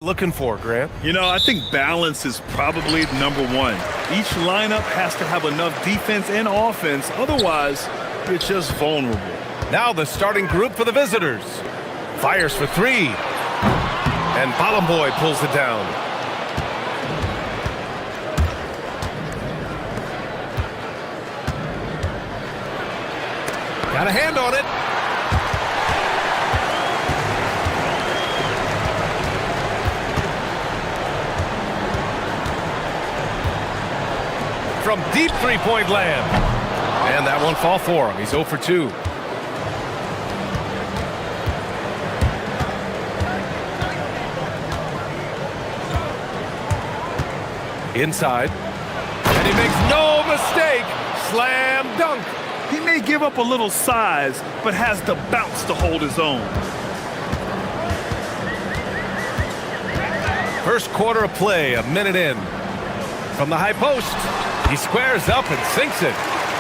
Looking for, Grant? You know, I think balance is probably number one. Each lineup has to have enough defense and offense. Otherwise, you're just vulnerable. Now the starting group for the visitors. Fires for three. And Boy pulls it down. Got a hand on it. From deep three-point land. And that won't fall for him. He's 0 for 2. Inside. And he makes no mistake. Slam dunk. He may give up a little size, but has the bounce to hold his own. First quarter of play, a minute in. From the high post. He squares up and sinks it.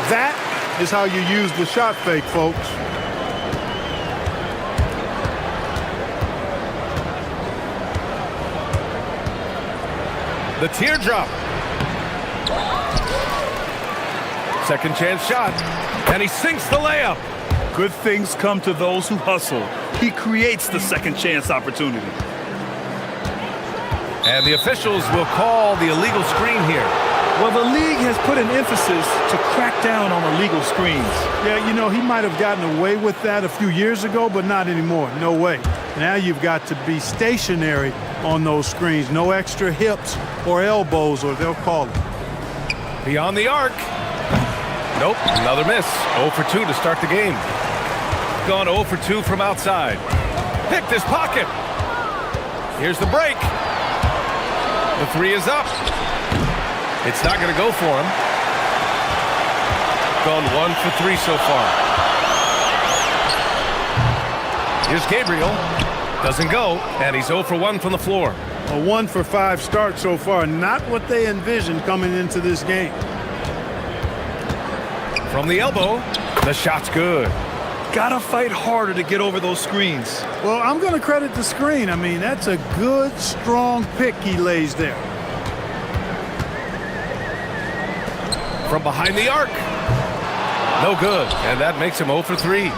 That is how you use the shot fake, folks. The teardrop. Second chance shot. And he sinks the layup. Good things come to those who hustle. He creates the second chance opportunity. And the officials will call the illegal screen here. Well, the league has put an emphasis to crack down on illegal screens. Yeah, you know, he might have gotten away with that a few years ago, but not anymore. No way. Now you've got to be stationary on those screens. No extra hips or elbows, or they'll call it. Beyond the arc. Nope, another miss. 0 for 2 to start the game. Gone 0 for 2 from outside. Picked his pocket. Here's the break. The three is up. It's not going to go for him. Gone 1 for 3 so far. Here's Gabriel. Doesn't go, and he's 0 for 1 from the floor. A 1 for 5 start so far. Not what they envisioned coming into this game. From the elbow, the shot's good. Gotta fight harder to get over those screens. Well, I'm going to credit the screen. I mean, that's a good, strong pick he lays there. From behind the arc. No good, and that makes him 0 for 3.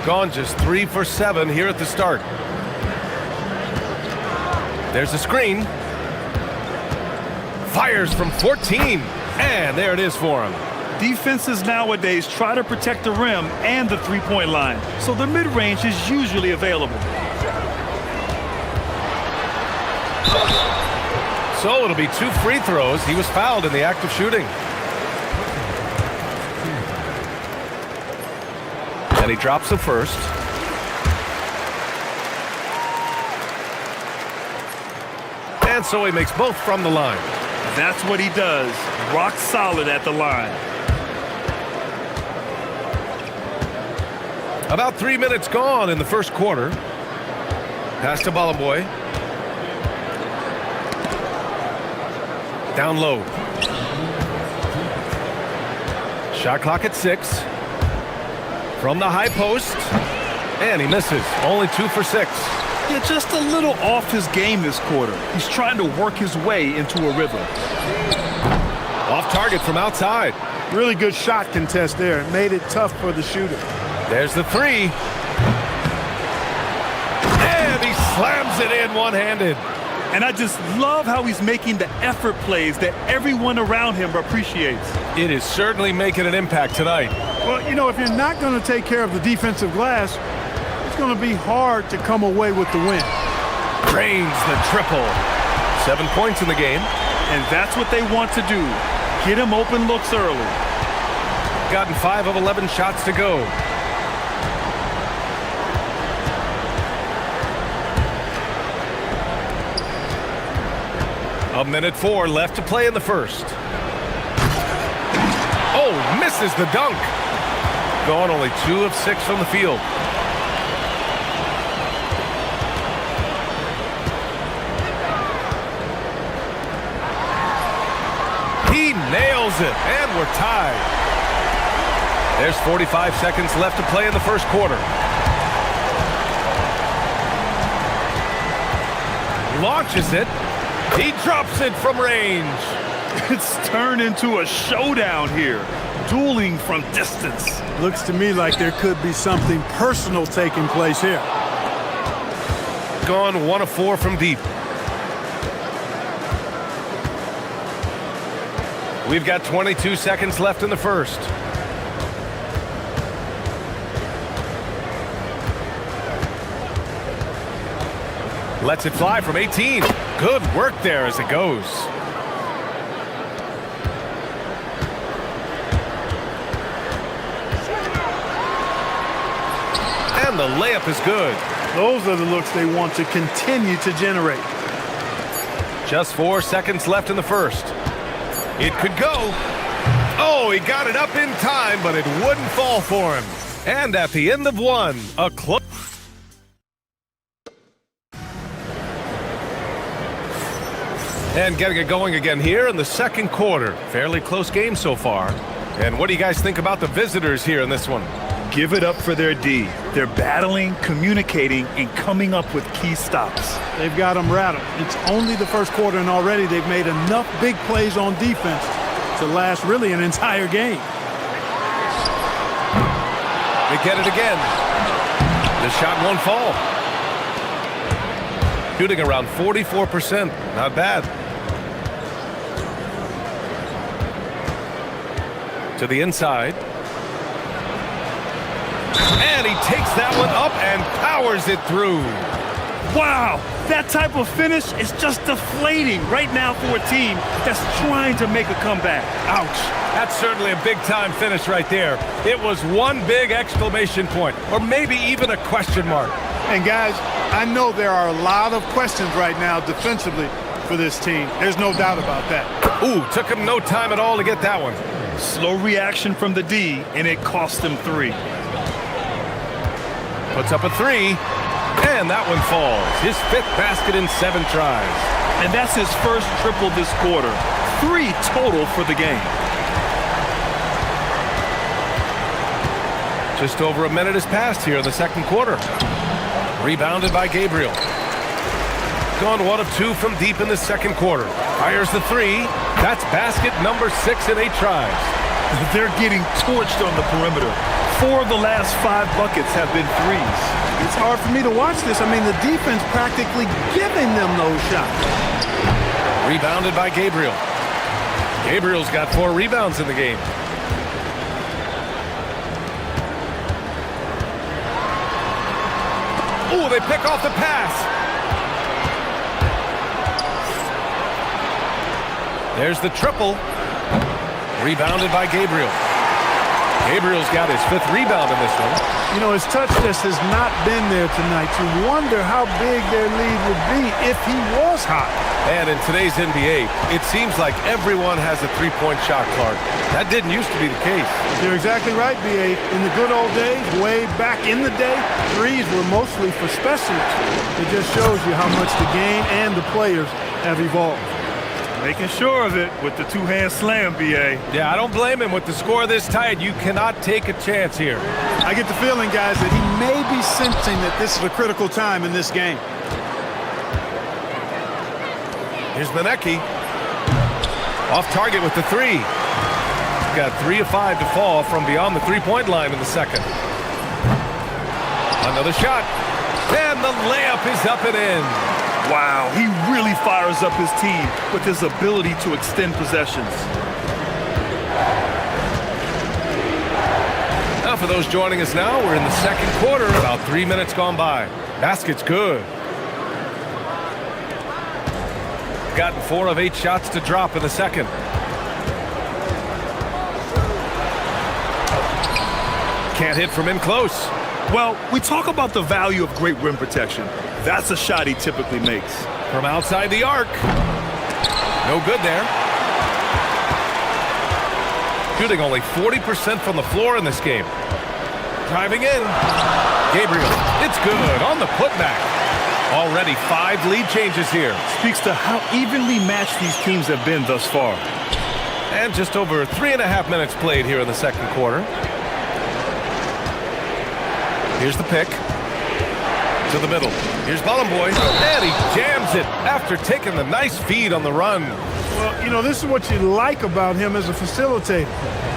Gone just 3 for 7 here at the start. There's a screen. Fires from 14, and there it is for him. Defenses nowadays try to protect the rim and the three-point line, so the mid-range is usually available. So it'll be 2 free throws. He was fouled in the act of shooting. And he drops the first. And so he makes both from the line. That's what he does. Rock solid at the line. About 3 minutes gone in the first quarter. Pass to Boy. Down low. Shot clock at 6. From the high post. And he misses. Only 2 for 6. Yeah, just a little off his game this quarter. He's trying to work his way into a rhythm. Off target from outside. Really good shot contest there. It made it tough for the shooter. There's the three. And he slams it in one-handed. And I just love how he's making the effort plays that everyone around him appreciates. It is certainly making an impact tonight. Well, you know, if you're not going to take care of the defensive glass, it's going to be hard to come away with the win. Drains the triple. 7 points in the game. And that's what they want to do. Get him open looks early. Gotten 5 of 11 shots to go. A minute 4 left to play in the first. Oh, misses the dunk. Gone only 2 of 6 from the field. He nails it, and we're tied. There's 45 seconds left to play in the first quarter. launches it. He drops it from range. It's turned into a showdown here. Dueling from distance. Looks to me like there could be something personal taking place here. Gone 1 of 4 from deep. We've got 22 seconds left in the first. Lets it fly from 18. Good work there as it goes. And the layup is good. Those are the looks they want to continue to generate. Just 4 seconds left in the first. It could go. Oh, he got it up in time, but it wouldn't fall for him. And at the end of one, a close. And getting it going again here in the second quarter. Fairly close game so far. And what do you guys think about the visitors here in this one? Give it up for their D. They're battling, communicating, and coming up with key stops. They've got them rattled. It's only the first quarter, and already they've made enough big plays on defense to last really an entire game. They get it again. The shot won't fall. Shooting around 44%. Not bad. To the inside. And he takes that one up and powers it through. Wow, that type of finish is just deflating right now for a team that's trying to make a comeback. Ouch. That's certainly a big-time finish right there. It was one big exclamation point, or maybe even a question mark. And guys, I know there are a lot of questions right now defensively for this team. There's no doubt about that. Ooh, took him no time at all to get that one. Slow reaction from the D, and it cost him 3. Puts up a 3, and that one falls. His 5th basket in 7 tries. And that's his first triple this quarter. 3 total for the game. Just over a minute has passed here in the second quarter. Rebounded by Gabriel. Gone 1 of 2 from deep in the second quarter. Fires the 3. That's basket number 6 in 8 tries. They're getting torched on the perimeter. 4 of the last 5 buckets have been 3s. It's hard for me to watch this. I mean, the defense practically giving them those shots. Rebounded by Gabriel. Gabriel's got 4 rebounds in the game. Oh, they pick off the pass. There's the triple. Rebounded by Gabriel. Gabriel's got his 5th rebound in this one. You know, his touch just has not been there tonight. You wonder how big their lead would be if he was hot. And in today's NBA, it seems like everyone has a 3-point shot, Clark. That didn't used to be the case. You're exactly right, B.A. In the good old days, way back in the day, threes were mostly for specialists. It just shows you how much the game and the players have evolved. Making sure of it with the 2-hand slam, B.A. Yeah, I don't blame him. With the score this tight, you cannot take a chance here. I get the feeling, guys, that he may be sensing that this is a critical time in this game. Here's Manecki. Off target with the 3. Got 3 of 5 to fall from beyond the 3-point line in the second. Another shot. And the layup is up and in. Wow, he really fires up his team with his ability to extend possessions. Now for those joining us now, we're in the second quarter, about 3 minutes gone by. Basket's good. Gotten 4 of 8 shots to drop in the second. Can't hit from in close. Well, we talk about the value of great rim protection. That's a shot he typically makes. From outside the arc. No good there. Shooting only 40% from the floor in this game. Driving in. Gabriel, it's good on the putback. Already 5 lead changes here. Speaks to how evenly matched these teams have been thus far. And just over 3.5 minutes played here in the second quarter. Here's the pick. To the middle. Here's Boy, and he jams it after taking the nice feed on the run. Well, you know, this is what you like about him as a facilitator.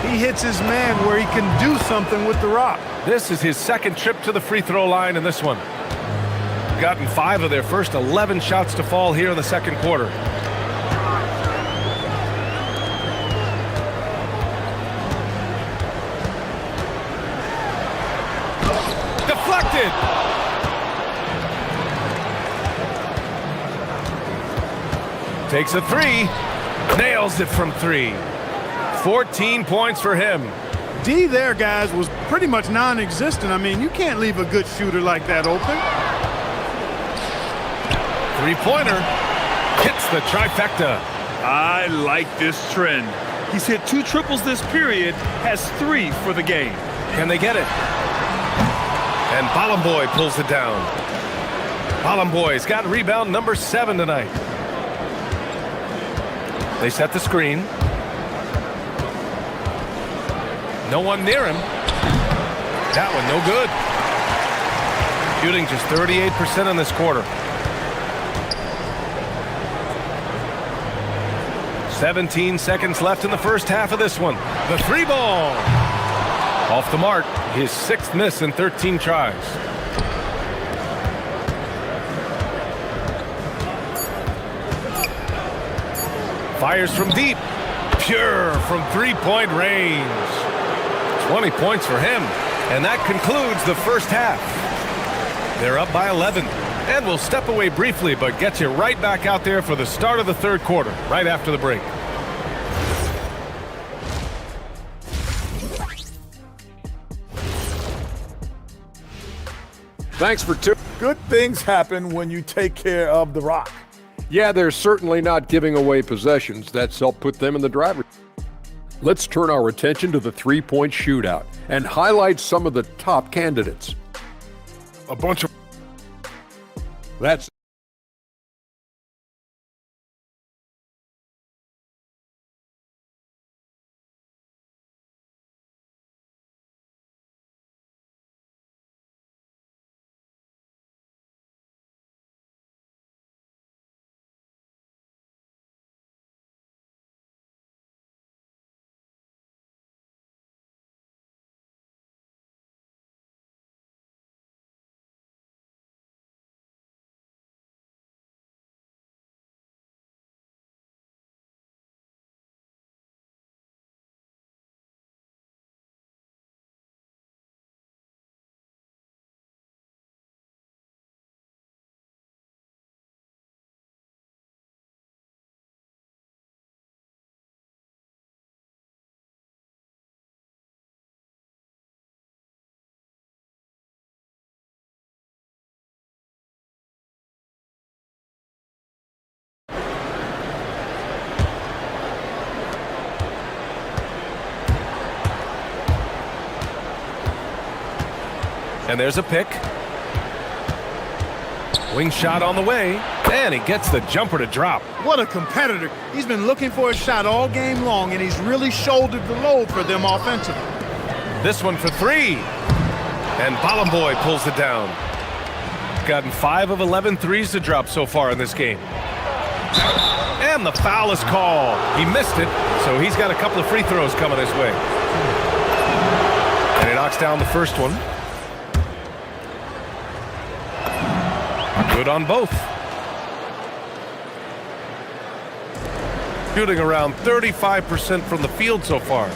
He hits his man where he can do something with the rock. This is his second trip to the free throw line in this one. Gotten 5 of their first 11 shots to fall here in the second quarter. Deflected! Takes a 3, nails it from 3. 14 points for him. D there, guys, was pretty much non-existent. I mean, you can't leave a good shooter like that open. Three-pointer hits the trifecta. I like this trend. He's hit 2 triples this period, has 3 for the game. Can they get it? And Boy pulls it down. Boy's got rebound number 7 tonight. They set the screen. No one near him. That one no good. Shooting just 38% in this quarter. 17 seconds left in the first half of this one. The 3-ball. Off the mark, his 6th miss in 13 tries. Fires from deep. Pure from 3-point range. 20 points for him. And that concludes the first half. They're up by 11. And we'll step away briefly, but get you right back out there for the start of the third quarter, right after the break. Thanks for Good things happen when you take care of the rock. Yeah, they're certainly not giving away possessions. That's helped put them in the driver's. Let's turn our attention to the three-point shootout and highlight some of the top candidates. A bunch of That's And there's a pick. Wing shot on the way, and he gets the jumper to drop. What a competitor. He's been looking for a shot all game long, and he's really shouldered the load for them offensively. This one for 3. And Boy pulls it down. Gotten 5 of 11 threes to drop so far in this game. And the foul is called. He missed it, so he's got a couple of free throws coming his way. And he knocks down the first one. Good on both. Shooting around 35% from the field so far.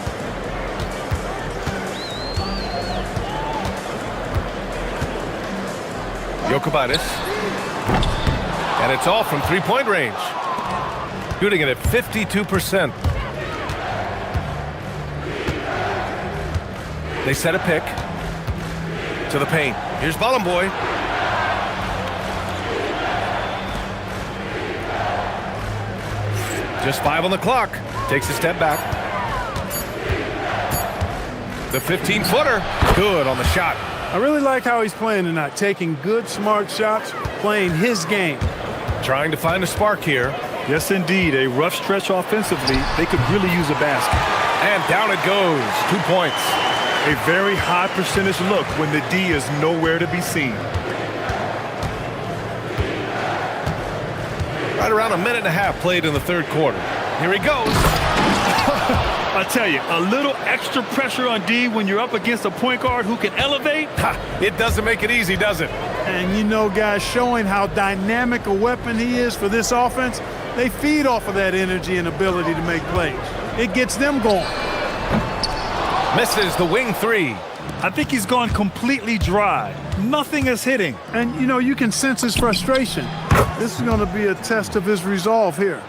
Jokic. And it's all from 3-point range. Shooting it at 52%. They set a pick to the paint. Here's Boy. Just 5 on the clock. Takes a step back. The 15-footer. Good on the shot. I really like how he's playing tonight, taking good, smart shots, playing his game. Trying to find a spark here. Yes, indeed. A rough stretch offensively. They could really use a basket. And down it goes. 2 points. A very high percentage look when the D is nowhere to be seen. Right around a minute and a half played in the third quarter. Here he goes. I tell you, a little extra pressure on D when you're up against a point guard who can elevate. It doesn't make it easy, does it? And you know, guys, showing how dynamic a weapon he is for this offense, they feed off of that energy and ability to make plays. It gets them going. Misses the wing three. I think he's gone completely dry. Nothing is hitting. And, you know, you can sense his frustration. This is going to be a test of his resolve here.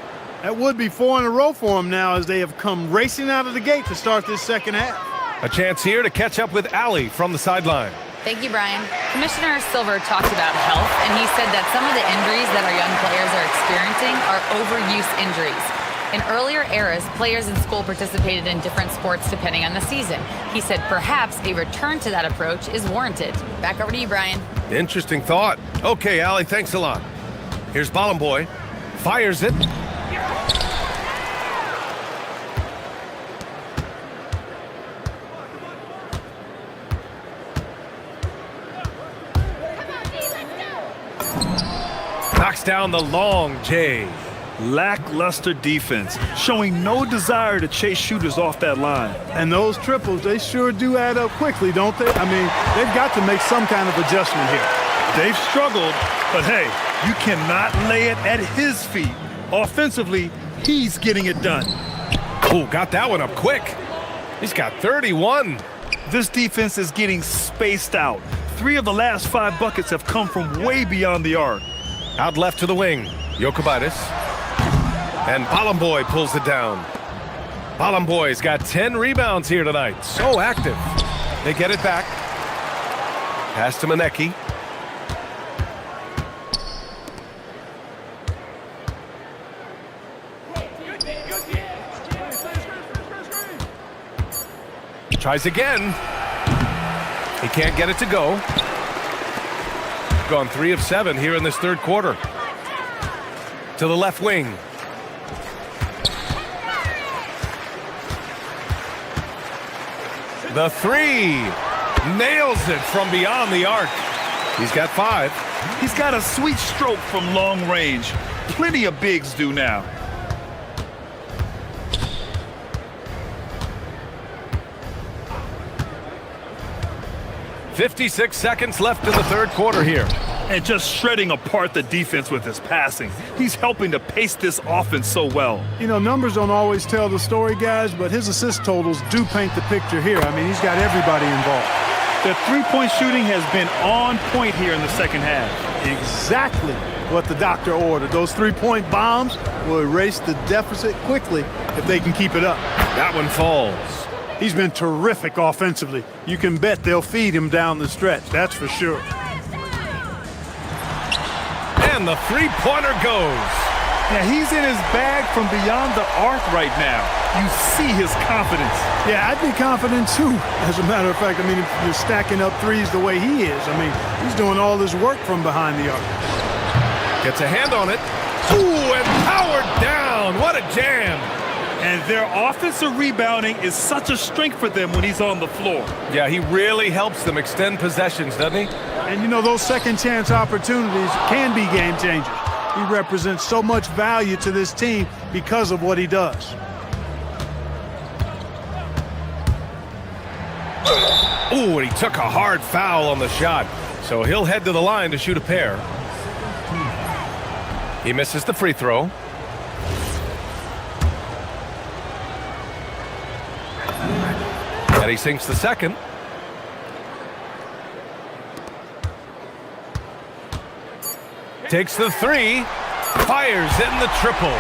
That would be 4 in a row for him now as they have come racing out of the gate to start this second half. A chance here to catch up with Allie from the sideline. Thank you, Brian. Commissioner Silver talked about health, and he said that some of the injuries that our young players are experiencing are overuse injuries. In earlier eras, players in school participated in different sports depending on the season. He said perhaps a return to that approach is warranted. Back over to you, Brian. Interesting thought. Okay, Allie, thanks a lot. Here's Boy. Fires it. Knocks down the long J. Lackluster defense, showing no desire to chase shooters off that line. And those triples, they sure do add up quickly, don't they? I mean, they've got to make some kind of adjustment here. They've struggled, but hey, you cannot lay it at his feet. Offensively, he's getting it done. Oh, got that one up quick. He's got 31. This defense is getting spaced out. 3 of the last 5 buckets have come from way beyond the arc. Out left to the wing, Jokic. And Boy pulls it down. Boy's got 10 rebounds here tonight. So active. They get it back. Pass to Manecki. Tries again. He can't get it to go. Gone 3 of 7 here in this third quarter. To the left wing. The 3. Nails it from beyond the arc. He's got 5. He's got a sweet stroke from long range. Plenty of bigs do now. .56 seconds left in the third quarter here. And just shredding apart the defense with his passing. He's helping to pace this offense so well. You know, numbers don't always tell the story, guys, but his assist totals do paint the picture here. I mean, he's got everybody involved. The three-point shooting has been on point here in the second half. Exactly what the doctor ordered. Those 3-point bombs will erase the deficit quickly if they can keep it up. That one falls. He's been terrific offensively. You can bet they'll feed him down the stretch, that's for sure. And the three-pointer goes. Yeah, he's in his bag from beyond the arc right now. You see his confidence. Yeah, I'd be confident too. As a matter of fact, I mean, if you're stacking up threes the way he is, I mean, he's doing all this work from behind the arc. Gets a hand on it. Ooh, and powered down. What a jam. And their offensive rebounding is such a strength for them when he's on the floor. Yeah, he really helps them extend possessions, doesn't he? And you know, those second chance opportunities can be game changers. He represents so much value to this team because of what he does. Ooh, and he took a hard foul on the shot. So he'll head to the line to shoot a pair. He misses the free throw. And he sinks the second. Takes the 3. Fires in the triple.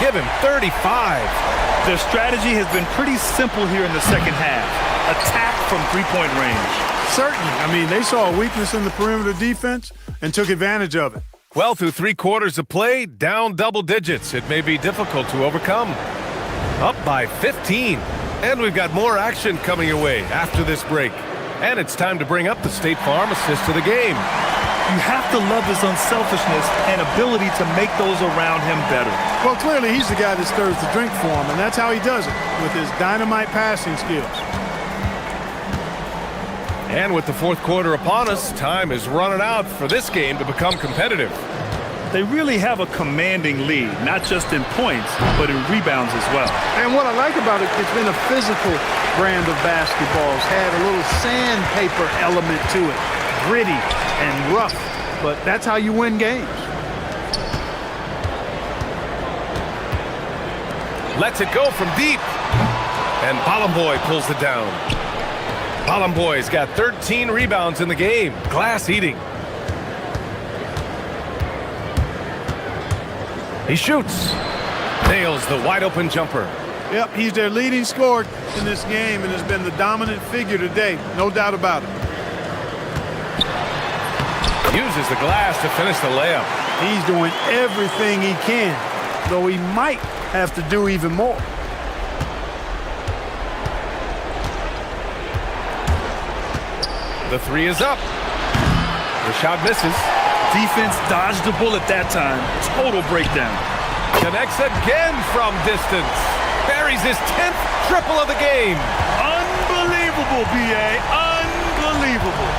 Give him 35. Their strategy has been pretty simple here in the second half. Attack from three-point range. Certainly. I mean, they saw a weakness in the perimeter defense and took advantage of it. Well, through 3 quarters of play, down double digits. It may be difficult to overcome. Up by 15. And we've got more action coming your way after this break. And it's time to bring up the State Farm assist to the game. You have to love his unselfishness and ability to make those around him better. Well, clearly he's the guy that stirs the drink for him, and that's how he does it, with his dynamite passing skills. And with the fourth quarter upon us, time is running out for this game to become competitive. They really have a commanding lead, not just in points, but in rebounds as well. And what I like about it, it's been a physical brand of basketball. It's had a little sandpaper element to it, gritty and rough, but that's how you win games. Lets it go from deep. And Balamboy pulls it down. Balamboy's got 13 rebounds in the game. Glass eating. He shoots. Nails the wide open jumper. Yep, he's their leading scorer in this game and has been the dominant figure today. No doubt about it. Uses the glass to finish the layup. He's doing everything he can, though he might have to do even more. The three is up. The shot misses. Defense dodged the bullet that time. Total breakdown. Connects again from distance. Buries his 10th triple of the game. Unbelievable, B.A. Unbelievable.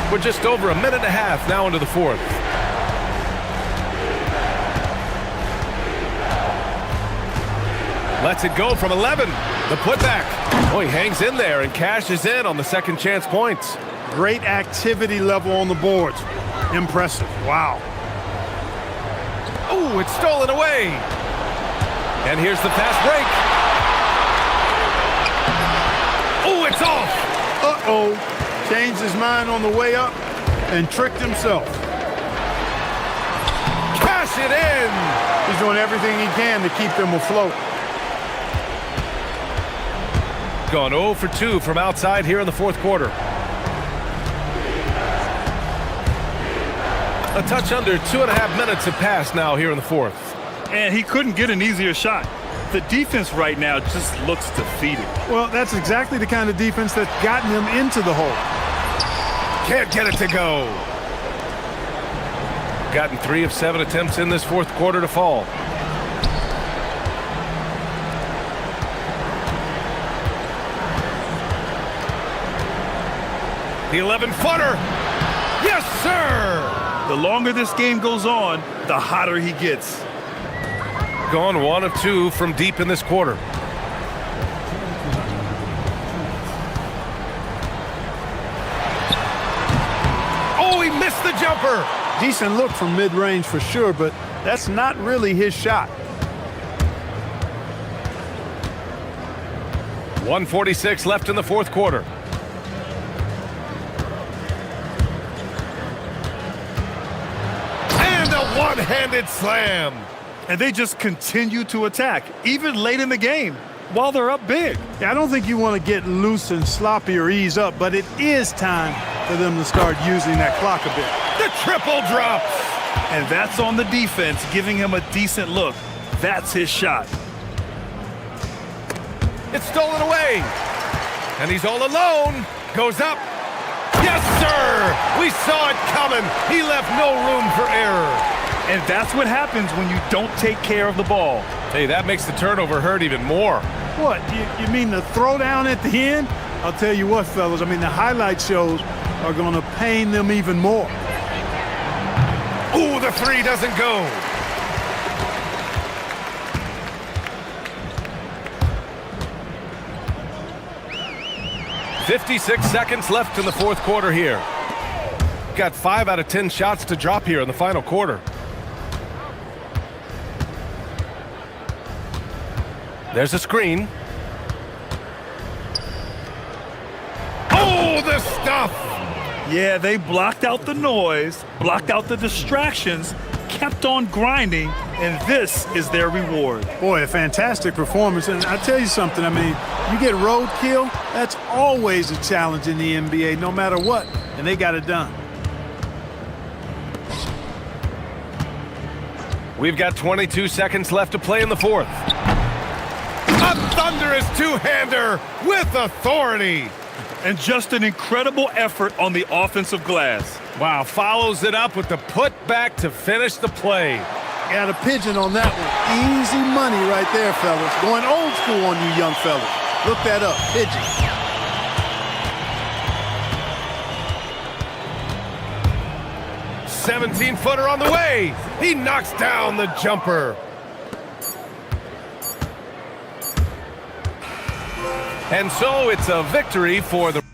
We're just over a minute and a half now into the fourth. Lets it go from 11. The putback. Oh, he hangs in there and cashes in on the second chance points. Great activity level on the boards. Impressive. Wow. Oh, it's stolen away. And here's the fast break. Oh, it's off. Uh-oh. Changed his mind on the way up and tricked himself. Cash it in. He's doing everything he can to keep them afloat. Gone 0 for 2 from outside here in the fourth quarter. A touch under 2.5 minutes have passed now here in the fourth. And he couldn't get an easier shot. The defense right now just looks defeated. Well, that's exactly the kind of defense that's gotten them into the hole. Can't get it to go. Gotten 3 of 7 attempts in this fourth quarter to fall. The 11-footer. Yes, sir. The longer this game goes on, the hotter he gets. Gone 1 of 2 from deep in this quarter. Oh, he missed the jumper. Decent look from mid-range for sure, but that's not really his shot. 1:46 left in the fourth quarter. One-handed slam. And they just continue to attack, even late in the game, while they're up big. Yeah, I don't think you want to get loose and sloppy or ease up, but it is time for them to start using that clock a bit. The triple drops. And that's on the defense, giving him a decent look. That's his shot. It's stolen away. And he's all alone. Goes up. Yes, sir. We saw it coming. He left no room for error. And that's what happens when you don't take care of the ball. Hey, that makes the turnover hurt even more. What, you mean the throwdown at the end? I'll tell you what, fellas, I mean, the highlight shows are going to pain them even more. Ooh, the three doesn't go. .56 seconds left in the fourth quarter here. Got 5 out of 10 shots to drop here in the final quarter. There's a screen. Oh, the stuff! Yeah, they blocked out the noise, blocked out the distractions, kept on grinding, and this is their reward. Boy, a fantastic performance. And I tell you something, I mean, you get roadkill, that's always a challenge in the NBA, no matter what. And they got it done. We've got 22 seconds left to play in the fourth. A thunderous two-hander with authority. And just an incredible effort on the offensive glass. Wow, follows it up with the putback to finish the play. Got a pigeon on that one. Easy money right there, fellas. Going old school on you young fellas. Look that up, pigeon. 17-footer on the way. He knocks down the jumper. And so it's a victory for the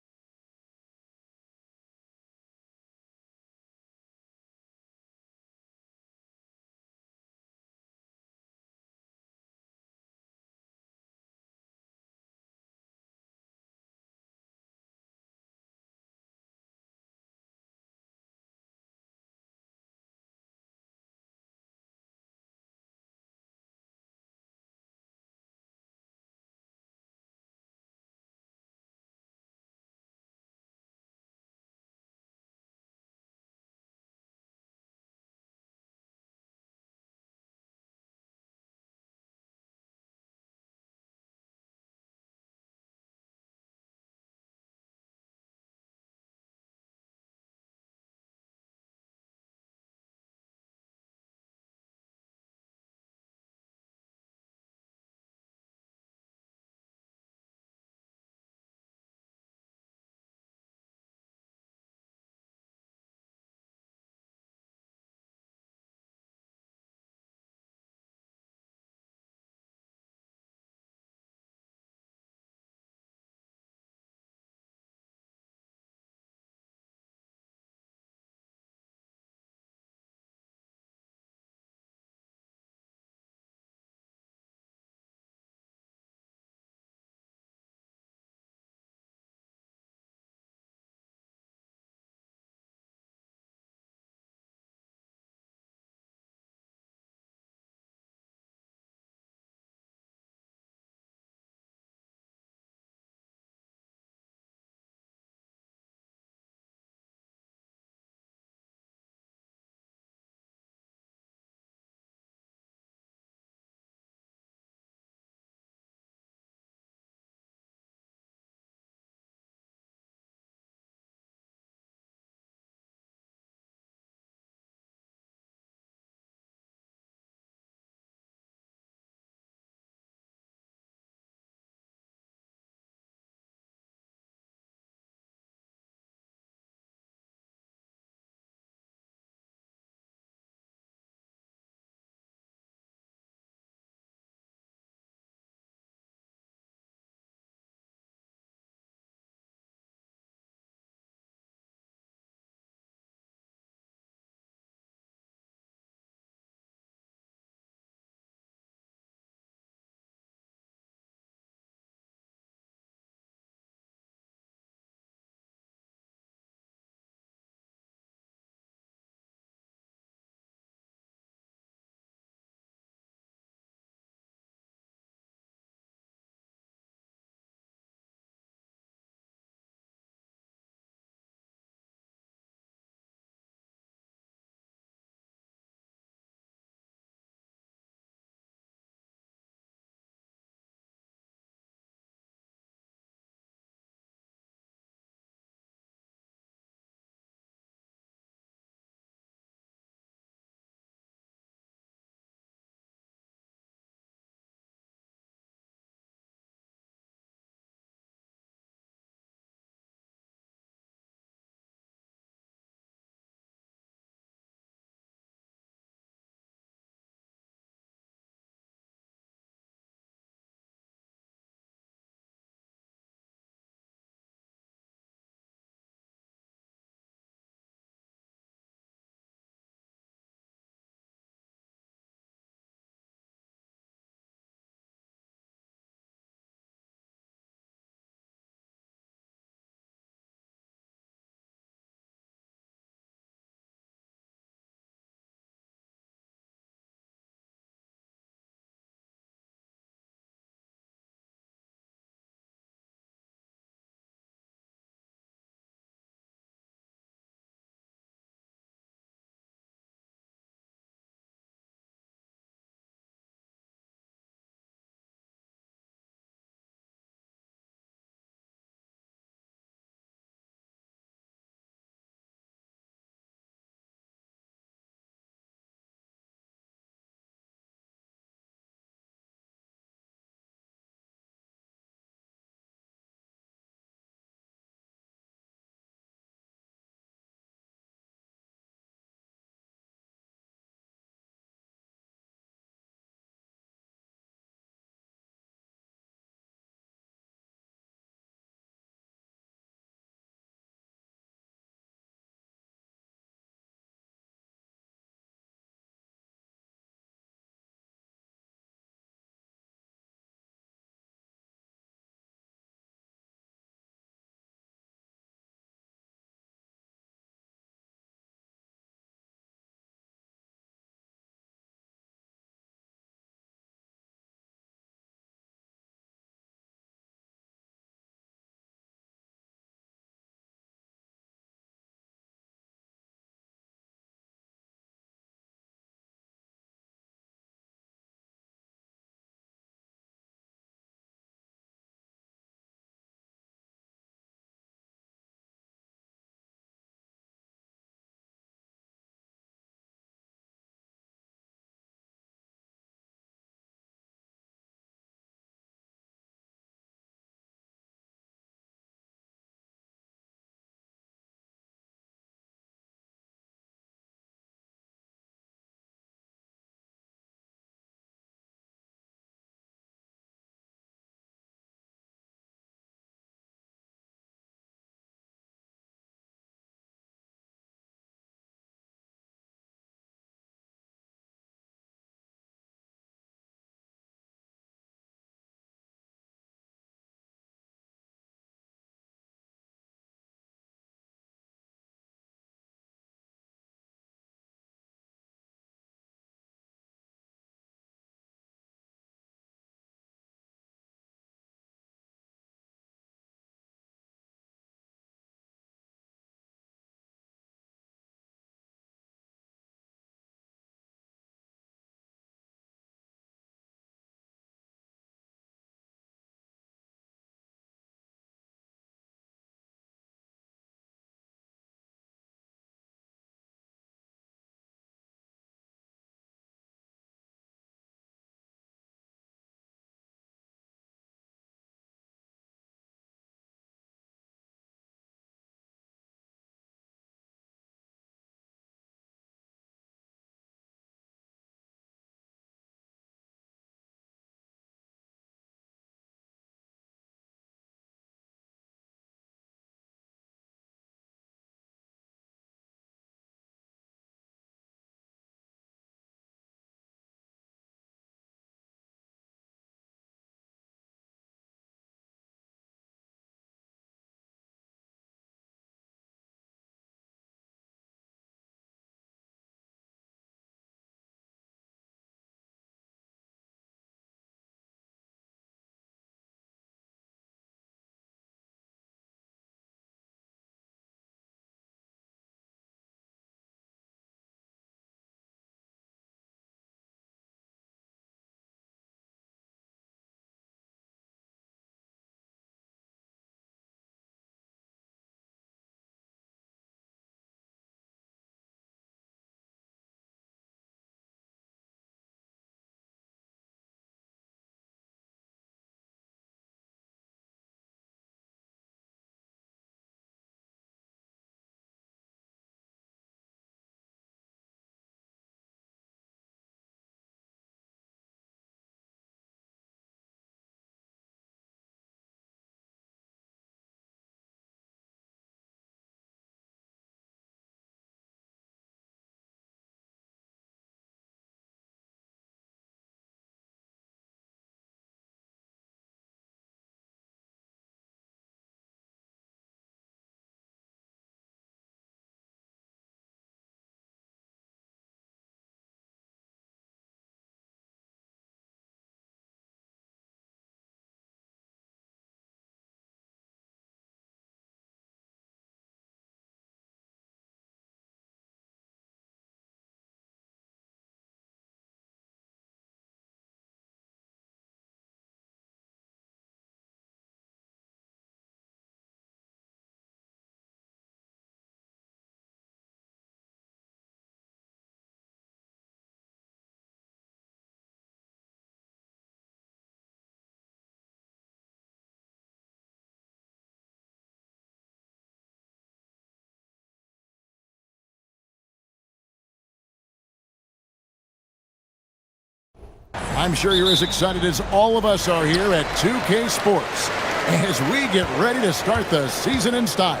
I'm sure you're as excited as all of us are here at 2K Sports as we get ready to start the season in style.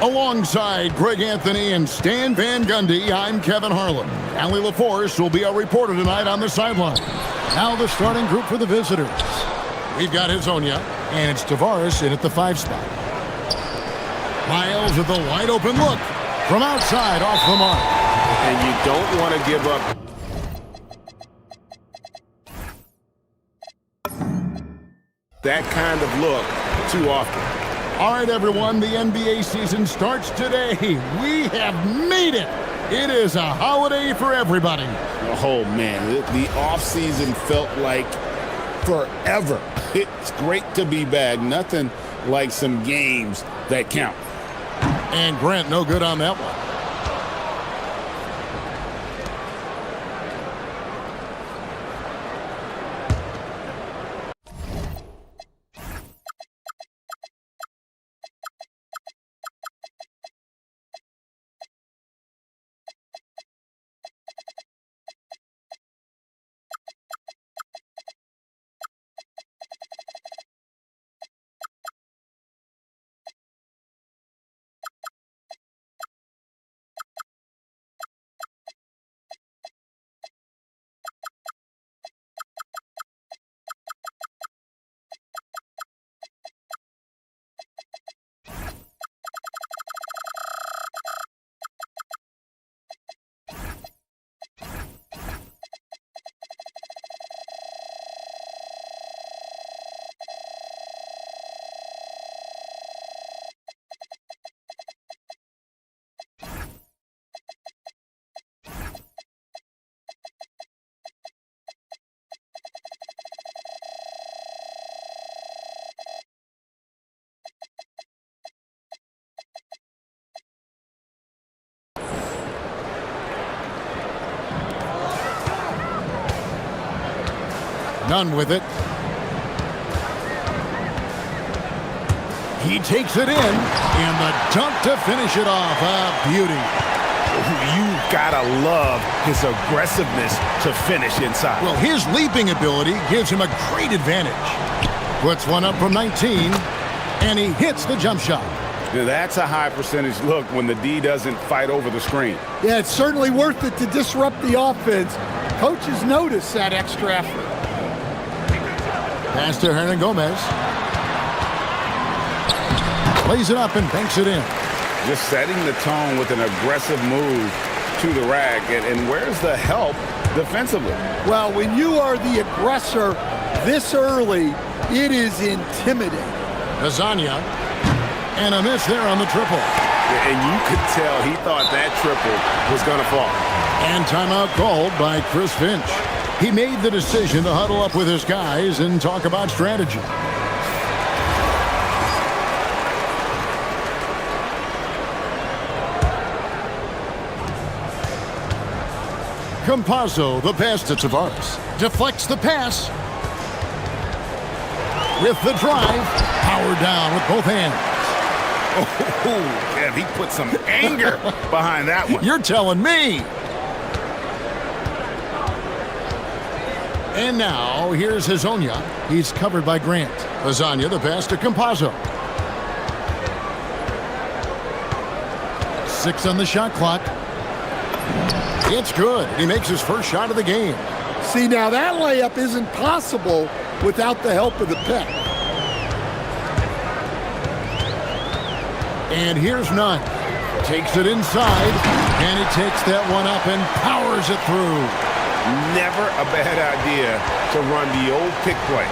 Alongside Greg Anthony and Stan Van Gundy, I'm Kevin Harlan. Allie LaForce will be our reporter tonight on the sideline. Now the starting group for the visitors. We've got Hezonja, and it's Tavares in at the 5 spot. Miles with the wide open look from outside off the mark. And you don't want to give up. That kind of look too often. All right, everyone, the NBA season starts today. We have made it. It is a holiday for everybody. Oh, man, the offseason felt like forever. It's great to be back. Nothing like some games that count. And Grant, no good on that one. None with it. He takes it in, and the dunk to finish it off. A beauty. You've got to love his aggressiveness to finish inside. Well, his leaping ability gives him a great advantage. Puts one up from 19, and he hits the jump shot. Yeah, that's a high percentage look when the D doesn't fight over the screen. Yeah, it's certainly worth it to disrupt the offense. Coaches notice that extra effort. Pass to Hernan Gomez. Plays it up and banks it in. Just setting the tone with an aggressive move to the rack. And where's the help defensively? Well, when you are the aggressor this early, it is intimidating. Hezonja. And a miss there on the triple. And you could tell he thought that triple was going to fall. And timeout called by Chris Finch. He made the decision to huddle up with his guys and talk about strategy. Campazzo, the pass to Tavares. Deflects the pass. With the drive, powered down with both hands. Oh, yeah, he put some anger behind that one. You're telling me. And now, here's Hezonja. He's covered by Grant. Hezonja, the pass to Campazzo. 6 on the shot clock. It's good. He makes his first shot of the game. See, now that layup isn't possible without the help of the pick. And here's Nunn. Takes it inside, and he takes that one up and powers it through. Never a bad idea to run the old pick play.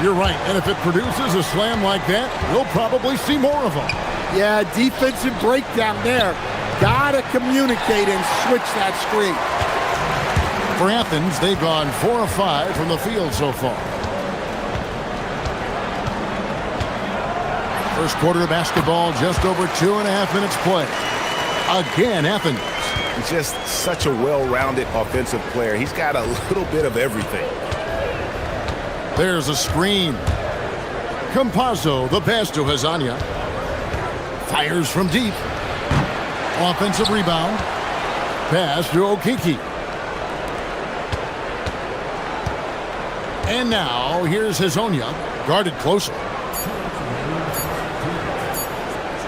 You're right. And if it produces a slam like that, we'll probably see more of them. Yeah, defensive breakdown there. Gotta communicate and switch that screen. For Athens, they've gone 4 of 5 from the field so far. First quarter of basketball, just over 2.5 minutes play. Again, Athens. Just such a well-rounded offensive player. He's got a little bit of everything. There's a screen. Campazzo, the pass to Hezonja. Fires from deep. Offensive rebound. Pass to Okiki. And now, here's Hazonia, guarded closely.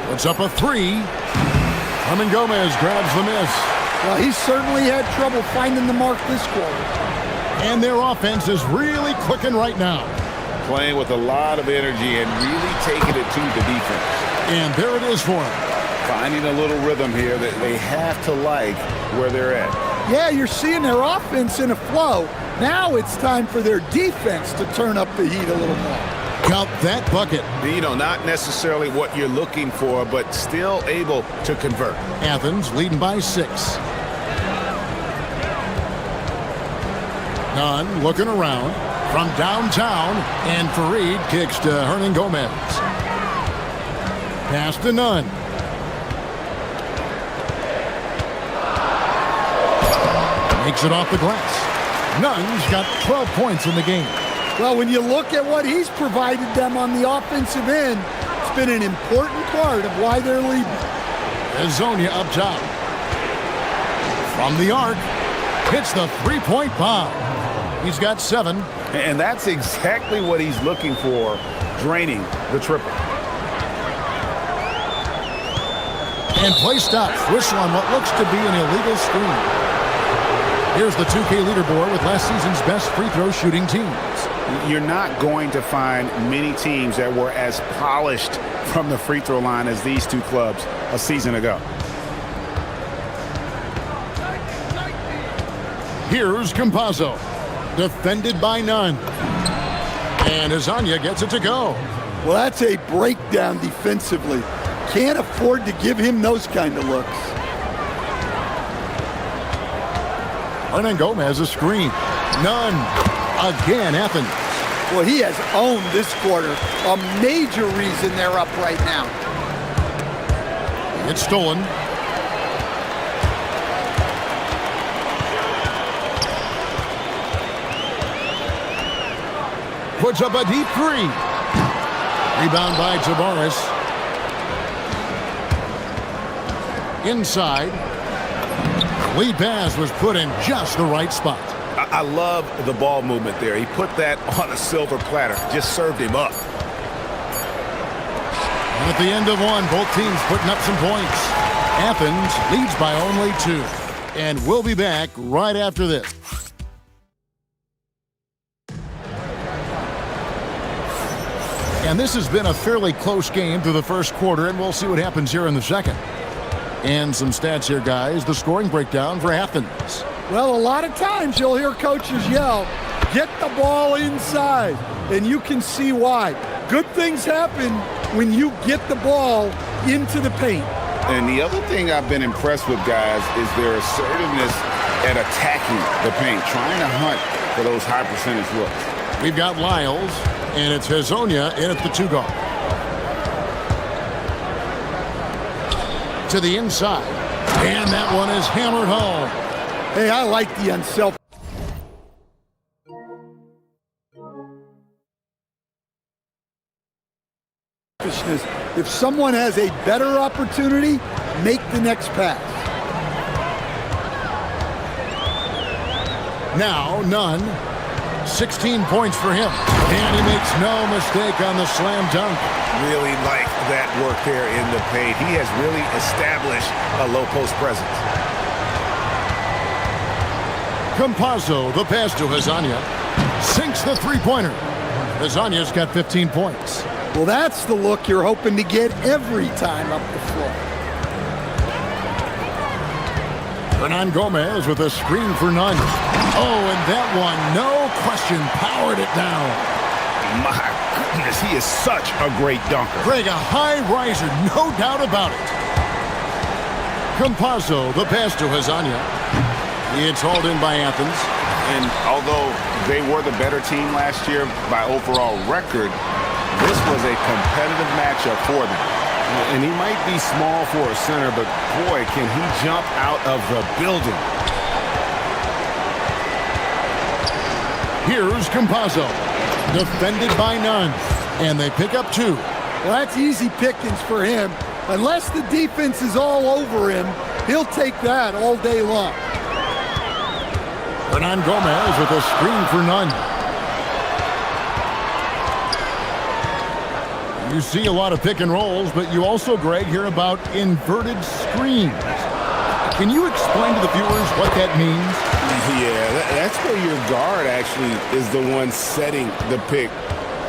Puts up a three. Herman Gomez grabs the miss. Well, he certainly had trouble finding the mark this quarter. And their offense is really clicking right now. Playing with a lot of energy and really taking it to the defense. And there it is for them. Finding a little rhythm here that they have to like where they're at. Yeah, you're seeing their offense in a flow. Now it's time for their defense to turn up the heat a little more. Count that bucket. You know, not necessarily what you're looking for, but still able to convert. Athens leading by 6. Nunn looking around from downtown, and Fareed kicks to Hernan Gomez. Pass to Nunn. Makes it off the glass. Nunn's got 12 points in the game. Well, when you look at what he's provided them on the offensive end, it's been an important part of why they're leading. Hazonia up top. From the arc, hits the three-point bomb. He's got 7. And that's exactly what he's looking for, draining the triple. And play stops. Whistle on what looks to be an illegal screen. Here's the 2K leaderboard with last season's best free throw shooting teams. You're not going to find many teams that were as polished from the free throw line as these two clubs a season ago. Here's Campazzo, defended by Nunn. And Hazonia gets it to go. Well, that's a breakdown defensively. Can't afford to give him those kind of looks. Hernan Gomez a screen. Nunn. Again, Athens. Well, he has owned this quarter. A major reason they're up right now. It's stolen. Puts up a deep three. Rebound by Tavares. Inside. Lead pass was put in just the right spot. I love the ball movement there. He put that on a silver platter. Just served him up. And at the end of one, both teams putting up some points. Athens leads by only 2. And we'll be back right after this. And this has been a fairly close game through the first quarter, and we'll see what happens here in the second. And some stats here, guys. The scoring breakdown for Athens. Well, a lot of times you'll hear coaches yell, get the ball inside, and you can see why. Good things happen when you get the ball into the paint. And the other thing I've been impressed with, guys, is their assertiveness at attacking the paint, trying to hunt for those high percentage looks. We've got Lyles, and it's Hazonia in at the 2-guard. To the inside, and that one is hammered home. Hey, I like the unselfishness. If someone has a better opportunity, make the next pass. Now, Nunn, 16 points for him. And he makes no mistake on the slam dunk. Really like that work there in the paint. He has really established a low post presence. Campazzo, the pass to Hazonia, sinks the three-pointer. Hazonia's got 15 points. Well, that's the look you're hoping to get every time up the floor. Hernan Gomez with a screen for Nunn. Oh, and that one, no question, powered it down. My goodness, he is such a great dunker. Greg, a high riser, no doubt about it. Campazzo, the pass to Hazonia. It's hauled in by Athens. And although they were the better team last year by overall record, this was a competitive matchup for them. And he might be small for a center, but boy, can he jump out of the building. Here's Campazzo, defended by Nunn, and they pick up 2. Well, that's easy pickings for him. Unless the defense is all over him, he'll take that all day long. Hernan Gomez with a screen for Nunn. You see a lot of pick and rolls, but you also, Greg, hear about inverted screens. Can you explain to the viewers what that means? Yeah, that's where your guard actually is the one setting the pick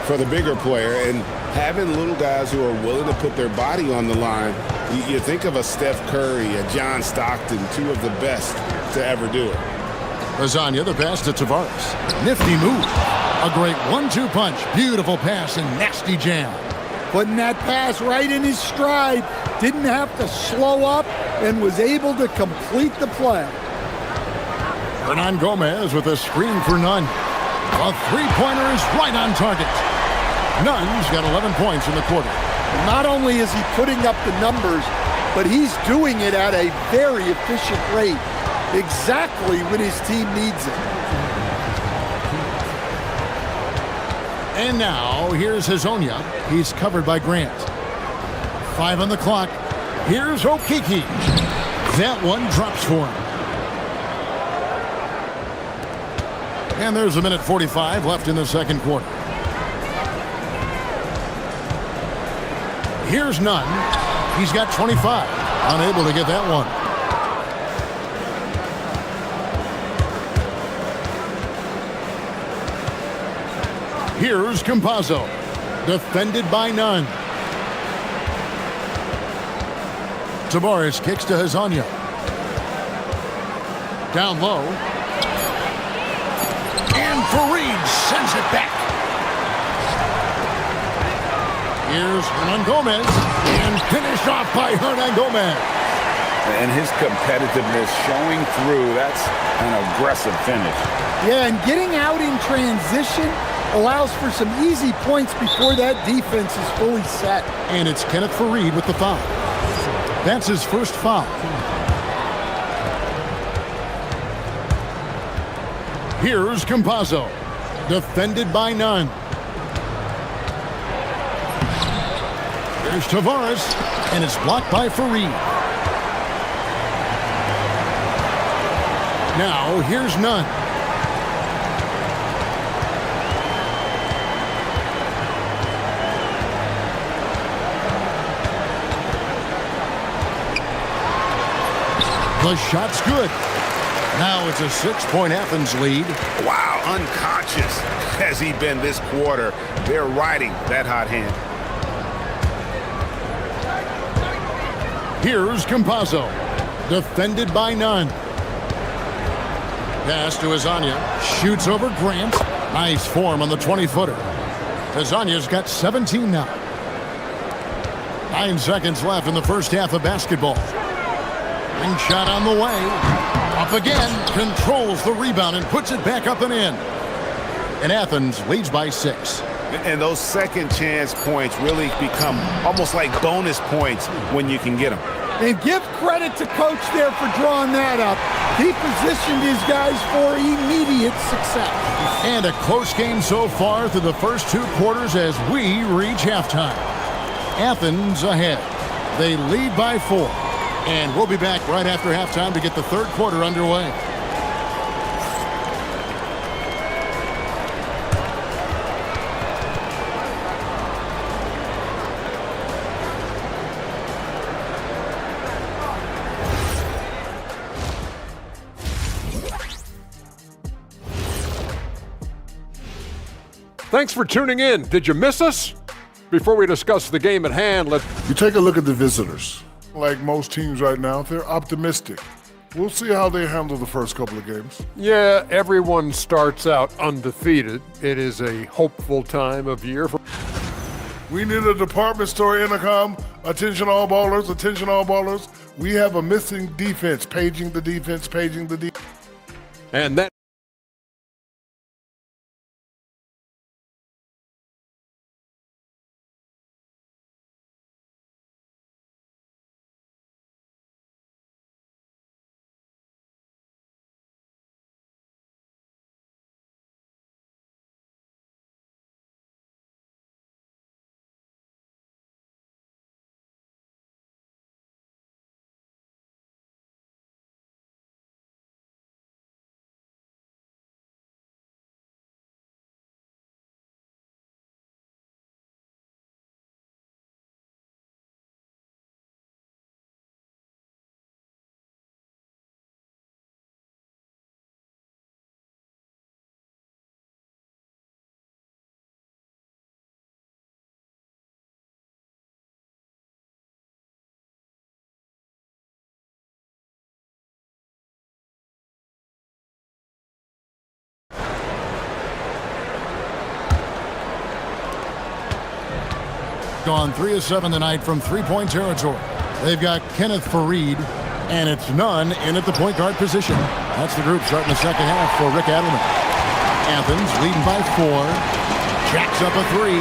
for the bigger player, and having little guys who are willing to put their body on the line. You think of a Steph Curry, a John Stockton, two of the best to ever do it. Lasagna, the pass to Tavares. Nifty move. A great 1-2 punch. Beautiful pass and nasty jam. Putting that pass right in his stride. Didn't have to slow up and was able to complete the play. Hernan Gomez with a screen for Nunn. A three-pointer is right on target. Nunn's got 11 points in the quarter. Not only is he putting up the numbers, but he's doing it at a very efficient rate. Exactly when his team needs it. And now, here's Hazonia. He's covered by Grant. 5 on the clock. Here's Okiki. That one drops for him. And there's a minute 45 left in the second quarter. Here's Nunn. He's got 25. Unable to get that one. Here's Campazzo. Defended by Nunn. Tavares kicks to Hazonia. Down low. And Fareed sends it back. Here's Hernan Gomez. And finished off by Hernan Gomez. And his competitiveness showing through. That's an aggressive finish. Yeah, and getting out in transition allows for some easy points before that defense is fully set. And it's Kenneth Fareed with the foul. That's his first foul. Here's Campazzo. Defended by Nunn. Here's Tavares. And it's blocked by Fareed. Now, here's Nunn. The shot's good. Now it's a 6-point Athens lead. Wow, unconscious has he been this quarter. They're riding that hot hand. Here's Campazzo. Defended by Nunn. Pass to Hazonia. Shoots over Grant. Nice form on the 20-footer. Hazonia's got 17 now. 9 seconds left in the first half of basketball. Ring shot on the way. Up again. Controls the rebound and puts it back up and in. And Athens leads by 6. And those second chance points really become almost like bonus points when you can get them. And give credit to coach there for drawing that up. He positioned his guys for immediate success. And a close game so far through the first 2 quarters as we reach halftime. Athens ahead. They lead by 4. And we'll be back right after halftime to get the third quarter underway. Thanks for tuning in. Did you miss us? Before we discuss the game at hand, You take a look at the visitors. Like most teams right now, they're optimistic. We'll see how they handle the first couple of games. Yeah, everyone starts out undefeated. It is a hopeful time of year. We need a department store intercom. Attention all ballers, attention all ballers. We have a missing defense. Paging the defense, paging the defense. And that Gone 3 of 7 tonight from three-point territory. They've got Kenneth Fareed, and it's none in at the point guard position. That's the group starting the second half for Rick Adelman. Athens leading by 4. Jacks up a 3.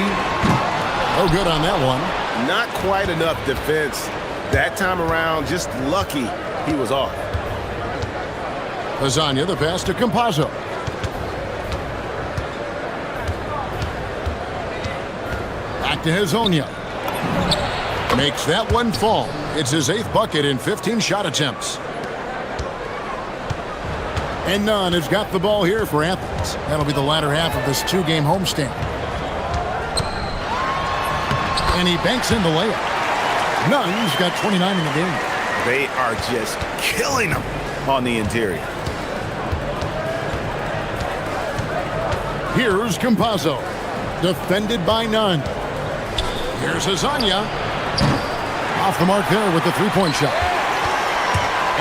No good on that one. Not quite enough defense. That time around, just lucky he was off. Lasagna, the pass to Campazzo. Back to Hazonia. Makes that one fall. It's his 8th bucket in 15 shot attempts. And Nunn has got the ball here for Athens. That'll be the latter half of this 2-game homestand. And he banks in the layup. Nunn's got 29 in the game. They are just killing him on the interior. Here's Campazzo. Defended by Nunn. Here's Hazonia. Off the mark there with the three-point shot.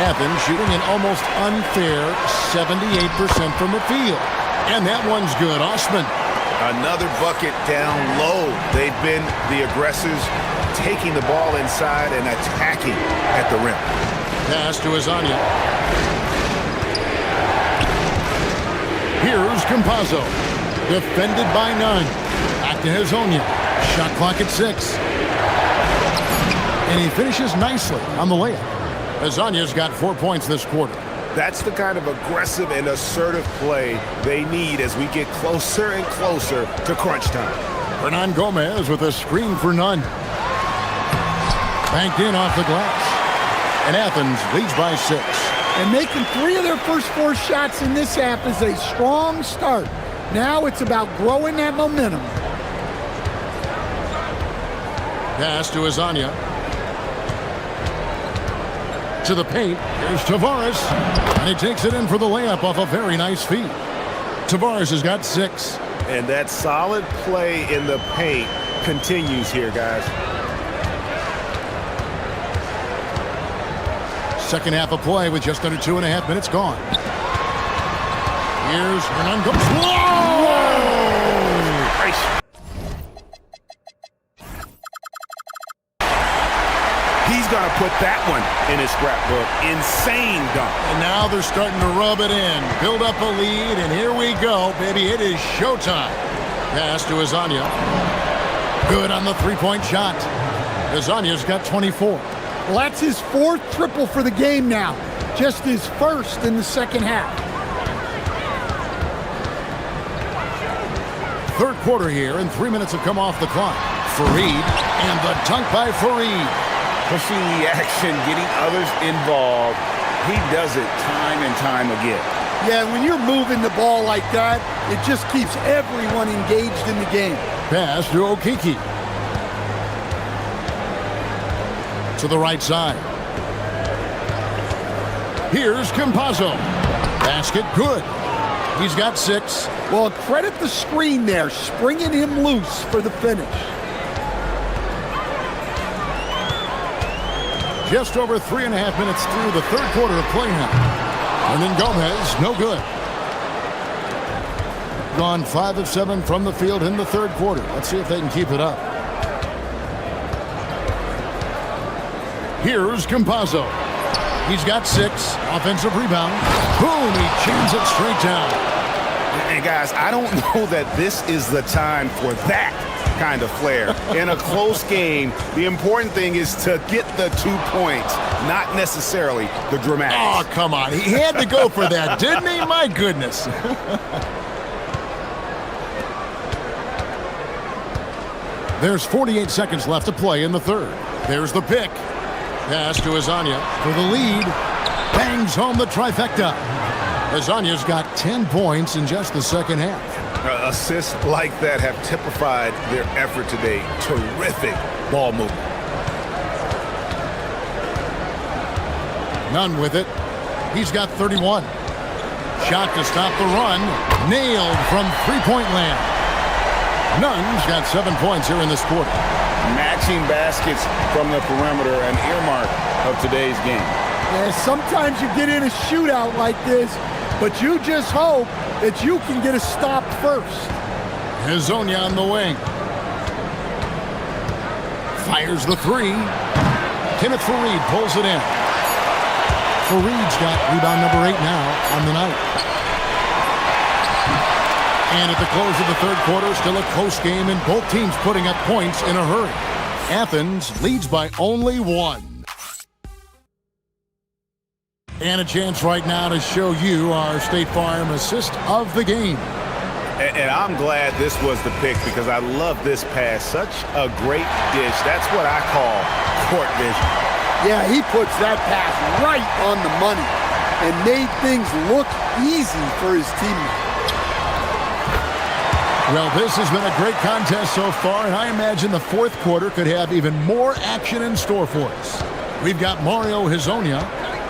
Athens shooting an almost unfair 78% from the field. And that one's good. Osman. Another bucket down low. They've been the aggressors, taking the ball inside and attacking at the rim. Pass to Hazonia. Here's Campazzo. Defended by Nunn. Back to Hazonia. Shot clock at 6. And he finishes nicely on the layup. Hazonia's got 4 points this quarter. That's the kind of aggressive and assertive play they need as we get closer and closer to crunch time. Hernan Gomez with a screen for Nunn. Banked in off the glass. And Athens leads by 6. And making 3 of their first 4 shots in this half is a strong start. Now it's about growing that momentum. Pass to Hazonia. To the paint. Here's Tavares. And he takes it in for the layup off a very nice feed. Tavares has got 6. And that solid play in the paint continues here, guys. Second half of play with just under 2.5 minutes gone. Here's Hernan Gomez. Whoa! He's going to put that one in his scrapbook. Insane dunk. And now they're starting to rub it in. Build up a lead, and here we go, baby. It is showtime. Pass to Hazonia. Good on the three-point shot. Hazonia's got 24. Well, that's his 4th triple for the game now. Just his 1st in the second half. Third quarter here, and 3 minutes have come off the clock. Fareed, and the dunk by Fareed. Pushing the action, getting others involved. He does it time and time again. Yeah, when you're moving the ball like that, it just keeps everyone engaged in the game. Pass to Okiki. To the right side. Here's Campazzo. Basket good. He's got 6. Well, credit the screen there, springing him loose for the finish. Just over 3.5 minutes through the third quarter of play now. And then Gomez, no good. Gone 5 of 7 from the field in the third quarter. Let's see if they can keep it up. Here's Campazzo. He's got 6. Offensive rebound. Boom, he chains it straight down. And guys, I don't know that this is the time for that kind of flair. In a close game, the important thing is to get the 2 points, not necessarily the dramatics. Oh, come on. He had to go for that, didn't he? My goodness. There's 48 seconds left to play in the third. There's the pick. Pass to Hazonia for the lead. Bangs home the trifecta. Hazonia's got 10 points in just the second half. Assists like that have typified their effort today. Terrific ball movement. Nunn with it. He's got 31. Shot to stop the run. Nailed from three-point land. Nunn's got 7 points here in this quarter. Matching baskets from the perimeter, an earmark of today's game. Yeah, sometimes you get in a shootout like this, but you just hope that you can get a stop first. Hazonia on the wing. Fires the three. Kenneth Fareed pulls it in. Fareed's got rebound number 8 now on the night. And at the close of the third quarter, still a close game, and both teams putting up points in a hurry. Athens leads by only 1. And a chance right now to show you our State Farm assist of the game. And I'm glad this was the pick because I love this pass. Such a great dish. That's what I call court vision. Yeah, he puts that pass right on the money and made things look easy for his teammates. Well, this has been a great contest so far, and I imagine the fourth quarter could have even more action in store for us. We've got Mario Hezonja,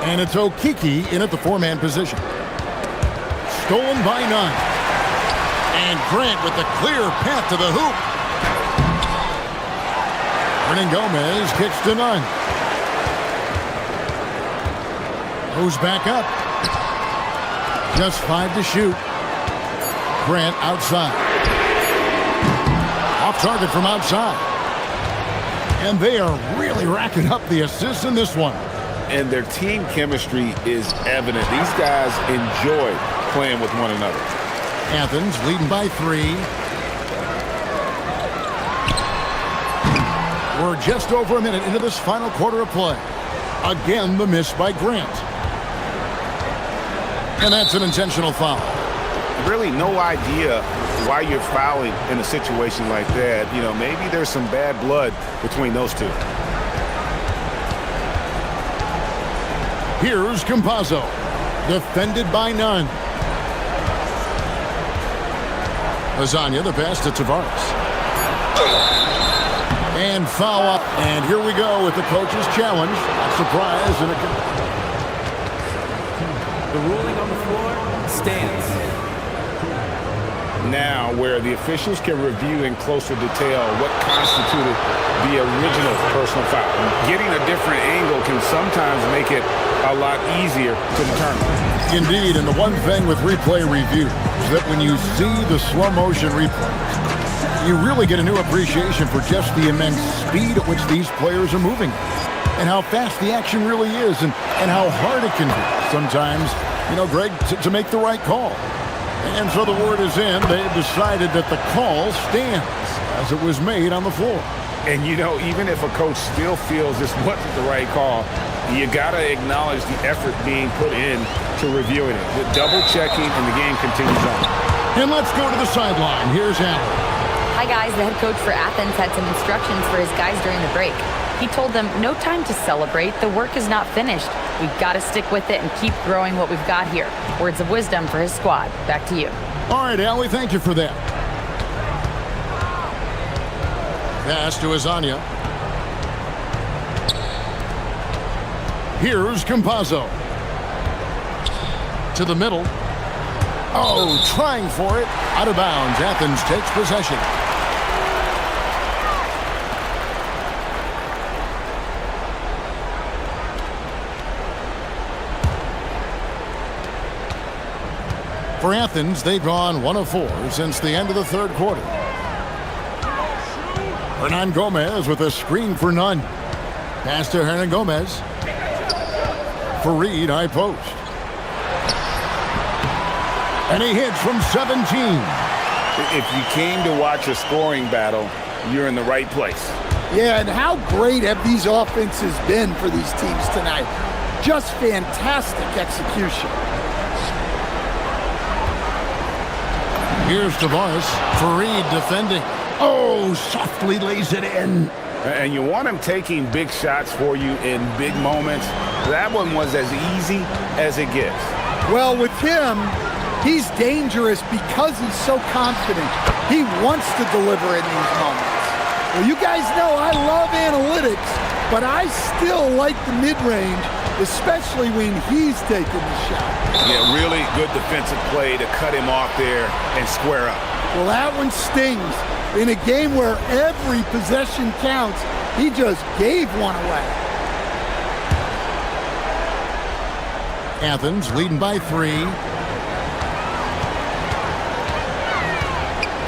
and it's Okiki in at the 4-man position. Stolen by Nunn. And Grant with the clear path to the hoop. Hernan Gomez kicks to Nunn. Moves back up. Just 5 to shoot. Grant outside. Off target from outside. And they are really racking up the assists in this one. And their team chemistry is evident. These guys enjoy playing with one another. Athens leading by 3. We're just over a minute into this final quarter of play. Again, the miss by Grant. And that's an intentional foul. Really no idea why you're fouling in a situation like that. You know, maybe there's some bad blood between those two. Here's Campazzo. Defended by Nunn. Hezonja, the pass to Tavares. And foul up. And here we go with the coach's challenge. Not surprise. The ruling on the floor stands. Now, where the officials can review in closer detail what constituted the original personal foul. Getting a different angle can sometimes make it a lot easier to determine. Indeed, and the one thing with replay review is that when you see the slow motion replays, you really get a new appreciation for just the immense speed at which these players are moving and how fast the action really is and how hard it can be sometimes, you know, Greg, to make the right call. And so the word is in. They've decided that the call stands as it was made on the floor. And, you know, even if a coach still feels this wasn't the right call, you got to acknowledge the effort being put in to reviewing it. The double checking and the game continues on. And let's go to the sideline. Here's Allen. Hi, guys. The head coach for Athens had some instructions for his guys during the break. He told them, no time to celebrate. The work is not finished. We've got to stick with it and keep growing what we've got here. Words of wisdom for his squad. Back to you. All right, Allie, thank you for that. Pass to Hezonja. Here's Campazzo. To the middle. Oh, trying for it. Out of bounds. Athens takes possession. For Athens, they've gone 1 of 4 since the end of the third quarter. Hernan Gomez with a screen for Nunn. Pass to Hernan Gomez. Fareed, high post. And he hits from 17. If you came to watch a scoring battle, you're in the right place. Yeah, and how great have these offenses been for these teams tonight? Just fantastic execution. Here's Tavares. Fareed defending. Oh, softly lays it in. And you want him taking big shots for you in big moments. That one was as easy as it gets. Well, with him, he's dangerous because he's so confident. He wants to deliver in these moments. Well, you guys know I love analytics, but I still like the mid-range, especially when he's taking the shot. Yeah, really good defensive play to cut him off there and square up. Well, that one stings. In a game where every possession counts, he just gave one away. Athens leading by 3.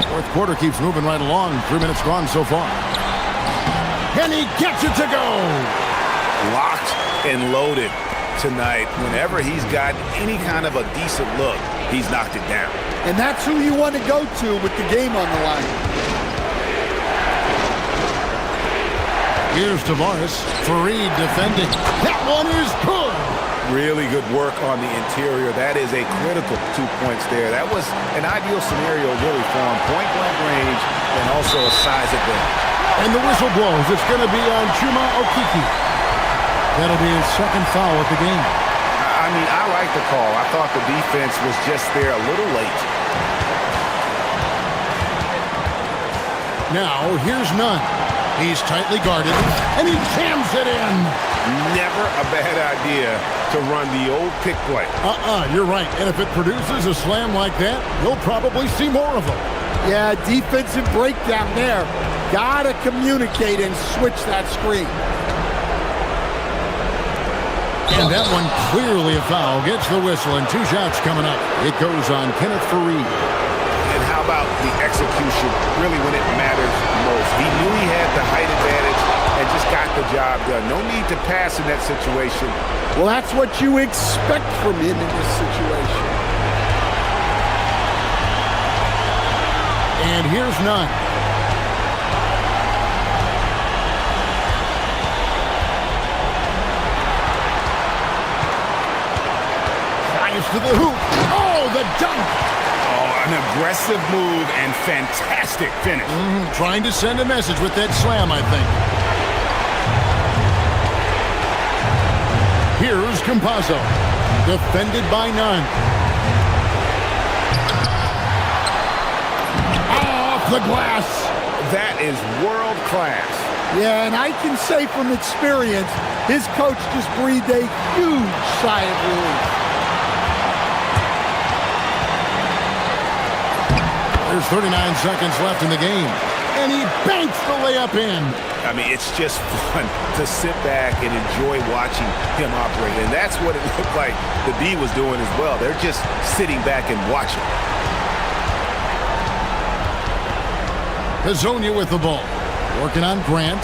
Fourth quarter keeps moving right along. 3 minutes gone so far. and he gets it to go. Locked and loaded tonight. Whenever he's got any kind of a decent look, he's knocked it down. And that's who you want to go to with the game on the line. Here's Tavares. Fareed defending. That one is good. Really good work on the interior. That is a critical 2 points there. That was an ideal scenario really for him. Point blank range and also a size advantage. And the whistle blows. It's going to be on Chuma Okiki. That'll be his second foul of the game. I mean, I like the call. I thought the defense was just there a little late. Now, here's Nunn. He's tightly guarded, and he jams it in. Never a bad idea to run the old pick play. You're right. And if it produces a slam like that, you'll probably see more of them. Yeah, defensive breakdown there. Gotta communicate and switch that screen. And that one clearly a foul. Gets the whistle, and 2 shots coming up. It goes on Kenneth Fareed. And how about the execution, really when it matters most? He knew he had the height advantage and just got the job done. No need to pass in that situation. Well, that's what you expect from him in this situation. And here's Nunn. Fires to the hoop. Oh, the dunk. Oh, an aggressive move and fantastic finish. Trying to send a message with that slam, I think. Here's Campazzo. Defended by Nunn. Off the glass. That is world class. Yeah, and I can say from experience, his coach just breathed a huge sigh of relief. There's 39 seconds left in the game. And he banks the layup in. I mean, it's just fun to sit back and enjoy watching him operate. And that's what it looked like the D was doing as well. They're just sitting back and watching. Hazonia with the ball. Working on Grant.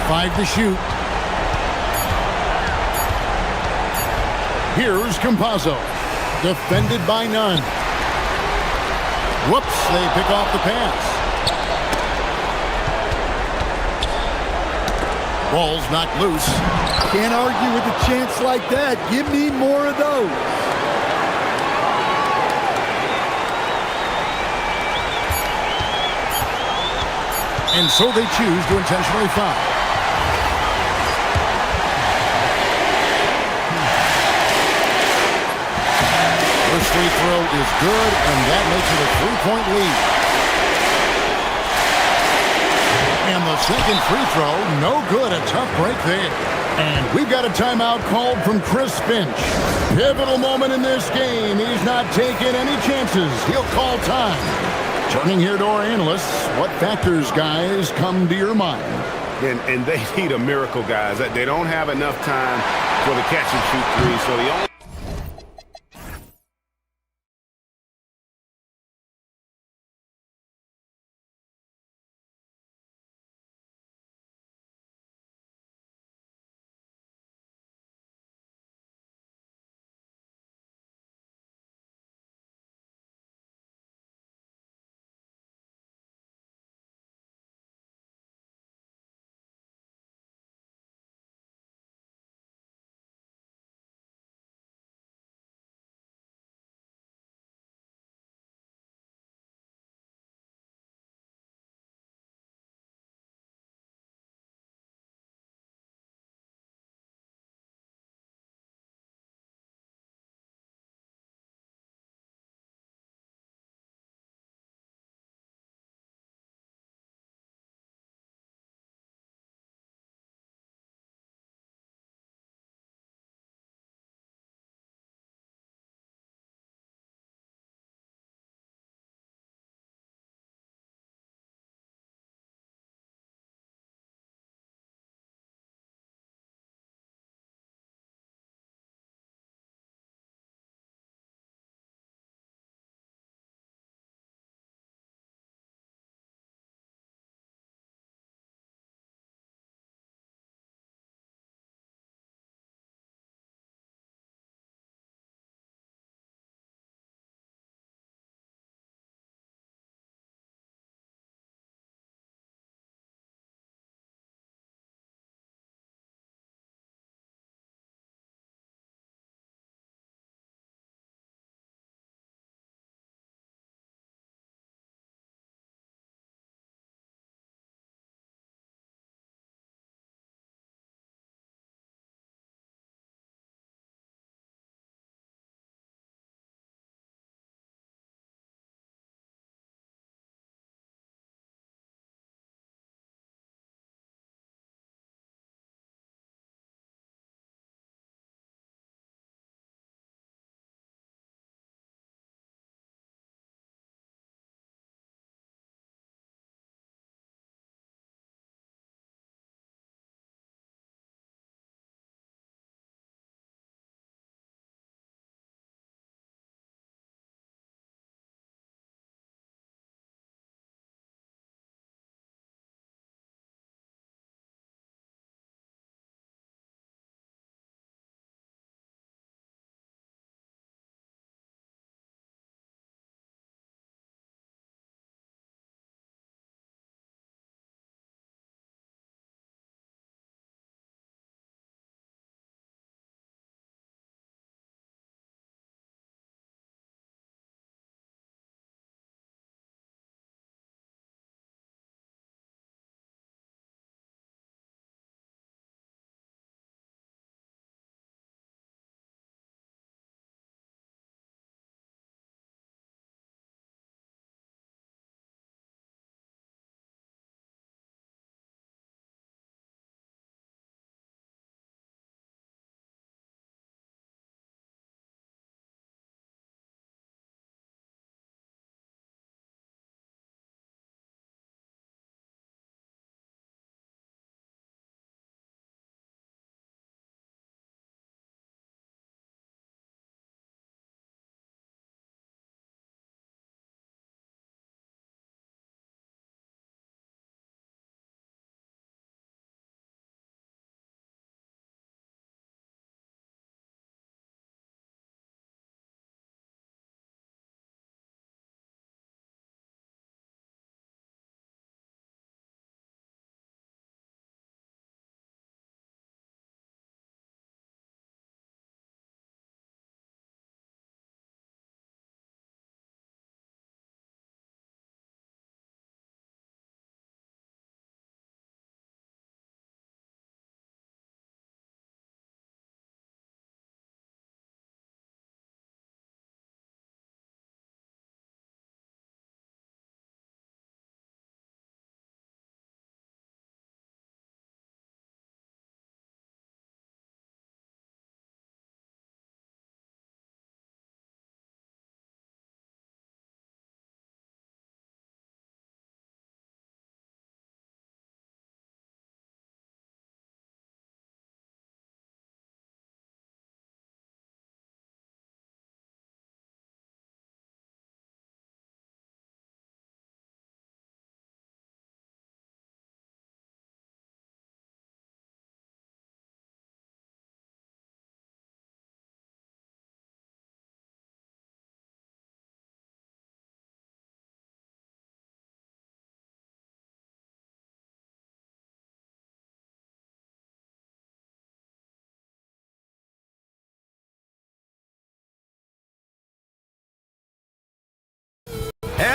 5 to shoot. Here's Campazzo. Defended by Nunn. Whoops, they pick off the pass. Ball's knocked loose. Can't argue with a chance like that. Give me more of those. And so they choose to intentionally foul. First free throw is good, and that makes it a 3-point lead. And the second free throw, no good. A tough break there. And we've got a timeout called from Chris Finch. Pivotal moment in this game. He's not taking any chances. He'll call time. Turning here to our analysts, what factors, guys, come to your mind? And they need a miracle, guys. They don't have enough time for the catch and shoot three, so the only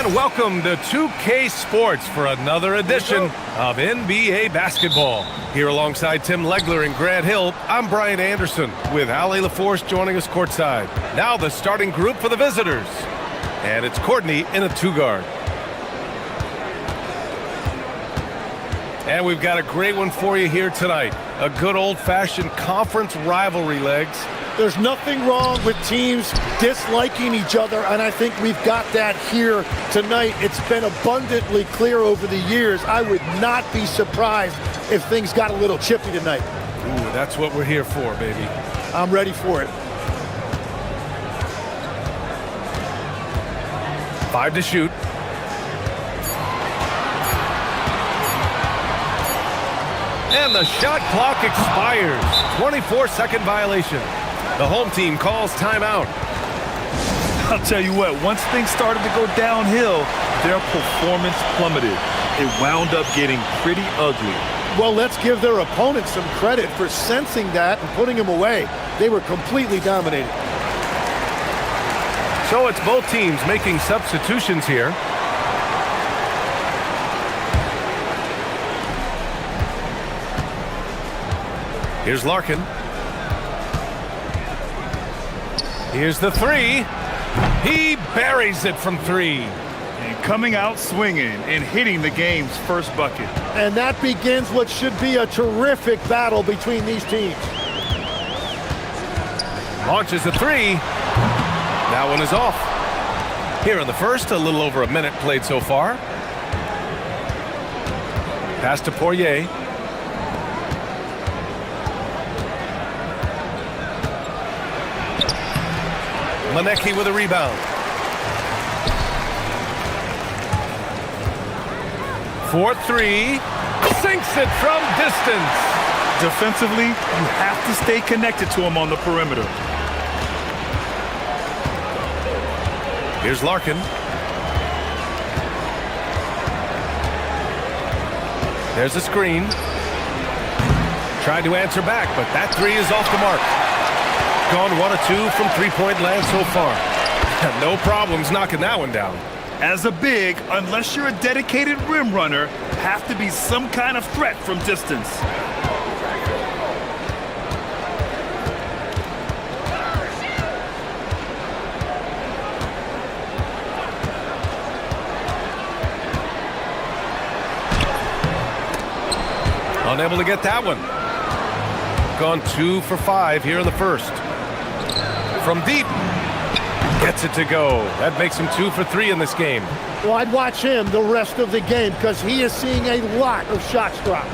And welcome to 2K Sports for another edition of NBA basketball. Here alongside Tim Legler and Grant Hill, I'm Brian Anderson with Ali LaForce joining us courtside. Now the starting group for the visitors. And it's Courtney in a two-guard. And we've got a great one for you here tonight. A good old-fashioned conference rivalry legs. There's nothing wrong with teams disliking each other, and I think we've got that here tonight. It's been abundantly clear over the years. I would not be surprised if things got a little chippy tonight. Ooh, that's what we're here for, baby. I'm ready for it. 5 to shoot. And the shot clock expires. 24-second violation. The home team calls timeout. I'll tell you what, once things started to go downhill, their performance plummeted. It wound up getting pretty ugly. Well, let's give their opponents some credit for sensing that and putting them away. They were completely dominated. So it's both teams making substitutions here. Here's Larkin. Here's the three. He buries it from three. And coming out swinging and hitting the game's first bucket. And that begins what should be a terrific battle between these teams. Launches the three. That one is off. Here in the first, a little over a minute played so far. Pass to Poirier. Manecki with a rebound. 4-3. Sinks it from distance. Defensively, you have to stay connected to him on the perimeter. Here's Larkin. There's a screen. Tried to answer back, but that three is off the mark. Gone 1 of 2 from three-point land so far. No problems knocking that one down. As a big, unless you're a dedicated rim runner, have to be some kind of threat from distance. Unable to get that one. Gone 2 for 5 here in the first. From deep. Gets it to go. That makes him 2 for 3 in this game. Well, I'd watch him the rest of the game because he is seeing a lot of shots drop.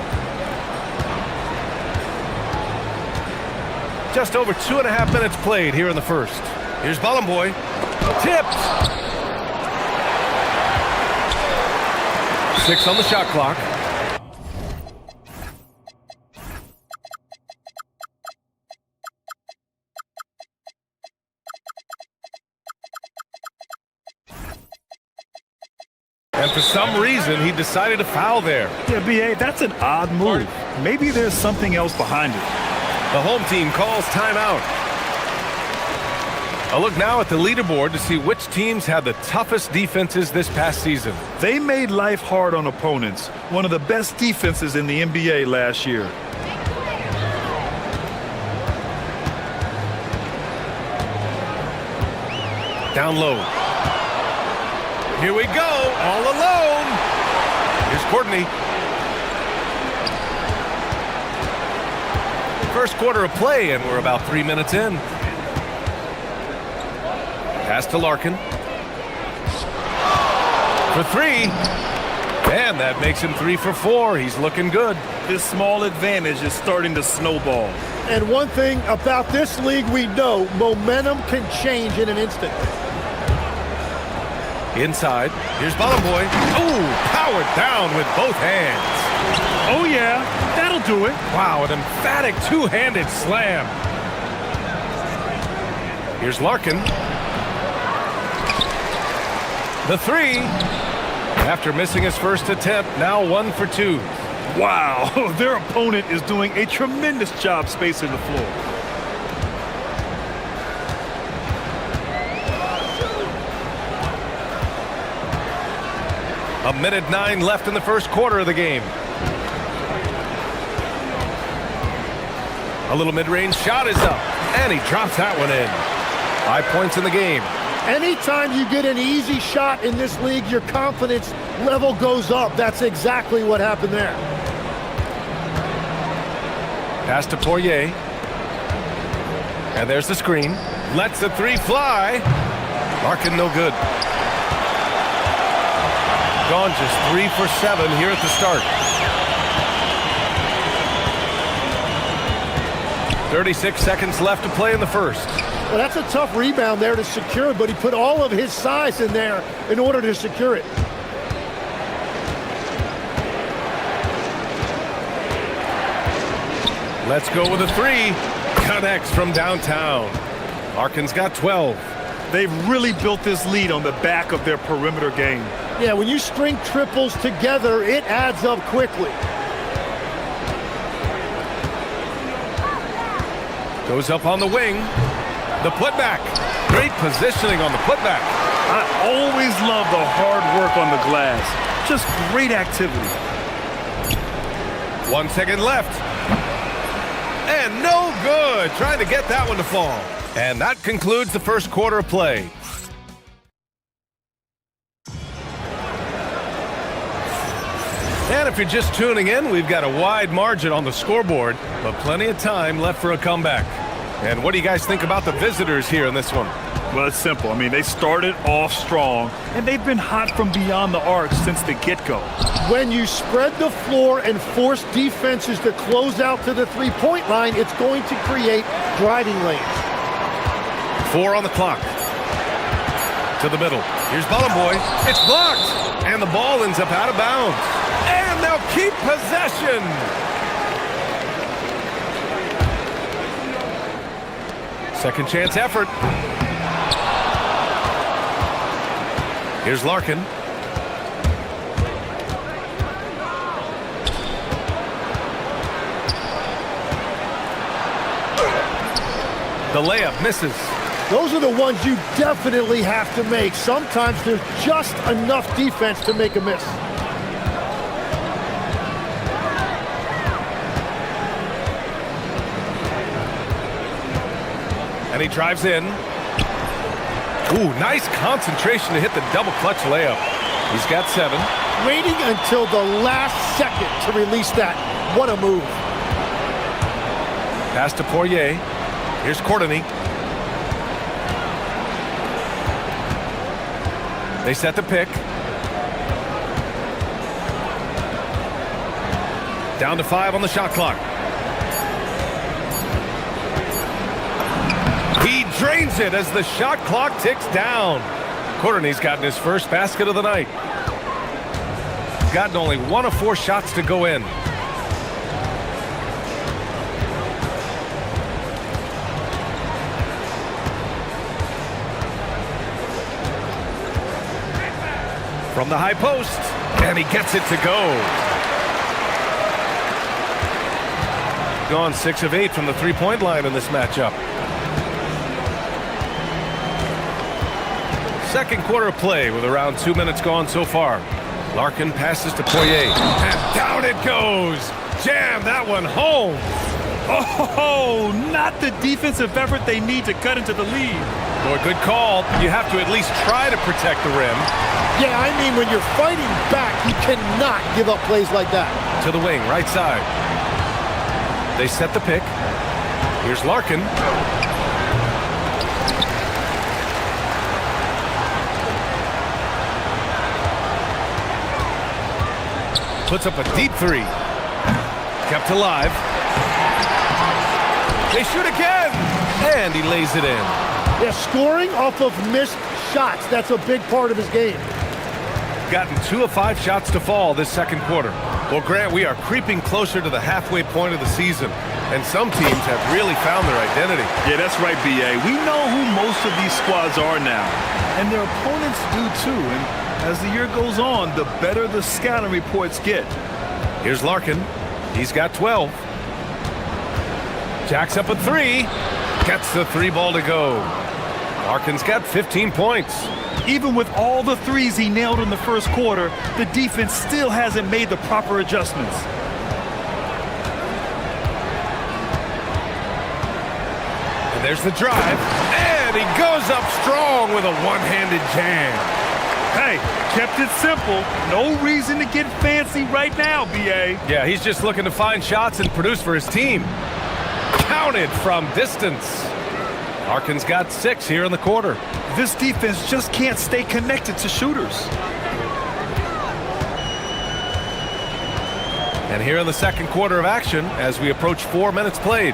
Just over 2.5 minutes played here in the first. Here's Bolomboy. Tipped. 6 on the shot clock. And for some reason, he decided to foul there. Yeah, B.A., that's an odd move. Maybe there's something else behind it. The home team calls timeout. A look now at the leaderboard to see which teams had the toughest defenses this past season. They made life hard on opponents. One of the best defenses in the NBA last year. Down low. Here we go, all alone. Here's Courtney. First quarter of play, and we're about 3 minutes in. Pass to Larkin. For 3. And that makes him 3 for 4. He's looking good. This small advantage is starting to snowball. And one thing about this league we know, momentum can change in an instant. Inside, here's Bolomboy. Oh, powered down with both hands. Oh yeah, that'll do it. Wow, an emphatic two-handed slam. Here's Larkin. The 3. After missing his first attempt, now 1 for 2. Wow, their opponent is doing a tremendous job spacing the floor. A minute 9 left in the first quarter of the game. A little mid-range shot is up, and he drops that one in. 5 points in the game. Anytime you get an easy shot in this league, your confidence level goes up. That's exactly what happened there. Pass to Poirier. And there's the screen. Lets the three fly. Larkin no good. Gone just 3 for 7 here at the start. 36 seconds left to play in the first. Well, that's a tough rebound there to secure, but he put all of his size in there in order to secure it. Let's go with a three. Connects from downtown. Larkin's got 12. They've really built this lead on the back of their perimeter game. Yeah, when you string triples together, it adds up quickly. Goes up on the wing. The putback. Great positioning on the putback. I always love the hard work on the glass. Just great activity. 1 second left. And no good. Trying to get that one to fall. And that concludes the first quarter of play. And if you're just tuning in, we've got a wide margin on the scoreboard, but plenty of time left for a comeback. And what do you guys think about the visitors here in this one? Well, it's simple. I mean, they started off strong, and they've been hot from beyond the arc since the get-go. When you spread the floor and force defenses to close out to the three-point line, it's going to create driving lanes. 4 on the clock. To the middle. Here's Ballin' Boy. It's blocked. And the ball ends up out of bounds. And they'll keep possession. Second chance effort. Here's Larkin. The layup misses. Those are the ones you definitely have to make. Sometimes there's just enough defense to make a miss. And he drives in. Ooh, nice concentration to hit the double clutch layup. He's got 7. Waiting until the last second to release that. What a move. Pass to Poirier. Here's Courtney. They set the pick. Down to 5 on the shot clock. He drains it as the shot clock ticks down. Courtney's gotten his first basket of the night. Gotten only 1 of 4 shots to go in. From the high post, and he gets it to go. Gone 6 of 8 from the three-point line in this matchup. Second quarter of play with around 2 minutes gone so far. Larkin passes to Poirier, and down it goes. Jam that one home. Oh, not the defensive effort they need to cut into the lead. Boy, good call. You have to at least try to protect the rim. Yeah, I mean, when you're fighting back, you cannot give up plays like that. To the wing, right side. They set the pick. Here's Larkin. Puts up a deep 3. Kept alive. They shoot again. And he lays it in. Yeah, scoring off of missed shots. That's a big part of his game. Gotten 2 of 5 shots to fall this second quarter. Well, Grant, we are creeping closer to the halfway point of the season, and some teams have really found their identity. Yeah, that's right, B.A. We know who most of these squads are now, and their opponents do too. And as the year goes on, the better the scouting reports get. Here's Larkin. He's got 12. Jacks up a 3. Gets the 3 ball to go. Larkin's got 15 points. Even with all the threes he nailed in the first quarter, the defense still hasn't made the proper adjustments. And there's the drive, and he goes up strong with a one-handed jam. Hey, kept it simple. No reason to get fancy right now, B.A. Yeah, he's just looking to find shots and produce for his team. Counted from distance. Larkin's got 6 here in the quarter. This defense just can't stay connected to shooters. And here in the second quarter of action, as we approach 4 minutes played.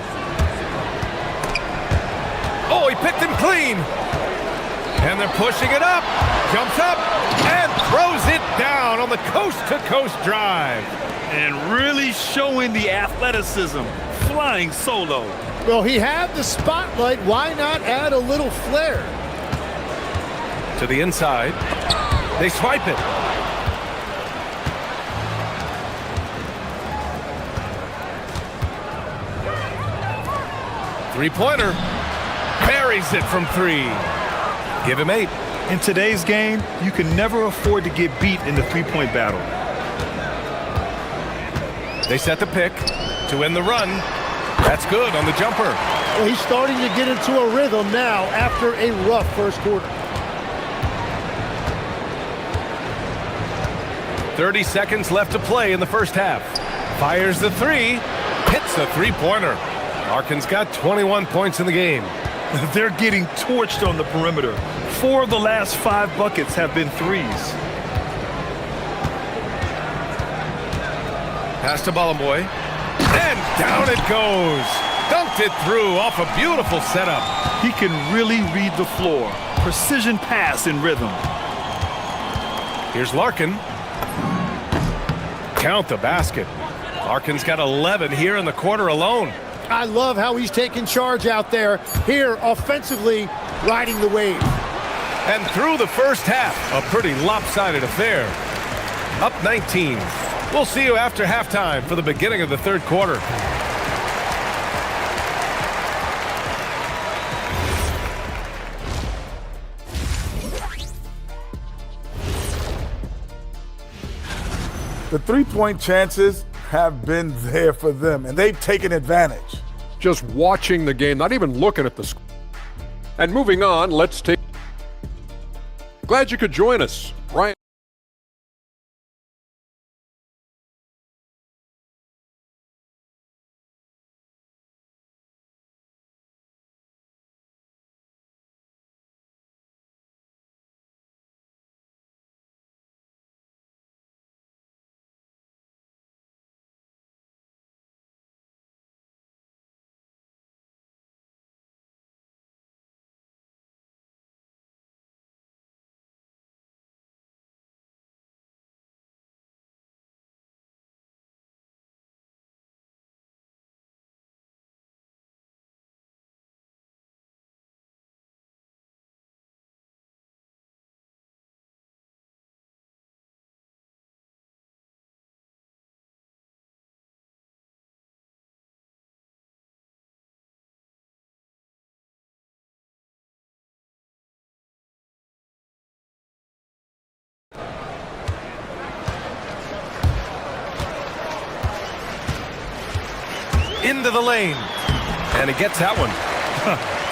Oh, he picked him clean. And they're pushing it up. Jumps up and throws it down on the coast-to-coast drive. And really showing the athleticism, flying solo. Well, he had the spotlight. Why not add a little flair? To the inside. They swipe it. Three-pointer. Buries it from 3. Give him 8. In today's game, you can never afford to get beat in the three-point battle. They set the pick to end the run. That's good on the jumper. Well, he's starting to get into a rhythm now after a rough first quarter. 30 seconds left to play in the first half. Fires the 3. Hits the three-pointer. Larkin's got 21 points in the game. They're getting torched on the perimeter. 4 of the last 5 buckets have been threes. Pass to Ballamboy. And down it goes. Dunked it through off a beautiful setup. He can really read the floor. Precision pass in rhythm. Here's Larkin. Count the basket. Larkin's got 11 here in the quarter alone. I love how he's taking charge out there. Here, offensively, riding the wave. And through the first half, a pretty lopsided affair. Up 19. We'll see you after halftime for the beginning of the third quarter. The three-point chances have been there for them, and they've taken advantage. Just watching the game, not even looking at the score. And moving on, let's take... Glad you could join us. Ryan. Into the lane. And he gets that one.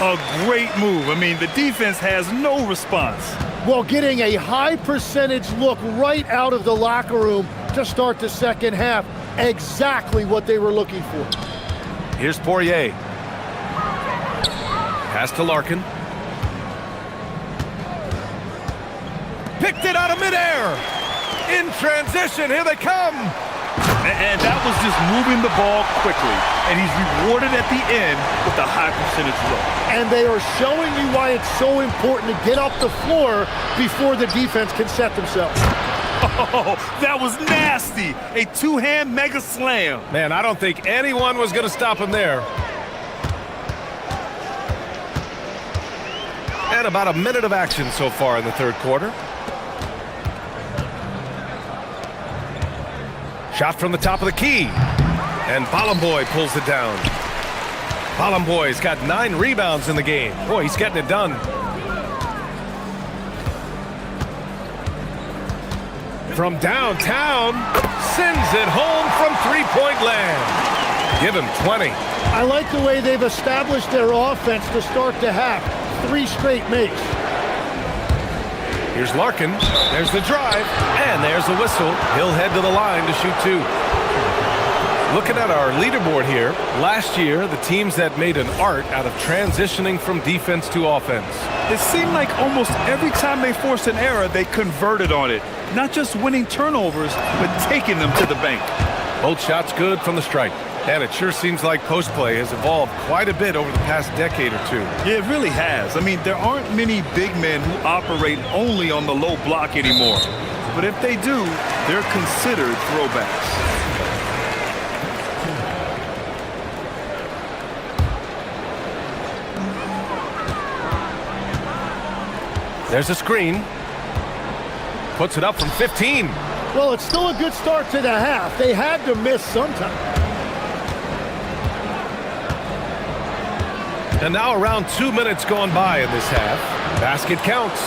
A great move. I mean, the defense has no response. Well, getting a high percentage look right out of the locker room to start the second half. Exactly what they were looking for. Here's Poirier. Pass to Larkin. Picked it out of midair. In transition, here they come. And that was just moving the ball quickly. And he's rewarded at the end with a high percentage look. And they are showing you why it's so important to get off the floor before the defense can set themselves. Oh, that was nasty. A two-hand mega slam. Man, I don't think anyone was going to stop him there. And about a minute of action so far in the third quarter. Shot from the top of the key. And Ballamboy pulls it down. Ballamboy's got 9 rebounds in the game. Boy, he's getting it done. From downtown, sends it home from three-point land. Give him 20. I like the way they've established their offense to start the half. 3 straight makes. Here's Larkin. There's the drive, and there's the whistle. He'll head to the line to shoot 2. Looking at our leaderboard here, last year, the teams that made an art out of transitioning from defense to offense. It seemed like almost every time they forced an error, they converted on it. Not just winning turnovers, but taking them to the bank. Both shots good from the stripe. And it sure seems like post play has evolved quite a bit over the past decade or 2. Yeah, it really has. I mean, there aren't many big men who operate only on the low block anymore. But if they do, they're considered throwbacks. There's a screen. Puts it up from 15. Well, it's still a good start to the half. They had to miss sometime. And now around 2 minutes gone by in this half. Basket counts.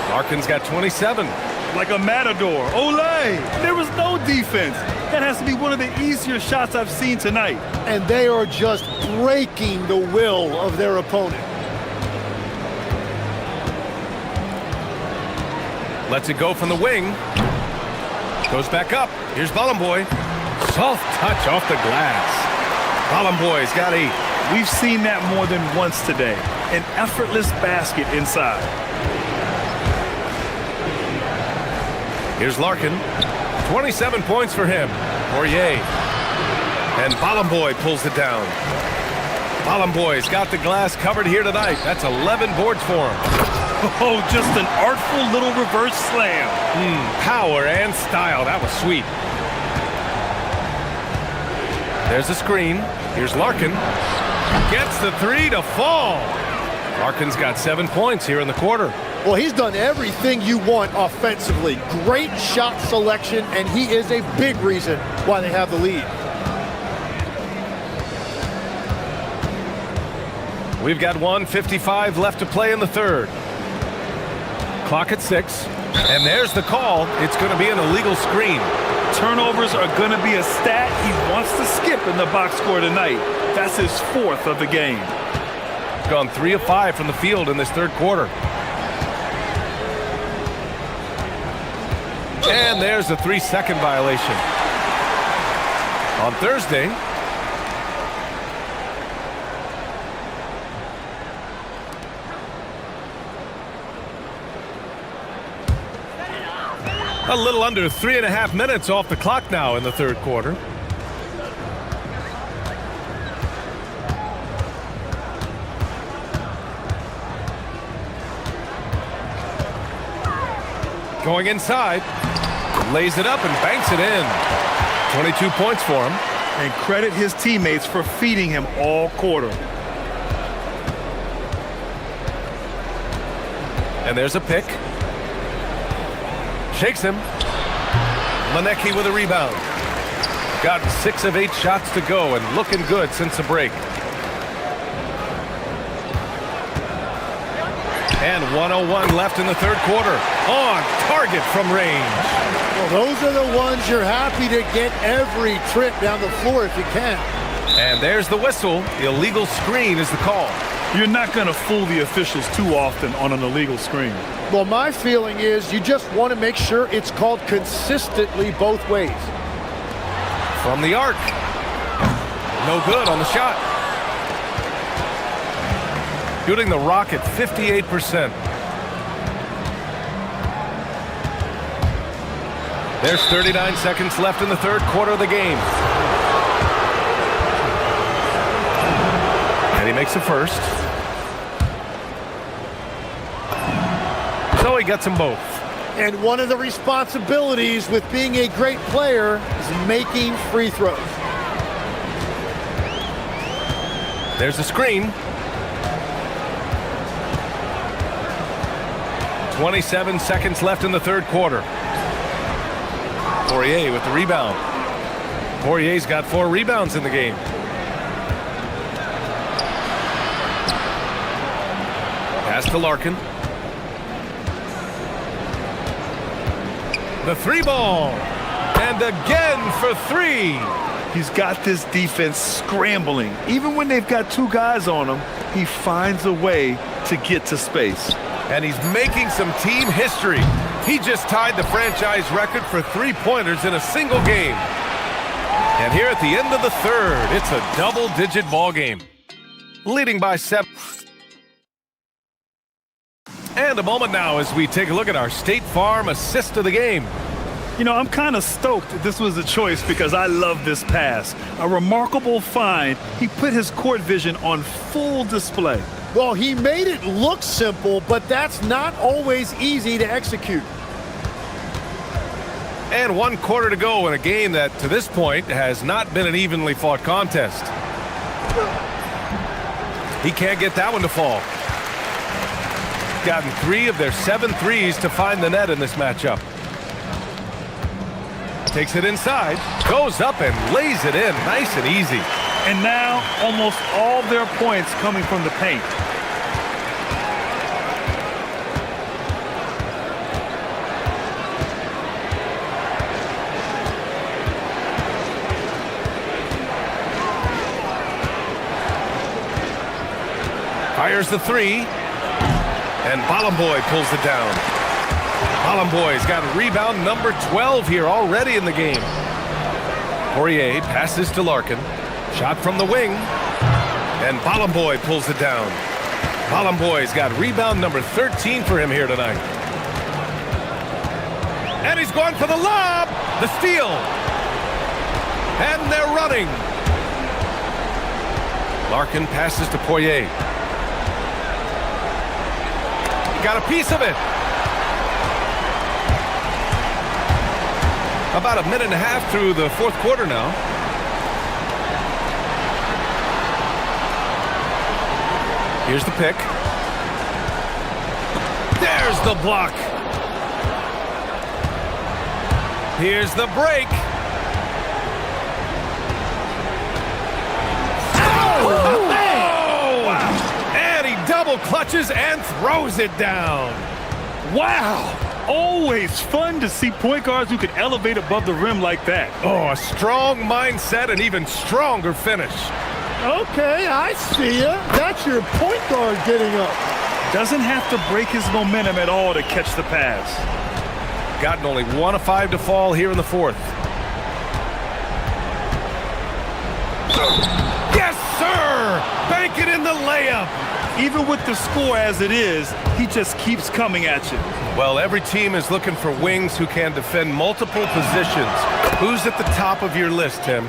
Larkin's got 27. Like a matador. Olay! There was no defense. That has to be one of the easier shots I've seen tonight. And they are just breaking the will of their opponent. Lets it go from the wing. Goes back up. Here's Bolomboy. Soft touch off the glass. Bolomboy's got 8. We've seen that more than once today. An effortless basket inside. Here's Larkin. 27 points for him. Poirier. And Bolomboy pulls it down. Bolomboy's got the glass covered here tonight. That's 11 boards for him. Oh, just an artful little reverse slam. Power and style. That was sweet. There's a screen. Here's Larkin. Gets the 3 to fall. Larkin's got 7 points here in the quarter. Well, he's done everything you want offensively. Great shot selection, and he is a big reason why they have the lead. We've got 1:55 left to play in the third. Clock at 6. And there's the call. It's going to be an illegal screen. Turnovers are going to be a stat he wants to skip in the box score tonight. That's his 4th of the game. Gone 3 of 5 from the field in this third quarter. And there's a 3-second violation. On Thursday, a little under 3.5 minutes off the clock now in the third quarter. Going inside, lays it up and banks it in. 22 points for him. And credit his teammates for feeding him all quarter. And there's a pick. Shakes him. Manecki with a rebound. Got 6 of 8 shots to go and looking good since the break. And 1:01 left in the third quarter. On target from range. Well, those are the ones you're happy to get every trip down the floor if you can. And there's the whistle. The illegal screen is the call. You're not going to fool the officials too often on an illegal screen. Well, my feeling is you just want to make sure it's called consistently both ways. From the arc. No good on the shot. Shooting the rock at 58%. There's 39 seconds left in the third quarter of the game. And he makes the first. So he gets them both. And one of the responsibilities with being a great player is making free throws. There's a screen. 27 seconds left in the third quarter. Poirier with the rebound. Poirier's got 4 rebounds in the game. Pass to Larkin. The three ball. And again for three. He's got this defense scrambling. Even when they've got two guys on him, he finds a way to get to space. And he's making some team history. He just tied the franchise record for three-pointers in a single game. And here at the end of the third, it's a double-digit ball game, leading by 7. And a moment now as we take a look at our State Farm assist of the game. You know, I'm kind of stoked that this was a choice because I love this pass. A remarkable find. He put his court vision on full display. Well, he made it look simple, but that's not always easy to execute. And 1 quarter to go in a game that, to this point, has not been an evenly fought contest. He can't get that one to fall. Gotten 3 of their 7 threes to find the net in this matchup. Takes it inside, goes up and lays it in nice and easy. And now almost all their points coming from the paint. Fires the three, and Bolomboy pulls it down. Bolomboy's got rebound number 12 here already in the game. Poirier passes to Larkin. Shot from the wing, and Bolomboy pulls it down. Bolomboy's got rebound number 13 for him here tonight. And he's going for the lob, the steal. And they're running. Larkin passes to Poirier. He got a piece of it. About a minute and a half through the fourth quarter now. Here's the pick. There's the block. Here's the break. Oh, man! And he double clutches and throws it down. Wow! Always fun to see point guards who can elevate above the rim like that. Oh, a strong mindset and even stronger finish. Okay, I see ya. That's your point guard getting up. Doesn't have to break his momentum at all to catch the pass. Gotten only 1 of 5 to fall here in the fourth. Yes, sir! Bank it in the layup. Even with the score as it is, he just keeps coming at you. Well, every team is looking for wings who can defend multiple positions. Who's at the top of your list, Tim?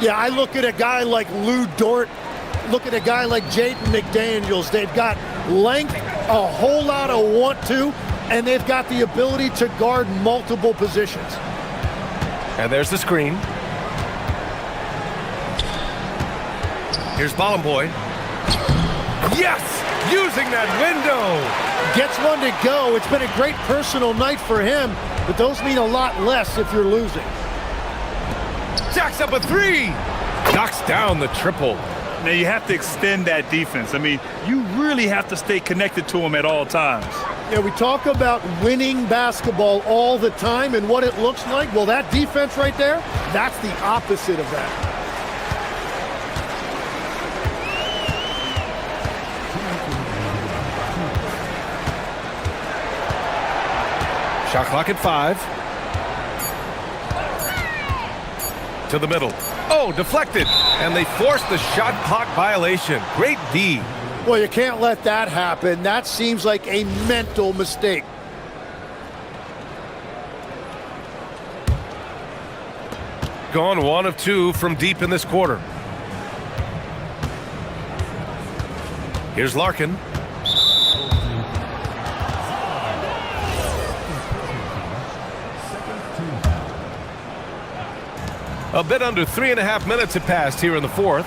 Yeah, I look at a guy like Lou Dort, look at a guy like Jaden McDaniels. They've got length, a whole lot of want to, and they've got the ability to guard multiple positions. And there's the screen. Here's Bolomboy. Yes! Using that window! Gets one to go. It's been a great personal night for him, but those mean a lot less if you're losing. Jacks up a three! Knocks down the triple. Now you have to extend that defense. I mean, you really have to stay connected to him at all times. Yeah, we talk about winning basketball all the time and what it looks like. Well, that defense right there, that's the opposite of that. Shot clock at 5. To the middle. Oh, deflected. And they forced the shot clock violation. Great D. Well, you can't let that happen. That seems like a mental mistake. Gone 1 of 2 from deep in this quarter. Here's Larkin. A bit under 3.5 minutes had passed here in the fourth.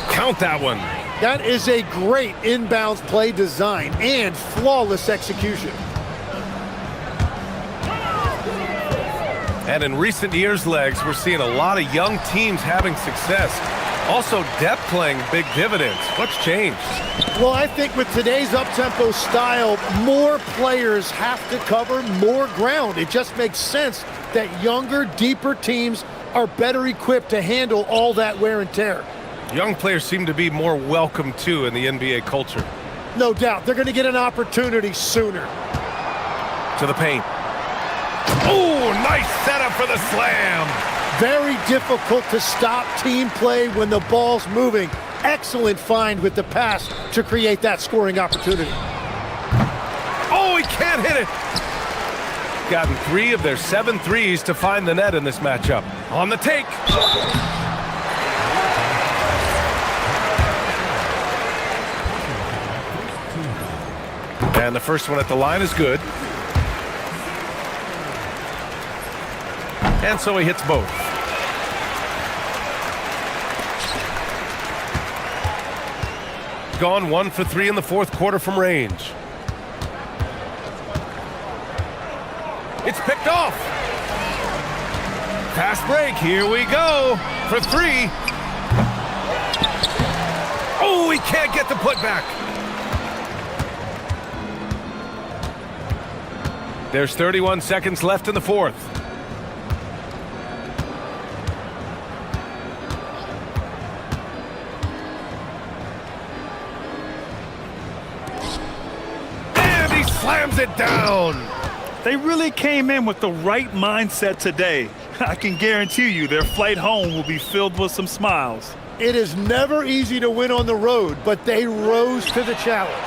Count that one. That is a great inbounds play design and flawless execution. And in recent years, Legs, we're seeing a lot of young teams having success. Also, depth playing big dividends. What's changed? Well, I think with today's up-tempo style, more players have to cover more ground. It just makes sense that younger, deeper teams are better equipped to handle all that wear and tear. Young players seem to be more welcome, too, in the NBA culture. No doubt. They're going to get an opportunity sooner. To the paint. Oh, nice setup for the slam. Very difficult to stop team play when the ball's moving. Excellent find with the pass to create that scoring opportunity. Oh, he can't hit it. Gotten 3 of their 7 threes to find the net in this matchup. On the take. And the first one at the line is good. And so he hits both. Gone 1 for 3 in the fourth quarter from range. It's picked off. Fast break. Here we go for 3. Oh, he can't get the putback. There's 31 seconds left in the fourth. And he slams it down. They really came in with the right mindset today. I can guarantee you their flight home will be filled with some smiles. It is never easy to win on the road, but they rose to the challenge.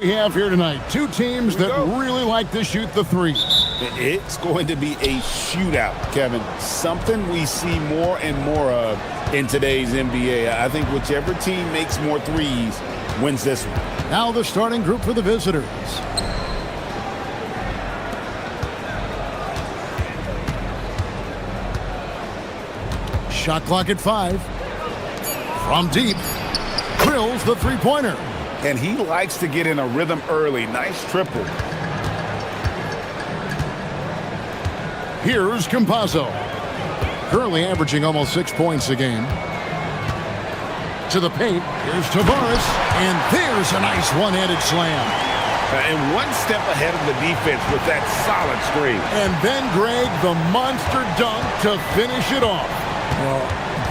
We have here tonight two teams that really like to shoot the three. It's going to be a shootout, Kevin. Something we see more and more of in today's NBA. I think whichever team makes more threes wins this one. Now the starting group for the visitors. Shot clock at 5. From deep. Drills the three-pointer. And he likes to get in a rhythm early. Nice triple. Here's Campazzo. Currently averaging almost 6 points a game. To the paint. Here's Tavares. And there's a nice one-handed slam. And one step ahead of the defense with that solid screen. And then Greg, the monster dunk to finish it off. Well,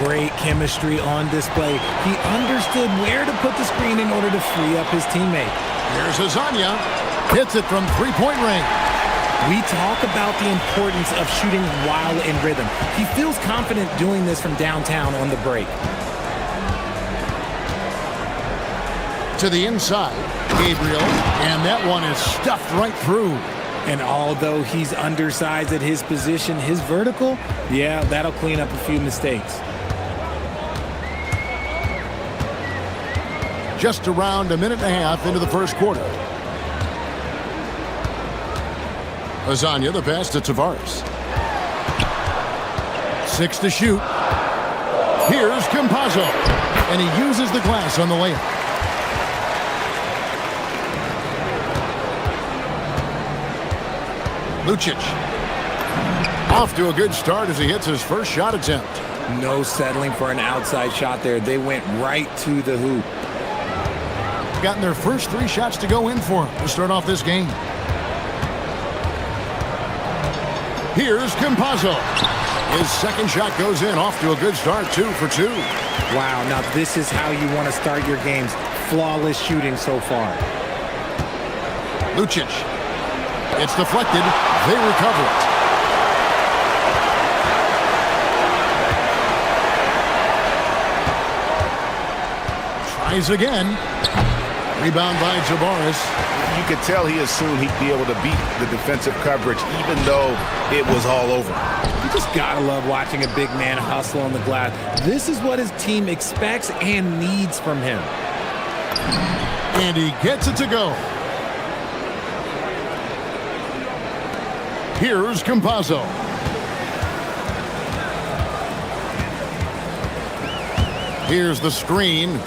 great chemistry on display. He understood where to put the screen in order to free up his teammate. Here's Azania. Hits it from three-point range. We talk about the importance of shooting while in rhythm. He feels confident doing this from downtown on the break. To the inside, Gabriel, and that one is stuffed right through. And although he's undersized at his position, his vertical, yeah, that'll clean up a few mistakes. Just around a minute and a half into the first quarter. Azania, the pass to Tavares. 6 to shoot. Here's Campazzo. And he uses the glass on the layup. Lucic. Off to a good start as he hits his first shot attempt. No settling for an outside shot there. They went right to the hoop. Gotten their first 3 shots to go in for him to start off this game. Here's Campazzo. His second shot goes in, off to a good start, 2 for 2. Wow, now this is how you want to start your games. Flawless shooting so far. Lucic. It's deflected. They recover it. Tries again. Rebound by Tavares. You could tell he assumed he'd be able to beat the defensive coverage even though it was all over. You just gotta love watching a big man hustle on the glass. This is what his team expects and needs from him. And he gets it to go. Here's Campazzo. Here's the screen.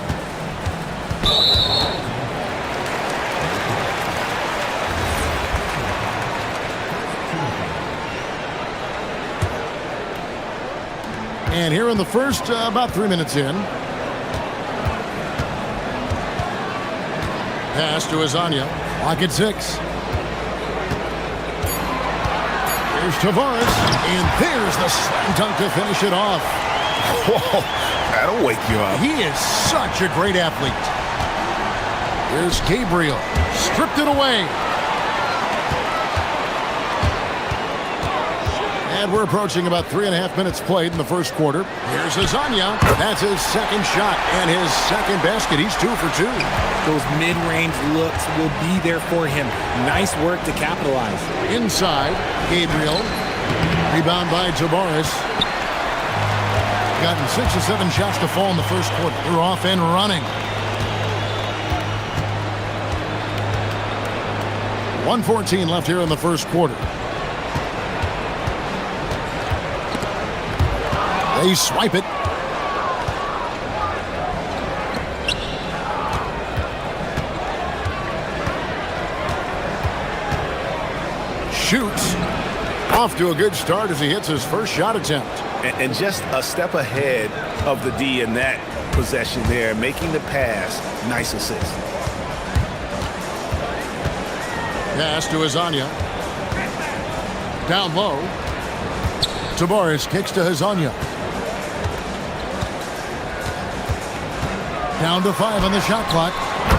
And here in the first, about 3 minutes in. Pass to Azania. Clock at 6. Here's Tavares, and there's the slam dunk to finish it off. Whoa, that'll wake you up. He is such a great athlete. Here's Gabriel, stripped it away. And we're approaching about 3.5 minutes played in the first quarter. Here's Azania. That's his second shot and his second basket. He's 2 for 2. Those mid-range looks will be there for him. Nice work to capitalize. Inside, Gabriel. Rebound by Tavares. Gotten 6 or 7 shots to fall in the first quarter. They're off and running. 1:14 left here in the first quarter. They swipe it. Shoots. Off to a good start as he hits his first shot attempt. And just a step ahead of the D in that possession there, making the pass. Nice assist. Pass to Azania. Down low. Tavares kicks to Azania. Down to 5 on the shot clock.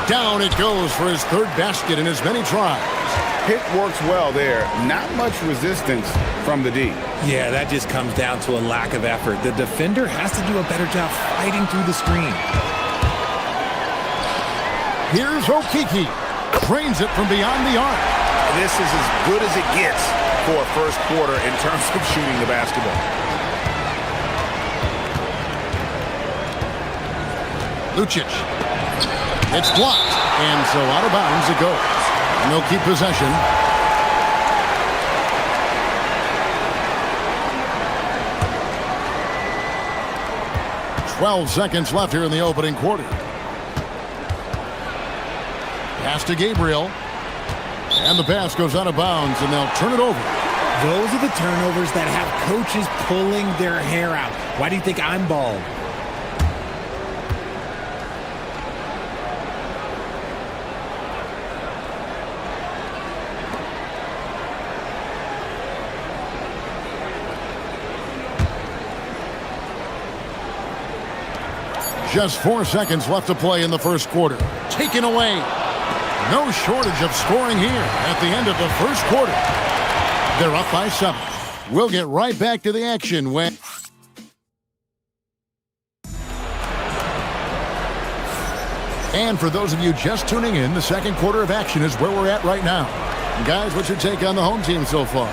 Down it goes for his third basket in as many tries. Pick works well there. Not much resistance from the D. Yeah, that just comes down to a lack of effort. The defender has to do a better job fighting through the screen. Here's Okiki. Drains it from beyond the arc. This is as good as it gets for a first quarter in terms of shooting the basketball. Lucic. It's blocked, and so out of bounds it goes. And they'll keep possession. "12 seconds left here in the opening quarter. Pass to Gabriel. And the pass goes out of bounds, and they'll turn it over. Those are the turnovers that have coaches pulling their hair out. Why do you think I'm bald? Just 4 seconds left to play in the first quarter. Taken away. No shortage of scoring here at the end of the first quarter. They're up by 7. We'll get right back to the action when... And for those of you just tuning in, the second quarter of action is where we're at right now. Guys, what's your take on the home team so far?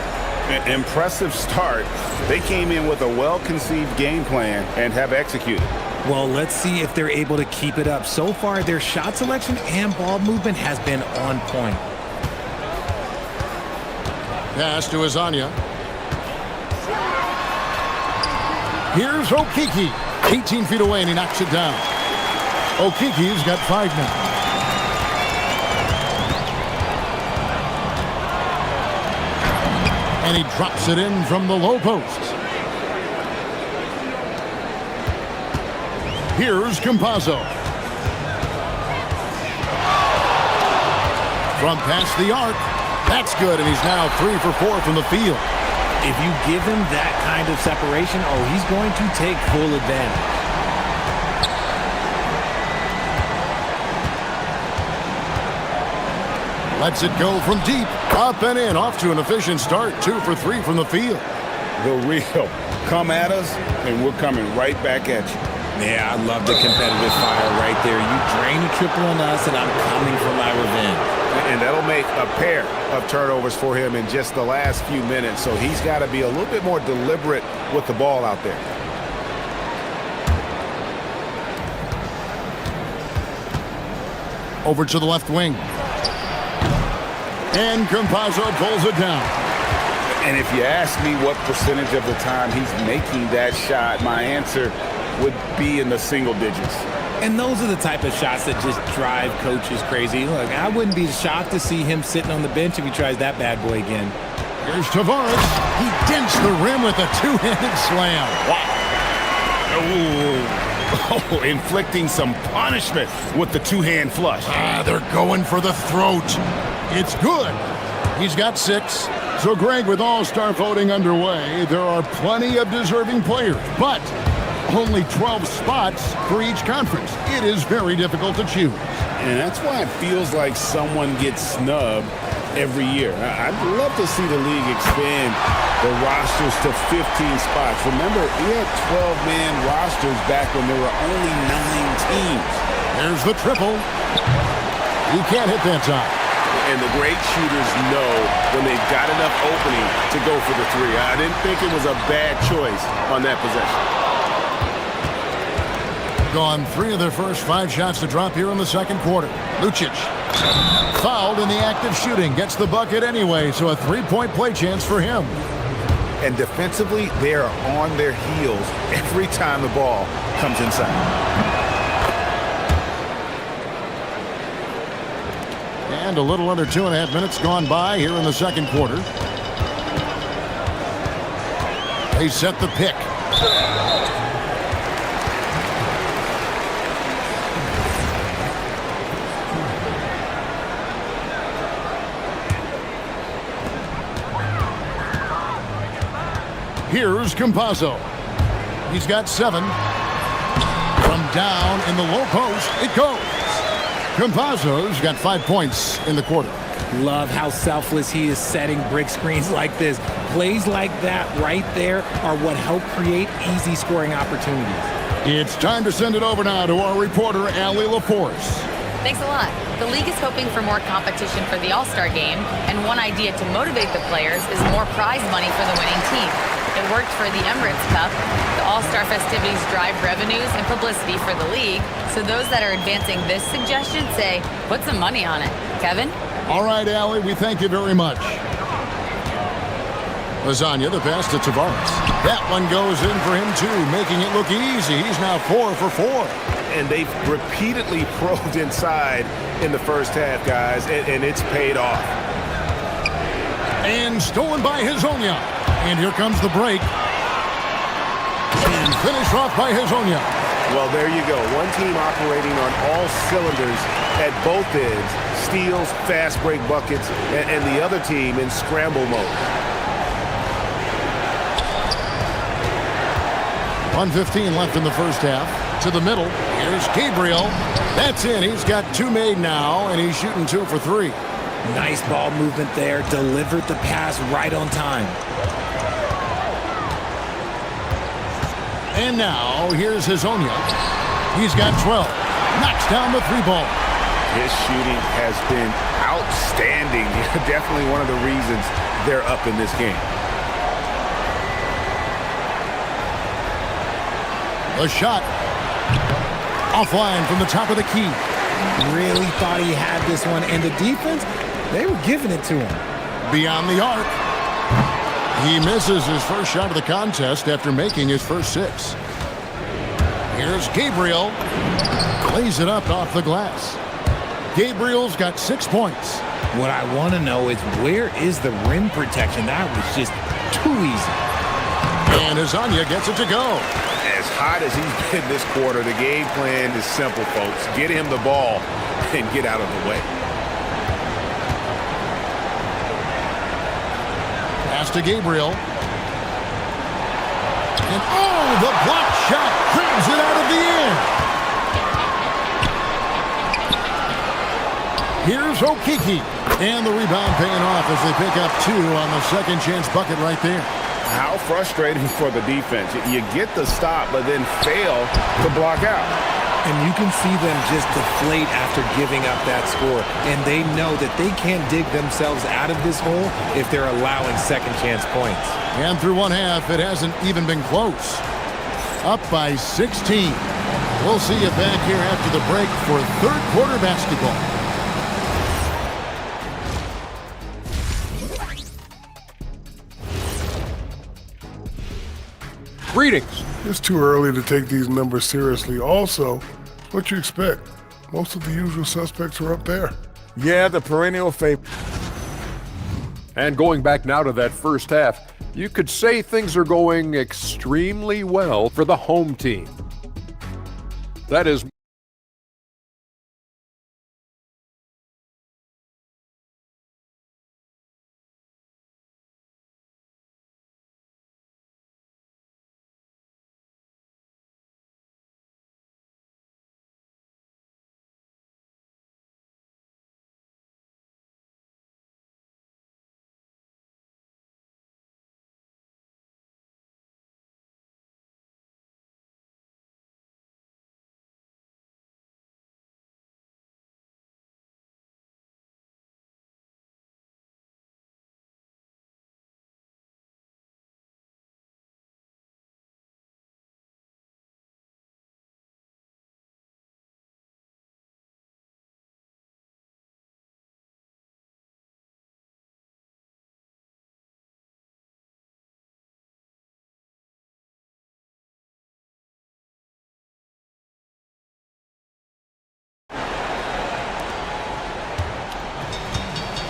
Impressive start. They came in with a well-conceived game plan and have executed. Well, let's see if they're able to keep it up. So far, their shot selection and ball movement has been on point. Pass to Azania. Here's Okiki. 18 feet away, and he knocks it down. Okiki's got 5 now. And he drops it in from the low post. Here's Campazzo. From past the arc. That's good, and he's now 3 for 4 from the field. If you give him that kind of separation, oh, he's going to take full advantage. Lets it go from deep. Up and in. Off to an efficient start. 2 for 3 from the field. The real. Come at us, and we're coming right back at you. Yeah, I love the competitive fire right there. You drain a triple on us, and I'm coming for my revenge. And that'll make a pair of turnovers for him in just the last few minutes. So he's got to be a little bit more deliberate with the ball out there. Over to the left wing. And Campazzo pulls it down. And if you ask me what percentage of the time he's making that shot, my answer would be in the single digits. And those are the type of shots that just drive coaches crazy. Look, I wouldn't be shocked to see him sitting on the bench if he tries that bad boy again. Here's Tavares. He dents the rim with a two-handed slam. Wow. Oh, inflicting some punishment with the two-hand flush. They're going for the throat. It's good. He's got 6. So, Greg, with all-star voting underway, there are plenty of deserving players, but only 12 spots for each conference. It is very difficult to choose. And that's why it feels like someone gets snubbed every year. I'd love to see the league expand the rosters to 15 spots. Remember, we had 12-man rosters back when there were only 9 teams. There's the triple. He can't hit that time. And the great shooters know when they've got enough opening to go for the 3. I didn't think it was a bad choice on that possession. Gone 3 of their first 5 shots to drop here in the second quarter. Lucic, fouled in the act of shooting, gets the bucket anyway, so a 3-point play chance for him. And defensively, they are on their heels every time the ball comes inside. And a little under 2.5 minutes gone by here in the second quarter. They set the pick. Here's Campazzo. He's got 7. From down in the low post, it goes. Campazzo's got 5 points in the quarter. Love how selfless he is setting brick screens like this. Plays like that right there are what help create easy scoring opportunities. It's time to send it over now to our reporter, Allie LaForce. Thanks a lot. The league is hoping for more competition for the All-Star game, and one idea to motivate the players is more prize money for the winning team. It worked for the Emirates Cup. The All-Star festivities drive revenues and publicity for the league, so those that are advancing this suggestion say, put some money on it. Kevin? All right, Allie, we thank you very much. Lasagna, the pass to Tavares. That one goes in for him, too, making it look easy. He's now 4 for 4. And they've repeatedly probed inside in the first half, guys, and it's paid off. And stolen by Hezonja. And here comes the break. And finished off by Hezonja. Well, there you go. One team operating on all cylinders at both ends. Steals, fast break buckets, and the other team in scramble mode. 1:15 left in the first half. To the middle. Here's Gabriel. That's in. He's got 2 made now, and he's shooting 2 for 3. Nice ball movement there. Delivered the pass right on time. And now, here's Hezonja. He's got 12. Knocks down the 3-ball. His shooting has been outstanding. Definitely one of the reasons they're up in this game. A shot. Offline from the top of the key. Really thought he had this one, and the defense, they were giving it to him. Beyond the arc. He misses his first shot of the contest after making his first 6. Here's Gabriel. Lays it up off the glass. Gabriel's got 6 points. What I want to know is, where is the rim protection? That was just too easy. And Hezonja gets it to go. As hot as he's been this quarter, the game plan is simple, folks. Get him the ball and get out of the way. Pass to Gabriel. And oh, the block shot clears it out of the air. Here's Okiki. And the rebound paying off as they pick up 2 on the second chance bucket right there. How frustrating for the defense. You get the stop, but then fail to block out. And you can see them just deflate after giving up that score. And they know that they can't dig themselves out of this hole if they're allowing second chance points. And through one half, it hasn't even been close. Up by 16. We'll see you back here after the break for third quarter basketball. Greetings. It's too early to take these numbers seriously. Also, what you expect? Most of the usual suspects are up there. Yeah, the perennial favorite. And going back now to that first half, you could say things are going extremely well for the home team. That is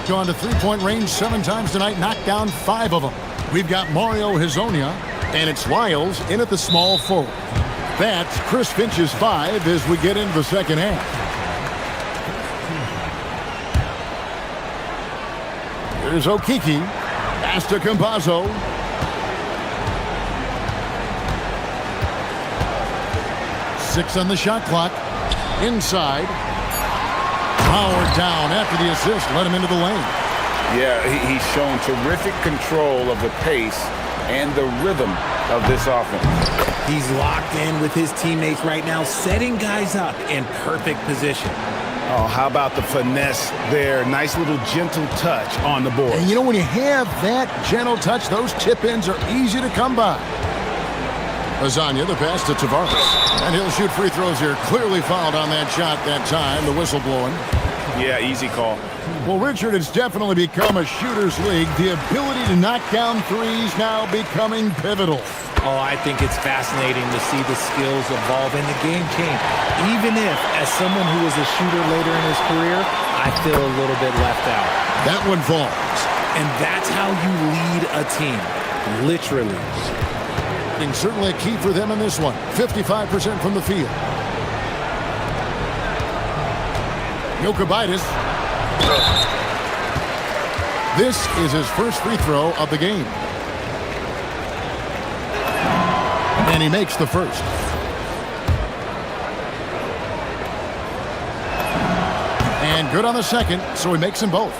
Gone to three-point range 7 times tonight, knocked down 5 of them. We've got Mario Hezonja, and it's Lyles in at the small forward. That's Chris Finch's 5 as we get into the second half. Here's Okiki. Pass to Campazzo. Six on the shot clock. Inside. Powered down after the assist. Let him into the lane. Yeah, he's shown terrific control of the pace and the rhythm of this offense. He's locked in with his teammates right now, setting guys up in perfect position. Oh, how about the finesse there? Nice little gentle touch on the board. And you know, when you have that gentle touch, those tip-ins are easy to come by. Lasagna, the pass to Tavares. And he'll shoot free throws here. Clearly fouled on that shot that time. The whistle blowing. Yeah, easy call. Well, Richard, it's definitely become a shooter's league. The ability to knock down threes now becoming pivotal. Oh, I think it's fascinating to see the skills evolve and the game change. Even if, as someone who was a shooter later in his career, I feel a little bit left out. That one falls. And that's how you lead a team, literally. And certainly a key for them in this one. 55% from the field. Jokubaitis. This is his first free throw of the game. And he makes the first. And good on the second, so he makes them both.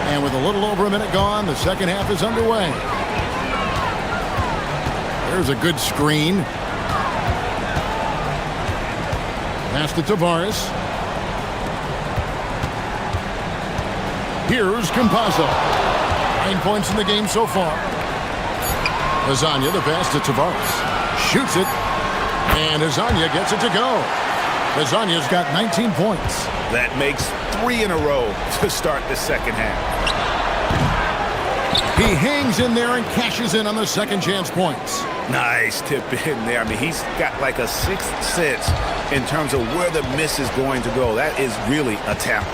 And with a little over a minute gone, the second half is underway. There's a good screen. Pass to Tavares. Here's Campazzo. 9 points in the game so far. Lasagna, the pass to Tavares. Shoots it. And Lasagna gets it to go. Lasagna's got 19 points. That makes 3 in a row to start the second half. He hangs in there and cashes in on the second chance points. Nice tip in there. I mean, he's got like a sixth sense in terms of where the miss is going to go. That is really a talent.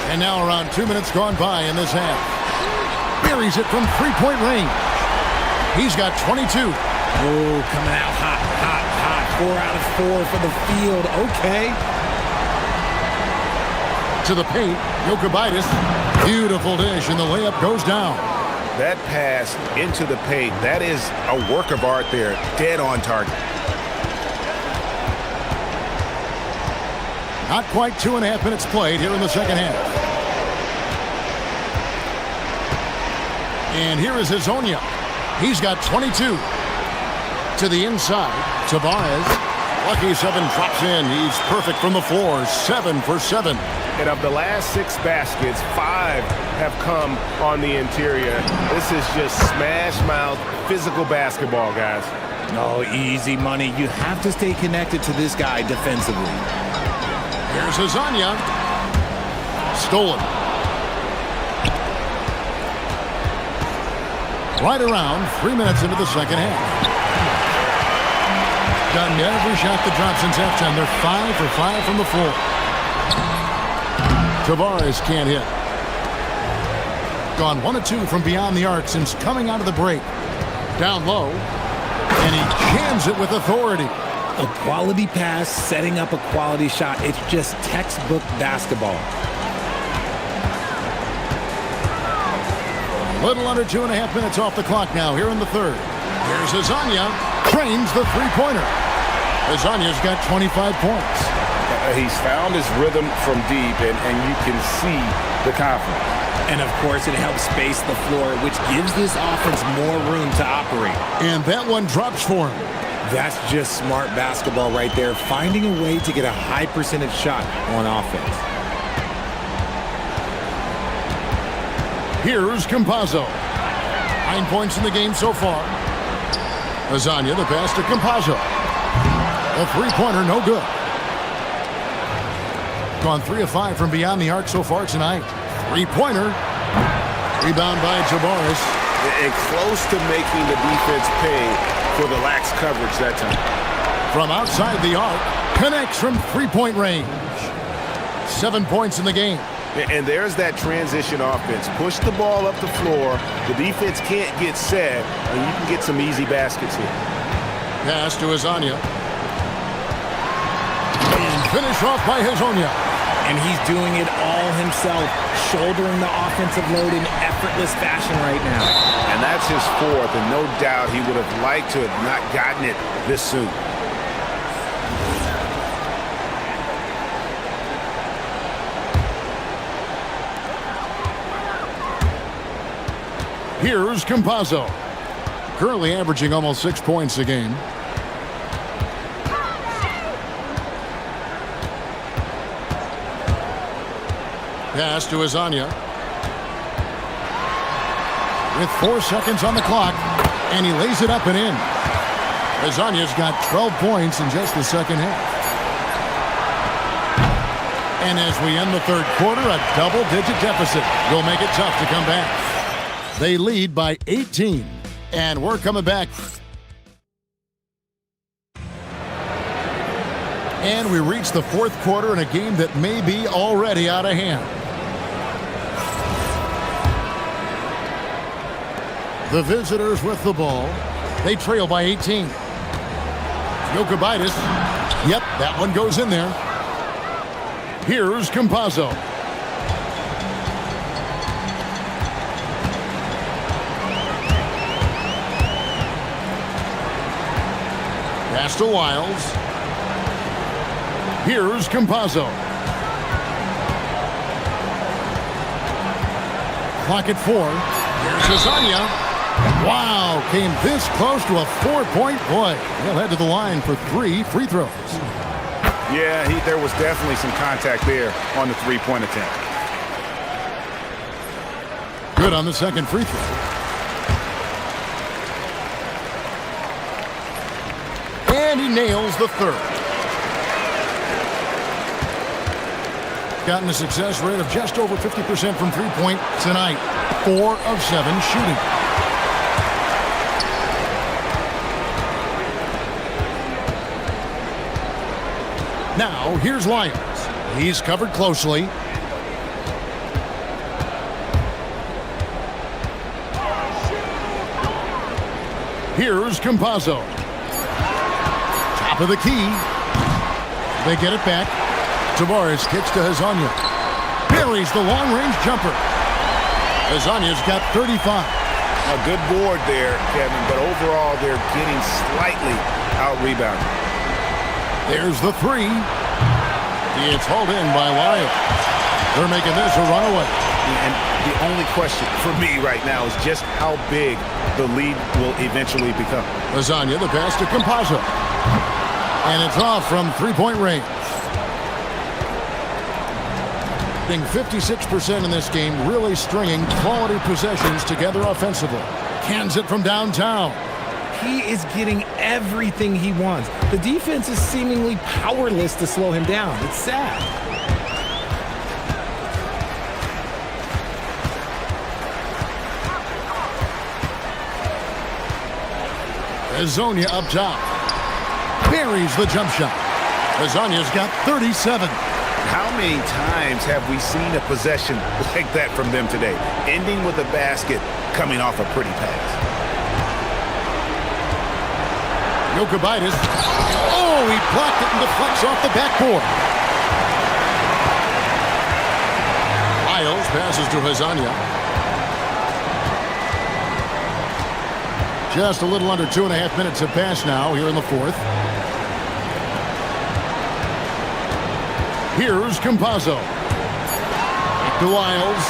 And now around 2 minutes gone by in this half. Buries it from three-point range. He's got 22. Oh, coming out hot, hot, hot. 4 out of 4 for the field. Okay. To the paint, Jokubaitis. Beautiful dish, and the layup goes down. That pass into the paint, that is a work of art there. Dead on target. Not quite 2.5 minutes played here in the second half. And here is Hezonja. He's got 22. To the inside, Tavares. Lucky 7 drops in. He's perfect from the floor. 7 for 7. And of the last 6 baskets, 5 have come on the interior. This is just smash mouth physical basketball, guys. Oh, easy money. You have to stay connected to this guy defensively. Here's Hezonja. Stolen. Right around 3 minutes into the second half. Done every shot that drops since halftime. They're 5 for 5 from the floor. Tavares can't hit. Gone 1 of 2 from beyond the arc since coming out of the break. Down low. And he jams it with authority. A quality pass, setting up a quality shot. It's just textbook basketball. Little under 2.5 minutes off the clock now here in the third. Here's Hezonja. Trains the three-pointer. Hezonja's got 25 points. He's found his rhythm from deep, and you can see the confidence. And, of course, it helps space the floor, which gives this offense more room to operate. And that one drops for him. That's just smart basketball right there, finding a way to get a high percentage shot on offense. Here's Campazzo. 9 points in the game so far. Lasagna, the pass to Campazzo. A three-pointer, no good. Gone 3 of 5 from beyond the arc so far tonight. Three-pointer. Rebound by Tavares. And close to making the defense pay for the lax coverage that time. From outside the arc. Connects from three-point range. 7 points in the game. And there's that transition offense. Push the ball up the floor. The defense can't get set, and you can get some easy baskets here. Pass to Hezonja. And finish off by Hezonja. And he's doing it all himself, shouldering the offensive load in effortless fashion right now. And that's his 4th, and no doubt he would have liked to have not gotten it this soon. Here's Campazzo. currently averaging almost 6 points a game. Pass to Azania. With 4 seconds on the clock, and he lays it up and in. Azania's got 12 points in just the second half. And as we end the third quarter, a double-digit deficit will make it tough to come back. They lead by 18, and we're coming back. And we reach the fourth quarter in a game that may be already out of hand. The visitors with the ball. They trail by 18. Jokubaitis. Yep, that one goes in there. Here's Campazzo. Pass to Wiles. Here's Campazzo. Clock at 4. Here's Azania. Wow, came this close to a 4-point play. He'll head to the line for 3 free throws. Yeah, there was definitely some contact there on the three-point attempt. Good on the second free throw. And he nails the third. Gotten a success rate of just over 50% from three-point tonight. 4 of 7 shooting. Now, here's Lyons. He's covered closely. Here's Campazzo. Top of the key. They get it back. Tavares kicks to Azania. Buries the long-range jumper. Azania's got 35. A good board there, Kevin, but overall they're getting slightly out-rebounded. There's the three. It's hauled in by Lyons. They're making this a runaway. And the only question for me right now is just how big the lead will eventually become. Azania, the pass to Campazzo. And it's off from three-point range. Being 56% in this game, really stringing quality possessions together offensively. Cans it from downtown. He is getting everything he wants. The defense is seemingly powerless to slow him down. It's sad. Azania up top. Buries the jump shot. Azania's got 37. How many times have we seen a possession like that from them today? Ending with a basket, coming off a pretty pass. Jokubaitis. Oh, he blocked it and deflects off the backboard. Wiles passes to Azania. Just a little under 2.5 minutes have passed now here in the fourth. Here's Campazzo. To Wiles.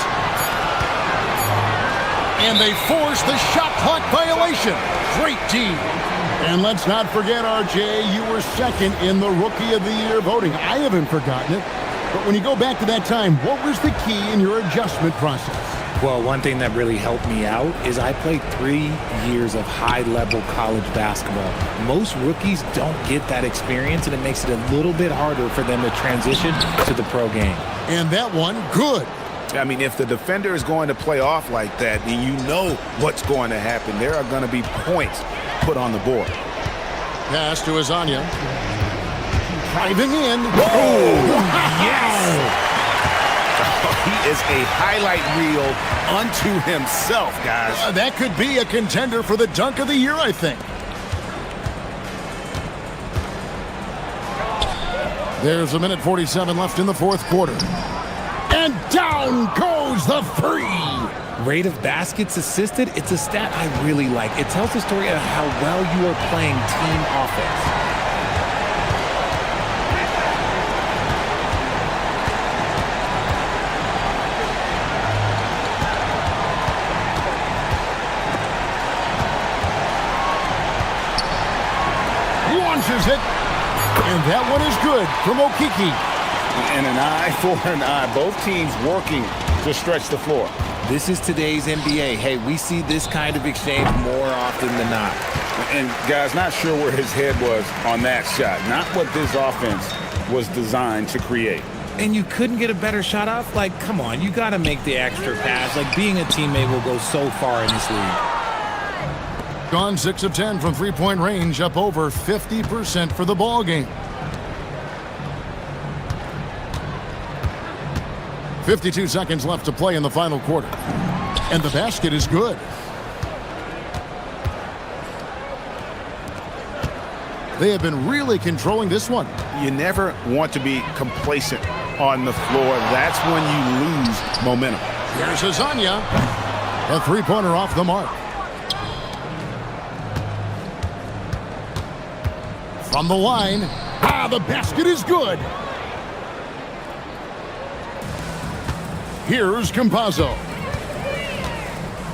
And they force the shot clock violation. Great team. And let's not forget, RJ, you were second in the Rookie of the Year voting. I haven't forgotten it. But when you go back to that time, what was the key in your adjustment process? Well, one thing that really helped me out is I played 3 years of high-level college basketball. Most rookies don't get that experience, and it makes it a little bit harder for them to transition to the pro game. And that one, good. I mean, if the defender is going to play off like that, then you know what's going to happen. There are going to be points put on the board. Pass to Azania. Driving in. Oh, yes! He is a highlight reel unto himself, guys. That could be a contender for the dunk of the year, I think. There's 1:47 left in the fourth quarter. And down goes the free. Rate of baskets assisted, it's a stat I really like. It tells the story of how well you are playing team offense. it. And that one is good from Okiki. And an eye for an eye. Both teams working to stretch the floor. This is today's NBA. Hey, we see this kind of exchange more often than not. And guys, not sure where his head was on that shot. Not what this offense was designed to create. And you couldn't get a better shot off? Like, come on, you got to make the extra pass. Like, being a teammate will go so far in this league. Gone 6 of 10 from three-point range, up over 50% for the ball game. 52 seconds left to play in the final quarter. And the basket is good. They have been really controlling this one. You never want to be complacent on the floor. That's when you lose momentum. Here's Azania. A three-pointer off the mark. From the line. The basket is good. Here's Campazzo.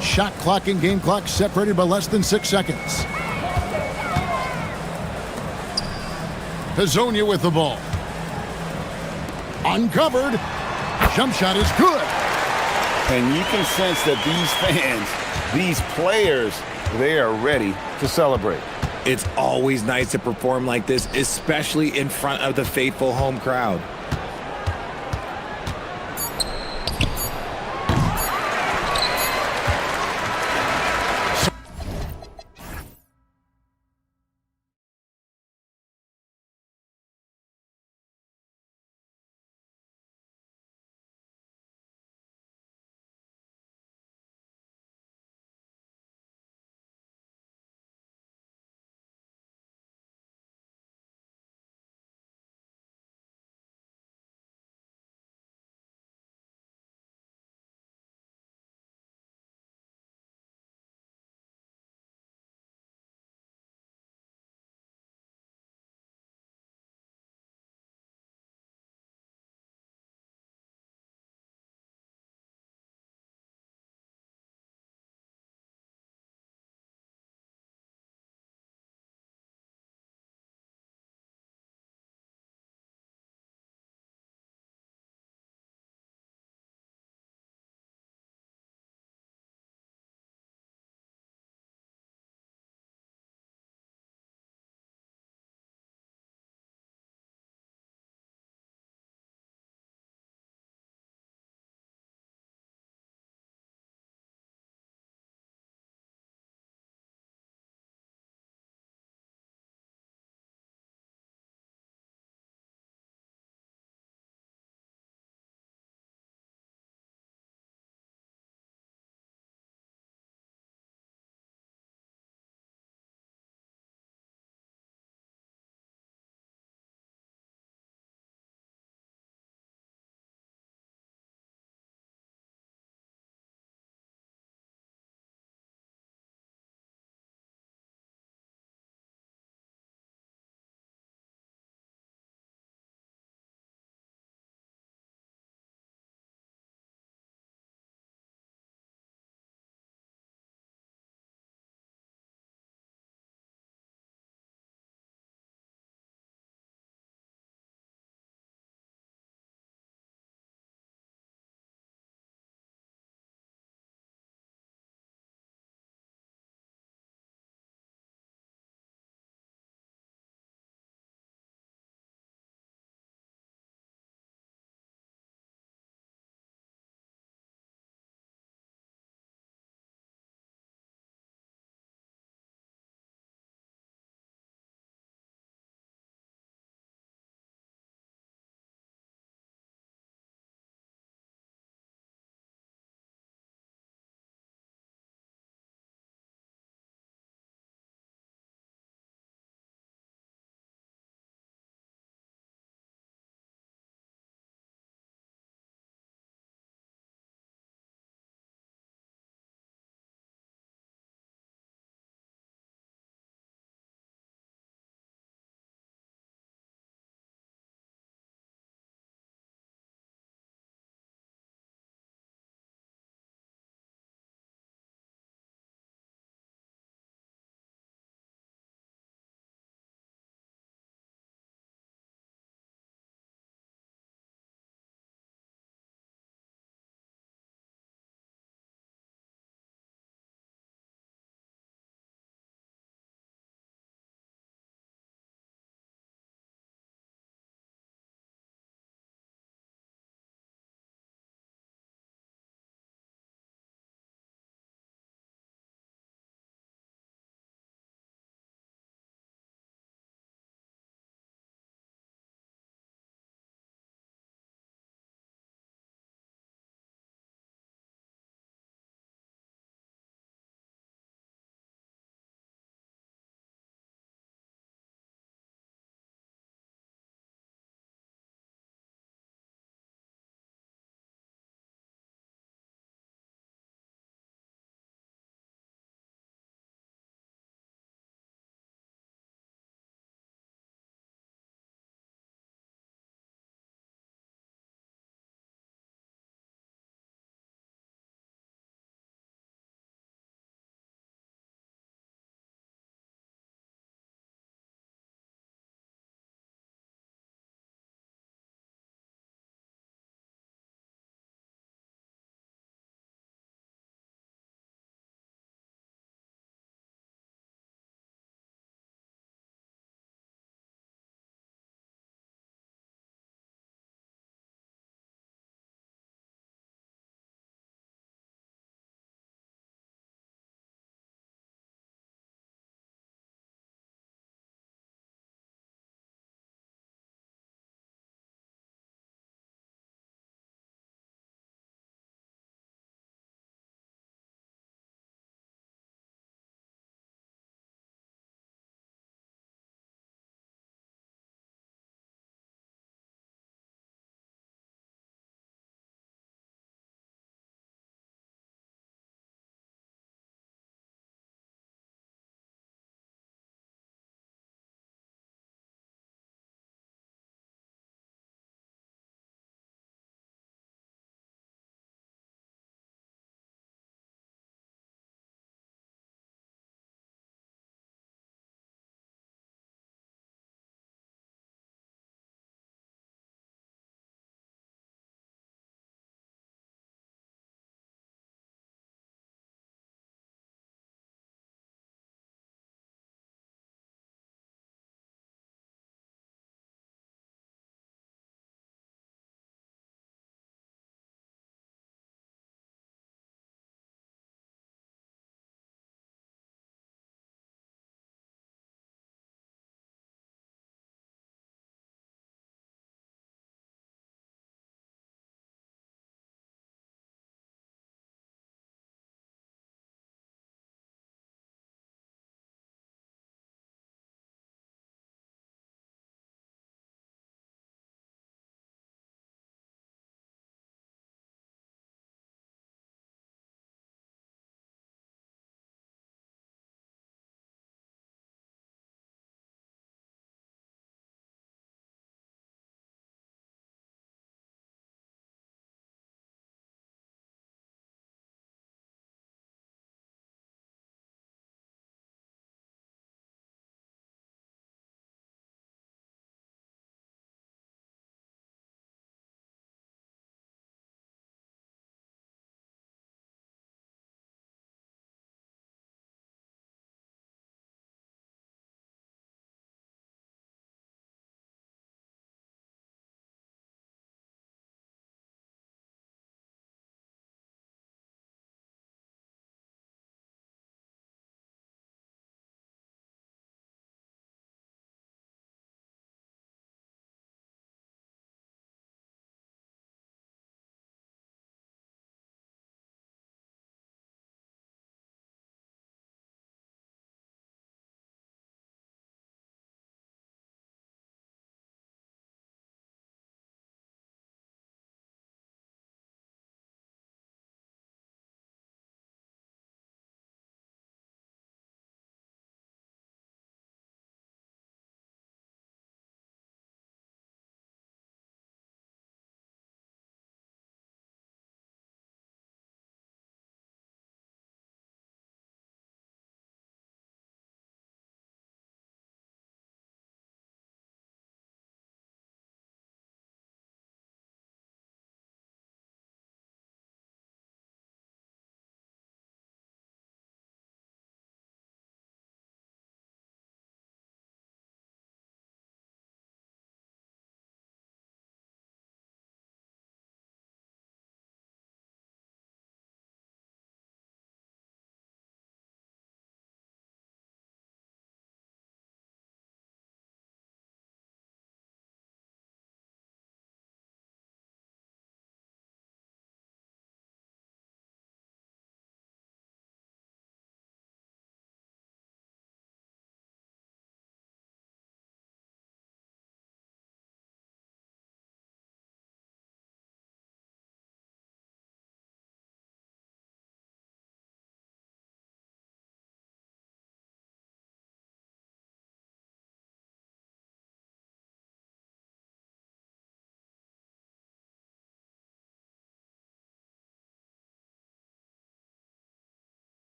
Shot clock and game clock separated by less than 6 seconds. Hazonia with the ball. Uncovered. Jump shot is good. And you can sense that these fans, these players, they are ready to celebrate. It's always nice to perform like this, especially in front of the faithful home crowd.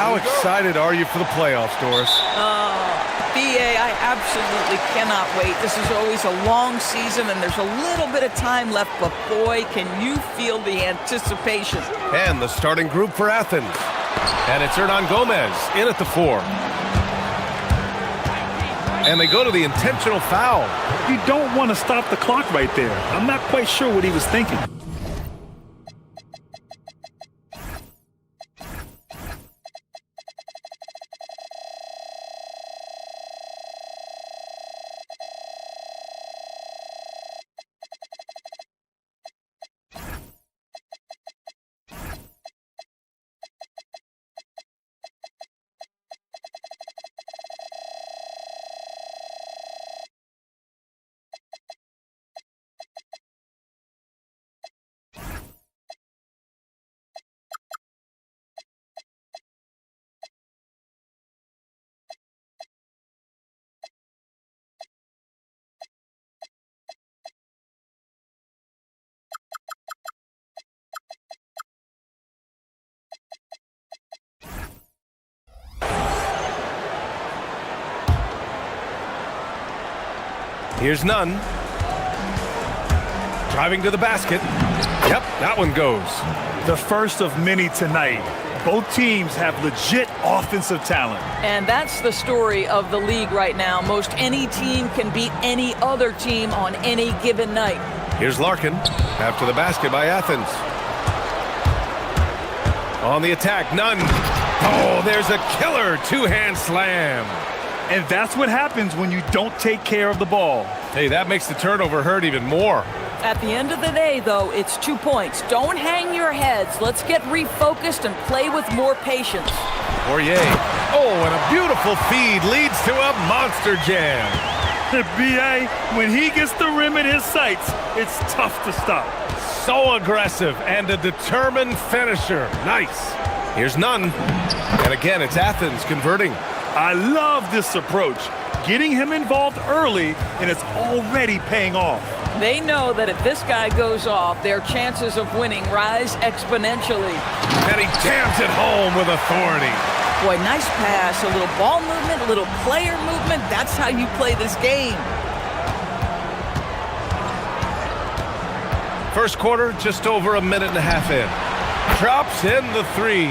How excited are you for the playoffs, Doris? BA, I absolutely cannot wait. This is always a long season, and there's a little bit of time left, but boy, can you feel the anticipation. And the starting group for Athens. And it's Hernan Gomez in at the 4. And they go to the intentional foul. You don't want to stop the clock right there. I'm not quite sure what he was thinking. Here's Nunn. Driving to the basket. Yep, that one goes. The first of many tonight. Both teams have legit offensive talent. And that's the story of the league right now. Most any team can beat any other team on any given night. Here's Larkin after the basket by Athens. On the attack, Nunn. Oh, there's a killer two-hand slam. And that's what happens when you don't take care of the ball. Hey, that makes the turnover hurt even more. At the end of the day, though, it's 2 points. Don't hang your heads. Let's get refocused and play with more patience. Poirier. Oh, and a beautiful feed leads to a monster jam. BA, when he gets the rim in his sights, it's tough to stop. So aggressive and a determined finisher. Nice. Here's Nunn. And again, it's Athens converting. I love this approach. Getting him involved early, and it's already paying off. They know that if this guy goes off, their chances of winning rise exponentially. And he jams it home with authority. Boy, nice pass, a little ball movement, a little player movement. That's how you play this game. First quarter, just over a minute and a half in. Drops in the 3.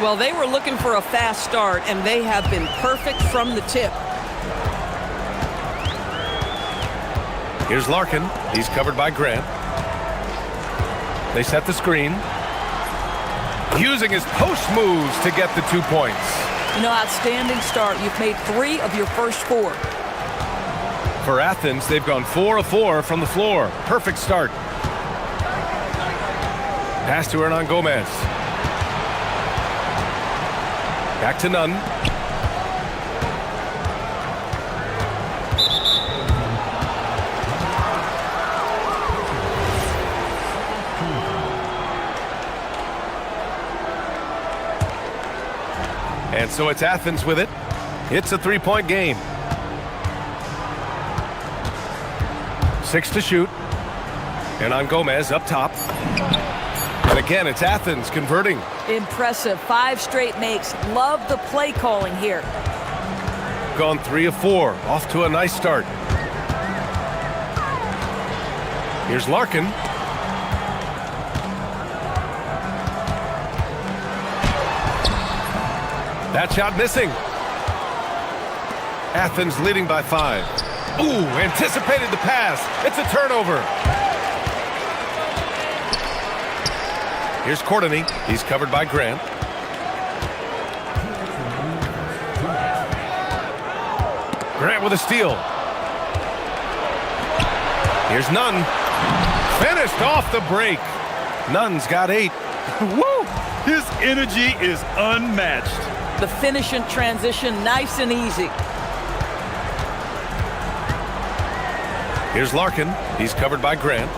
Well, they were looking for a fast start, and they have been perfect from the tip. Here's Larkin. He's covered by Grant. They set the screen. Using his post moves to get the 2 points. You know, outstanding start. You've made 3 of your first 4. For Athens, they've gone 4 of 4 from the floor. Perfect start. Pass to Hernan Gomez. Back to Nunn. And so it's Athens with it. It's a 3-point game. 6 to shoot. Hernan Gomez up top. And again, it's Athens converting. Impressive. 5 straight makes. Love the play calling here. Gone 3 of 4. Off to a nice start. Here's Larkin. That shot missing. Athens leading by 5. Ooh, anticipated the pass. It's a turnover. Here's Courtney. He's covered by Grant. Grant with a steal. Here's Nunn. Finished off the break. Nunn's got 8. Woo! His energy is unmatched. The finish in transition, nice and easy. Here's Larkin. He's covered by Grant.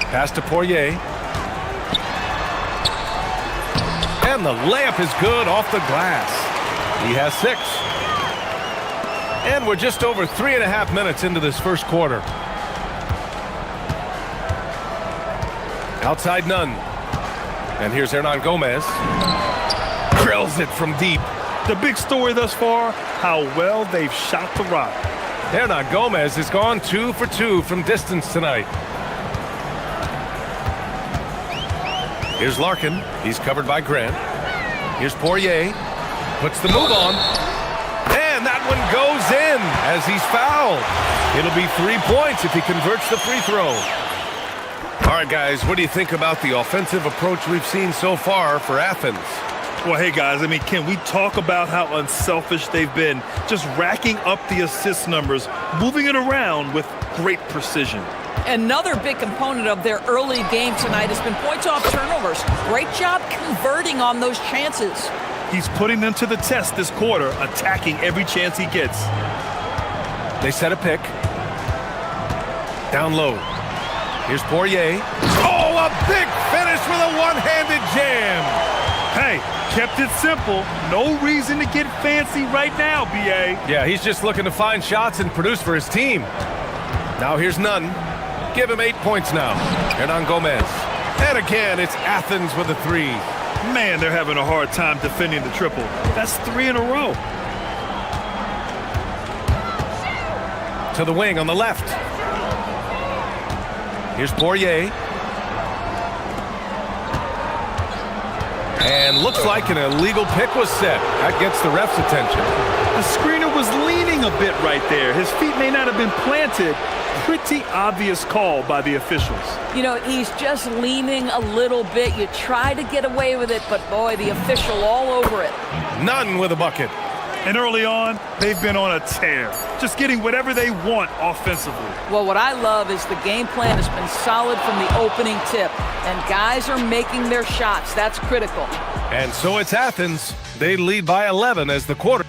Pass to Poirier. And the layup is good off the glass. He has 6. And we're just over 3.5 minutes into this first quarter. Outside Nunn. And here's Hernan Gomez. Drills it from deep. The big story thus far, how well they've shot the rock. Hernan Gomez has gone 2 for 2 from distance tonight. Here's Larkin. He's covered by Grant. Here's Poirier. Puts the move on. And that one goes in as he's fouled. It'll be 3 points if he converts the free throw. All right, guys, what do you think about the offensive approach we've seen so far for Athens? Well, hey, guys, I mean, can we talk about how unselfish they've been? Just racking up the assist numbers, moving it around with great precision. Another big component of their early game tonight has been points off turnovers. Great job converting on those chances. He's putting them to the test this quarter, attacking every chance he gets. They set a pick. Down low. Here's Poirier. Oh, a big finish with a one-handed jam. Hey, kept it simple. No reason to get fancy right now, B.A. Yeah, he's just looking to find shots and produce for his team. Now here's Nunn. Give him 8 points now. Hernan Gomez. And again, it's Athens with a 3. Man, they're having a hard time defending the triple. That's 3 in a row. To the wing on the left. Here's Poirier. And looks like an illegal pick was set. That gets the ref's attention. The screener was leaning a bit right there. His feet may not have been planted. Pretty obvious call by the officials. You know, he's just leaning a little bit. You try to get away with it, but boy, the official all over it. Nunn with a bucket. And early on, they've been on a tear, just getting whatever they want offensively. Well, what I love is the game plan has been solid from the opening tip, and guys are making their shots. That's critical. And so it's Athens. They lead by 11 as the quarter.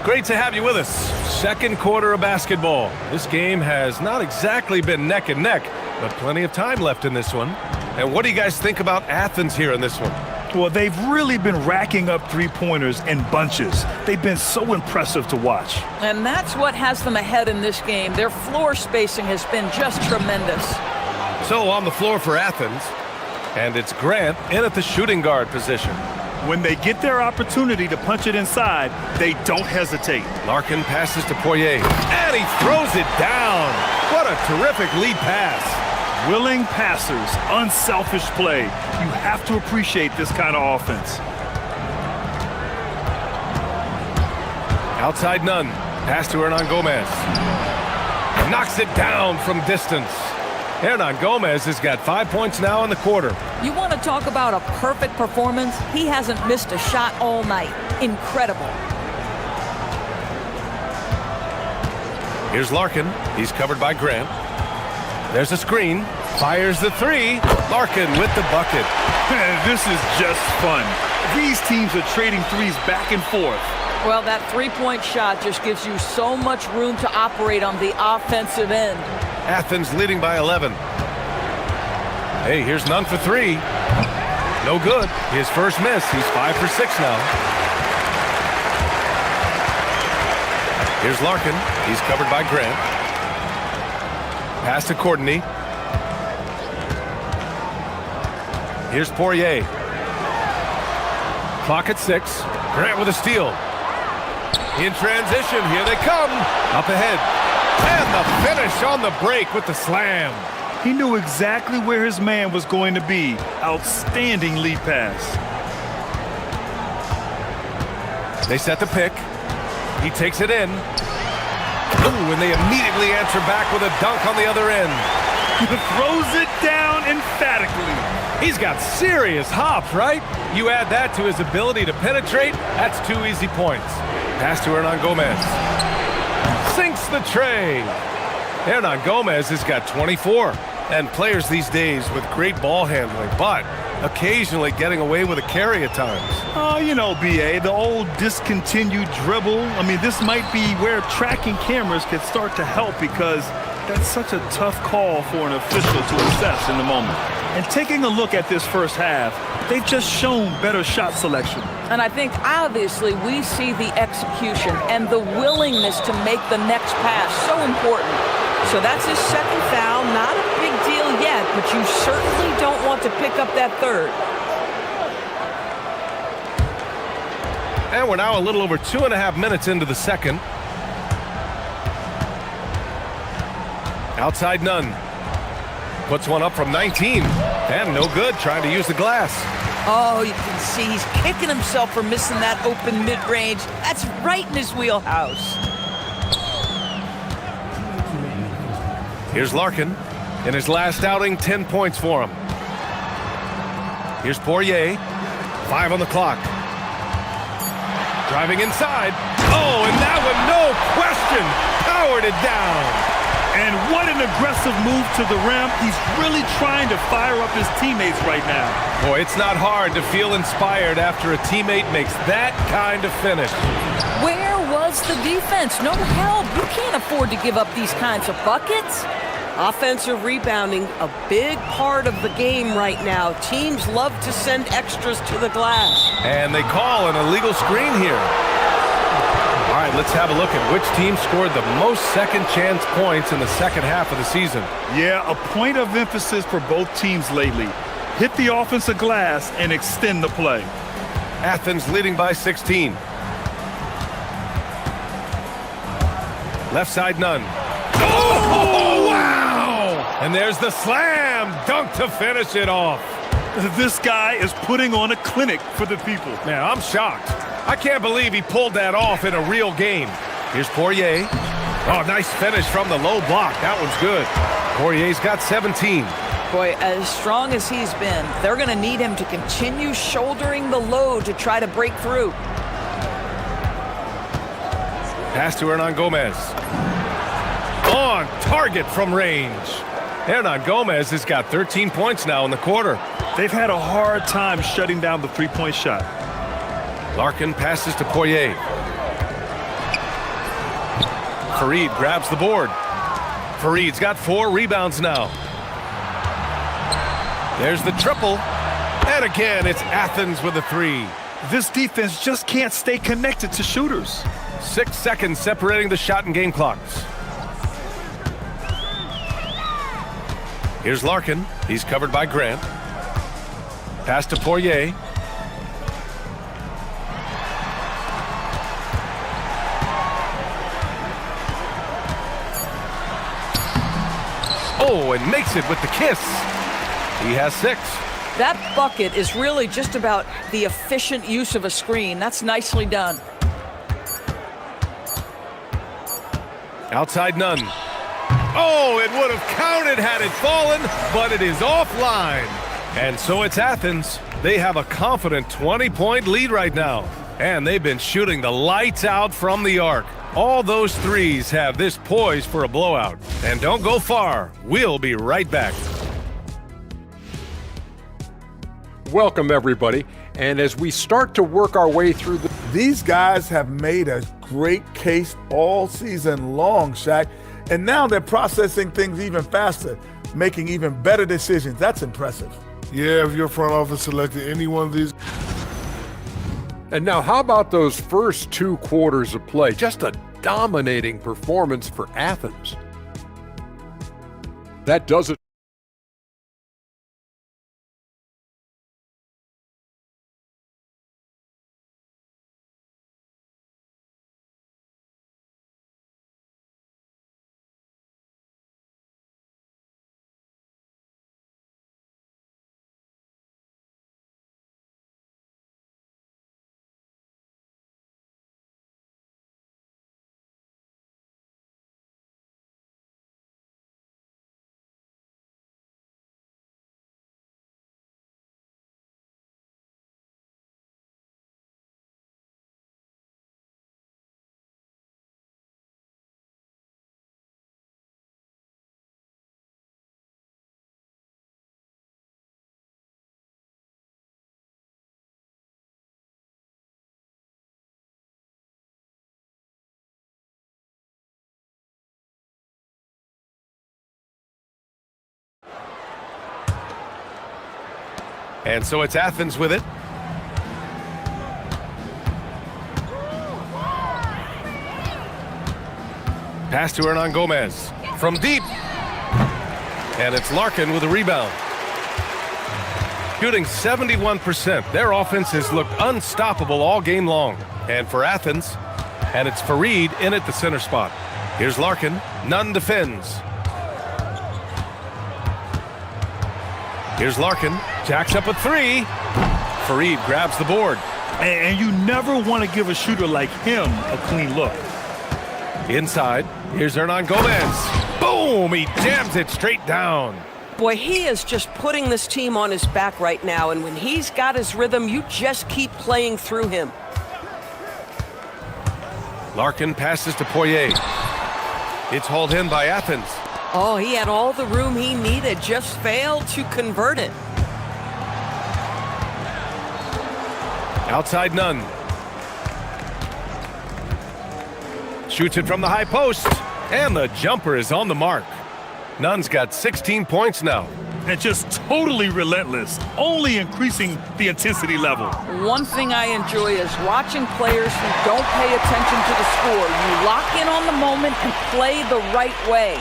Great to have you with us. Second quarter of basketball. This game has not exactly been neck and neck, but plenty of time left in this one. And what do you guys think about Athens here in this one? Well, they've really been racking up three-pointers in bunches. They've been so impressive to watch. And that's what has them ahead in this game. Their floor spacing has been just tremendous. So on the floor for Athens, and it's Grant in at the shooting guard position. When they get their opportunity to punch it inside, they don't hesitate. Larkin passes to Poirier, and he throws it down. What a terrific lead pass. Willing passers, unselfish play. You have to appreciate this kind of offense. Outside Nunn. Pass to Hernan Gomez. Knocks it down from distance. Hernan Gomez has got 5 points now in the quarter. You want to talk about a perfect performance? He hasn't missed a shot all night. Incredible. Here's Larkin. He's covered by Grant. There's a screen. Fires the three. Larkin with the bucket. This is just fun. These teams are trading threes back and forth. Well, that three-point shot just gives you so much room to operate on the offensive end. Athens leading by 11. Hey, here's Nunn for three. No good. His first miss. He's 5 for 6 now. Here's Larkin. He's covered by Grant. Pass to Courtney. Here's Poirier. Clock at 6. Grant with a steal. In transition, here they come. Up ahead. And the finish on the break with the slam. He knew exactly where his man was going to be. Outstanding lead pass. They set the pick. He takes it in. Ooh, and they immediately answer back with a dunk on the other end. Throws it down emphatically. He's got serious hop, right? You add that to his ability to penetrate, that's 2 easy points. Pass to Hernan Gomez. Sinks the tray. Hernan Gomez has got 24. And players these days with great ball handling, but occasionally getting away with a carry at times. Oh, you know, B.A., the old discontinued dribble. I mean, this might be where tracking cameras could start to help because that's such a tough call for an official to assess in the moment. And taking a look at this first half, they've just shown better shot selection. And I think, obviously, we see the execution and the willingness to make the next pass so important. So that's his second foul. Not a big deal yet, but you certainly don't want to pick up that third. And we're now a little over 2.5 minutes into the second. Outside none. Puts one up from 19. And no good, trying to use the glass. Oh, you can see he's kicking himself for missing that open mid-range. That's right in his wheelhouse. Here's Larkin. In his last outing, 10 points for him. Here's Poirier. 5 on the clock. Driving inside. Oh, and that one, no question, powered it down. And what an aggressive move to the rim. He's really trying to fire up his teammates right now. Boy, it's not hard to feel inspired after a teammate makes that kind of finish. Where was the defense? No help. You can't afford to give up these kinds of buckets. Offensive rebounding, a big part of the game right now. Teams love to send extras to the glass. And they call an illegal screen here. All right, let's have a look at which team scored the most second chance points in the second half of the season. Yeah, a point of emphasis for both teams lately. Hit the offensive glass and extend the play. Athens leading by 16. Left side none. Oh, wow! And there's the slam dunk to finish it off. This guy is putting on a clinic for the people. Man, I'm shocked. I can't believe he pulled that off in a real game. Here's Poirier. Oh, nice finish from the low block. That one's good. Poirier's got 17. Boy, as strong as he's been, they're going to need him to continue shouldering the load to try to break through. Pass to Hernan Gomez. On target from range. Hernan Gomez has got 13 points now in the quarter. They've had a hard time shutting down the three-point shot. Larkin passes to Poirier. Farid grabs the board. Farid's got 4 rebounds now. There's the triple. And again, it's Athens with a 3. This defense just can't stay connected to shooters. 6 seconds separating the shot and game clocks. Here's Larkin. He's covered by Grant. Pass to Poirier. Oh, and makes it with the kiss. He has 6. That bucket is really just about the efficient use of a screen. That's nicely done. Outside none. Oh, it would have counted had it fallen, but it is offline. And so it's Athens. They have a confident 20-point lead right now. And they've been shooting the lights out from the arc. All those threes have this poised for a blowout. And don't go far. We'll be right back. Welcome, everybody. And as we start to work our way through these guys have made a great case all season long, Shaq. And now they're processing things even faster, making even better decisions. That's impressive. Yeah, if your front office selected any one of these. And now, how about those first 2 quarters of play? Just a dominating performance for Athens. That does it. And so it's Athens with it. Pass to Hernan Gomez from deep. And it's Larkin with a rebound. Shooting 71%. Their offense has looked unstoppable all game long. And for Athens, and it's Fareed in at the center spot. Here's Larkin. Nunn defends. Here's Larkin. Jacks up a three. Fareed grabs the board. And you never want to give a shooter like him a clean look. Inside. Here's Hernan Gomez. Boom! He jams it straight down. Boy, he is just putting this team on his back right now, and when he's got his rhythm, you just keep playing through him. Larkin passes to Poirier. It's hauled in by Athens. Oh, he had all the room he needed, just failed to convert it. Outside Nunn. Shoots it from the high post, and the jumper is on the mark. Nunn's got 16 points now. And just totally relentless, only increasing the intensity level. One thing I enjoy is watching players who don't pay attention to the score. You lock in on the moment and play the right way.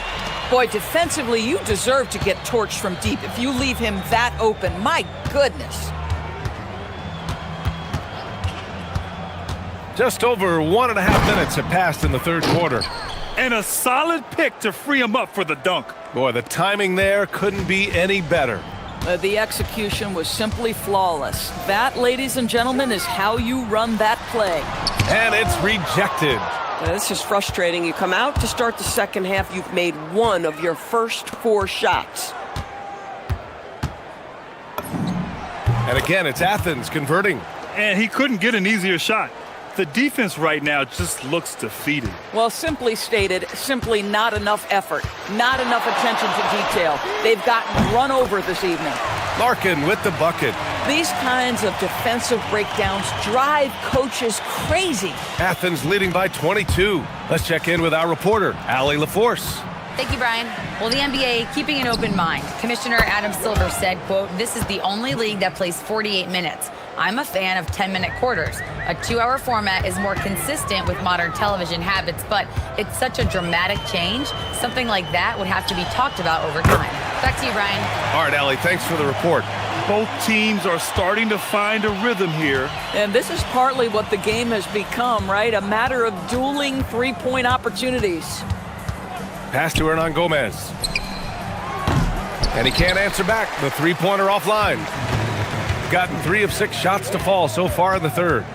Boy, defensively, you deserve to get torched from deep if you leave him that open. My goodness. Just over 1.5 minutes have passed in the third quarter. And a solid pick to free him up for the dunk. Boy, the timing there couldn't be any better. The execution was simply flawless. That, ladies and gentlemen, is how you run that play. And it's rejected. This is frustrating. You come out to start the second half, you've made one of your first 4 shots. And again, it's Athens converting. And he couldn't get an easier shot. The defense right now just looks defeated. Well, simply stated, simply not enough effort, not enough attention to detail. They've gotten run over this evening. Larkin with the bucket. These kinds of defensive breakdowns drive coaches crazy. Athens leading by 22. Let's check in with our reporter, Allie LaForce. Thank you, Brian. Well, the NBA keeping an open mind. Commissioner Adam Silver said, quote, "This is the only league that plays 48 minutes. I'm a fan of 10-minute quarters. A 2-hour format is more consistent with modern television habits, but it's such a dramatic change. Something like that would have to be talked about over time." Back to you, Brian. All right, Allie, thanks for the report. Both teams are starting to find a rhythm here. And this is partly what the game has become, right? A matter of dueling three-point opportunities. Pass to Hernan Gomez. And he can't answer back. The three-pointer offline. Gotten 3 of 6 shots to fall so far in the third.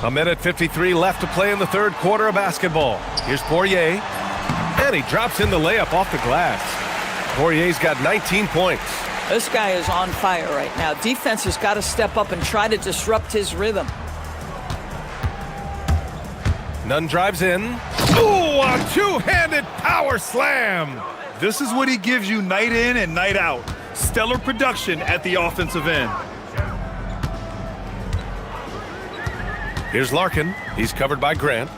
A minute 53 left to play in the third quarter of basketball. Here's Poirier. And he drops in the layup off the glass. Poirier's got 19 points. This guy is on fire right now. Defense has got to step up and try to disrupt his rhythm. Nunn drives in. Ooh, a two-handed power slam. This is what he gives you night in and night out. Stellar production at the offensive end. Here's Larkin. He's covered by Grant.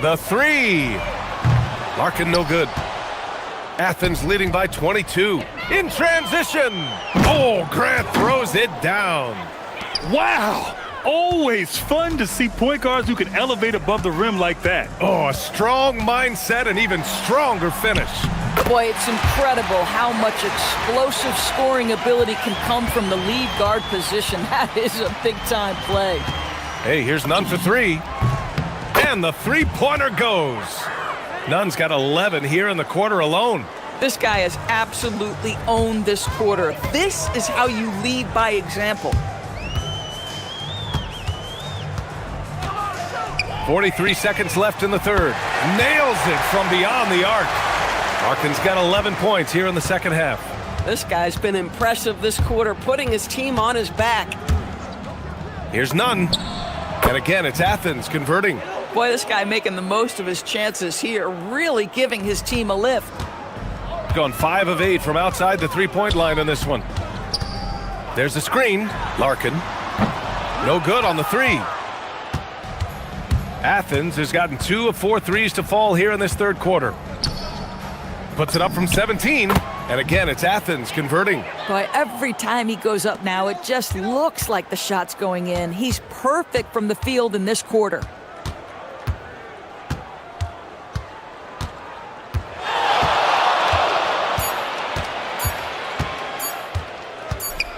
The three. Larkin no good. Athens leading by 22. In transition. Oh, Grant throws it down. Wow. Always fun to see point guards who can elevate above the rim like that. Oh, a strong mindset and even stronger finish. Boy, it's incredible how much explosive scoring ability can come from the lead guard position. That is a big-time play. Hey, here's Nunn for 3. And the three-pointer goes. Nunn's got 11 here in the quarter alone. This guy has absolutely owned this quarter. This is how you lead by example. 43 seconds left in the third. Nails it from beyond the arc. Larkin's got 11 points here in the second half. This guy's been impressive this quarter, putting his team on his back. Here's Nunn. And again, it's Athens converting. Boy, this guy making the most of his chances here, really giving his team a lift. Gone 5 of 8 from outside the three-point line on this one. There's a screen. Larkin. No good on the 3. Athens has gotten 2 of 4 threes to fall here in this third quarter. Puts it up from 17. And again, it's Athens converting. Boy, every time he goes up now, it just looks like the shot's going in. He's perfect from the field in this quarter.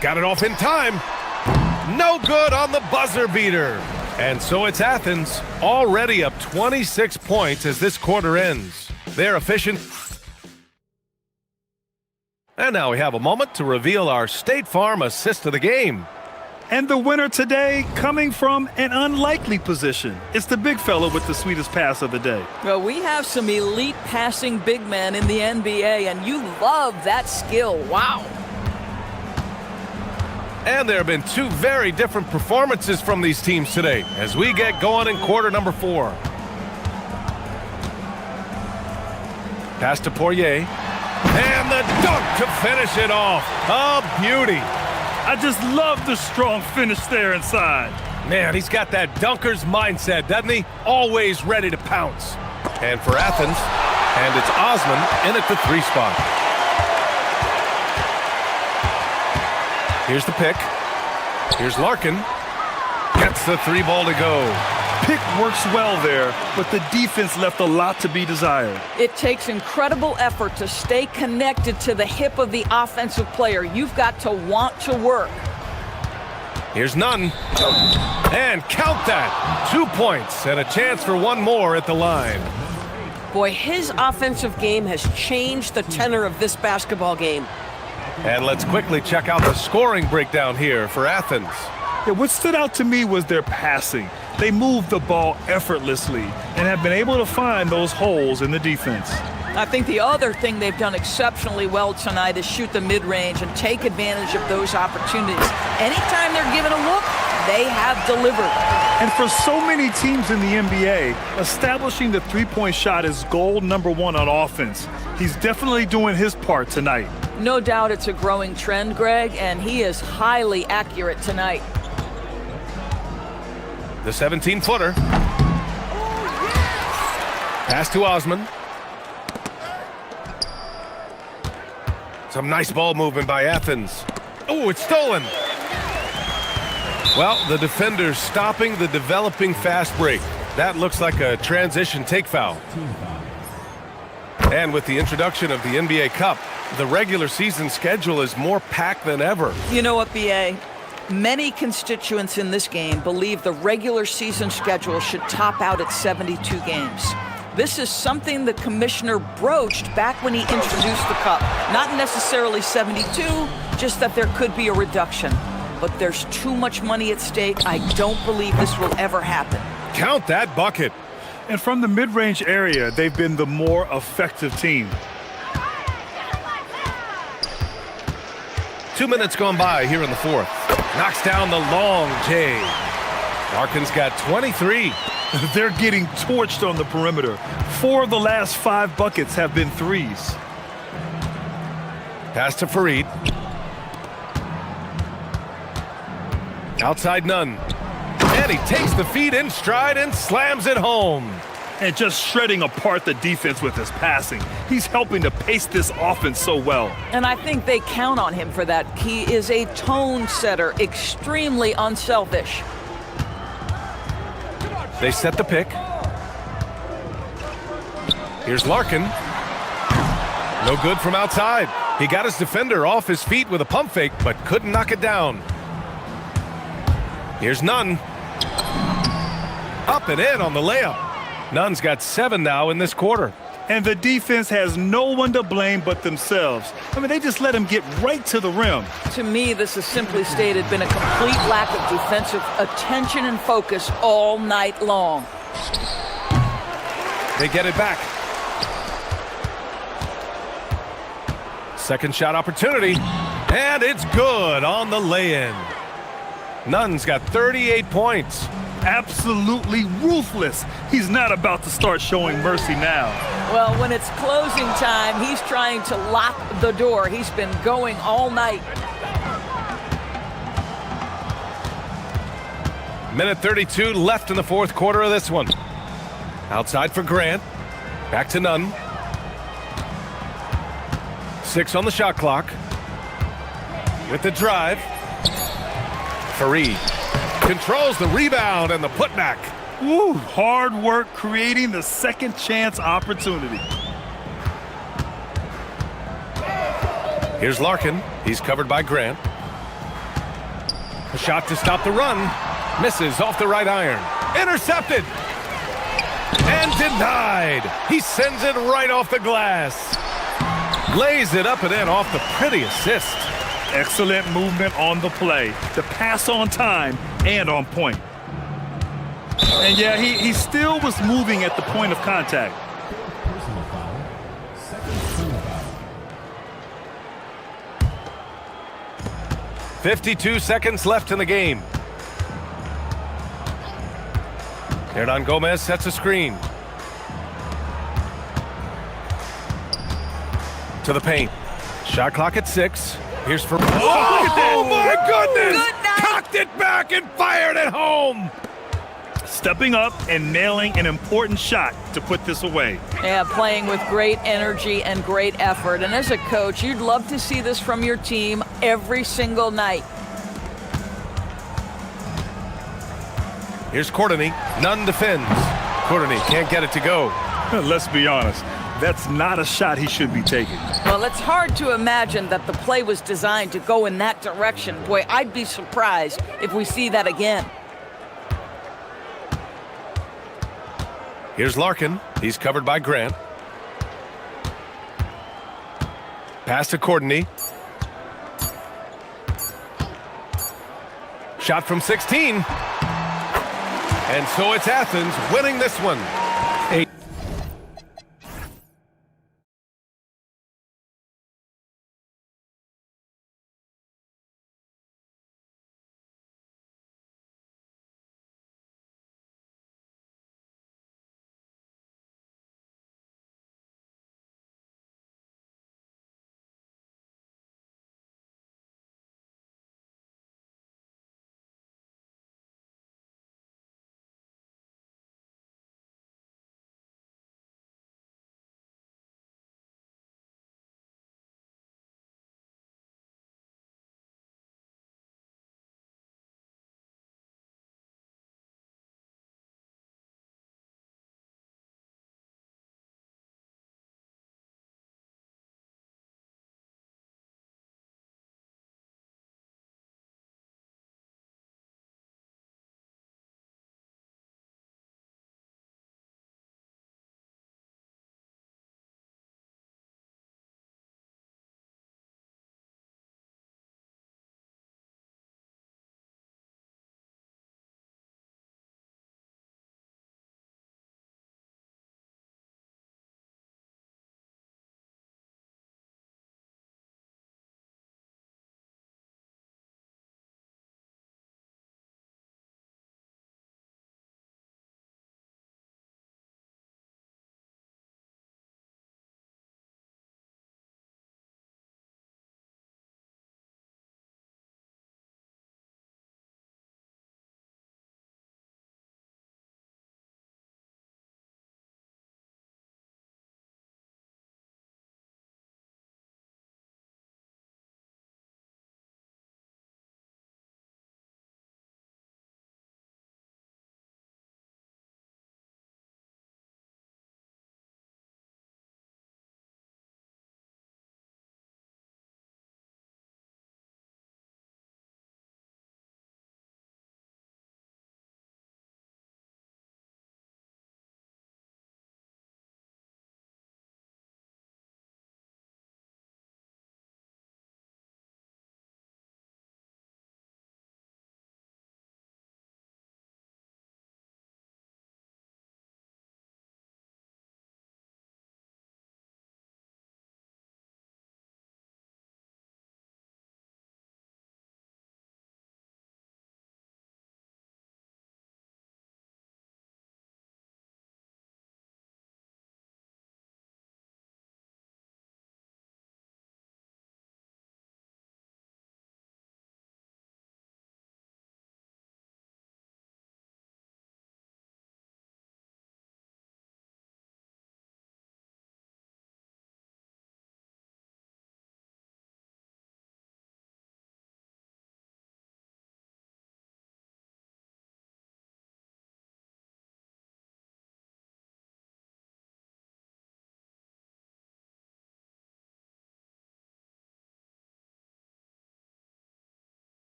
Got it off in time. No good on the buzzer beater. And so it's Athens, already up 26 points as this quarter ends. They're efficient. And now we have a moment to reveal our State Farm assist of the game. And the winner today coming from an unlikely position. It's the big fella with the sweetest pass of the day. Well, we have some elite passing big men in the NBA, and you love that skill. Wow. And there have been two very different performances from these teams today as we get going in quarter number 4. Pass to Poirier. And the dunk to finish it off. A beauty. I just love the strong finish there inside. Man, he's got that dunker's mindset, doesn't he? Always ready to pounce. And for Athens, and it's Osman in at the 3 spot. Here's the pick. Here's Larkin. Gets the 3 ball to go. Pick works well there, but the defense left a lot to be desired. It takes incredible effort to stay connected to the hip of the offensive player. You've got to want to work. Here's Nunn. And count that. 2 points and a chance for one more at the line. Boy, his offensive game has changed the tenor of this basketball game. And let's quickly check out the scoring breakdown here for Athens. Yeah, what stood out to me was their passing. They moved the ball effortlessly and have been able to find those holes in the defense. I think the other thing they've done exceptionally well tonight is shoot the mid-range and take advantage of those opportunities. Anytime they're given a look, they have delivered. And for so many teams in the NBA, establishing the three-point shot is goal number 1 on offense. He's definitely doing his part tonight. No doubt it's a growing trend, Greg, and he is highly accurate tonight. The 17-footer. Pass to Osman. Some nice ball movement by Athens. Oh, it's stolen. Well, the defender's stopping the developing fast break. That looks like a transition take foul. And with the introduction of the NBA Cup, the regular season schedule is more packed than ever. You know what, B.A.? Many constituents in this game believe the regular season schedule should top out at 72 games. This is something the commissioner broached back when he introduced the Cup. Not necessarily 72, just that there could be a reduction. But there's too much money at stake. I don't believe this will ever happen. Count that bucket. And from the mid-range area, they've been the more effective team. 2 minutes gone by here in the 4th. Knocks down the long J. Larkin's got 23. They're getting torched on the perimeter. 4 of the last 5 buckets have been threes. Pass to Fareed. Outside Nunn. And he takes the feed in stride and slams it home. And just shredding apart the defense with his passing. He's helping to pace this offense so well. And I think they count on him for that. He is a tone setter, extremely unselfish. They set the pick. Here's Larkin. No good from outside. He got his defender off his feet with a pump fake, but couldn't knock it down. Here's Nunn. Up and in on the layup. Nunn's got 7 now in this quarter. And the defense has no one to blame but themselves. I mean, they just let him get right to the rim. To me, this has simply stated been a complete lack of defensive attention and focus all night long. They get it back. Second shot opportunity. And it's good on the lay-in. Nunn's got 38 points. Absolutely ruthless. He's not about to start showing mercy now. Well, when it's closing time, he's trying to lock the door. He's been going all night. Minute 32 left in the 4th quarter of this one. Outside for Grant. Back to Nunn. 6 on the shot clock. With the drive. Fareed controls the rebound and the putback. Woo, hard work creating the second chance opportunity. Here's Larkin. He's covered by Grant. A shot to stop the run. Misses off the right iron. Intercepted. And denied. He sends it right off the glass. Lays it up and in off the pretty assist. Excellent movement on the play. The pass on time and on point. And yeah, he still was moving at the point of contact. Personal foul. Second team foul. 52 seconds left in the game. Hernan Gomez sets a screen. To the paint. Shot clock at 6. Here's for... Oh, my goodness! Good night. Cocked it back and fired it home! Stepping up and nailing an important shot to put this away. Yeah, playing with great energy and great effort. And as a coach, you'd love to see this from your team every single night. Here's Courtney. Nunn defends. Courtney can't get it to go. Let's be honest. That's not a shot he should be taking. Well, it's hard to imagine that the play was designed to go in that direction. Boy, I'd be surprised if we see that again. Here's Larkin. He's covered by Grant. Pass to Courtney. Shot from 16. And so it's Athens winning this one.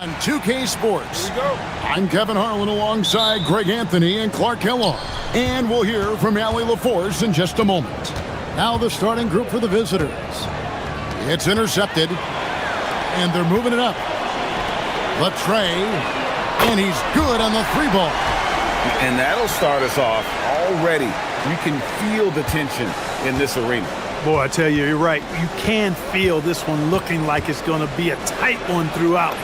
On 2K Sports, I'm Kevin Harlan alongside Greg Anthony and Clark Kellogg. And we'll hear from Allie LaForce in just a moment. Now the starting group for the visitors. It's intercepted, and they're moving it up. Latrey, and he's good on the three ball. And that'll start us off already. You can feel the tension in this arena. Boy, I tell you, you're right. You can feel this one looking like it's going to be a tight one throughout.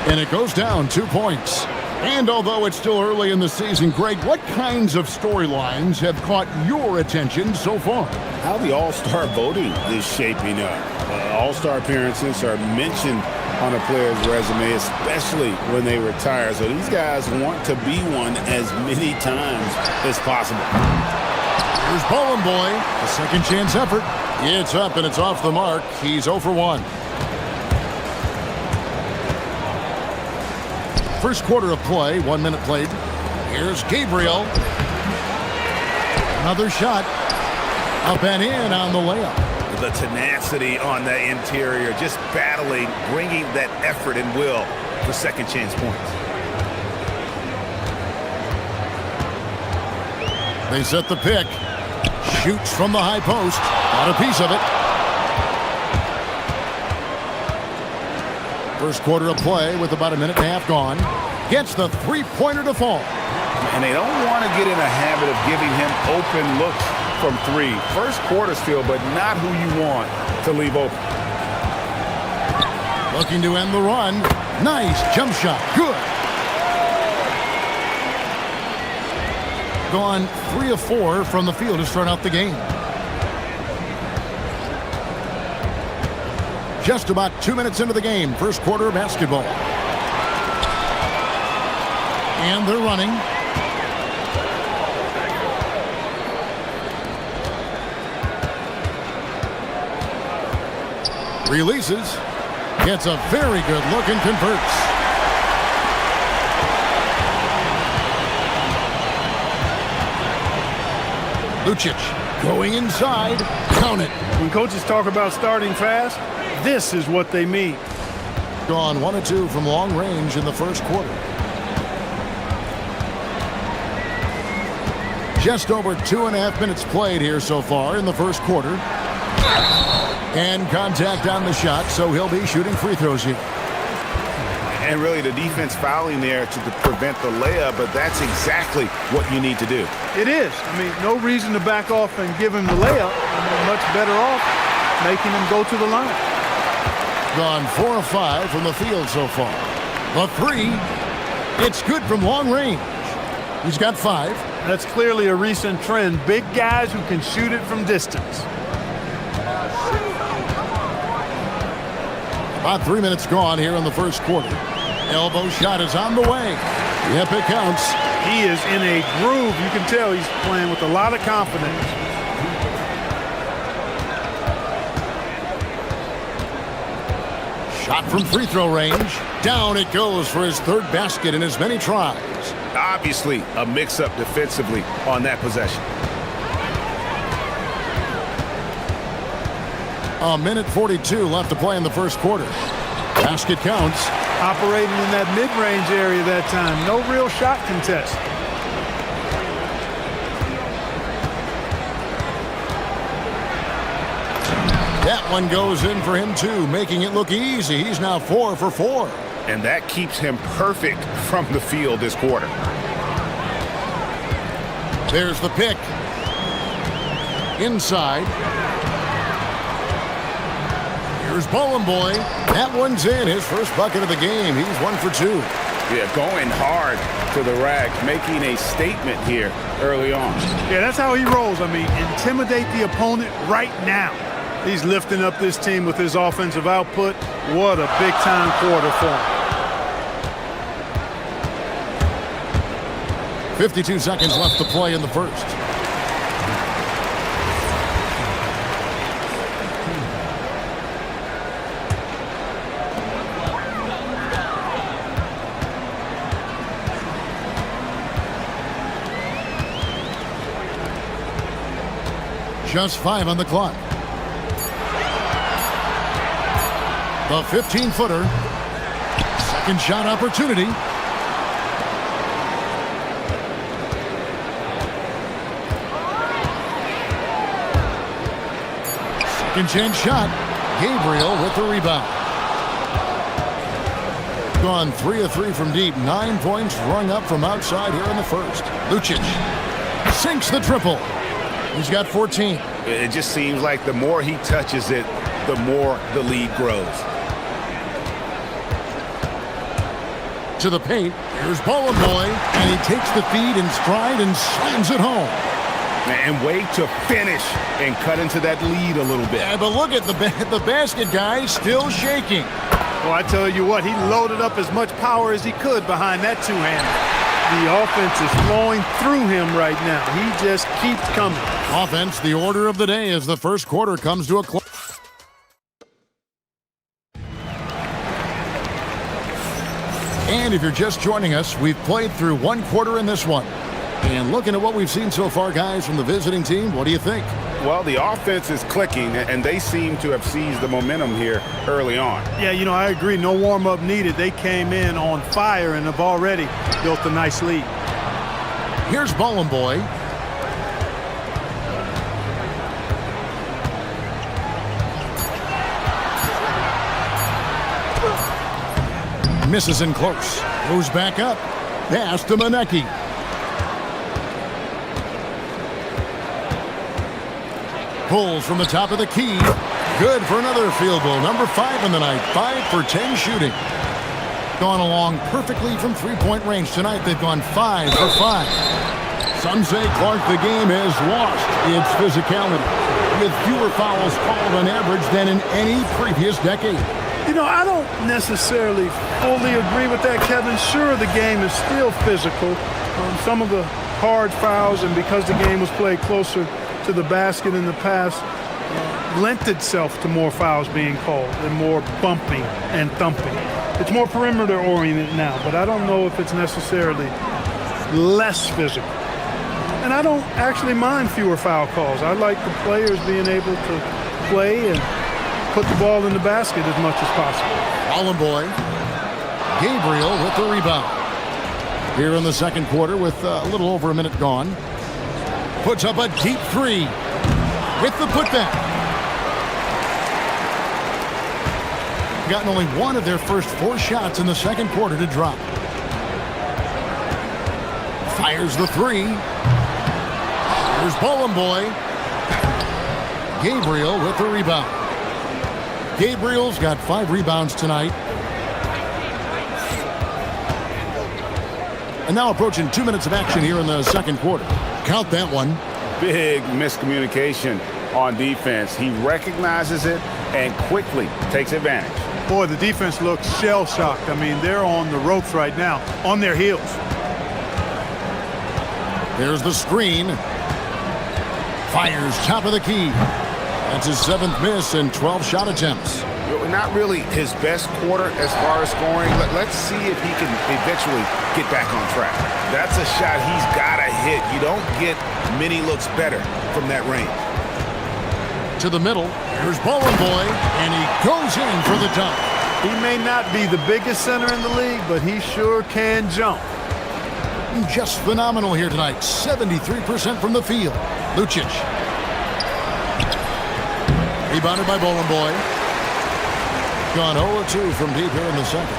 And it goes down 2 points. And although it's still early in the season, Greg, what kinds of storylines have caught your attention so far? How the All-Star voting is shaping up. All-Star appearances are mentioned on a player's resume, especially when they retire. So these guys want to be one as many times as possible. Here's Bowling Boy, a second chance effort. It's up and it's off the mark. He's 0 for 1. First quarter of play, 1 minute played. Here's Gabriel. Another shot. Up and in on the layup. The tenacity on the interior, just battling, bringing that effort and will for second chance points. They set the pick. Shoots from the high post. Got a piece of it. First quarter of play with about a minute and a half gone. Gets the three-pointer to fall. And they don't want to get in a habit of giving him open looks from three. First quarter still, but not who you want to leave open. Looking to end the run. Nice jump shot. Good. Gone 3 of 4 from the field to start out the game. Just about 2 minutes into the game. First quarter of basketball. And they're running. Releases. Gets a very good look and converts. Lucic going inside. Count it. When coaches talk about starting fast, this is what they mean. Gone 1 of 2 from long range in the first quarter. Just over 2.5 minutes played here so far in the first quarter. And contact on the shot, so he'll be shooting free throws here. And really the defense fouling there to prevent the layup, but that's exactly what you need to do. It is. I mean, no reason to back off and give him the layup. I mean, much better off making him go to the line. Gone 4 of 5 from the field so far. The three, it's good from long range. He's got 5. That's clearly a recent trend. Big guys who can shoot it from distance. About 3 minutes gone here in the first quarter. Elbow shot is on the way. Yep, it counts. He is in a groove. You can tell he's playing with a lot of confidence. Shot from free throw range. Down it goes for his third basket in as many tries. Obviously a mix-up defensively on that possession. A minute 42 left to play in the first quarter. Basket counts. Operating in that mid-range area that time. No real shot contest. That one goes in for him too, making it look easy. He's now 4 for 4. And that keeps him perfect from the field this quarter. There's the pick. Inside. Here's Bowling Boy. That one's in. His first bucket of the game. He's 1 for 2. Yeah, going hard to the rack, making a statement here early on. Yeah, that's how he rolls. I mean, intimidate the opponent right now. He's lifting up this team with his offensive output. What a big-time quarter for him. 52 seconds left to play in the first. Just 5 on the clock. The 15-footer. Second shot opportunity. Second chance shot. Gabriel with the rebound. Gone 3 of 3 from deep. 9 points rung up from outside here in the first. Lucic sinks the triple. He's got 14. It just seems like the more he touches it, the more the lead grows. To the paint. Here's Bowling Boy, and he takes the feed in stride and slams it home. And way to finish and cut into that lead a little bit. Yeah, but look at the basket guy still shaking. Well, I tell you what, he loaded up as much power as he could behind that two-hander. The offense is flowing through him right now. He just keeps coming. Offense, the order of the day as the first quarter comes to a close. And if you're just joining us, we've played through one quarter in this one. And looking at what we've seen so far, guys, from the visiting team, what do you think? Well, the offense is clicking, and they seem to have seized the momentum here early on. Yeah, you know, I agree. No warm-up needed. They came in on fire and have already built a nice lead. Here's Bowling Boy. Misses in close. Goes back up. Pass to Manecki. Pulls from the top of the key. Good for another field goal. Number 5 in the night. 5 for 10 shooting. Gone along perfectly from three-point range tonight. They've gone 5 for 5. Some say, Clark, the game has lost its physicality, with fewer fouls called on average than in any previous decade. You know, I don't necessarily fully agree with that, Kevin. Sure, the game is still physical. Some of the hard fouls, and because the game was played closer to the basket in the past, lent itself to more fouls being called and more bumping and thumping. It's more perimeter oriented now, but I don't know if it's necessarily less physical. And I don't actually mind fewer foul calls. I like the players being able to play and put the ball in the basket as much as possible. Bowling Boy. Gabriel with the rebound. Here in the second quarter with a little over a minute gone. Puts up a deep three with the putback. Gotten only one of their first 4 shots in the second quarter to drop. Fires the three. Here's Bowling Boy. Gabriel with the rebound. Gabriel's got 5 rebounds tonight. And now approaching 2 minutes of action here in the second quarter. Count that one. Big miscommunication on defense. He recognizes it and quickly takes advantage. Boy, the defense looks shell-shocked. I mean, they're on the ropes right now, on their heels. There's the screen. Fires top of the key. That's his 7th miss in 12 shot attempts. Not really his best quarter as far as scoring. Let's see if he can eventually get back on track. That's a shot he's got to hit. You don't get many looks better from that range. To the middle. Here's Bowling Boy, and he goes in for the dunk. He may not be the biggest center in the league, but he sure can jump. Just phenomenal here tonight. 73% from the field. Lucic. Rebounded by Bowling Boy. Gone 0-2 from deep here in the second.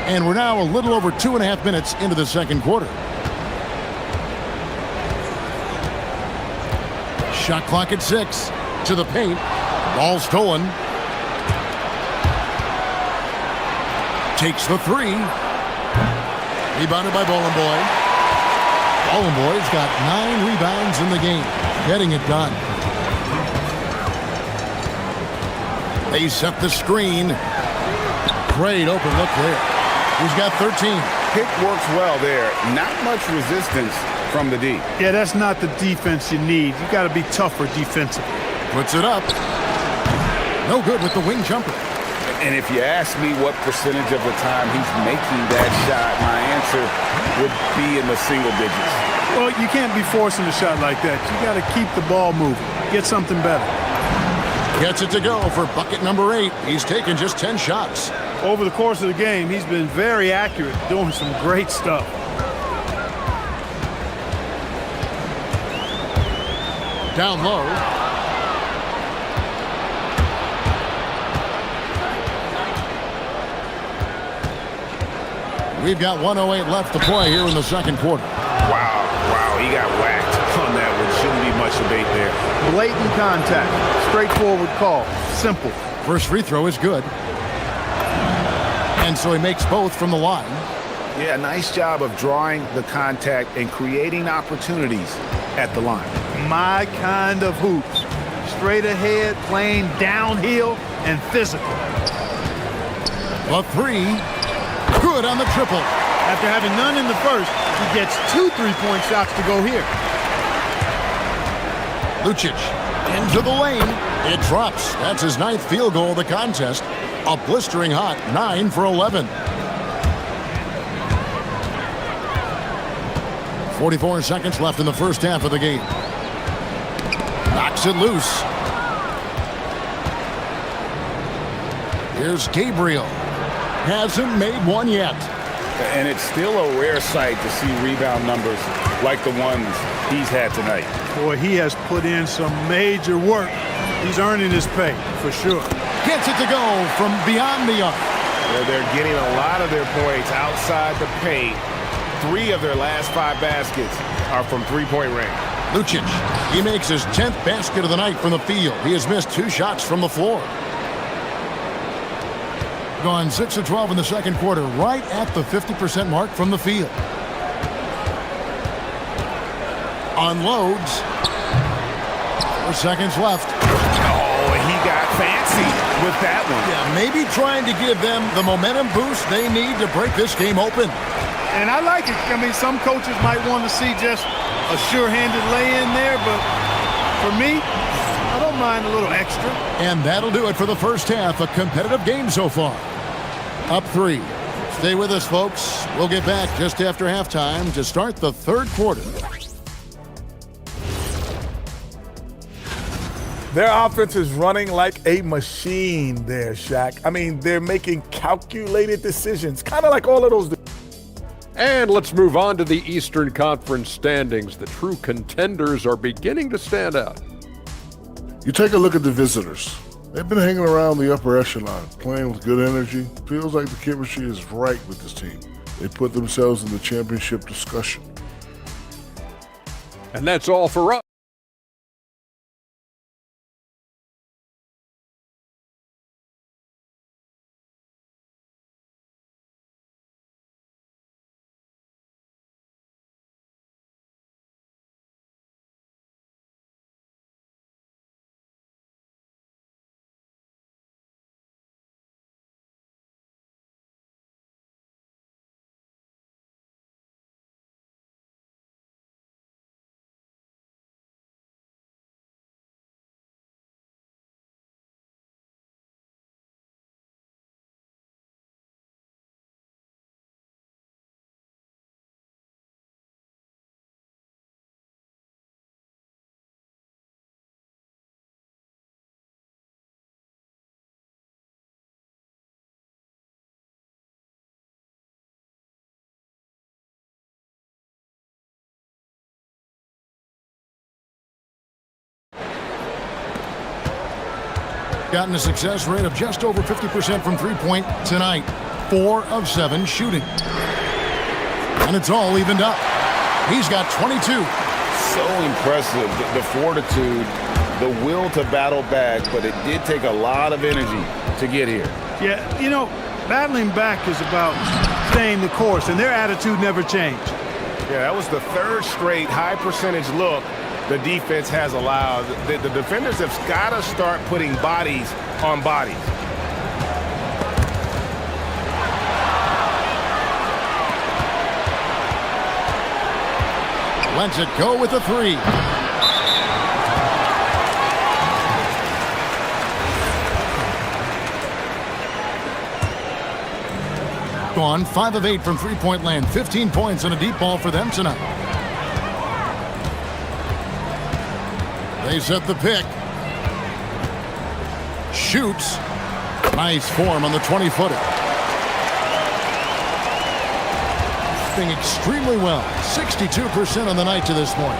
And we're now a little over 2.5 minutes into the second quarter. Shot clock at 6. To the paint. Ball stolen. Takes the three. Rebounded by Bowling Boy. Bowling Boy's got 9 rebounds in the game. Getting it done. They set the screen. Great open look there. He's got 13. Pick works well there. Not much resistance from the D. Yeah, that's not the defense you need. You got to be tougher defensively. Puts it up. No good with the wing jumper. And if you ask me what percentage of the time he's making that shot, my answer would be in the single digits. Well, you can't be forcing a shot like that. You got to keep the ball moving. Get something better. Gets it to go for bucket number 8. He's taken just 10 shots. Over the course of the game, he's been very accurate, doing some great stuff. Down low. We've got 1:08 left to play here in the second quarter. Wow, he got whacked on that one. Shouldn't be much debate there. Blatant contact. Straightforward call. Simple. First free throw is good. And so he makes both from the line. Yeah, nice job of drawing the contact and creating opportunities at the line. My kind of hoops. Straight ahead, playing downhill, and physical. A 3. Good on the triple. After having none in the first, he gets 2 3-point shots to go here. Lucic into the lane. It drops. That's his 9th field goal of the contest. A blistering hot 9 for 11. 44 seconds left in the first half of the game. Knocks it loose. Here's Gabriel. Hasn't made one yet. And it's still a rare sight to see rebound numbers like the ones he's had tonight. Boy, he has put in some major work. He's earning his pay, for sure. Gets it to go from beyond the arc. They're getting a lot of their points outside the paint. 3 of their last 5 baskets are from three-point range. Lucic, he makes his 10th basket of the night from the field. He has missed 2 shots from the floor. Gone 6 of 12 in the second quarter, right at the 50% mark from the field. Unloads. 4 seconds left. Oh, he got fancy with that one. Yeah, maybe trying to give them the momentum boost they need to break this game open. And I like it. I mean, some coaches might want to see just a sure-handed lay-in there, but for me, I don't mind a little extra. And that'll do it for the first half. A competitive game so far. Up 3. Stay with us, folks. We'll get back just after halftime to start the third quarter. Their offense is running like a machine there, Shaq. I mean, they're making calculated decisions, kind of like all of those. And let's move on to the Eastern Conference standings. The true contenders are beginning to stand out. You take a look at the visitors. They've been hanging around the upper echelon, playing with good energy. Feels like the chemistry is right with this team. They put themselves in the championship discussion. And that's all for us. Gotten a success rate of just over 50% from three-point tonight. 4 of 7 shooting. And it's all evened up. He's got 22. So impressive, the fortitude, the will to battle back, but it did take a lot of energy to get here. Yeah, you know, battling back is about staying the course, and their attitude never changed. Yeah, that was the 3rd straight high percentage look the defense has allowed. The defenders have got to start putting bodies on bodies. Lets it go with a 3. Gone 5 of 8 from three-point land. 15 points and a deep ball for them tonight. They set the pick. shoots. Nice form on the 20-footer. Shooting extremely well. 62% on the night to this point.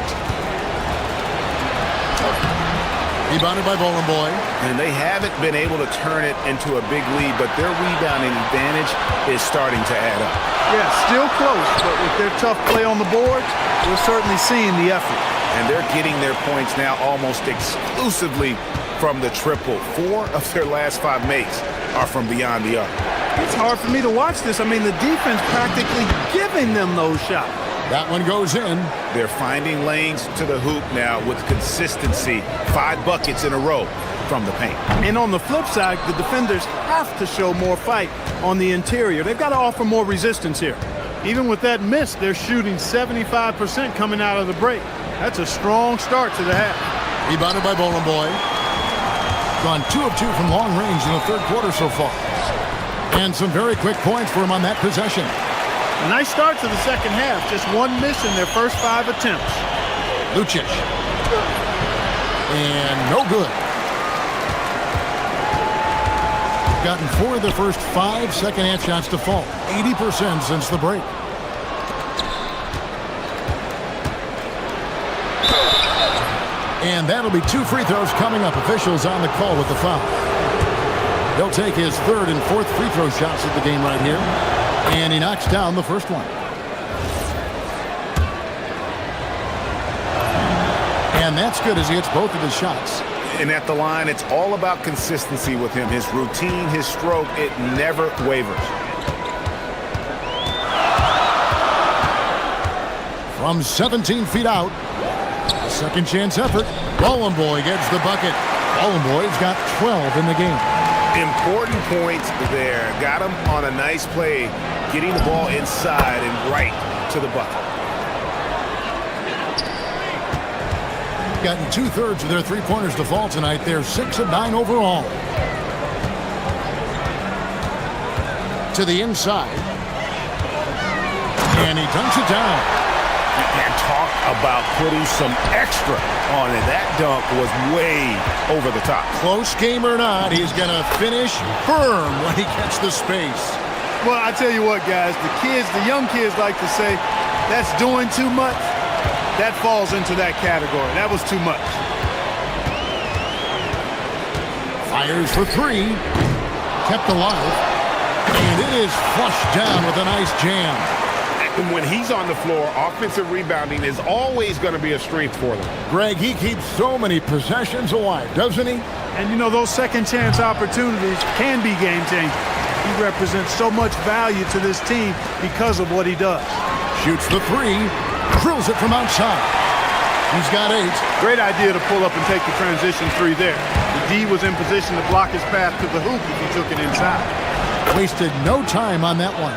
Rebounded by Bowling Boy. And they haven't been able to turn it into a big lead, but their rebounding advantage is starting to add up. Yeah, still close, but with their tough play on the boards, we're certainly seeing the effort. And they're getting their points now almost exclusively from the triple. 4 of their last 5 makes are from beyond the arc. It's hard for me to watch this. I mean, the defense practically giving them those shots. That one goes in. They're finding lanes to the hoop now with consistency. 5 buckets in a row from the paint. And on the flip side, the defenders have to show more fight on the interior. They've got to offer more resistance here. Even with that miss, they're shooting 75% coming out of the break. That's a strong start to the half. Rebounded by Bowling Boy. Gone 2 of 2 from long range in the third quarter so far. And some very quick points for him on that possession. A nice start to the second half. Just 1 miss in their first 5 attempts. Lucic. And no good. Gotten 4 of the first 5 second-hand shots to fall. 80% since the break. And that'll be 2 free throws coming up. Officials on the call with the foul. He'll take his 3rd and 4th free throw shots at the game right here. And he knocks down the first one. And that's good as he hits both of his shots. And at the line, it's all about consistency with him. His routine, his stroke, it never wavers. From 17 feet out, a second chance effort. Bowling Boy gets the bucket. Bowling Boy's got 12 in the game. Important points there. Got him on a nice play, getting the ball inside and right to the bucket. Gotten 2/3 of their three-pointers to fall tonight. They're 6 of 9 overall. To the inside. And he dunks it down. And talk about putting some extra on it. That dunk was way over the top. Close game or not, he's going to finish firm when he gets the space. Well, I tell you what, guys, the young kids like to say, that's doing too much. That falls into that category. That was too much. Fires for 3. Kept alive. And it is flushed down with a nice jam. And when he's on the floor, offensive rebounding is always going to be a strength for them. Greg, he keeps so many possessions alive, doesn't he? And, you know, those second chance opportunities can be game-changing. He represents so much value to this team because of what he does. Shoots the 3. Drills it from outside. He's got 8. Great idea to pull up and take the transition 3 there. The D was in position to block his path to the hoop if he took it inside. Wasted no time on that one.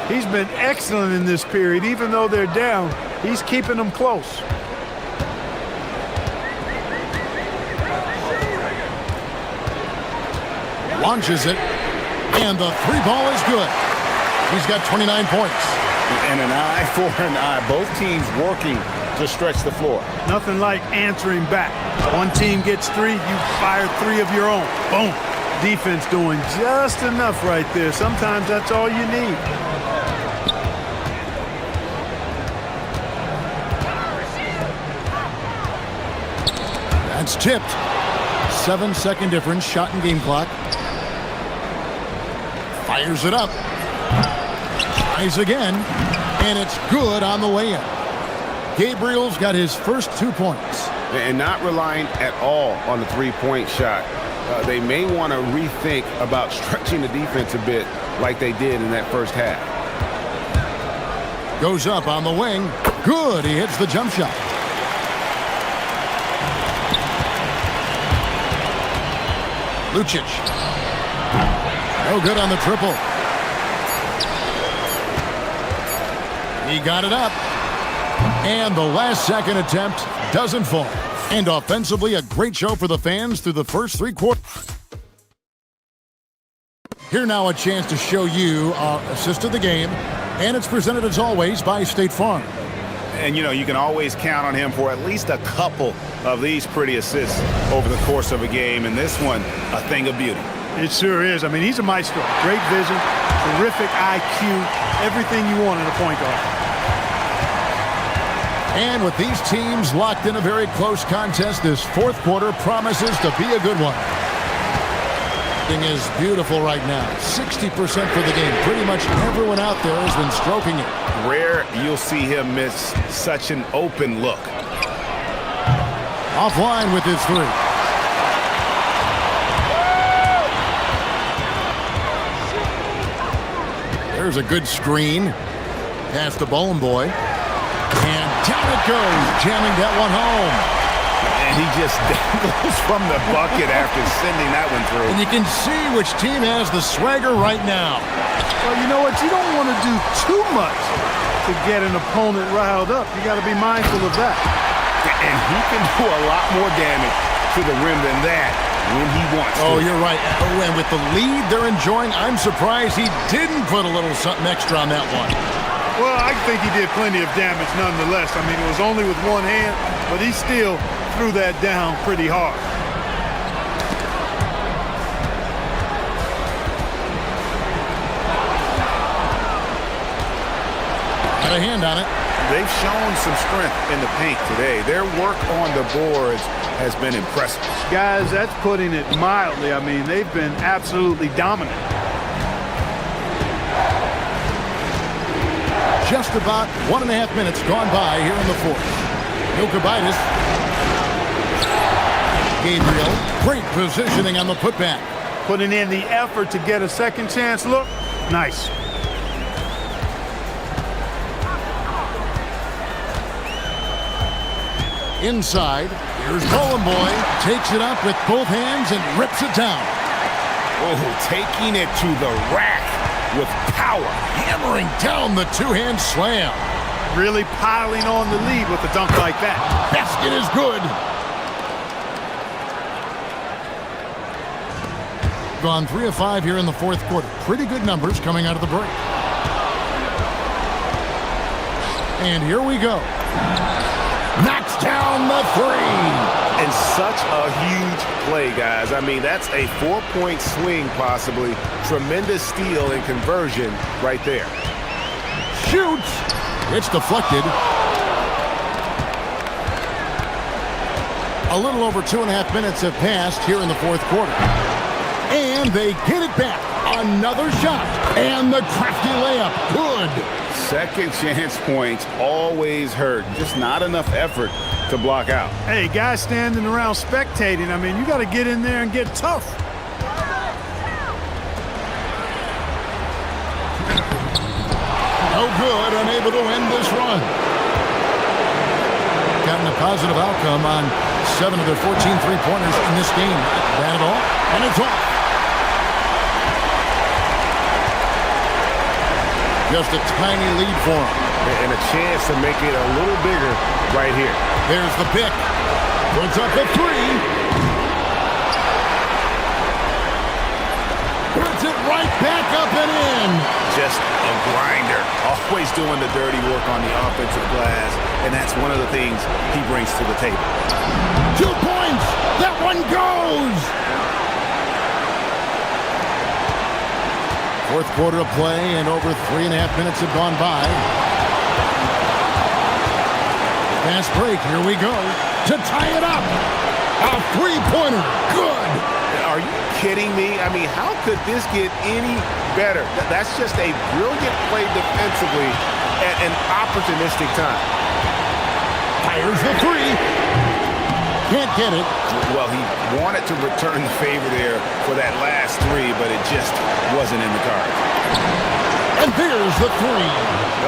He's been excellent in this period. Even though they're down, he's keeping them close. Launches it, and the 3 ball is good. He's got 29 points. And an eye for an eye. Both teams working to stretch the floor. Nothing like answering back. One team gets 3, you fire 3 of your own. Boom. Defense doing just enough right there. Sometimes that's all you need. That's tipped. 7-second difference, shot and game clock. Fires it up. Tries again, and it's good on the way in. Gabriel's got his first 2 points. And not relying at all on the 3-point shot. They may want to rethink about stretching the defense a bit like they did in that first half. Goes up on the wing. Good, he hits the jump shot. Lucic. No good on the triple. He got it up. And the last second attempt doesn't fall. And offensively, a great show for the fans through the first 3 quarters. Here now a chance to show you our assist of the game. And it's presented as always by State Farm. And, you know, you can always count on him for at least a couple of these pretty assists over the course of a game. And this one, a thing of beauty. It sure is. I mean, he's a maestro. Great vision, terrific IQ, everything you want in a point guard. And with these teams locked in a very close contest, this fourth quarter promises to be a good one. Is beautiful right now. 60% for the game. Pretty much everyone out there has been stroking it. Rare you'll see him miss such an open look. Offline with his three. There's a good screen. Pass to Bowling Boy. And down it goes. Jamming that one home. And he just dangles from the bucket after sending that one through. And you can see which team has the swagger right now. Well, you know what? You don't want to do too much to get an opponent riled up. You got to be mindful of that. And he can do a lot more damage to the rim than that when he wants to. Oh, you're right. Oh, and with the lead they're enjoying, I'm surprised he didn't put a little something extra on that one. Well, I think he did plenty of damage nonetheless. I mean, it was only with one hand, but he still threw that down pretty hard. Got a hand on it. They've shown some strength in the paint today. Their work on the boards has been impressive. Guys, that's putting it mildly. I mean, they've been absolutely dominant. Just about 1.5 minutes gone by here in the fourth. Jokic. Gabriel, great positioning on the putback. Putting in the effort to get a second chance look. Nice. Inside, here's Bowling Boy. Takes it up with both hands and rips it down. Oh, taking it to the rack with power. Hammering down the two-hand slam. Really piling on the lead with a dunk like that. Basket is good. Gone 3 of 5 here in the fourth quarter. Pretty good numbers coming out of the break. And here we go. Knocks down the three. And such a huge play, guys. I mean, that's a 4-point swing, possibly. Tremendous steal and conversion right there. Shoots. It's deflected. A little over 2.5 minutes have passed here in the fourth quarter. And they get it back. Another shot. And the crafty layup. Good. Second chance points always hurt. Just not enough effort to block out. Hey, guys standing around spectating, I mean, you got to get in there and get tough. No good, unable to end this run. Gotten a positive outcome on 7 of their 14 three-pointers in this game. Not bad at all, and it's off. Just a tiny lead for him. And a chance to make it a little bigger right here. There's the pick. Puts up a three. Puts it right back up and in. Just a grinder. Always doing the dirty work on the offensive glass. And that's one of the things he brings to the table. 2 points. That one goes. Fourth quarter of play, and over 3.5 minutes have gone by. Fast break, here we go. To tie it up. A three-pointer. Good. Are you kidding me? I mean, how could this get any better? That's just a brilliant play defensively at an opportunistic time. Fires the three. Can't get it. Well, he wanted to return the favor there for that last three, but it just wasn't in the cards. And there's the three.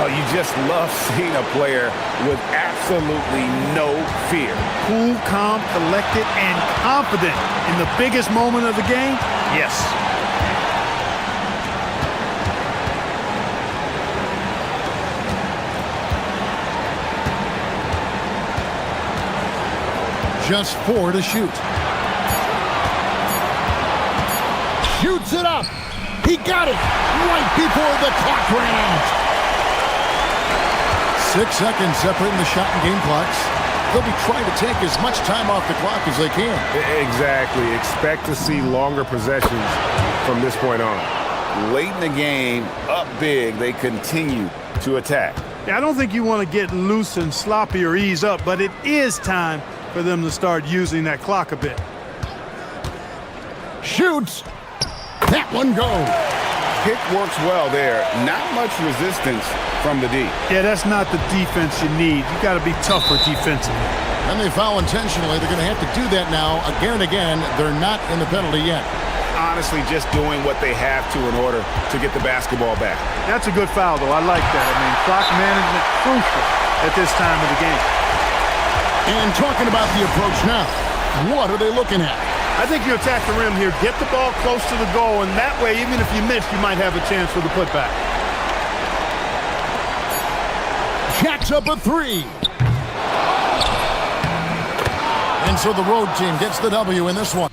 Oh, you just love seeing a player with absolutely no fear. Cool, calm, collected, and confident in the biggest moment of the game? Yes. Just 4 to shoot. Shoots it up. He got it right before the clock ran out. 6 seconds separating the shot and game clocks. They'll be trying to take as much time off the clock as they can. Exactly. Expect to see longer possessions from this point on. Late in the game, up big, they continue to attack. Yeah, I don't think you want to get loose and sloppy or ease up, but it is time for them to start using that clock a bit. Shoots. That one goes. Pick works well there. Not much resistance from the D. Yeah, that's not the defense you need. You got to be tougher defensively. And they foul intentionally. They're going to have to do that now again and again. They're not in the penalty yet. Honestly, just doing what they have to in order to get the basketball back. That's a good foul, though. I like that. I mean, clock management crucial at this time of the game. And talking about the approach now, what are they looking at? I think you attack the rim here, get the ball close to the goal, and that way, even if you miss, you might have a chance for the putback. Jacks up a three. And so the road team gets the W in this one.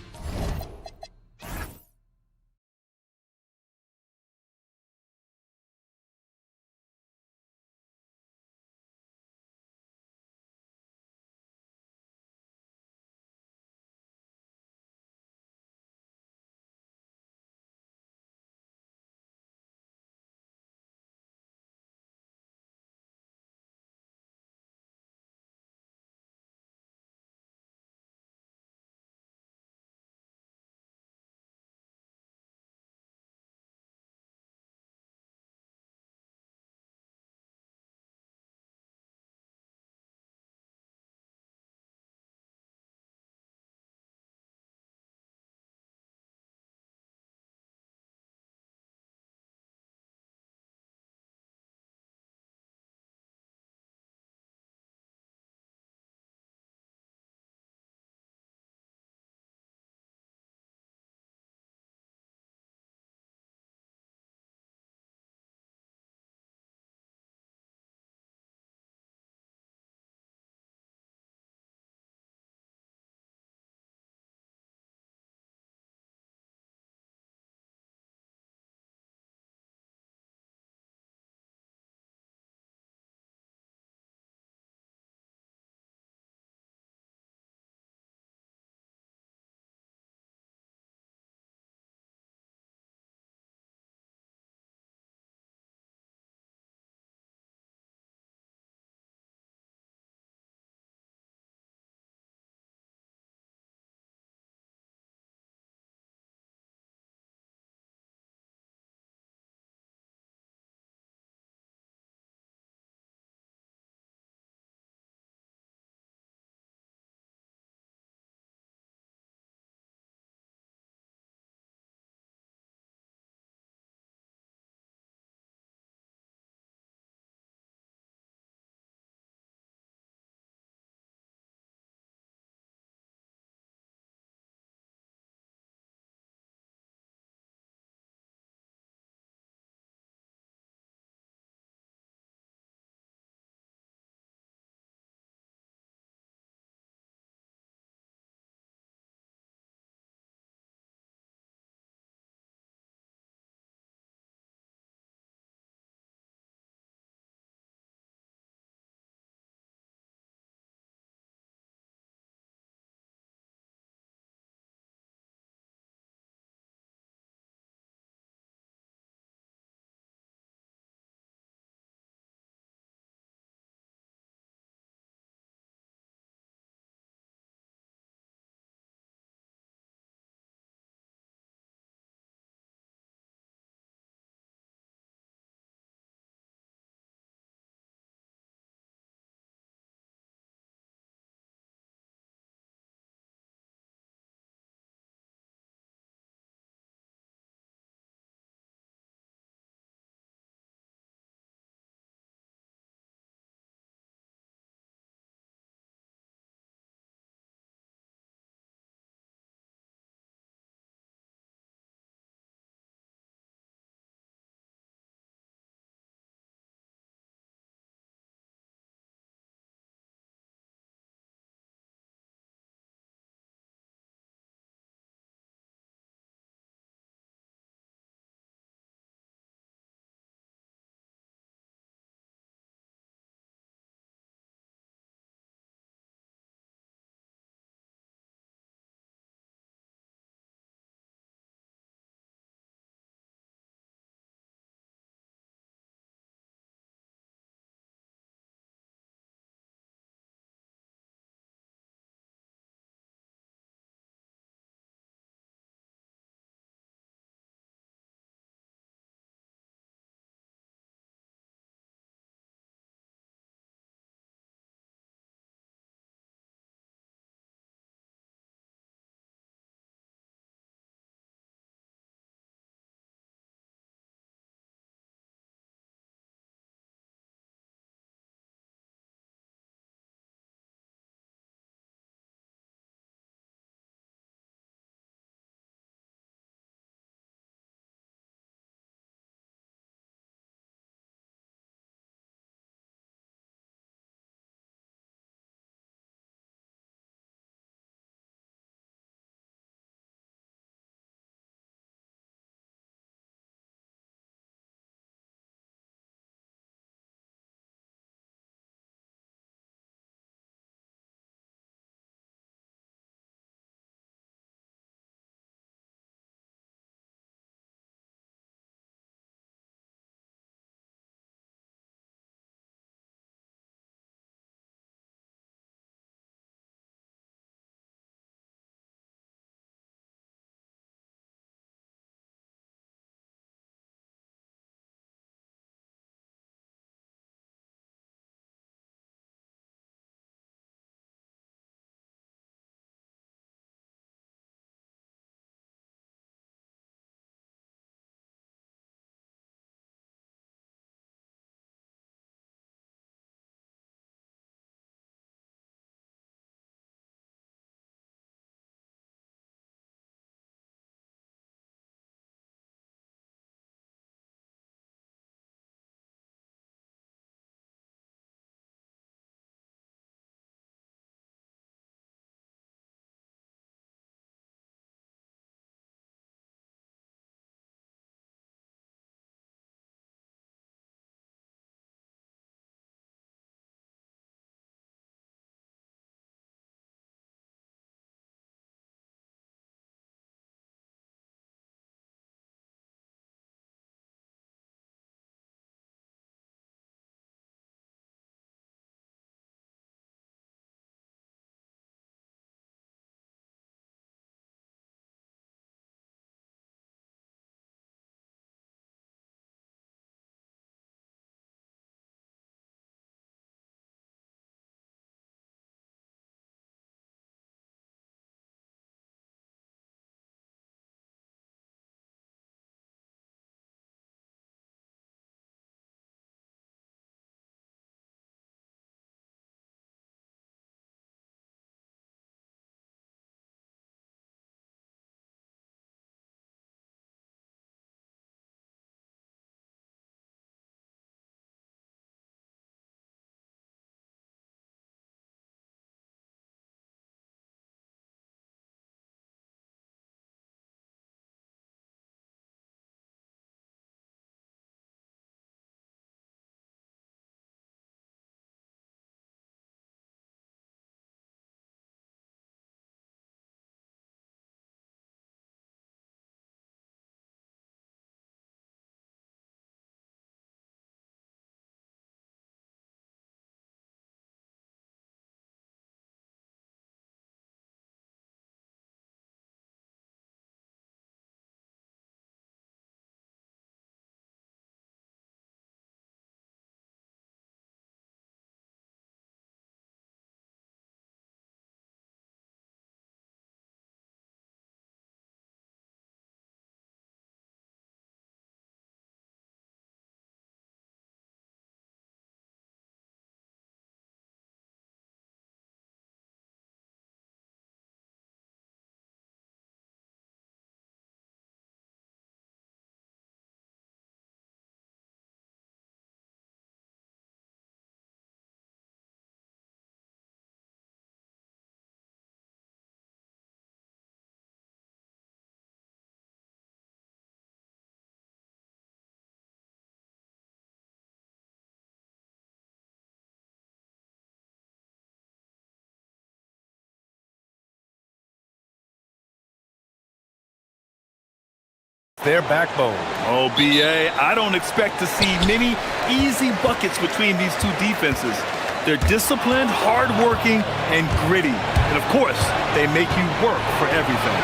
their backbone. Oh, BA, I don't expect to see many easy buckets between these two defenses. They're disciplined, hardworking, and gritty. And of course, they make you work for everything.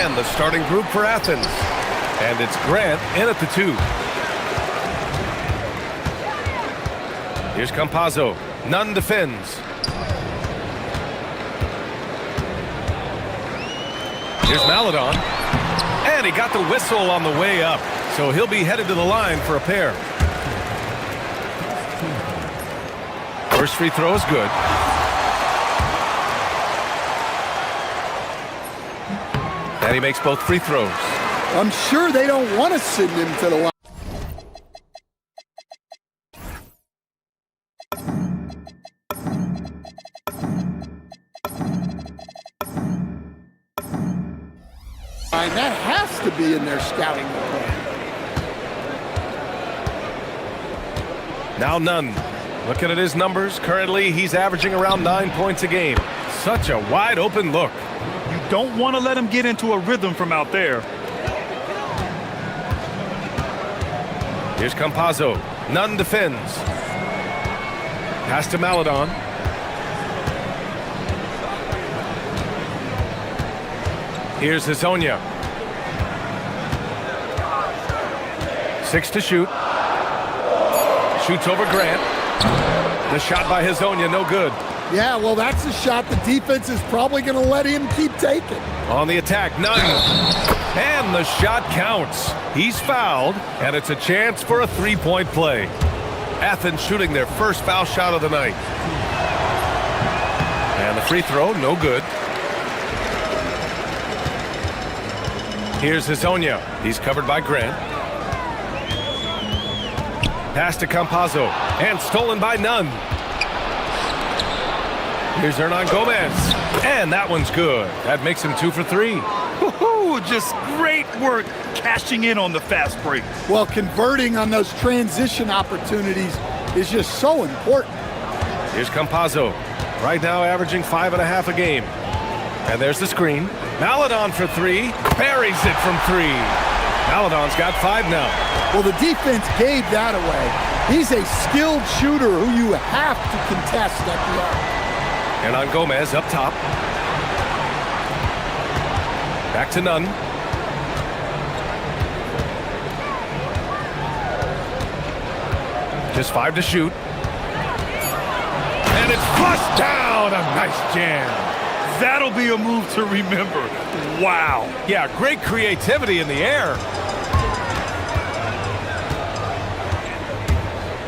And the starting group for Athens. And it's Grant in at the 2. Here's Campazzo. Nunn defends. Here's Maladon. And he got the whistle on the way up. So he'll be headed to the line for a pair. First free throw is good. And he makes both free throws. I'm sure they don't want to send him to the line. That has to be in their scouting report. Now Nunn. Looking at his numbers, currently he's averaging around 9 points a game. Such a wide open look. You don't want to let him get into a rhythm from out there. Here's Campazzo. Nunn defends. Pass to Maladon. Here's Hezonja. 6 to shoot. Shoots over Grant. The shot by Hezonja, no good. Yeah, well, that's a shot the defense is probably going to let him keep taking. On the attack, Nunn. And the shot counts. He's fouled, and it's a chance for a three-point play. Athens shooting their first foul shot of the night. And the free throw, no good. Here's Hezonja. He's covered by Grant. Pass to Campazzo, and stolen by Nunn. Here's Hernan Gomez, and that one's good. That makes him 2 for 3. Woo-hoo, just great work cashing in on the fast break. Well, converting on those transition opportunities is just so important. Here's Campazzo, right now averaging 5.5 a game. And there's the screen. Maladon for 3, buries it from 3. Maladon's got 5 now. Well, the defense gave that away. He's a skilled shooter who you have to contest at the arc. And on Gomez up top. Back to Nunn. Just 5 to shoot. And it's flushed down. A nice jam. That'll be a move to remember. Wow. Yeah, great creativity in the air.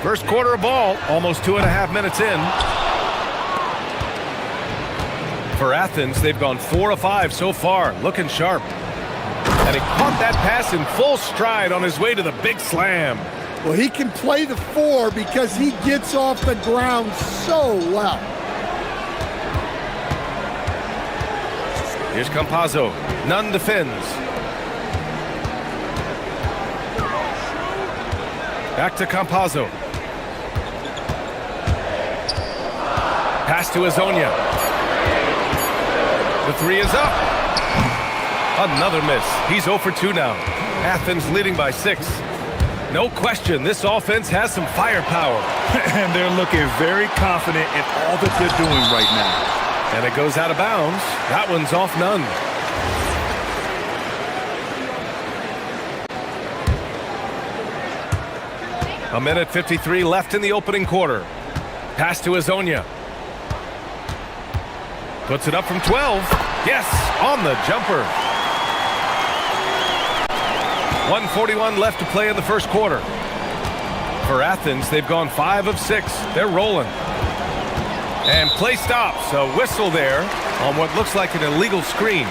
First quarter of ball, almost 2.5 minutes in. For Athens, they've gone 4 of 5 so far, looking sharp. And he caught that pass in full stride on his way to the big slam. Well, he can play the 4 because he gets off the ground so well. Here's Campazzo. Nunn defends. Back to Campazzo. Pass to Hezonja. The 3 is up. Another miss. He's 0 for 2 now. Athens leading by 6. No question, this offense has some firepower. And they're looking very confident in all that they're doing right now. And it goes out of bounds. That one's off Nunn. A minute 53 left in the opening quarter. Pass to Hezonja. Puts it up from 12. Yes, on the jumper. 1:41 left to play in the first quarter. For Athens, they've gone 5 of 6. They're rolling. And play stops. A whistle there on what looks like an illegal screen.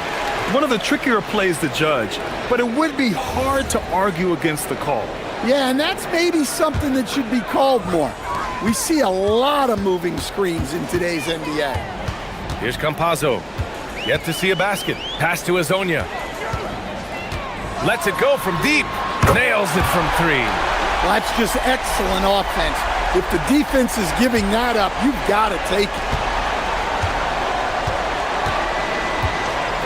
One of the trickier plays to judge, but it would be hard to argue against the call. Yeah, and that's maybe something that should be called more. We see a lot of moving screens in today's NBA. Here's Campazzo. Yet to see a basket. Pass to Hezonja. Lets it go from deep. Nails it from 3. Well, that's just excellent offense. If the defense is giving that up, you've got to take it.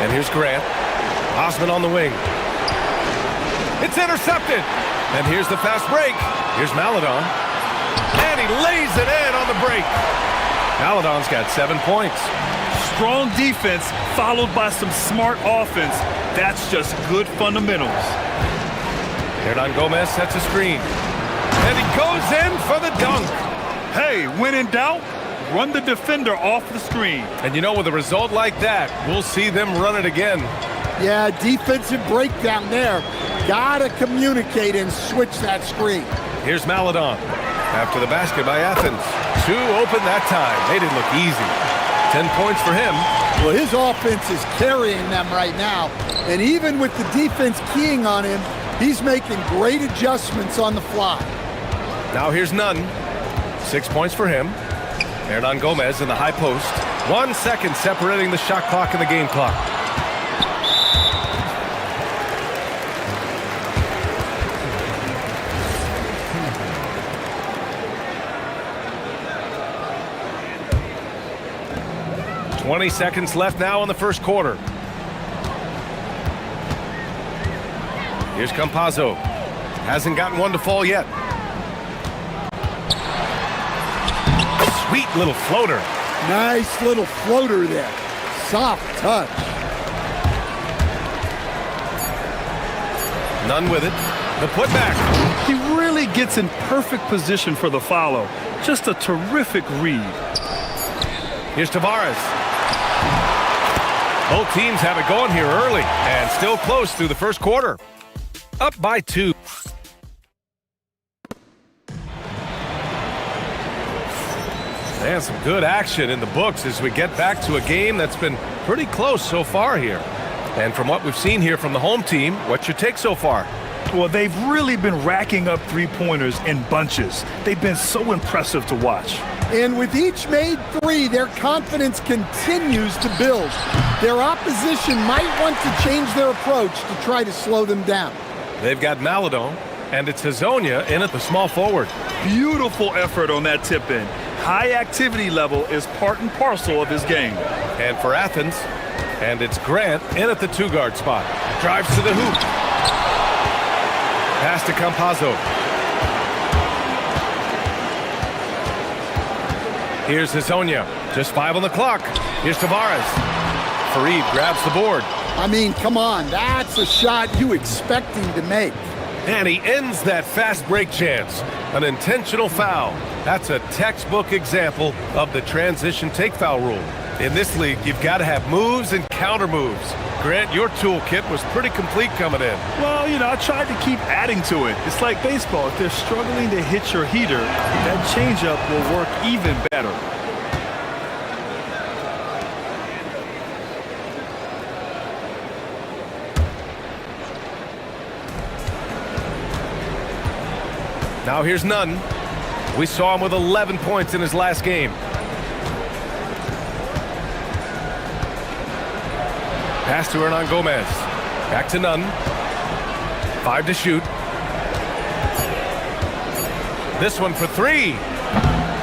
And here's Grant. Osman on the wing. It's intercepted. And here's the fast break. Here's Maledon. And he lays it in on the break. Maledon's got 7 points. Strong defense followed by some smart offense. That's just good fundamentals. Hernan Gomez sets a screen. And he goes in for the dunk. Hey, when in doubt, run the defender off the screen. And you know, with a result like that, we'll see them run it again. Yeah, defensive breakdown there. Gotta communicate and switch that screen. Here's Maledon. After the basket by Athens. 2 open that time. They didn't look easy. 10 points for him. Well, his offense is carrying them right now. And even with the defense keying on him, he's making great adjustments on the fly. Now here's Nunn. 6 points for him. Hernan Gomez in the high post. 1 second separating the shot clock and the game clock. Twenty seconds left now in the first quarter. Here's Campazzo. Hasn't gotten one to fall yet. Sweet little floater. Nice little floater there. Soft touch. None with it. The putback. He really gets in perfect position for the follow. Just a terrific read. Here's Tavares. Both teams have it going here early and still close through the first quarter. Up by 2. And some good action in the books as we get back to a game that's been pretty close so far here. And from what we've seen here from the home team, what's your take so far? Well, they've really been racking up three-pointers in bunches. They've been so impressive to watch. And with each made 3, their confidence continues to build. Their opposition might want to change their approach to try to slow them down. They've got Maledon, and it's Hazonia in at the small forward. Beautiful effort on that tip-in. High activity level is part and parcel of his game. And for Athens, and it's Grant in at the 2-guard spot. Drives to the hoop. Pass to Campazzo. Here's Hazonia. Just 5 on the clock. Here's Tavares. Fareed grabs the board. I mean, come on. That's a shot you expect him to make. And he ends that fast break chance. An intentional foul. That's a textbook example of the transition take foul rule. In this league, you've got to have moves and counter moves. Grant, your toolkit was pretty complete coming in. Well, you know, I tried to keep adding to it. It's like baseball. If they're struggling to hit your heater, that changeup will work even better. Now here's Nunn. We saw him with 11 points in his last game. Pass to Hernan Gomez. Back to Nunn. 5 to shoot. This one for 3.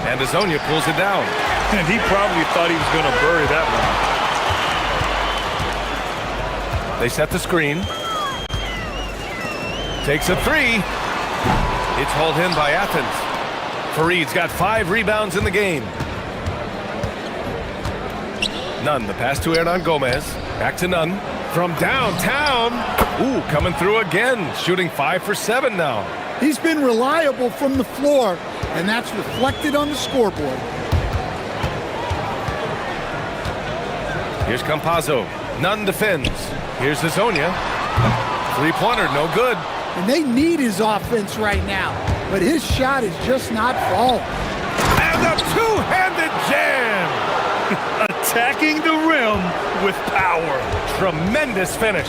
And Hazonia pulls it down. And he probably thought he was going to bury that one. They set the screen. Takes a 3. It's hauled in by Athens. Fareed's got 5 rebounds in the game. Nunn, the pass to Hernan Gomez. Back to Nunn. From downtown. Ooh, coming through again. Shooting 5 for 7 now. He's been reliable from the floor, and that's reflected on the scoreboard. Here's Campazzo. Nunn defends. Here's Hazonia. 3-pointer, no good. And they need his offense right now, but his shot is just not falling. And a two-handed jam! Attacking the rim with power. Tremendous finish.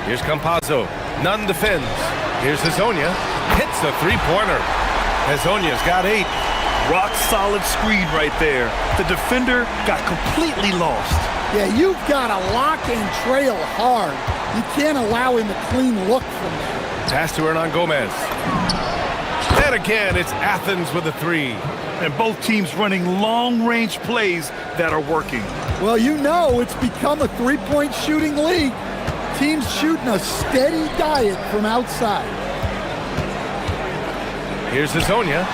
Here's Campazzo. Nunn defends. Here's Hazonia. Hits the 3-pointer. Hazonia's got 8. Rock solid screen right there. The defender got completely lost. Yeah, you've got to lock and trail hard. You can't allow him a clean look from there. Pass to Hernan Gomez. And again, it's Athens with a three. And both teams running long-range plays that are working. Well, you know it's become a three-point shooting league. Teams shooting a steady diet from outside. Here's Hazonia.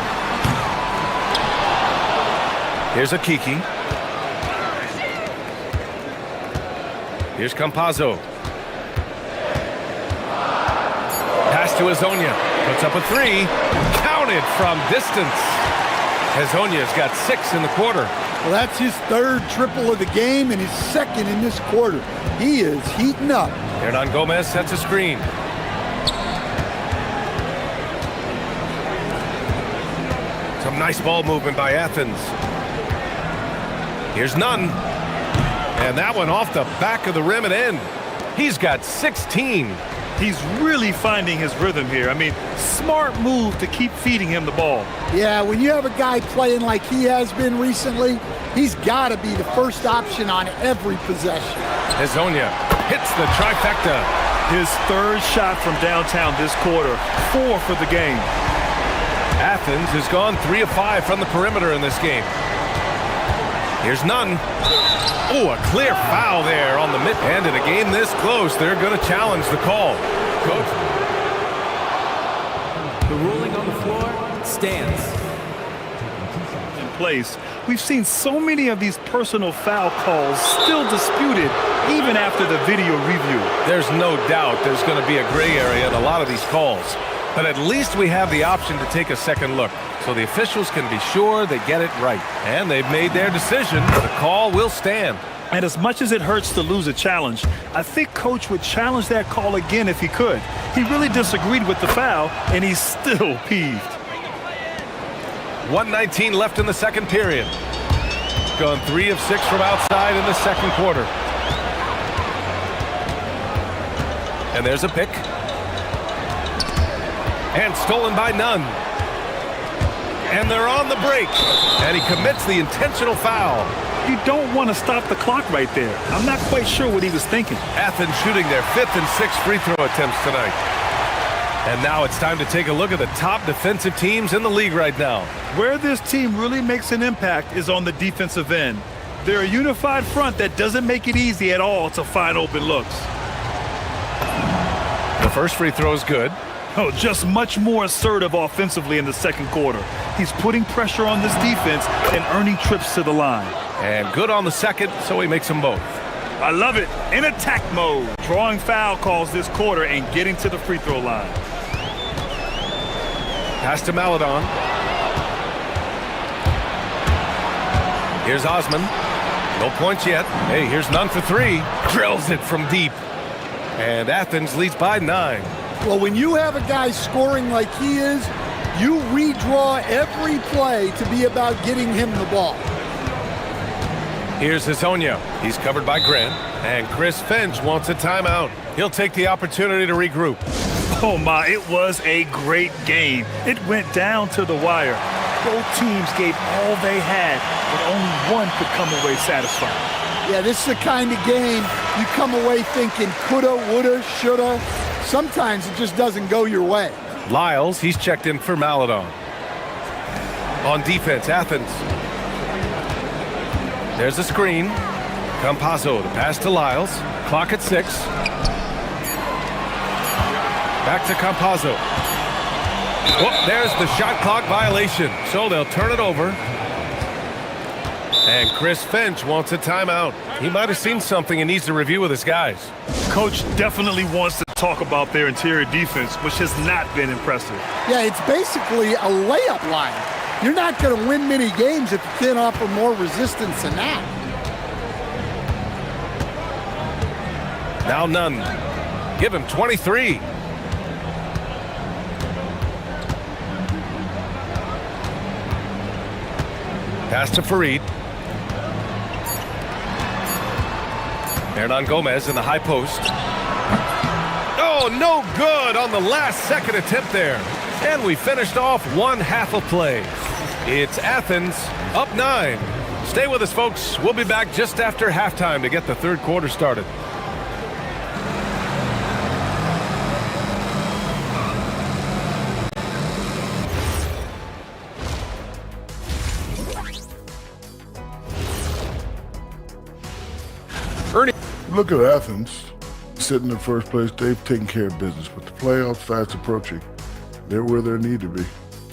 Here's Akiki. Here's Campazzo. Pass to Hazonia. Puts up a three. Counted from distance. Hazonia's got 6 in the quarter. Well, that's his third triple of the game and his second in this quarter. He is heating up. Hernan Gomez sets a screen. Some nice ball movement by Athens. Here's Nunn. And that one off the back of the rim and in. He's got 16. He's really finding his rhythm here. I mean, smart move to keep feeding him the ball. Yeah, when you have a guy playing like he has been recently, he's got to be the first option on every possession. Hazonia hits the trifecta. His third shot from downtown this quarter, 4 for the game. Athens has gone 3 of 5 from the perimeter in this game. Here's Nunn. Oh, a clear foul there on the mid. And in a game this close, they're going to challenge the call. Coach. The ruling on the floor stands. In place. We've seen so many of these personal foul calls still disputed even after the video review. There's no doubt there's going to be a gray area in a lot of these calls. But at least we have the option to take a second look, so the officials can be sure they get it right. And they've made their decision. The call will stand. And as much as it hurts to lose a challenge, I think Coach would challenge that call again if he could. He really disagreed with the foul, and he's still peeved. 1:19 left in the second period. Gone 3 of 6 from outside in the second quarter. And there's a pick. And stolen by Nunn. And they're on the break. And he commits the intentional foul. You don't want to stop the clock right there. I'm not quite sure what he was thinking. Athens shooting their 5th and 6th free throw attempts tonight. And now it's time to take a look at the top defensive teams in the league right now. Where this team really makes an impact is on the defensive end. They're a unified front that doesn't make it easy at all to find open looks. The first free throw is good. Oh, just much more assertive offensively in the second quarter. He's putting pressure on this defense and earning trips to the line. And good on the second, so he makes them both. I love it. In attack mode. Drawing foul calls this quarter and getting to the free throw line. Pass to Maladon. Here's Osman. No points yet. Hey, here's Nunn for 3. Drills it from deep. And Athens leads by 9. Well, when you have a guy scoring like he is, you redraw every play to be about getting him the ball. Here's Hazonia. He's covered by Grant. And Chris Finch wants a timeout. He'll take the opportunity to regroup. Oh my, it was a great game. It went down to the wire. Both teams gave all they had, but only one could come away satisfied. Yeah, this is the kind of game you come away thinking coulda, woulda, shoulda. Sometimes it just doesn't go your way. Lyles, he's checked in for Maladon. On defense, Athens. There's a screen. Campazzo, the pass to Lyles. Clock at 6. Back to Campazzo. Oh, there's the shot clock violation. So they'll turn it over. And Chris Finch wants a timeout. He might have seen something and needs to review with his guys. Coach definitely wants to talk about their interior defense, which has not been impressive. Yeah, it's basically a layup line. You're not going to win many games if you can't offer more resistance than that. Now Nunn. Give him 23. Pass to Farid. Hernan Gomez in the high post. Oh, no good on the last second attempt there. And we finished off one half of play. It's Athens up 9. Stay with us, folks. We'll be back just after halftime to get the third quarter started. Look at Athens, sitting in first place. They've taken care of business, but the playoffs fast approaching. They're where they need to be.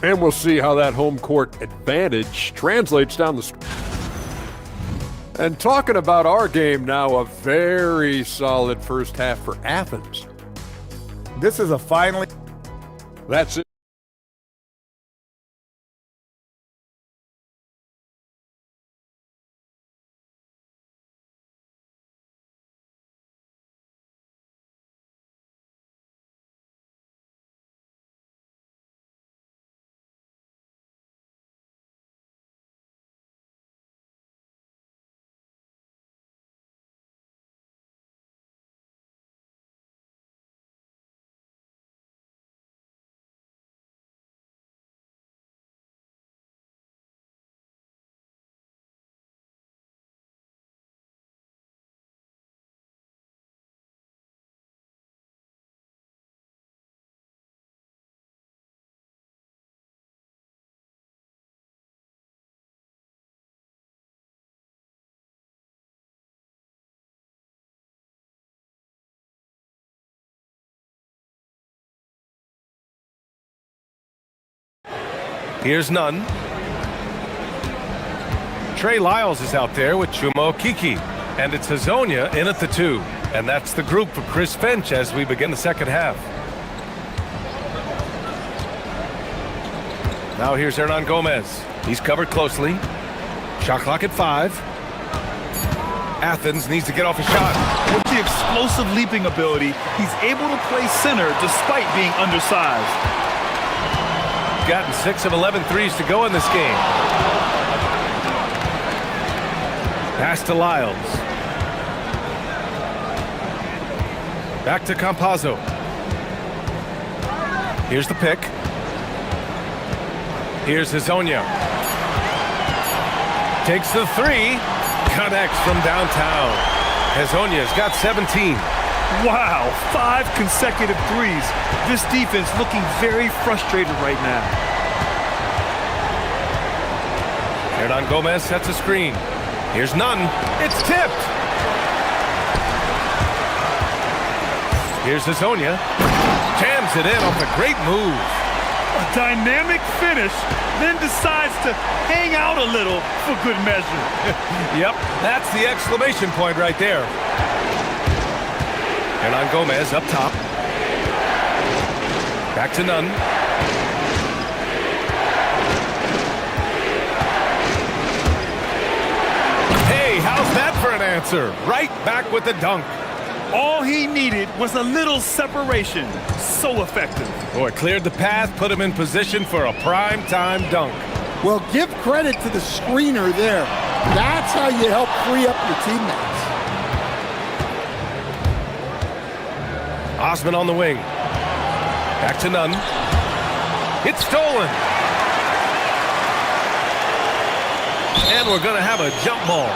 And we'll see how that home court advantage translates down the street. And talking about our game now, a very solid first half for Athens. This is a finally. That's it. Here's none. Trey Lyles is out there with Chuma Kiki. And it's Hazonia in at the 2. And that's the group for Chris Finch as we begin the second half. Now here's Hernan Gomez. He's covered closely. Shot clock at 5. Athens needs to get off a shot. With the explosive leaping ability, he's able to play center despite being undersized. Gotten 6 of 11 threes to go in this game. Pass to Lyles. Back to Campazzo. Here's the pick. Here's Hazonia. Takes the 3. Connects from downtown. Hazonia's got 17. Wow, 5 consecutive threes. This defense looking very frustrated right now. Hernan Gomez sets a screen. Here's none. It's tipped. Here's Hazonia. Jams it in off a great move. A dynamic finish, then decides to hang out a little for good measure. Yep, that's the exclamation point right there. Hernan Gomez up top. Back to none. Hey, how's that for an answer? Right back with the dunk. All he needed was a little separation. So effective. Boy, cleared the path, put him in position for a prime-time dunk. Well, give credit to the screener there. That's how you help free up your teammates. Osman on the wing. Back to none. It's stolen. And we're going to have a jump ball.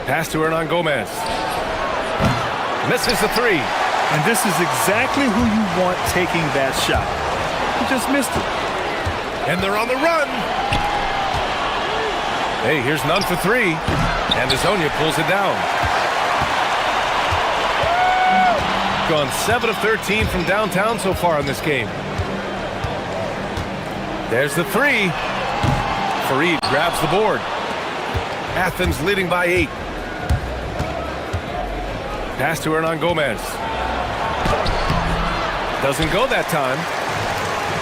Pass to Hernan Gomez. Misses the 3. And this is exactly who you want taking that shot. He just missed it. And they're on the run. Hey, here's none for 3. And Hazonia pulls it down. Gone 7 of 13 from downtown so far in this game. There's the 3. Fareed grabs the board. Athens leading by 8. Pass to Hernan Gomez. Doesn't go that time.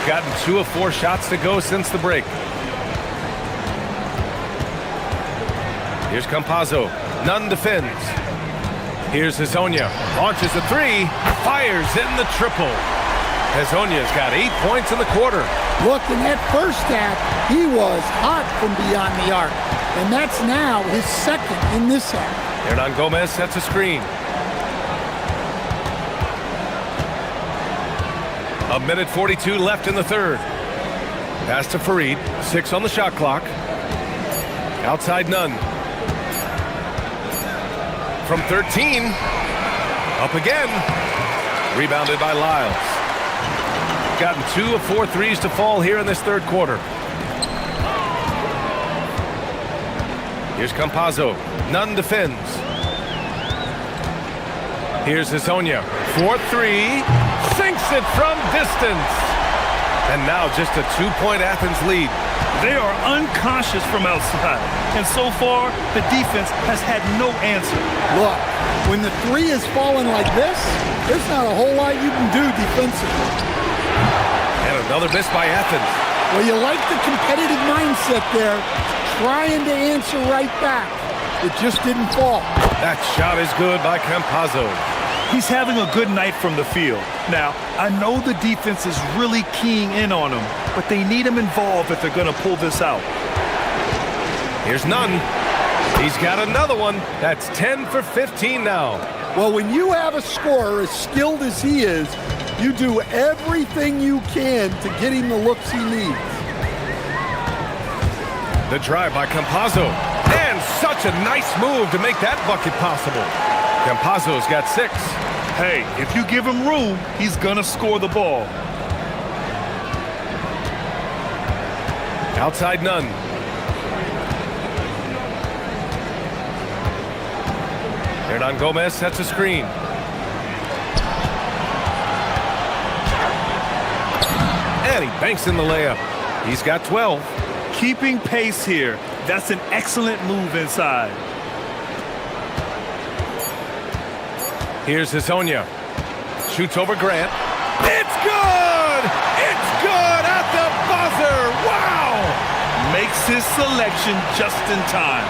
Gotten 2 of 4 shots to go since the break. Here's Campazzo. Nunn defends. Here's Hazonia. Launches a 3. Fires in the triple. Hazonia's got 8 points in the quarter. Look, in that first half, he was hot from beyond the arc. And that's now his second in this half. Hernan Gomez sets a screen. A minute 42 left in the third. Pass to Fareed. 6 on the shot clock. Outside none. From 13. Up again. Rebounded by Lyles. Gotten 2 of 4 threes to fall here in this third quarter. Here's Campazzo. Nunn defends. Here's Hezonja. 4-3. Sinks it from distance. And now just a 2-point Athens lead. They are unconscious from outside. And so far, the defense has had no answer. Look, when the three is falling like this, there's not a whole lot you can do defensively. And another miss by Athens. Well, you like the competitive mindset there, trying to answer right back. It just didn't fall. That shot is good by Campazzo. He's having a good night from the field. Now, I know the defense is really keying in on him, but they need him involved if they're going to pull this out. Here's Nunn. He's got another one. That's 10 for 15 now. Well, when you have a scorer as skilled as he is, you do everything you can to get him the looks he needs. The drive by Campazzo. And such a nice move to make that bucket possible. Campazzo's got 6. Hey, if you give him room, he's gonna score the ball. Outside Nunn. Hernan-Gomez sets a screen. And he banks in the layup. He's got 12. Keeping pace here. That's an excellent move inside. Here's Hezonja. Shoots over Grant. It's good! It's good at the buzzer! Wow! Makes his selection just in time.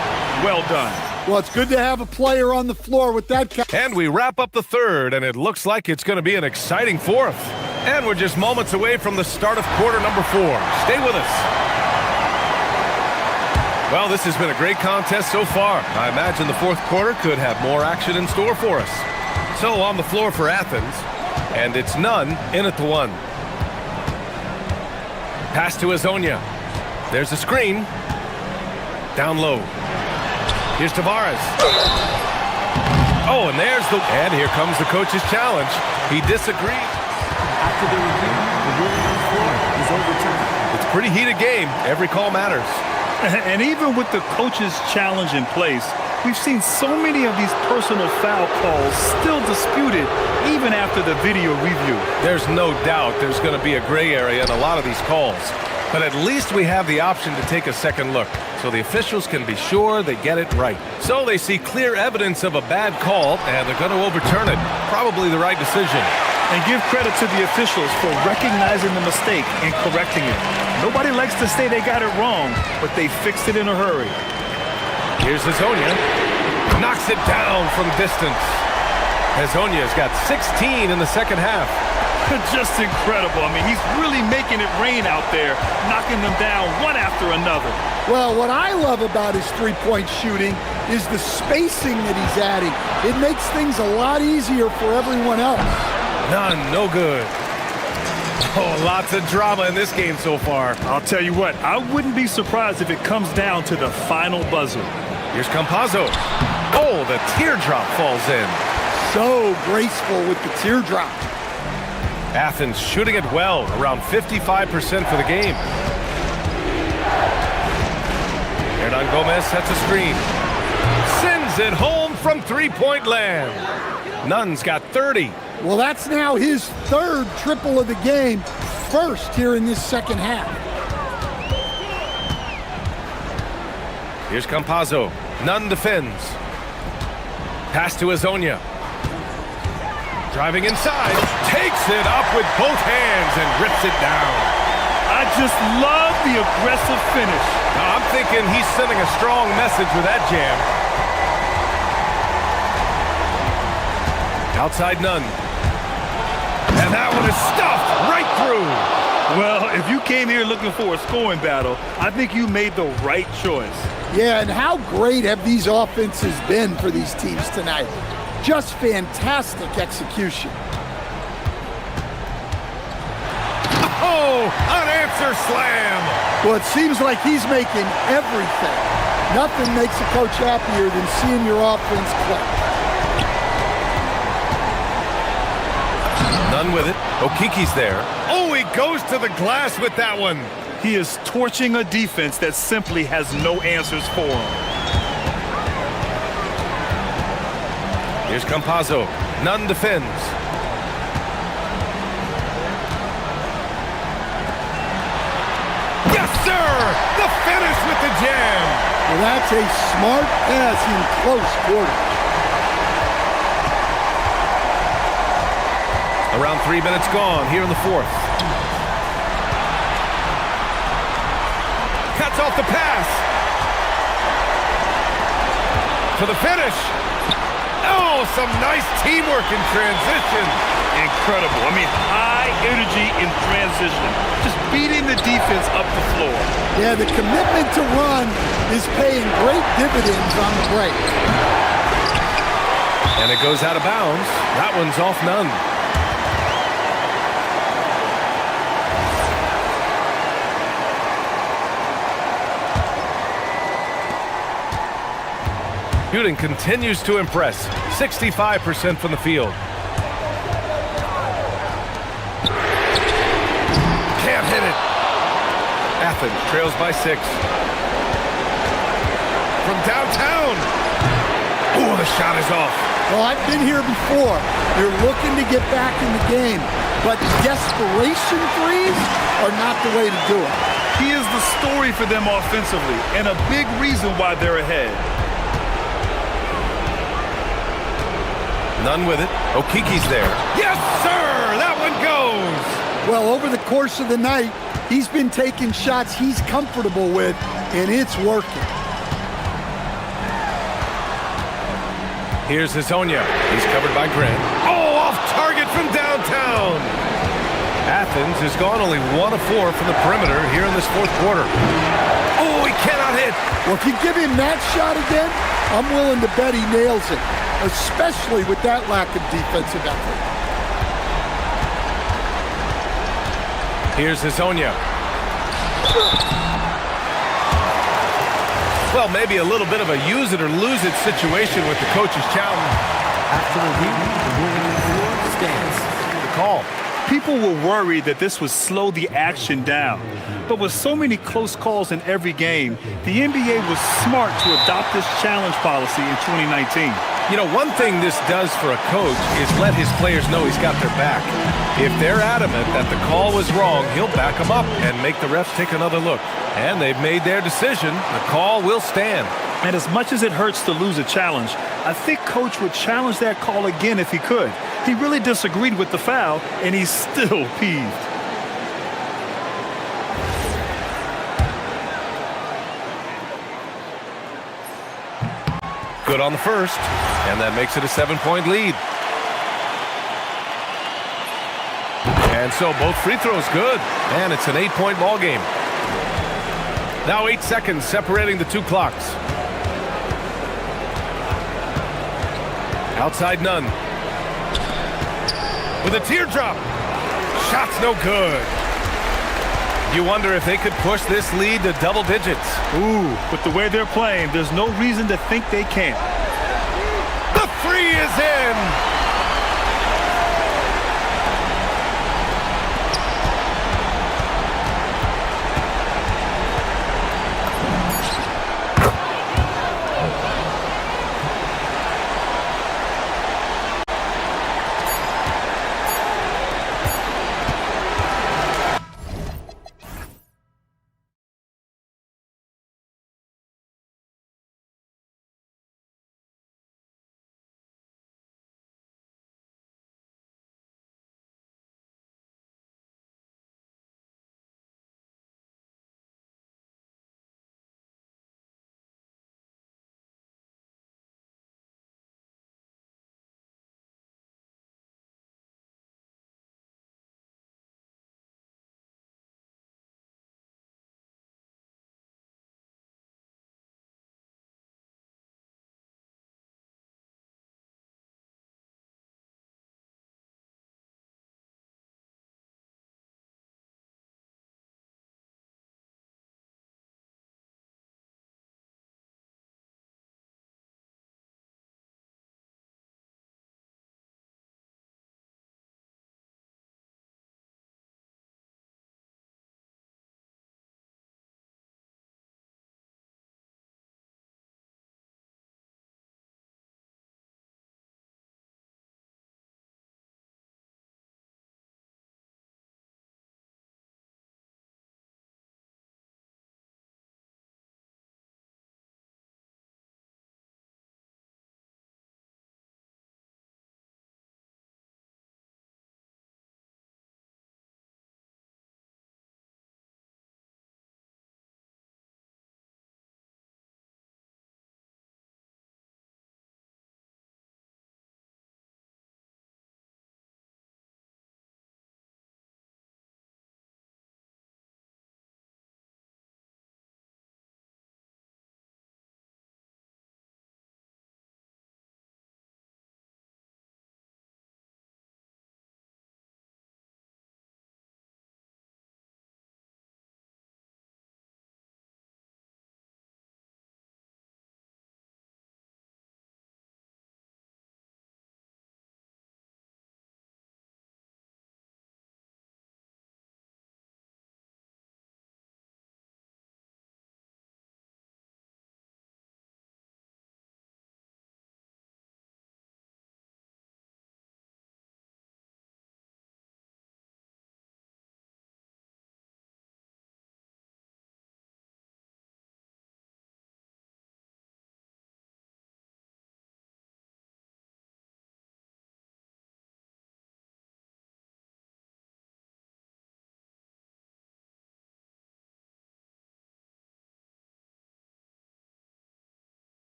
Well done. Well, it's good to have a player on the floor with that. And we wrap up the third, and it looks like it's going to be an exciting fourth. And we're just moments away from the start of quarter number 4. Stay with us. Well, this has been a great contest so far. I imagine the fourth quarter could have more action in store for us. So on the floor for Athens, and it's Nunn in at the 1. Pass to Hezonja. There's a screen. Down low. Here's Tavares. Oh, and there's the... And here comes the coach's challenge. He disagrees. After the review, the ruling on the floor is overturned. It's a pretty heated game. Every call matters. And even with the coach's challenge in place, we've seen so many of these personal foul calls still disputed even after the video review. There's no doubt there's going to be a gray area in a lot of these calls. But at least we have the option to take a second look, so the officials can be sure they get it right. So they see clear evidence of a bad call, and they're going to overturn it. Probably the right decision. And give credit to the officials for recognizing the mistake and correcting it. Nobody likes to say they got it wrong, but they fixed it in a hurry. Here's Hezonja. Knocks it down from distance. Hezonja's got 16 in the second half. Just incredible. I mean, he's really making it rain out there, knocking them down one after another. Well, what I love about his three-point shooting is the spacing that he's adding. It makes things a lot easier for everyone else. None, no good. Oh, lots of drama in this game so far. I'll tell you what, I wouldn't be surprised if it comes down to the final buzzer. Here's Campazzo. Oh, the teardrop falls in. So graceful with the teardrop. Athens shooting it well, around 55% for the game. Hernan-Gomez sets a screen. Sends it home from three-point land. Nunn's got 30. Well, that's now his third triple of the game, first here in this second half. Here's Campazzo. Nunn defends. Pass to Hezonja. Driving inside, takes it up with both hands and rips it down. I just love the aggressive finish. Now, I'm thinking he's sending a strong message with that jam. Outside Nunn. And that one is stuffed right through. Well, if you came here looking for a scoring battle, I think you made the right choice. Yeah, and how great have these offenses been for these teams tonight? Just fantastic execution. Oh, an answer slam. Well, it seems like he's making everything Nothing makes a coach happier than seeing your offense click. None with it. Okiki's there. Oh, he goes to the glass with that one. He is torching a defense that simply has no answers for him. Here's Campazzo. None defends. Yes, sir! The finish with the jam. Well, that's a smart pass in close quarters. Around 3 minutes gone here in the fourth. Cuts off the pass. For the finish. Oh, some nice teamwork in transition. Incredible. I mean, high energy in transition. Just beating the defense up the floor. Yeah, the commitment to run is paying great dividends on the break. And it goes out of bounds. That one's off none. Shooting continues to impress. 65% from the field. Can't hit it. Athens trails by 6. From downtown. Oh, the shot is off. Well, I've been here before. You're looking to get back in the game, but desperation threes are not the way to do it. He is the story for them offensively, and a big reason why they're ahead. None with it. Okiki's there. Yes, sir! That one goes! Well, over the course of the night, he's been taking shots he's comfortable with, and it's working. Here's Hazonia. He's covered by Grant. Oh, off target from downtown! Athens has gone only 1 of 4 from the perimeter here in this fourth quarter. Oh, he cannot hit! Well, if you give him that shot again, I'm willing to bet he nails it, especially with that lack of defensive effort. Here's Hazonia. Well, maybe a little bit of a use it or lose it situation with the coach's challenge. After review, the winning score stands. The call. People were worried that this would slow the action down. But with so many close calls in every game, the NBA was smart to adopt this challenge policy in 2019. You know, one thing this does for a coach is let his players know he's got their back. If they're adamant that the call was wrong, he'll back them up and make the refs take another look. And they've made their decision. The call will stand. And as much as it hurts to lose a challenge, I think Coach would challenge that call again if he could. He really disagreed with the foul, and he's still peeved. Good on the first, and that makes it a 7-point lead. And so both free throws good, and it's an 8-point ball game. Now 8 seconds separating the two clocks. Outside Nunn. With a teardrop. Shot's no good. You wonder if they could push this lead to double digits. Ooh, with the way they're playing, there's no reason to think they can't. The three is in.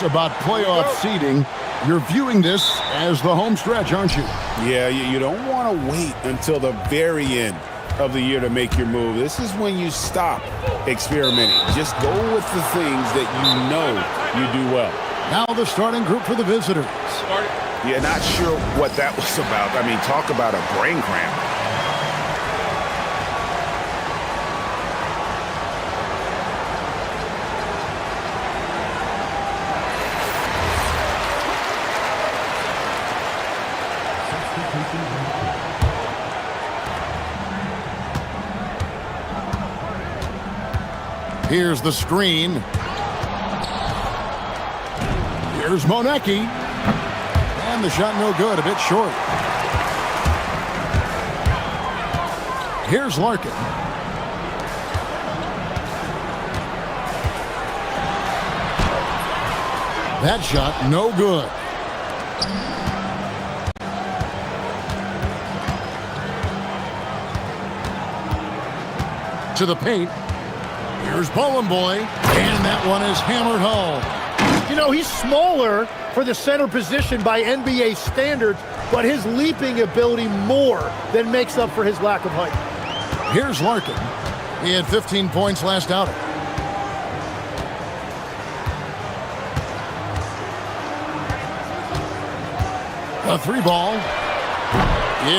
About playoff seeding, you're viewing this as the home stretch, aren't you? Yeah, you don't want to wait until the very end of the year to make your move. This is when you stop experimenting. Just go with the things that you know you do well. Now the starting group for the visitors. Yeah, not sure what that was about. I mean, talk about a brain cramp. Here's the screen. Here's Monecki. And the shot no good, a bit short. Here's Larkin. That shot no good. To the paint. Here's Bowling Boy, and that one is hammered home. You know, he's smaller for the center position by NBA standards, but his leaping ability more than makes up for his lack of height. Here's Larkin. He had 15 points last outing. A three ball.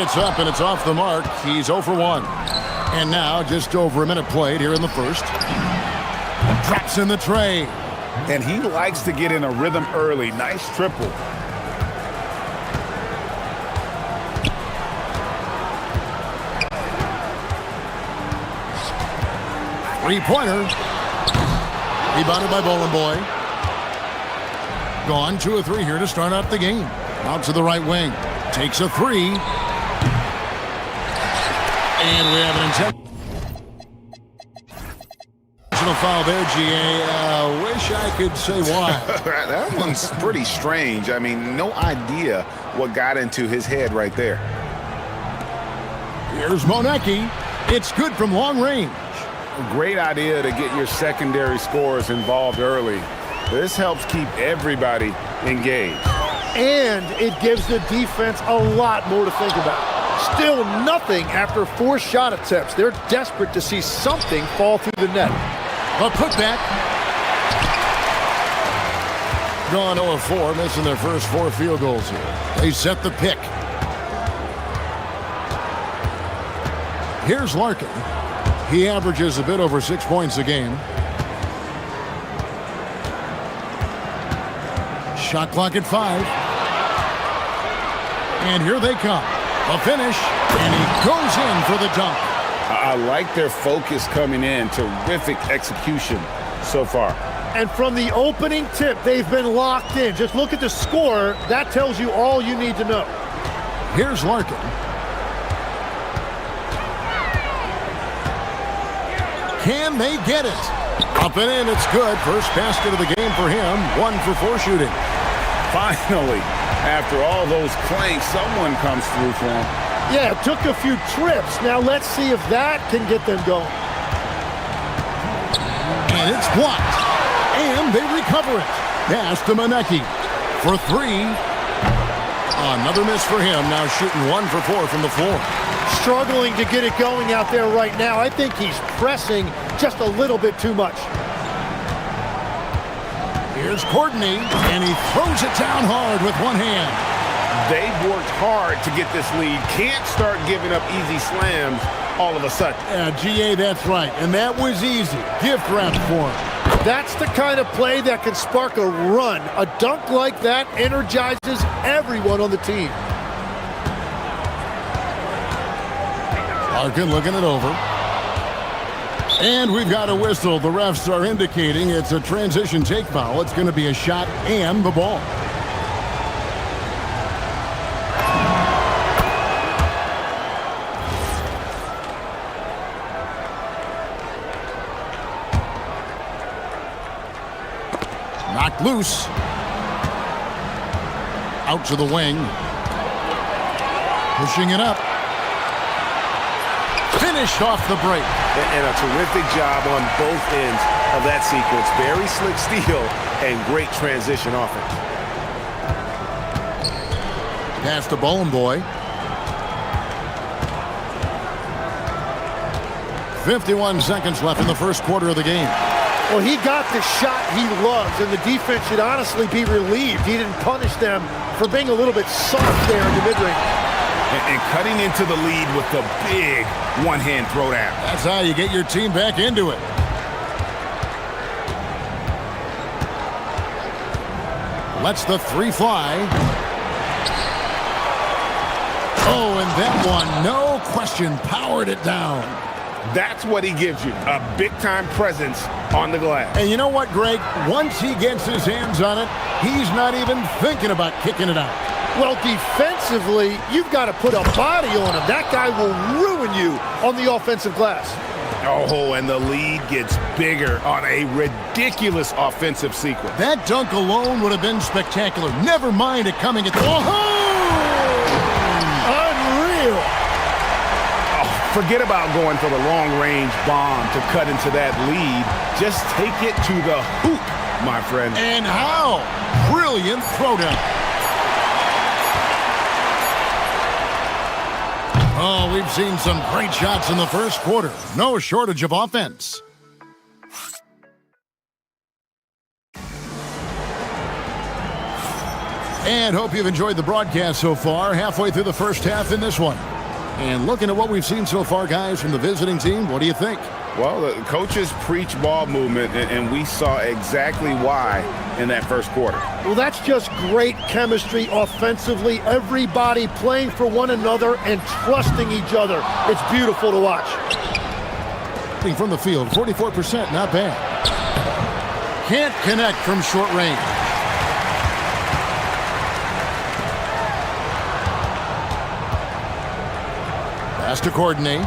It's up and it's off the mark. He's 0 for 1. And now just over a minute played here in the first. Drops in the tray. And he likes to get in a rhythm early. Nice triple. Three-pointer. Rebounded by Bowling Boy. Gone 2 of 3 here to start out the game. Out to the right wing. Takes a three. And we have an intentional foul there, GA. Wish I could say why. That one's pretty strange. I mean, no idea what got into his head right there. Here's Monecki. It's good from long range. A great idea to get your secondary scorers involved early. This helps keep everybody engaged. And it gives the defense a lot more to think about. Still nothing after 4 shot attempts. They're desperate to see something fall through the net. A putback. Gone 0 of 4, missing their first 4 field goals here. They set the pick. Here's Larkin. He averages a bit over 6 points a game. Shot clock at 5. And here they come. A finish, and he goes in for the dunk. I like their focus coming in. Terrific execution so far. And from the opening tip, they've been locked in. Just look at the score. That tells you all you need to know. Here's Larkin. Can they get it? Up and in, it's good. First basket of the game for him. 1 for 4 shooting. Finally, after all those clanks, someone comes through for him. Yeah, it took a few trips. Now let's see if that can get them going. And it's blocked. And they recover it. Pass to Monecki for 3. Another miss for him. Now shooting 1 for 4 from the floor. Struggling to get it going out there right now. I think he's pressing just a little bit too much. Here's Courtney, and he throws it down hard with one hand. They've worked hard to get this lead. Can't start giving up easy slams all of a sudden. Yeah, GA, that's right. And that was easy. Gift wrap for him. That's the kind of play that can spark a run. A dunk like that energizes everyone on the team. Larkin looking it over. And we've got a whistle. The refs are indicating it's a transition take foul. It's going to be a shot and the ball. Knocked loose. Out to the wing. Pushing it up. Finished off the break. And a terrific job on both ends of that sequence. Very slick steal and great transition offense. Pass to Boy. 51 seconds left in the first quarter of the game. Well, he got the shot he loves, and the defense should honestly be relieved. He didn't punish them for being a little bit soft there in the mid-range. And cutting into the lead with the big one-hand throwdown. That's how you get your team back into it. Lets the three fly. Oh, and that one, no question, powered it down. That's what he gives you, a big-time presence on the glass. And you know what, Greg? Once he gets his hands on it, he's not even thinking about kicking it out. Well, defensively, you've got to put a body on him. That guy will ruin you on the offensive glass. Oh, and the lead gets bigger on a ridiculous offensive sequence. That dunk alone would have been spectacular. Never mind it coming at the... Unreal! Forget about going for the long-range bomb to cut into that lead. Just take it to the hoop, my friend. And how? Brilliant throwdown. Oh, we've seen some great shots in the first quarter. No shortage of offense. And hope you've enjoyed the broadcast so far. Halfway through the first half in this one. And looking at what we've seen so far, guys, from the visiting team, what do you think? Well, the coaches preach ball movement, and we saw exactly why in that first quarter. Well, that's just great chemistry offensively. Everybody playing for one another and trusting each other. It's beautiful to watch. From the field, 44%, not bad. Can't connect from short range. Pass to coordinate.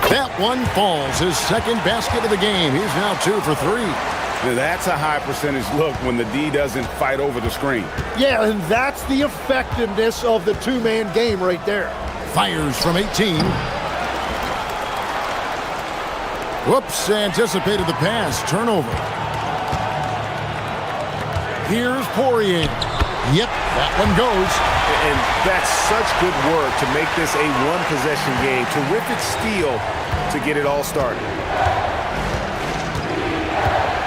That one falls. His second basket of the game. He's now 2 for 3. Now that's a high percentage look when the D doesn't fight over the screen. Yeah, and that's the effectiveness of the two-man game right there. Fires from 18. Whoops, anticipated the pass. Turnover. Here's Poirier. Yep, that one goes. And that's such good work to make this a one-possession game. Terrific steal to get it all started.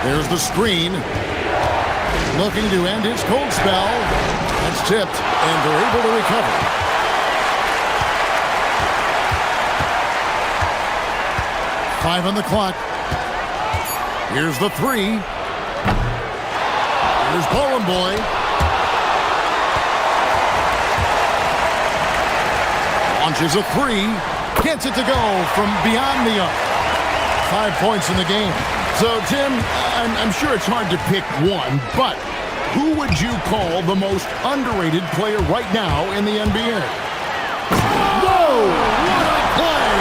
There's the screen. Looking to end his cold spell. That's tipped, and they're able to recover. Five on the clock. Here's the three. Here's Boy. Launches a three. Gets it to go from beyond the arc. 5 points in the game. So, Tim, I'm sure it's hard to pick one, but who would you call the most underrated player right now in the NBA? Whoa! What a play!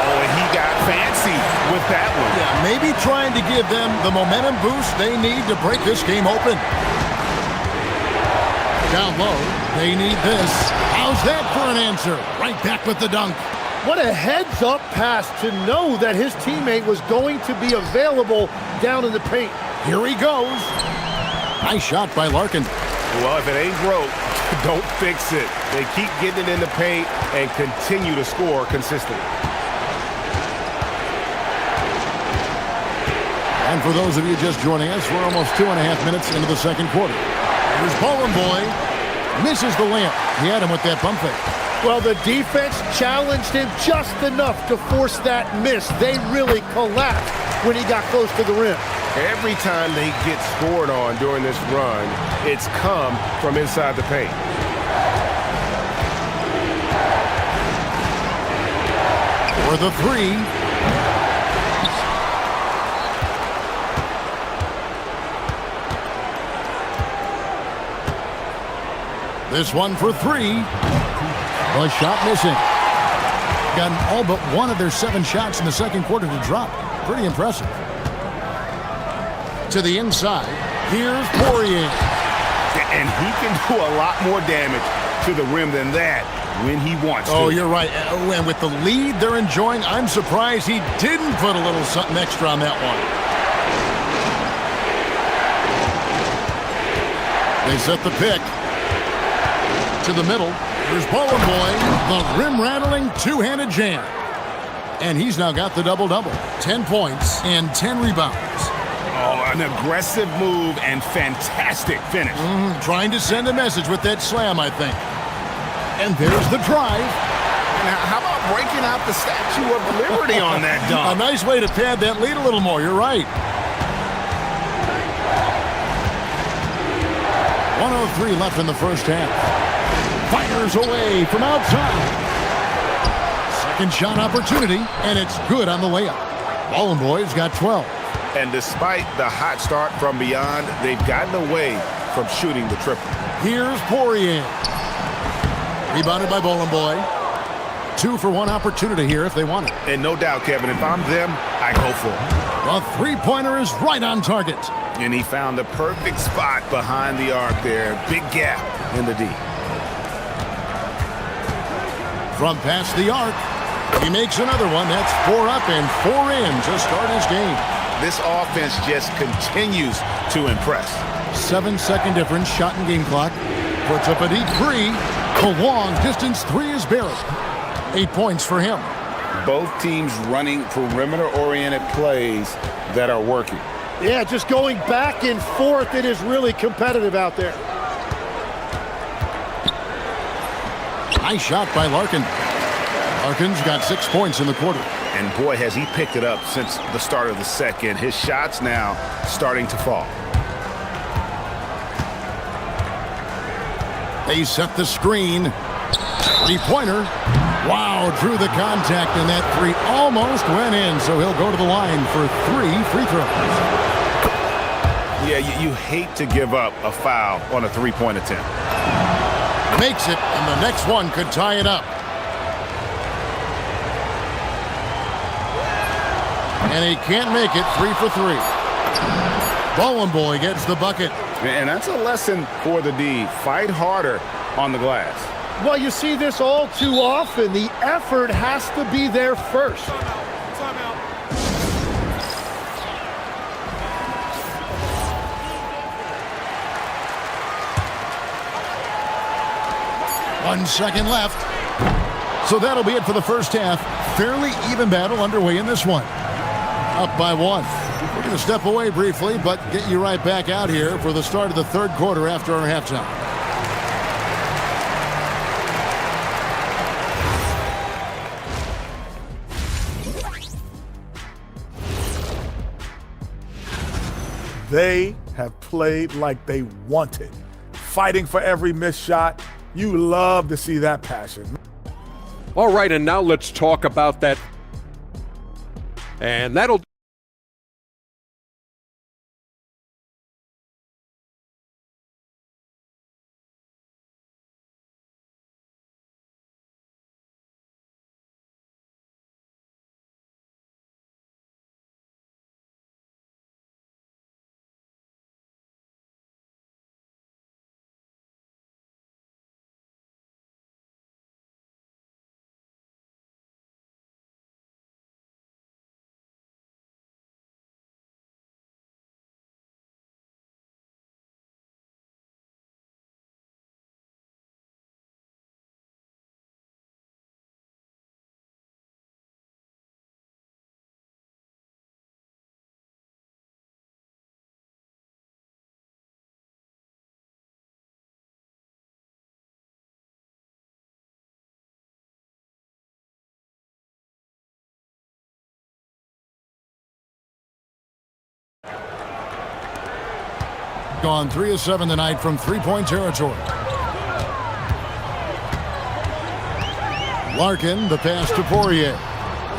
Oh, he got fancy with that one. Yeah, maybe trying to give them the momentum boost they need to break this game open. Down low, they need this. How's that for an answer? Right back with the dunk. What a heads-up pass to know that his teammate was going to be available down in the paint. Here he goes. Nice shot by Larkin. Well, if it ain't broke, don't fix it. They keep getting it in the paint and continue to score consistently. And for those of you just joining us, we're almost 2.5 minutes into the second quarter. Here's Boy. Misses the layup. He had him with that bump fake. Well, the defense challenged him just enough to force that miss. They really collapsed when he got close to the rim. Every time they get scored on during this run, it's come from inside the paint. For the three. This one for three. A shot missing. Gotten all but one of their 7 shots in the second quarter to drop. Pretty impressive. To the inside. Here's Poirier. And he can do a lot more damage to the rim than that when he wants to. Oh, you're right. And with the lead they're enjoying, I'm surprised he didn't put a little something extra on that one. They set the pick to the middle. Here's Bowling Boy, the rim-rattling two-handed jam. And he's now got the double-double. 10 points and 10 rebounds. Oh, an aggressive move and fantastic finish. Trying to send a message with that slam, I think. And there's the drive. Now, how about breaking out the Statue of Liberty on that dunk? A nice way to pad that lead a little more. You're right. 1:03 left in the first half. Fires away from outside. Second shot opportunity, and it's good on the layup. Ballin' Boy's got 12. And despite the hot start from beyond, they've gotten away from shooting the triple. Here's Poirier. Rebounded by Bowling Boy. 2 for 1 opportunity here if they want it. And no doubt, Kevin, if I'm them, I go for it. The three-pointer is right on target. And he found the perfect spot behind the arc there. Big gap in the D. From past the arc, he makes another one. That's 4 up and 4 in to start his game. This offense just continues to impress. 7-second difference, shot and game clock. Puts up a deep three. The long distance three is buried. 8 points for him. Both teams running perimeter-oriented plays that are working. Yeah, just going back and forth. It is really competitive out there. Nice shot by Larkin. Larkin's got 6 points in the quarter. And boy, has he picked it up since the start of the second. His shots now starting to fall. They set the screen. Three-pointer. Wow, drew the contact, and that three almost went in, so he'll go to the line for 3 free throws. Yeah, you hate to give up a foul on a three-point attempt. Makes it, and the next one could tie it up. And he can't make it. 3 for 3. Bowling Boy gets the bucket. And that's a lesson for the D. Fight harder on the glass. Well, you see this all too often. The effort has to be there first. Timeout. 1 second left. So that'll be it for the first half. Fairly even battle underway in this one. Up by 1. We're going to step away briefly, but get you right back out here for the start of the third quarter after our halftime. They have played like they wanted, fighting for every missed shot. You love to see that passion. All right, and now let's talk about that. And that'll gone 3 of 7 tonight from three-point territory. Larkin, the pass to Poirier.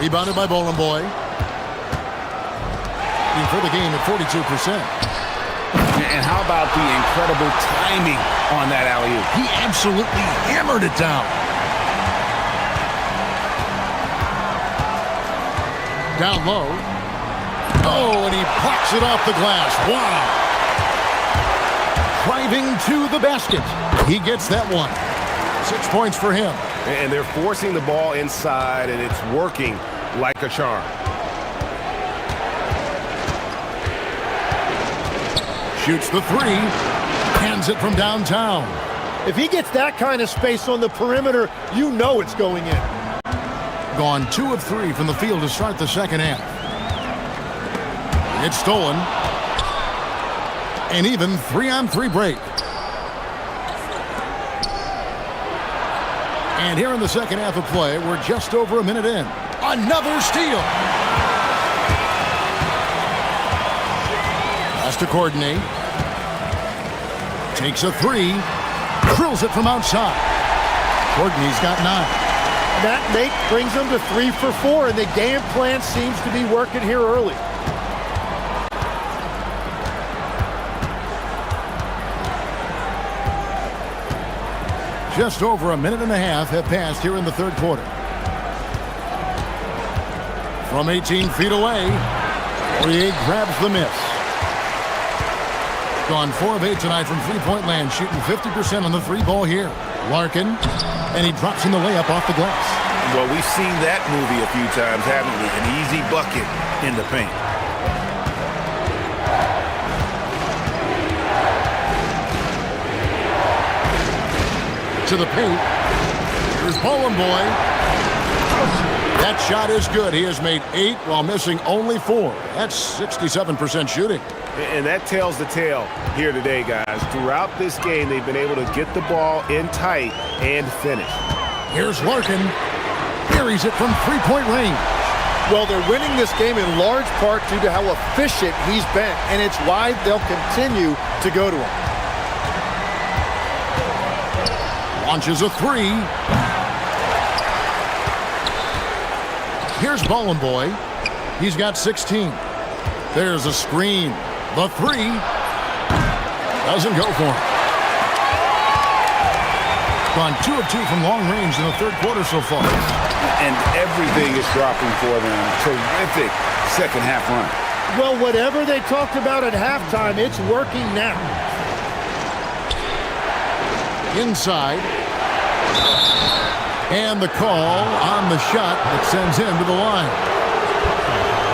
Rebounded by Bowling Boy. For the game at 42%. And how about the incredible timing on that alley-oop? He absolutely hammered it down. Down low. Oh, and he plucks it off the glass. Wow. Driving to the basket. He gets that one. 6 points for him. And they're forcing the ball inside, and it's working like a charm. Shoots the three, hands it from downtown. If he gets that kind of space on the perimeter, you know it's going in. Gone 2 of 3 from the field to start the second half. It's stolen. An even 3-on-3 break. And here in the second half of play, we're just over a minute in. Another steal. Has to coordinate. Takes a three. Drills it from outside. Courtney's got 9. That make brings them to 3 for 4, and the game plan seems to be working here early. Just over a minute and a half have passed here in the third quarter. From 18 feet away, Poirier grabs the miss. Gone 4 of 8 tonight from three-point land, shooting 50% on the three ball here. Larkin, and he drops in the layup off the glass. Well, we've seen that movie a few times, haven't we? An easy bucket in the paint. To the paint. Here's Bowen Boy. That shot is good. He has made 8 while missing only 4. That's 67% shooting. And that tells the tale here today, guys. Throughout this game, they've been able to get the ball in tight and finish. Here's Larkin. Carries it from three-point range. Well, they're winning this game in large part due to how efficient he's been, and it's why they'll continue to go to him. Launches a three. Here's Bowen Boy. He's got 16. There's a screen. The three doesn't go for him. Gone 2 of 2 from long range in the third quarter so far. And everything is dropping for them. Terrific second half run. Well, whatever they talked about at halftime, it's working now. Inside. And the call on the shot that sends him to the line.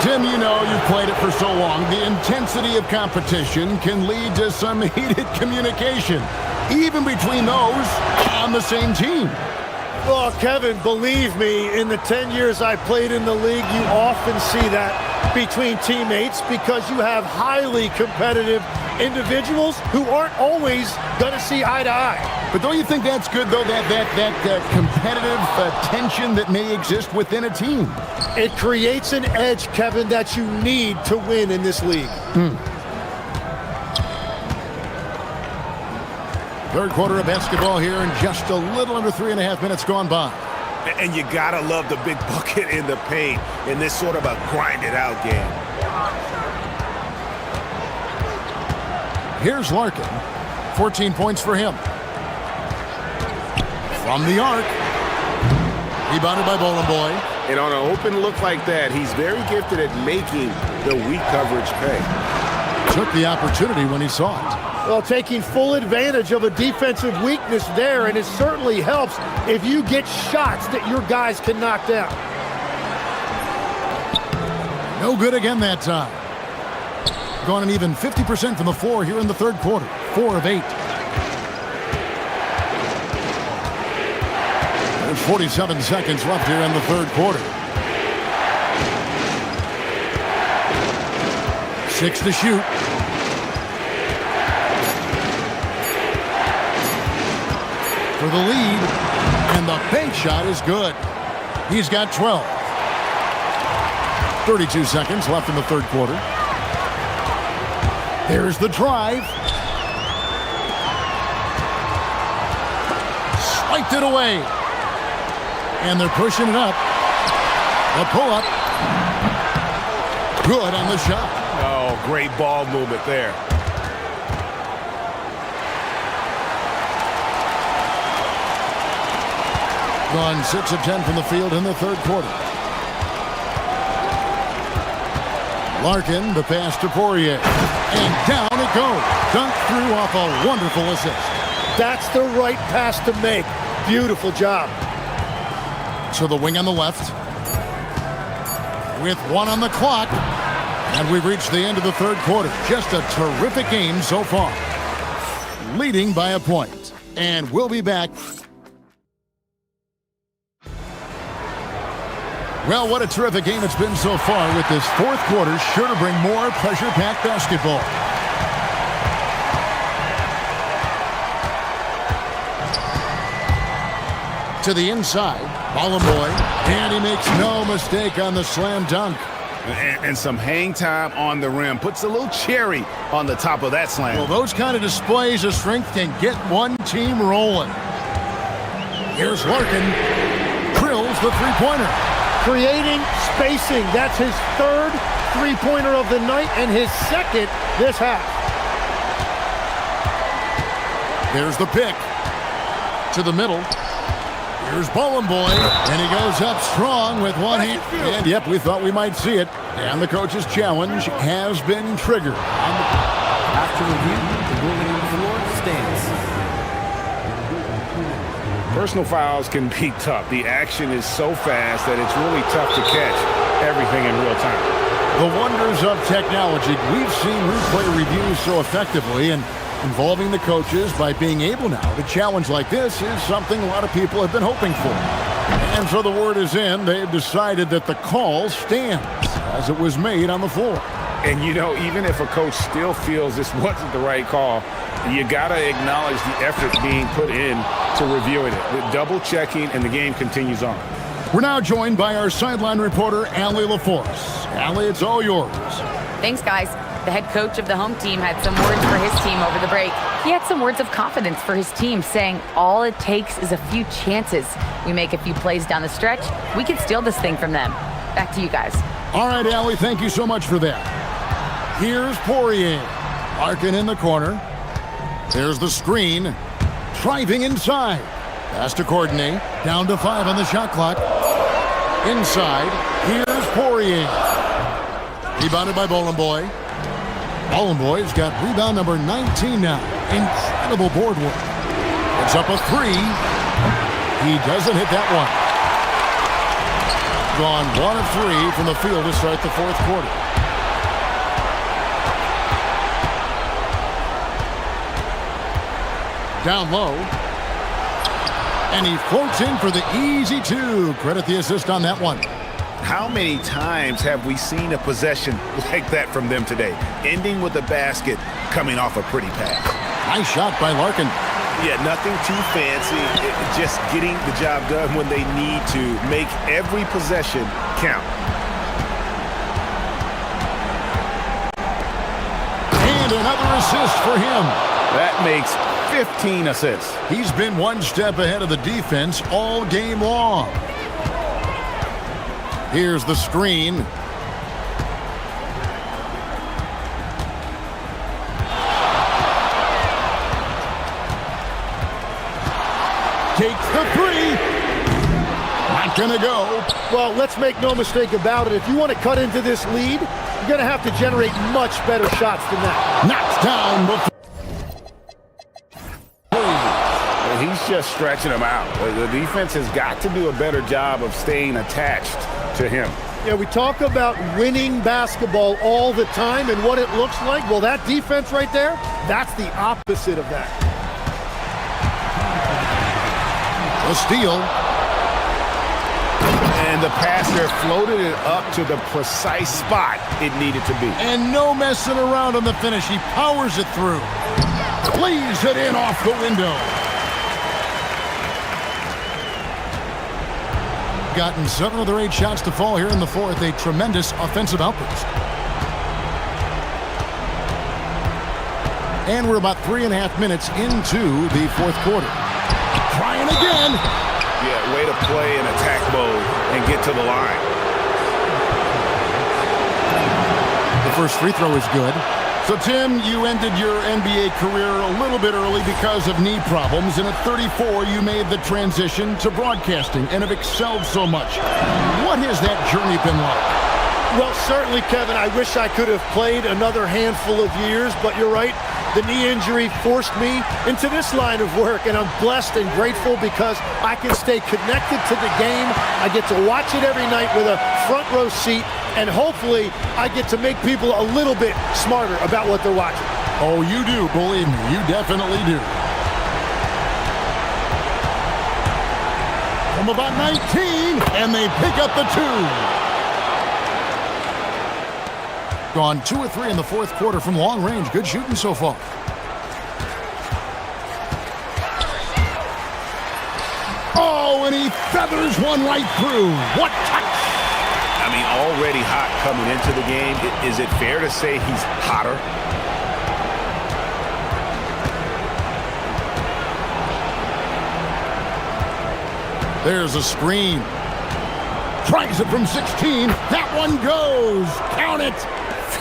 Tim, you know, you've played it for so long. The intensity of competition can lead to some heated communication, even between those on the same team. Well, Kevin, believe me, in the 10 years I played in the league, you often see that between teammates because you have highly competitive individuals who aren't always going to see eye to eye. But don't you think that's good, though, that competitive tension that may exist within a team? It creates an edge, Kevin, that you need to win in this league. Third quarter of basketball here, and just a little under 3.5 minutes gone by. And you gotta love the big bucket in the paint in this sort of a grinded-out game. Here's Larkin. 14 points for him. From the arc. Rebounded by Bowen Boy. And on an open look like that, he's very gifted at making the weak coverage pay. Took the opportunity when he saw it. Well, taking full advantage of a defensive weakness there, and it certainly helps if you get shots that your guys can knock down. No good again that time. Gone an even 50% from the floor here in the third quarter. 4 of 8. There's 47 seconds left here in the third quarter. 6 to shoot. For the lead, and the bank shot is good. He's got 12. 32 seconds left in the third quarter. There's the drive. Swiped it away. And they're pushing it up. The pull-up. Good on the shot. Oh, great ball movement there. Gone 6 of 10 from the field in the third quarter. Larkin, the pass to Poirier. And down it goes. Dunked through off a wonderful assist. That's the right pass to make. Beautiful job. To the wing on the left. With 1 on the clock. And we've reached the end of the third quarter. Just a terrific game so far. Leading by a point. And we'll be back. Well, what a terrific game it's been so far, with this fourth quarter sure to bring more pressure-packed basketball. To the inside, Boy, and he makes no mistake on the slam dunk. And some hang time on the rim. Puts a little cherry on the top of that slam. Well, those kind of displays of strength can get one team rolling. Here's Larkin. Drills the three-pointer. Creating spacing. That's his third three-pointer of the night and his second this half. There's the pick. To the middle. Here's Boy, and he goes up strong with one hand. And yep, we thought we might see it. And the coach's challenge has been triggered. After review, the ruling on the floor stands. Personal fouls can be tough. The action is so fast that it's really tough to catch everything in real time. The wonders of technology. We've seen replay reviews so effectively, and involving the coaches by being able now to challenge like this is something a lot of people have been hoping for. And so the word is in. They've decided that the call stands as it was made on the floor. And, you know, even if a coach still feels this wasn't the right call, you got to acknowledge the effort being put in to reviewing it, with double-checking, and the game continues on. We're now joined by our sideline reporter, Allie LaForce. Allie, it's all yours. Thanks, guys. The head coach of the home team had some words for his team over the break. He had some words of confidence for his team, saying all it takes is a few chances. We make a few plays down the stretch, we can steal this thing from them. Back to you guys. All right, Allie, thank you so much for that. Here's Poirier. Larkin in the corner. There's the screen. Driving inside. Pass to Courtney. Down to 5 on the shot clock. Inside. Here's Poirier. Rebounded by Boy. Boy's got rebound number 19 now. Incredible board work. It's up a 3. He doesn't hit that one. Gone 1 of 3 from the field to start the fourth quarter. Down low. And he floats in for the easy 2. Credit the assist on that one. How many times have we seen a possession like that from them today, ending with a basket coming off a pretty pass? Nice shot by Larkin. Yeah, nothing too fancy. Just getting the job done when they need to. Make every possession count. And another assist for him. That makes 15 assists. He's been one step ahead of the defense all game long. Here's the screen. Takes the 3. Not gonna go. Well, let's make no mistake about it. If you want to cut into this lead, you're going to have to generate much better shots than that. Knocks down before. He's just stretching them out. The defense has got to do a better job of staying attached to him. Yeah, we talk about winning basketball all the time and what it looks like. Well, that defense right there, that's the opposite of that. A steal. And the passer floated it up to the precise spot it needed to be. And no messing around on the finish. He powers it through. Plays it in off the window. Gotten 7 of their 8 shots to fall here in the fourth. A tremendous offensive outburst. And we're about 3.5 minutes into the fourth quarter. Trying again. Yeah, way to play in attack mode and get to the line. The first free throw is good. So, Tim, you ended your NBA career a little bit early because of knee problems, and at 34, you made the transition to broadcasting and have excelled so much. What has that journey been like? Well, certainly, Kevin, I wish I could have played another handful of years, but you're right. The knee injury forced me into this line of work, and I'm blessed and grateful because I can stay connected to the game. I get to watch it every night with a front row seat, and hopefully I get to make people a little bit smarter about what they're watching. Oh, you do, believe me, you definitely do. From about 19, and they pick up the 2. Gone 2 or 3 in the fourth quarter from long range. Good shooting so far. Oh, and he feathers one right through. What touch! I mean, already hot coming into the game. Is it fair to say he's hotter? There's a screen. Tries it from 16. That one goes. Count it.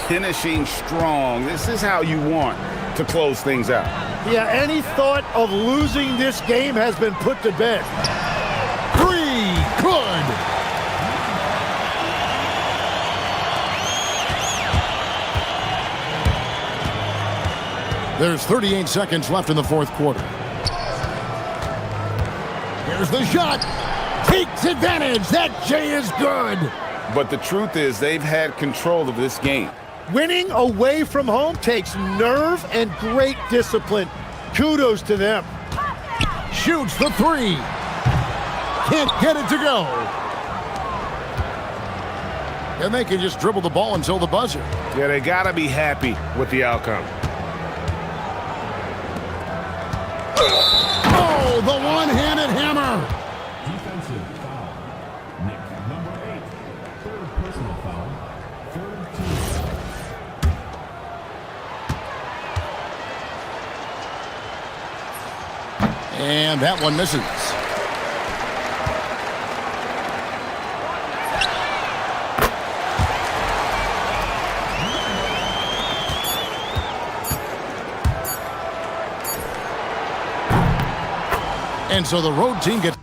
Finishing strong. This is how you want to close things out. Yeah, any thought of losing this game has been put to bed. 3. Good. There's 38 seconds left in the fourth quarter. Here's the shot. Takes advantage. That J is good. But the truth is they've had control of this game. Winning away from home takes nerve and great discipline. Kudos to them. Shoots the 3. Can't get it to go. And they can just dribble the ball until the buzzer. Yeah, they got to be happy with the outcome. Oh, the one-handed hammer. Defensive foul. Nick, number 8. Third personal foul. Third team. And that one misses. And so the road team gets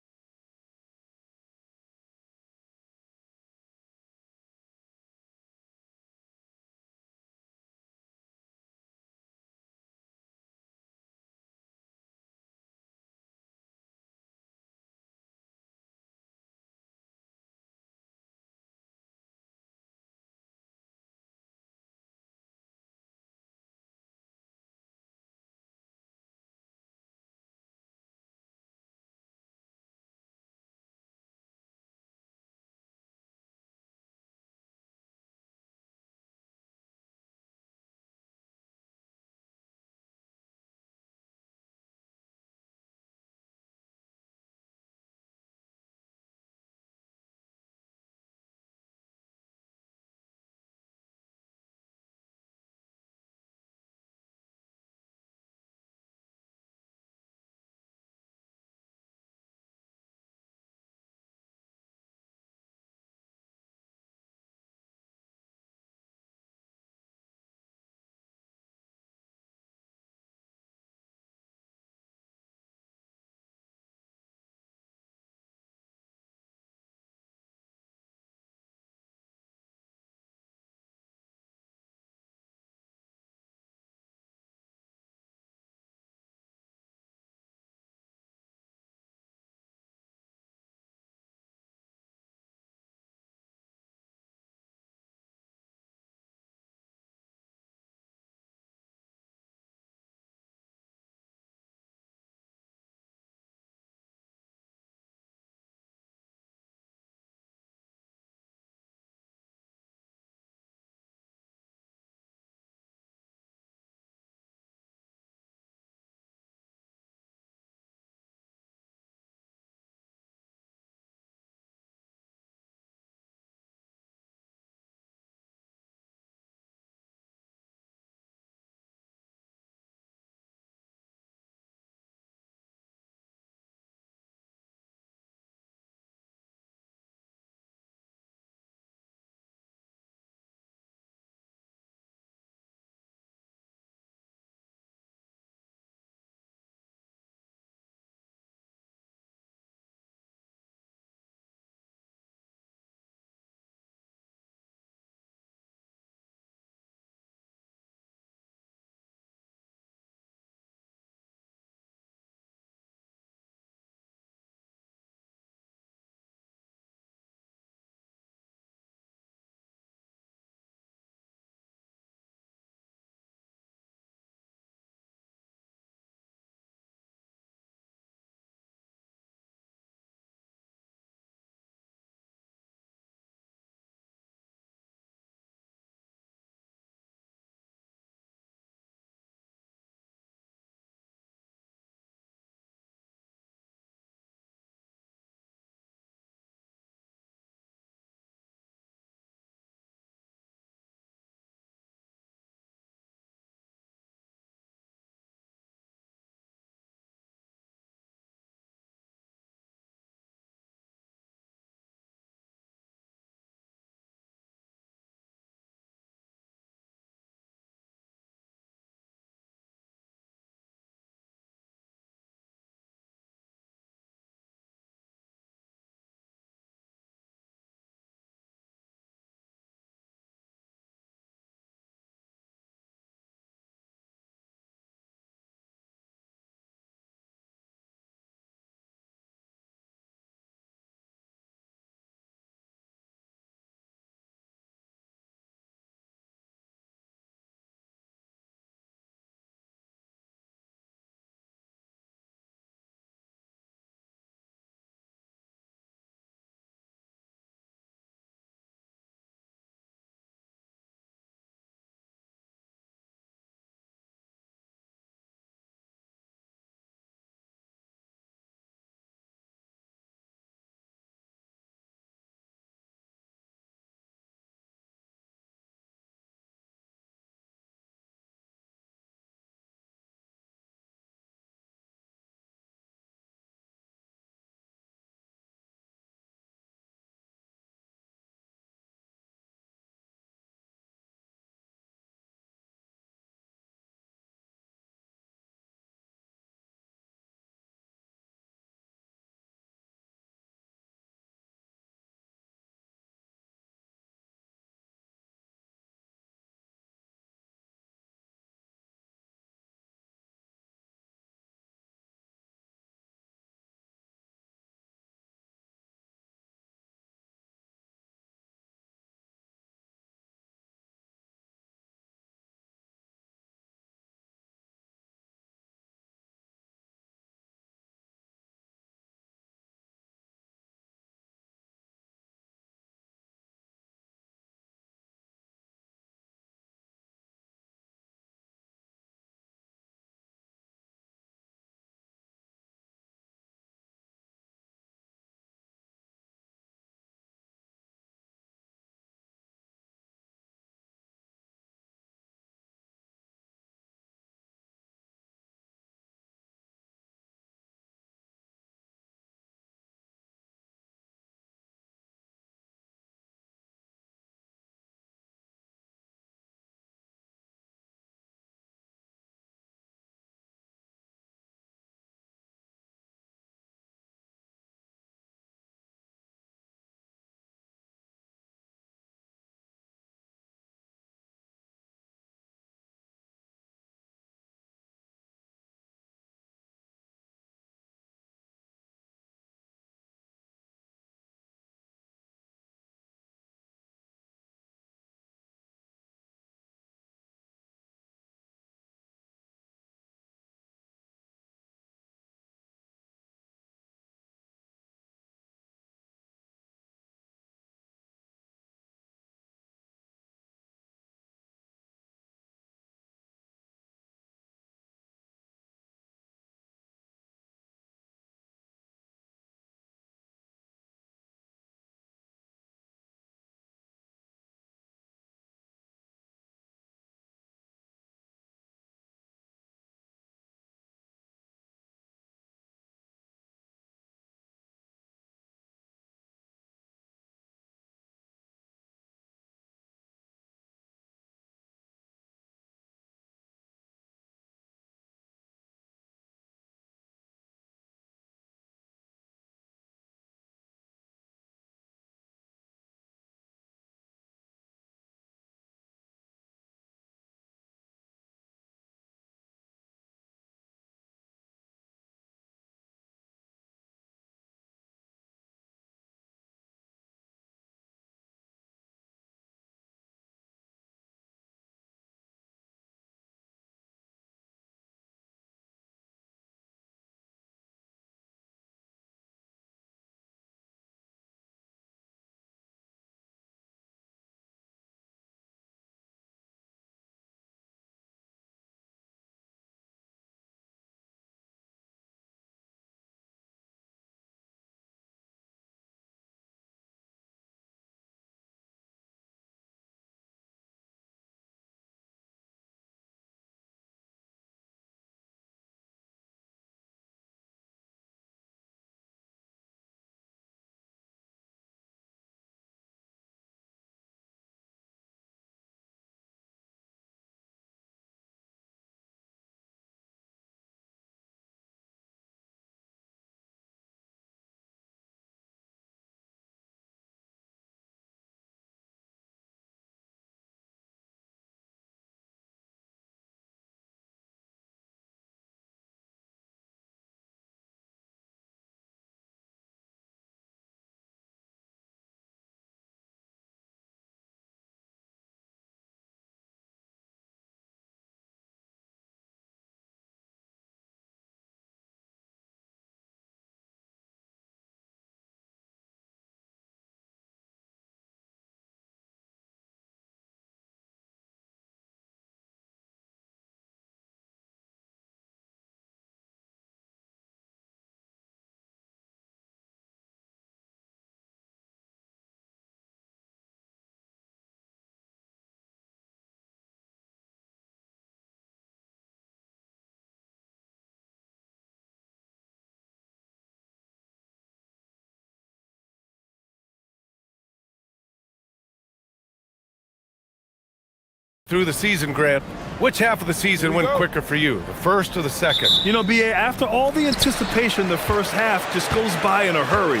Through the season, Grant, which half of the season went quicker for you, the first or the second? You know, B.A., after all the anticipation, the first half just goes by in a hurry.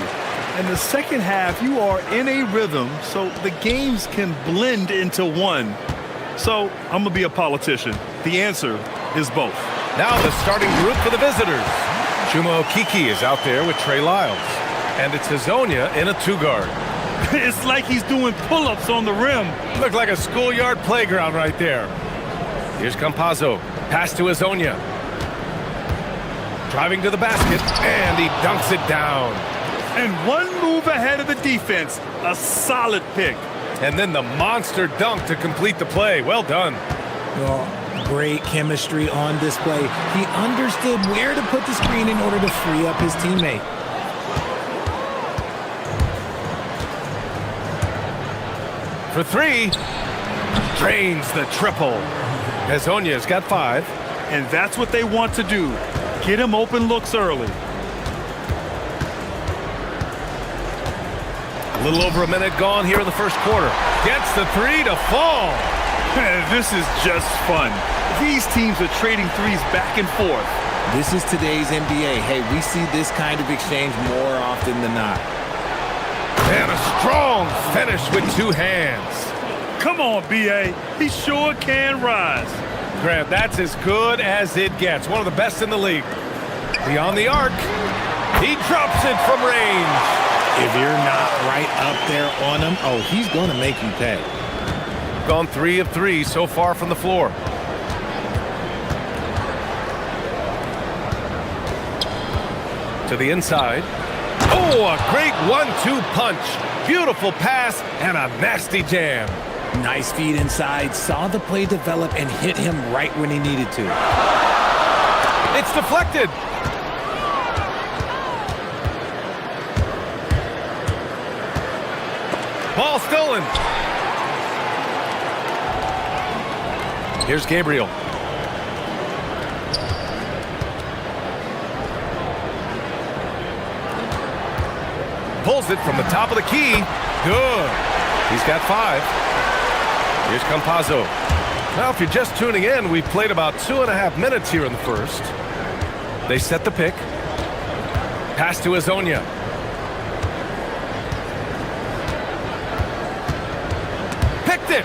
And the second half, you are in a rhythm, so the games can blend into one. So I'm going to be a politician. The answer is both. Now the starting group for the visitors. Chuma Okiki is out there with Trey Lyles. And it's Hazonia in a two-guard. It's like he's doing pull-ups on the rim. Looked like a schoolyard playground right there. Here's Campazzo. Pass to Hazonia. Driving to the basket, and he dunks it down. And one move ahead of the defense. A solid pick. And then the monster dunk to complete the play. Well done. Well, great chemistry on display. He understood where to put the screen in order to free up his teammate. For three, drains the triple. Hazonia's got 5. And that's what they want to do. Get him open looks early. A little over a minute gone here in the first quarter. Gets the 3 to fall. This is just fun. These teams are trading threes back and forth. This is today's NBA. Hey, we see this kind of exchange more often than not. And a strong finish with 2 hands. Come on, B.A. He sure can rise. Grant, that's as good as it gets. One of the best in the league. Beyond the arc. He drops it from range. If you're not right up there on him, oh, he's going to make you pay. Gone 3 of 3 so far from the floor. To the inside. Oh, a great 1-2 punch. Beautiful pass and a nasty jam. Nice feed inside. Saw the play develop and hit him right when he needed to. It's deflected. Ball stolen. Here's Gabriel. Pulls it from the top of the key. Good. He's got 5. Here's Campazzo. Now, if you're just tuning in, we've played about 2.5 minutes here in the first. They set the pick. Pass to Hazonia. Picked it.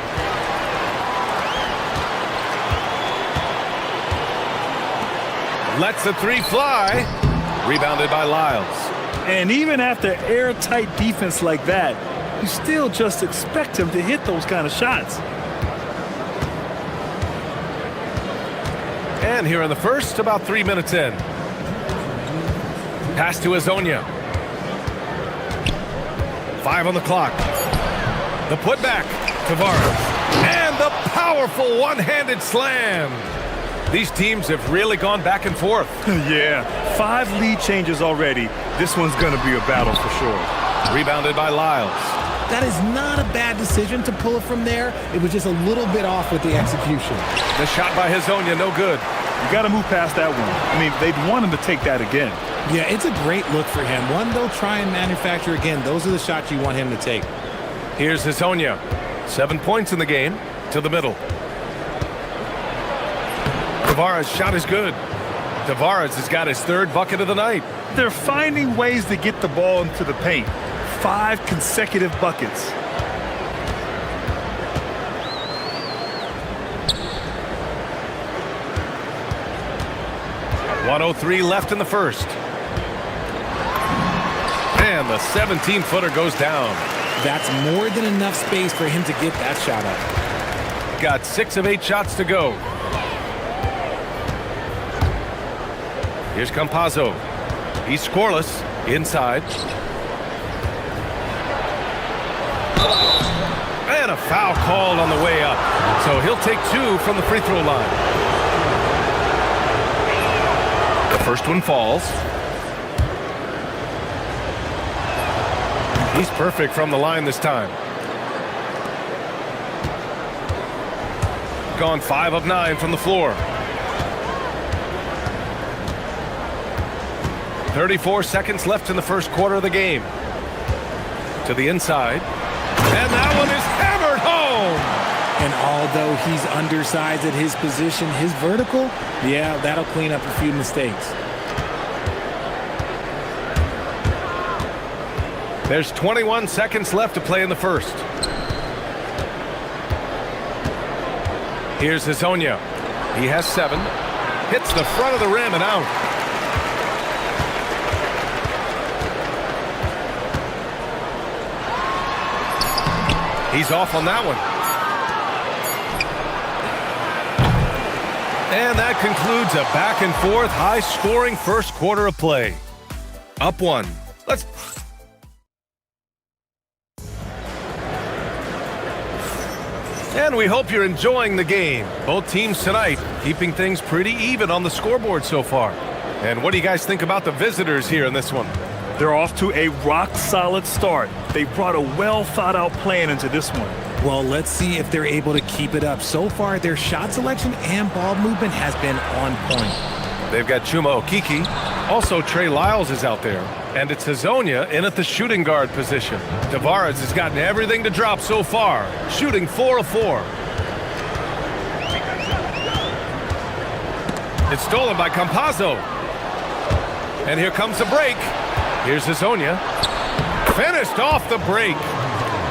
Lets the 3 fly. Rebounded by Lyles. And even after airtight defense like that, you still just expect him to hit those kind of shots. And here in the first, about 3 minutes in. Pass to Hazonia. 5 on the clock. The putback. Tavares. And the powerful one-handed slam. These teams have really gone back and forth. Yeah, 5 lead changes already. This one's going to be a battle for sure. Rebounded by Lyles. That is not a bad decision to pull it from there. It was just a little bit off with the execution. The shot by Hazonia, no good. You got to move past that one. I mean, they'd want him to take that again. Yeah, it's a great look for him. One they'll try and manufacture again. Those are the shots you want him to take. Here's Hazonia. 7 points in the game. To the middle. Tavares' shot is good. Tavares has got his 3rd bucket of the night. They're finding ways to get the ball into the paint. 5 consecutive buckets. .103 left in the first. And the 17-footer goes down. That's more than enough space for him to get that shot up. Got 6 of 8 shots to go. Here's Campazzo. He's scoreless. Inside. And a foul called on the way up. So he'll take 2 from the free throw line. The first one falls. He's perfect from the line this time. Gone 5 of 9 from the floor. 34 seconds left in the first quarter of the game. To the inside. And that one is hammered home. And although he's undersized at his position, his vertical, yeah, that'll clean up a few mistakes. There's 21 seconds left to play in the first. Here's Hazonia. He has 7. Hits the front of the rim and out. He's off on that one. And that concludes a back and forth, high-scoring first quarter of play. Up 1. Let's... And we hope you're enjoying the game. Both teams tonight keeping things pretty even on the scoreboard so far. And what do you guys think about the visitors here in this one? They're off to a rock-solid start. They brought a well-thought-out plan into this one. Well, let's see if they're able to keep it up. So far, their shot selection and ball movement has been on point. They've got Chuma Okiki. Also, Trey Lyles is out there. And it's Hazonia in at the shooting guard position. Tavares has gotten everything to drop so far, shooting 4 of 4. It's stolen by Campazzo. And here comes the break. Here's Hazonia. Finished off the break.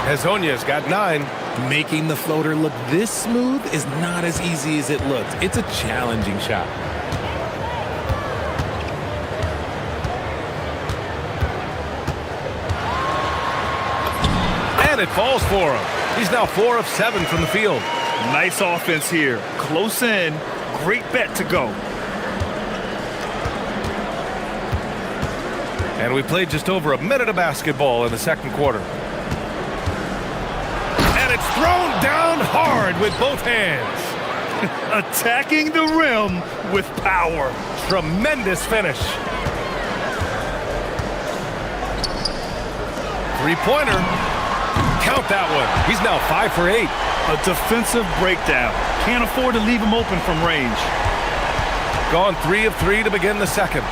Hazonia's got 9. Making the floater look this smooth is not as easy as it looks. It's a challenging shot. And it falls for him. He's now 4 of 7 from the field. Nice offense here. Close in. Great bet to go. And we played just over a minute of basketball in the second quarter. And it's thrown down hard with both hands. Attacking the rim with power. Tremendous finish. Three-pointer. Count that one. He's now 5 for 8. A defensive breakdown. Can't afford to leave him open from range. Gone 3 of 3 to begin the second.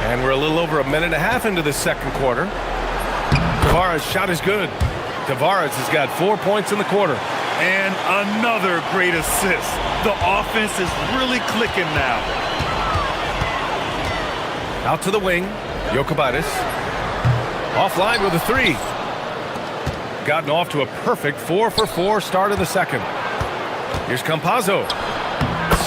And we're a little over a minute and a half into the second quarter. Tavares' shot is good. Tavares has got 4 points in the quarter. And another great assist. The offense is really clicking now. Out to the wing. Jokubaitis. Offline with a 3. Gotten off to a perfect 4 for 4 start of the second. Here's Campazzo.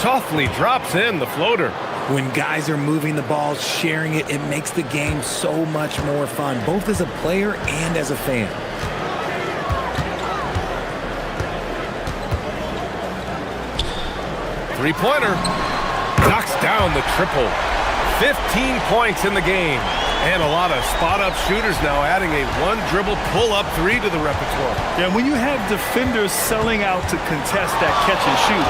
Softly drops in the floater. When guys are moving the ball, sharing it, it makes the game so much more fun, both as a player and as a fan. Three-pointer. Knocks down the triple. 15 points in the game. And a lot of spot-up shooters now, adding a one-dribble pull-up 3 to the repertoire. Yeah, when you have defenders selling out to contest that catch and shoot,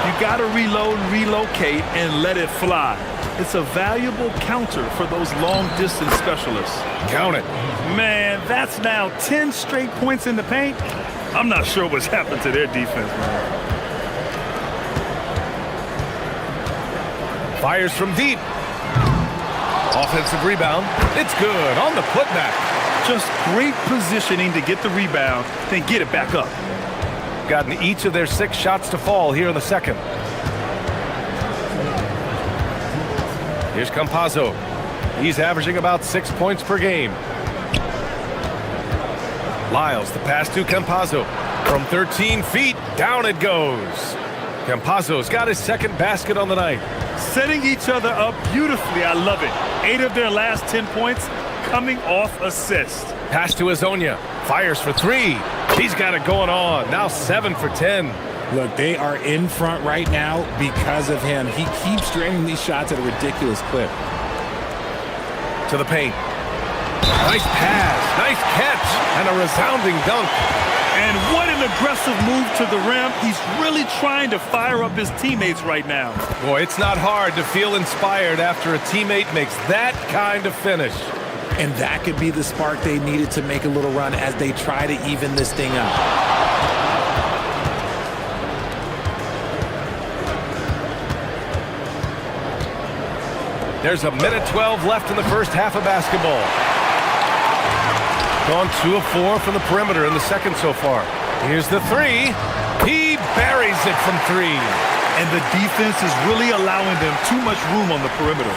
you got to reload, relocate, and let it fly. It's a valuable counter for those long-distance specialists. Count it. Man, that's now 10 straight points in the paint. I'm not sure what's happened to their defense, man. Fires from deep. Offensive rebound. It's good on the putback. Just great positioning to get the rebound, then get it back up. Gotten each of their 6 shots to fall here in the second. Here's Campazzo. He's averaging about 6 points per game. Lyles, the pass to Campazzo. From 13 feet, down it goes. Campazzo's got his second basket on the night. Setting each other up beautifully. I love it. 8 of their last 10 points coming off assist. Pass to Hazonia. Fires for 3. He's got it going on. Now 7 for 10. Look, they are in front right now because of him. He keeps draining these shots at a ridiculous clip. To the paint. Nice pass. Nice catch. And a resounding dunk. And what an aggressive move to the rim. He's really trying to fire up his teammates right now. Boy, it's not hard to feel inspired after a teammate makes that kind of finish. And that could be the spark they needed to make a little run as they try to even this thing up. There's a minute 12 left in the first half of basketball. Gone 2 of 4 from the perimeter in the second so far. Here's the three. He buries it from 3. And the defense is really allowing them too much room on the perimeter.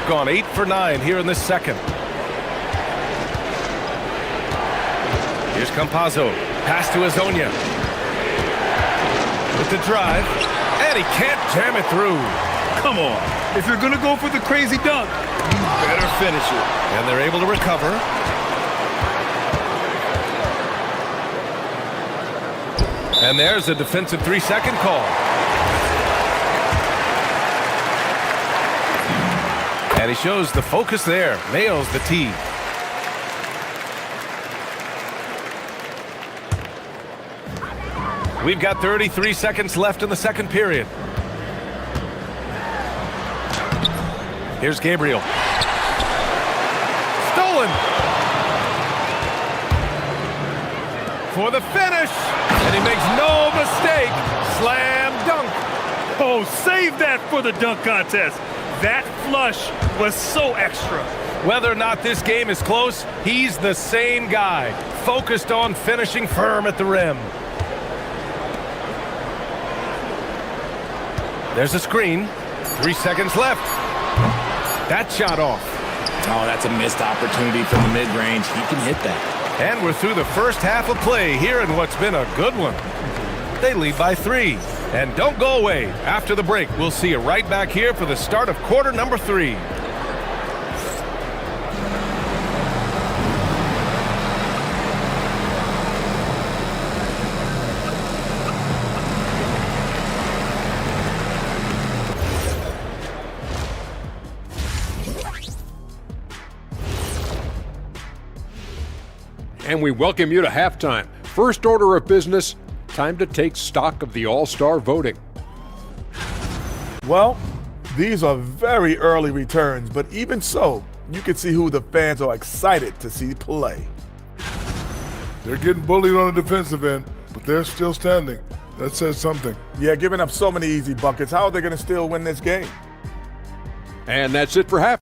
Gone 8 for 9 here in this second. Here's Campazzo. Pass to Hezonja. With the drive. And he can't jam it through. Come on. If you're going to go for the crazy dunk, you better finish it. And they're able to recover. And there's a defensive 3-second call. And he shows the focus there. Nails the tee. We've got 33 seconds left in the second period. Here's Gabriel. Stolen. For the finish. And he makes no mistake. Slam dunk. Oh, save that for the dunk contest. That flush was so extra. Whether or not this game is close, he's the same guy. Focused on finishing firm at the rim. There's a screen. 3 seconds left. That shot off. Oh, that's a missed opportunity from the mid-range. He can hit that. And we're through the first half of play here in what's been a good one. They lead by 3. And don't go away. After the break, we'll see you right back here for the start of quarter number 3. And we welcome you to halftime. First order of business, time to take stock of the All-Star voting. Well, these are very early returns, but even so, you can see who the fans are excited to see play. They're getting bullied on the defensive end, but they're still standing. That says something. Yeah, giving up so many easy buckets. How are they going to still win this game? And that's it for half.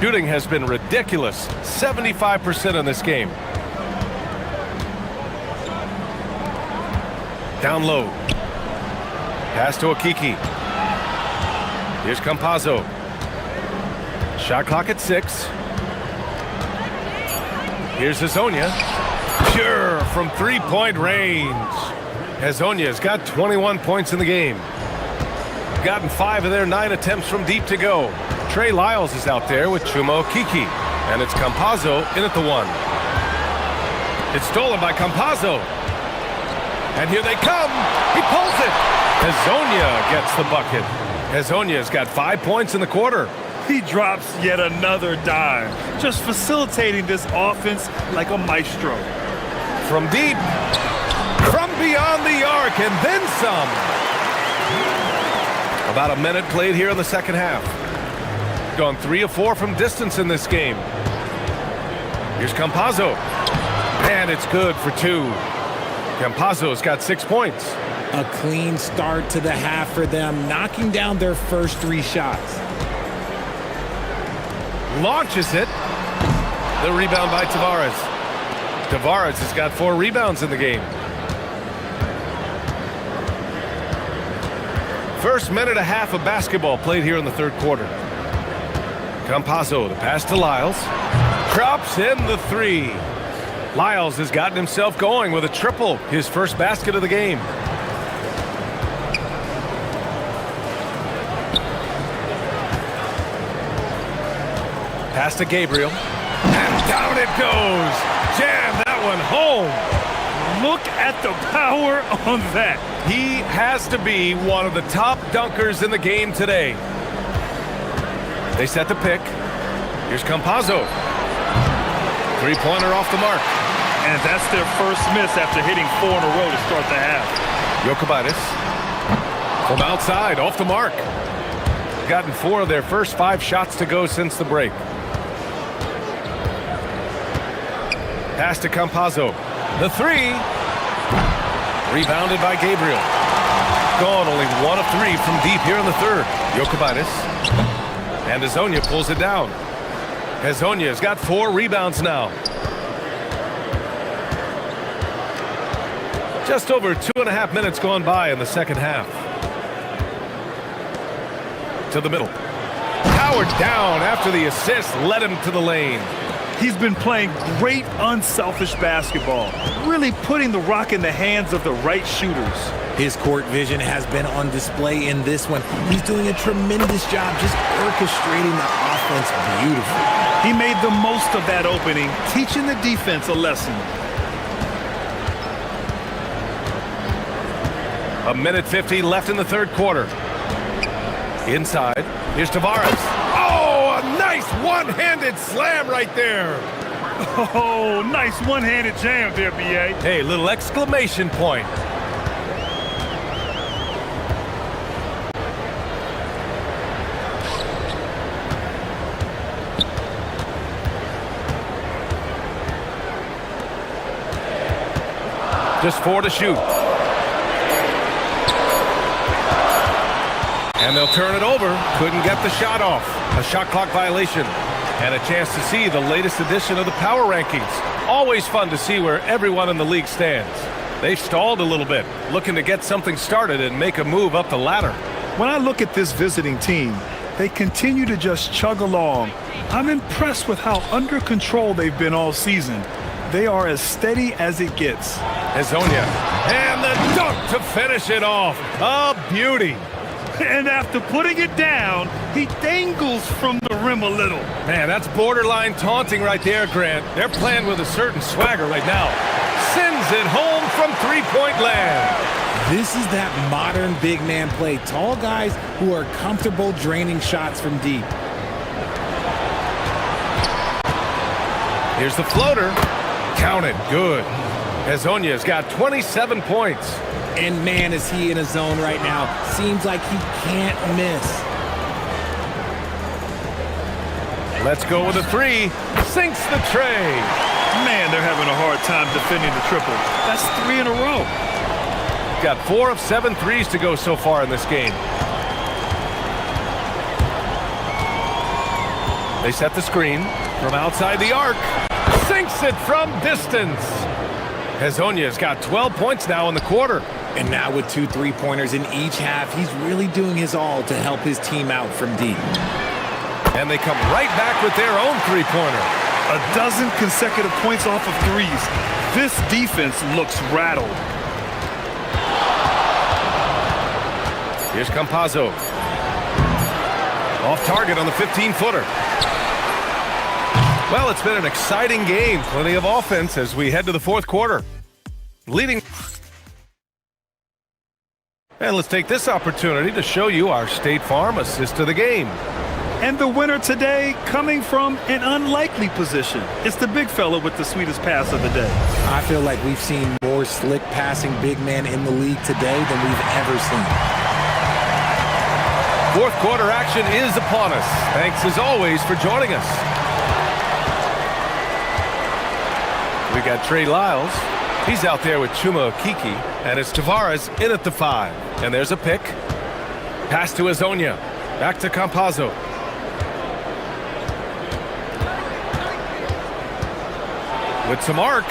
Shooting has been ridiculous. 75% in this game. Down low. Pass to Akiki. Here's Campazzo. Shot clock at 6. Here's Hezonja. Pure from three-point range. Hezonja's got 21 points in the game. Gotten 5 of their 9 attempts from deep to go. Trey Lyles is out there with Chuma Okeke. And it's Campazzo in at the 1. It's stolen by Campazzo. And here they come. He pulls it. Hezonja gets the bucket. Hezonja's got 5 points in the quarter. He drops yet another dime, just facilitating this offense like a maestro. From deep, from beyond the arc, and then some. About a minute played here in the second half. Gone 3 of 4 from distance in this game. Here's Campazzo. And it's good for 2. Campazzo's got 6 points. A clean start to the half for them, knocking down their first 3 shots. Launches it. The rebound by Tavares. Tavares has got 4 rebounds in the game. First minute and a half of basketball played here in the third quarter. Campazzo, the pass to Lyles. Drops in the three. Lyles has gotten himself going with a triple, his first basket of the game. Pass to Gabriel. And down it goes. Jam that one home. Look at the power on that. He has to be one of the top dunkers in the game today. They set the pick. Here's Campazzo. Three-pointer off the mark. And that's their first miss after hitting 4 in a row to start the half. Jokubaitis from outside, off the mark. Gotten 4 of their first 5 shots to go since the break. Pass to Campazzo. The three. Rebounded by Gabriel. Gone only 1 of 3 from deep here in the third. Jokubaitis. And Hezonja pulls it down. Hezonja's got 4 rebounds now. Just over 2.5 minutes gone by in the second half. To the middle. Howard down after the assist led him to the lane. He's been playing great unselfish basketball, really putting the rock in the hands of the right shooters. His court vision has been on display in this one. He's doing a tremendous job just orchestrating the offense beautifully. He made the most of that opening, teaching the defense a lesson. A minute 50 left in the third quarter. Inside, here's Tavares. Oh, a nice one-handed slam right there. Oh, nice one-handed jam there, B.A. Hey, little exclamation point. Just 4 to shoot. And they'll turn it over. Couldn't get the shot off. A shot clock violation. And a chance to see the latest edition of the power rankings. Always fun to see where everyone in the league stands. They've stalled a little bit, looking to get something started and make a move up the ladder. When I look at this visiting team, they continue to just chug along. I'm impressed with how under control they've been all season. They are as steady as it gets. Hezonja. And the dunk to finish it off. A beauty. And after putting it down, he dangles from the rim a little. Man, that's borderline taunting right there, Grant. They're playing with a certain swagger right now. Sends it home from three-point land. This is that modern big man play. Tall guys who are comfortable draining shots from deep. Here's the floater. Count it. Good. Hezonja's got 27 points. And man, is he in a zone right now. Seems like he can't miss. Let's go with a three. Sinks the tray. Man, they're having a hard time defending the triple. That's 3 in a row. Got 4 of 7 threes to go so far in this game. They set the screen from outside the arc. Sinks it from distance. Hezonja's got 12 points now in the quarter. And now with 2 3-pointers in each half, he's really doing his all to help his team out from deep. And they come right back with their own three-pointer. A dozen consecutive points off of threes. This defense looks rattled. Here's Campazzo. Off target on the 15-footer. Well, it's been an exciting game. Plenty of offense as we head to the fourth quarter. Leading. And let's take this opportunity to show you our State Farm assist of the game. And the winner today coming from an unlikely position. It's the big fella with the sweetest pass of the day. I feel like we've seen more slick passing big men in the league today than we've ever seen. Fourth quarter action is upon us. Thanks as always for joining us. We got Trey Lyles. He's out there with Chuma Okeke. And it's Tavares in at the 5. And there's a pick. Pass to Hezonja. Back to with some arc.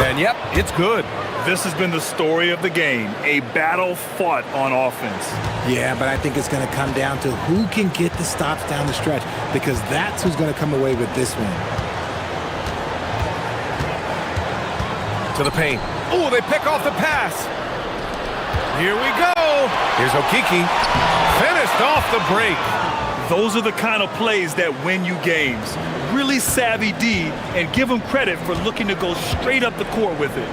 And yep, it's good. This has been the story of the game, a battle fought on offense. Yeah, but I think it's going to come down to who can get the stops down the stretch, because that's who's going to come away with this one. To the paint. Oh, they pick off the pass. Here we go. Here's Okiki. Finished off the break. Those are the kind of plays that win you games. Really savvy D, and give him credit for looking to go straight up the court with it.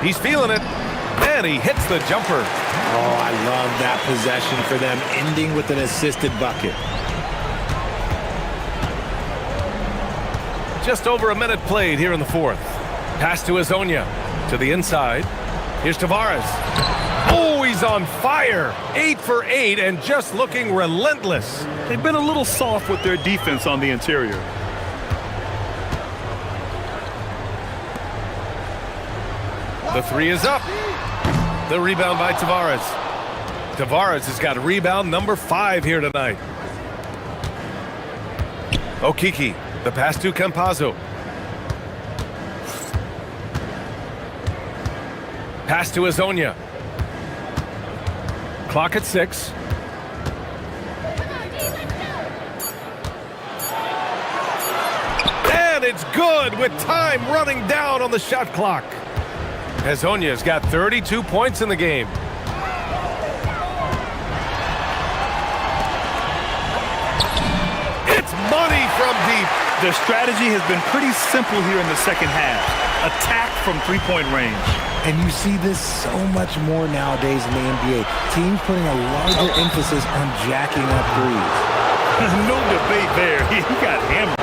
He's feeling it, and he hits the jumper. Oh, I love that possession for them, ending with an assisted bucket. Just over a minute played here in the fourth. Pass to Hezonja, to the inside. Here's Tavares. Oh, he's on fire. 8 for 8 and just looking relentless. They've been a little soft with their defense on the interior. The three is up. The rebound by Tavares. Tavares has got rebound number 5 here tonight. Okiki, the pass to Campazzo. Pass to Hezonja. Clock at 6. And it's good with time running down on the shot clock. Hezonja's got 32 points in the game. It's money from deep. Their strategy has been pretty simple here in the second half. Attack from three-point range. And you see this so much more nowadays in the NBA. Teams putting a larger emphasis on jacking up threes. No debate there. He got hammered.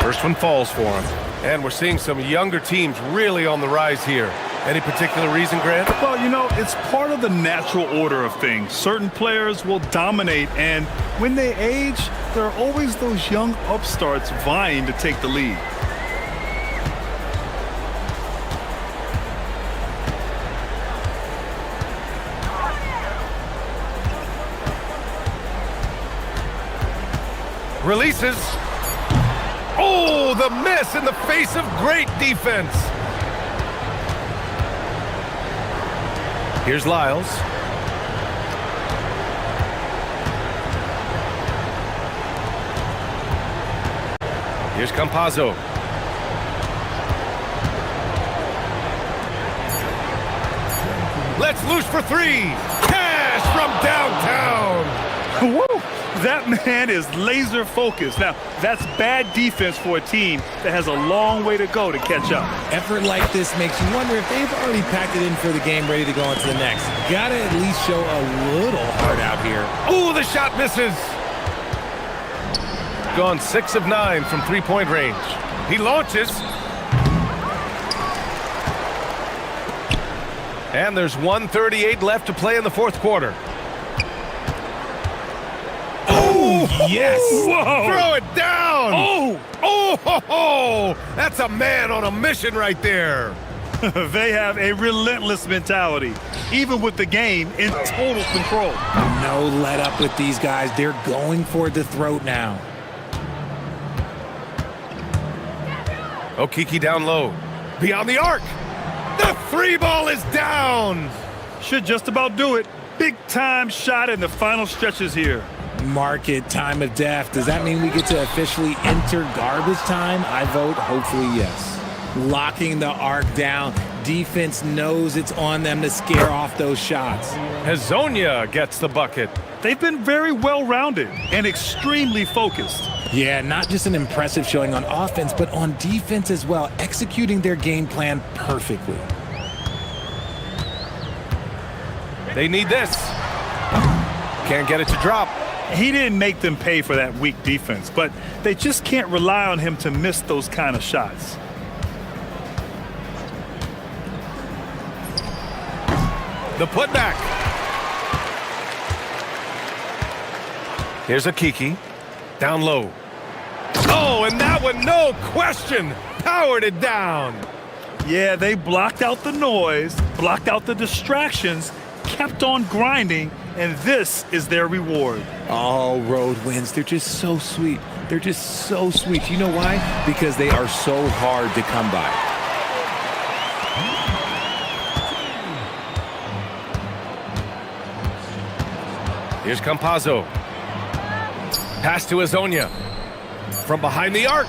First one falls for him. And we're seeing some younger teams really on the rise here. Any particular reason, Grant? Well, you know, it's part of the natural order of things. Certain players will dominate, and when they age, there are always those young upstarts vying to take the lead. Releases. Oh, the miss in the face of great defense. Here's Lyles. Here's Campazzo. Let's loose for 3. Cash from downtown. Woo! That man is laser focused. Now, that's bad defense for a team that has a long way to go to catch up. Effort like this makes you wonder if they've already packed it in for the game, ready to go on to the next. Gotta at least show a little heart out here. Oh, the shot misses. Gone 6 of 9 from three-point range. He launches. And there's 1:38 left to play in the fourth quarter. Yes! Whoa! Throw it down! Oh! Oh! Ho, ho. That's a man on a mission right there. They have a relentless mentality, even with the game in total control. No let up with these guys. They're going for the throat now. Okiki down low. Beyond the arc. The 3 ball is down. Should just about do it. Big time shot in the final stretches here. Mark it, time of death. Does that mean we get to officially enter garbage time? I vote hopefully yes. Locking the arc down. Defense knows it's on them to scare off those shots. Hezonja gets the bucket. They've been very well-rounded and extremely focused. Yeah, not just an impressive showing on offense, but on defense as well, executing their game plan perfectly. They need this. Can't get it to drop. He didn't make them pay for that weak defense, but they just can't rely on him to miss those kind of shots. The putback. Here's Okiki. Down low. Oh, and that one, no question, powered it down. Yeah, they blocked out the noise, blocked out the distractions, kept on grinding, and this is their reward. Oh, road wins. They're just so sweet. They're just so sweet. You know why? Because they are so hard to come by. Here's Campazzo. Pass to Azonia. From behind the arc.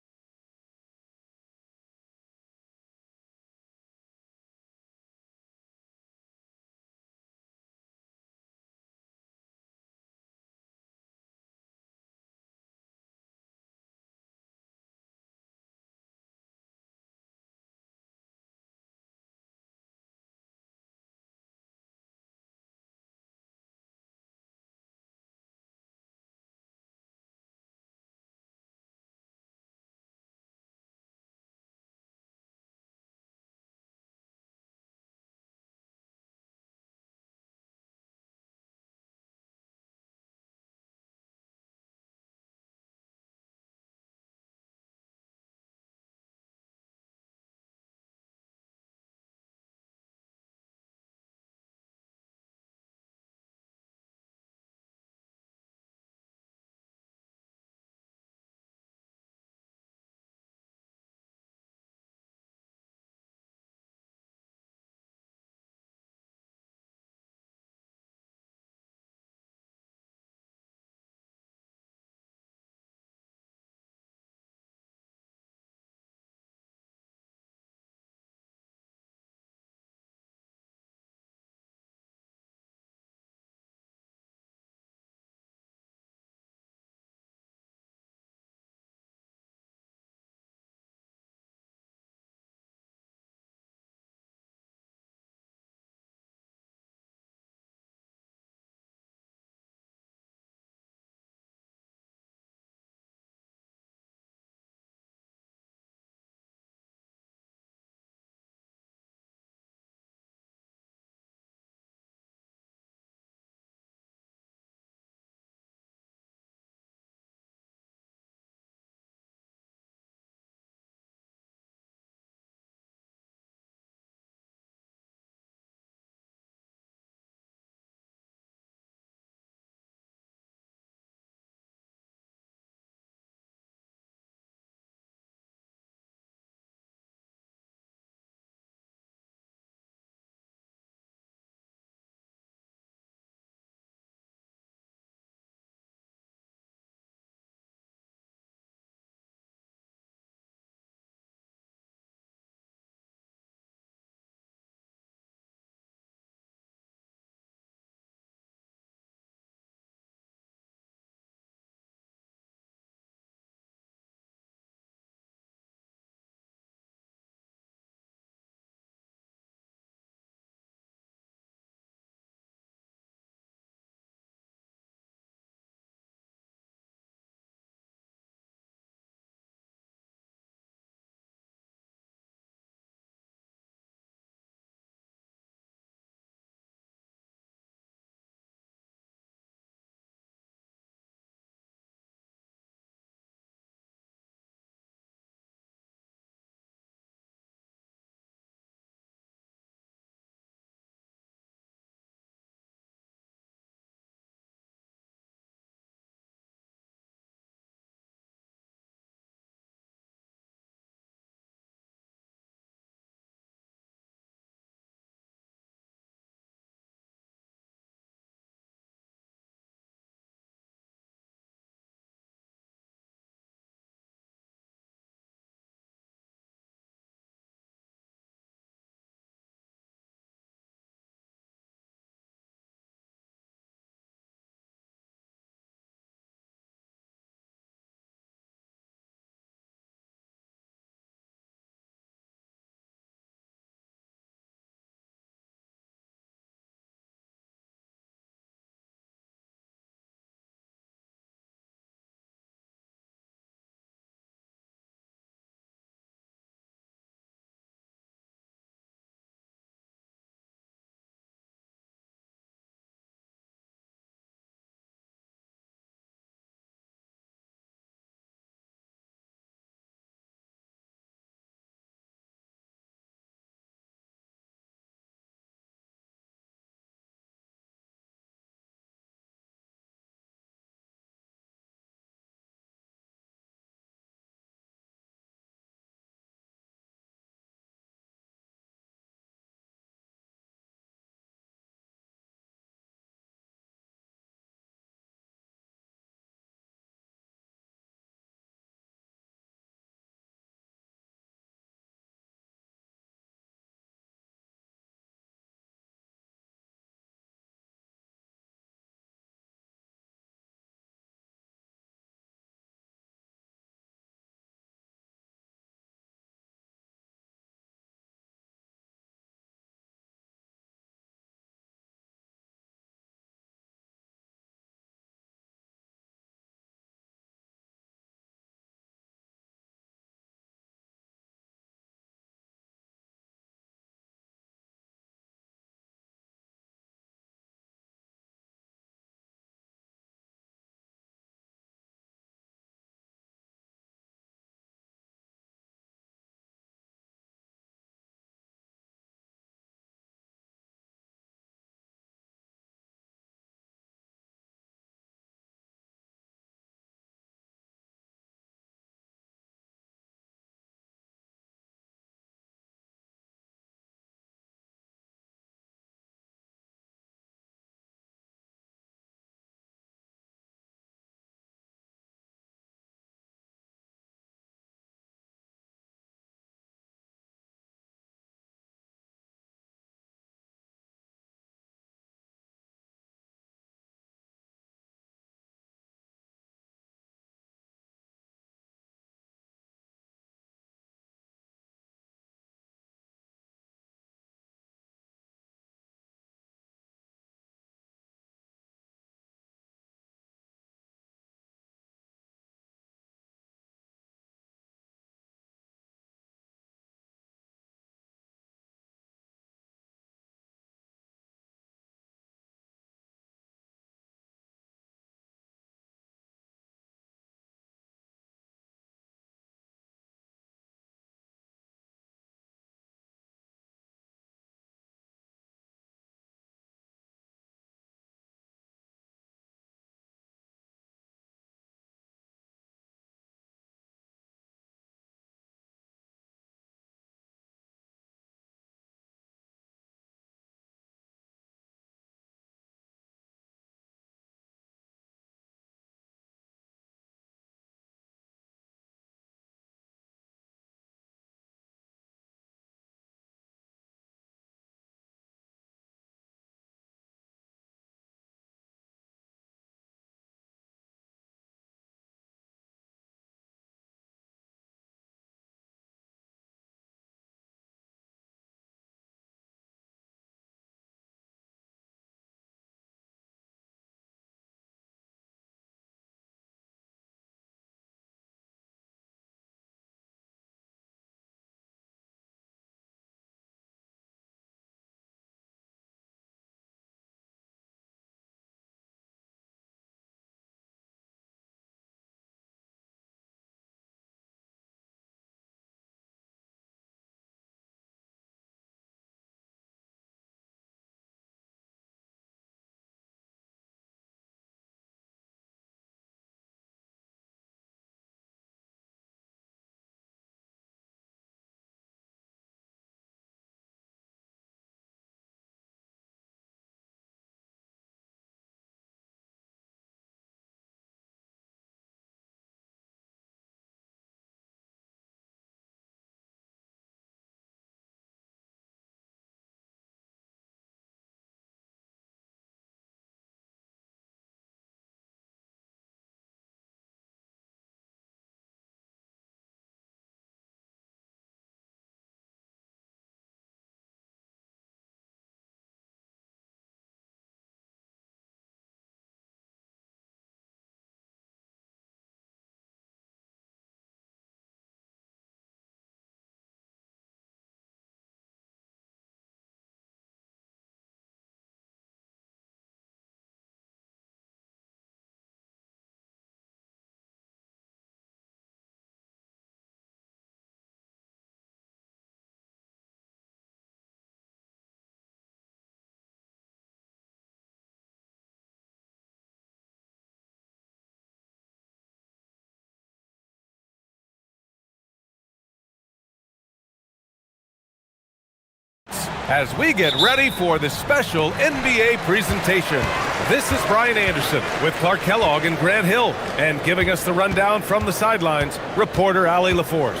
as we get ready for the special NBA presentation. This is Brian Anderson with Clark Kellogg and Grant Hill, and giving us the rundown from the sidelines, reporter Allie LaForce.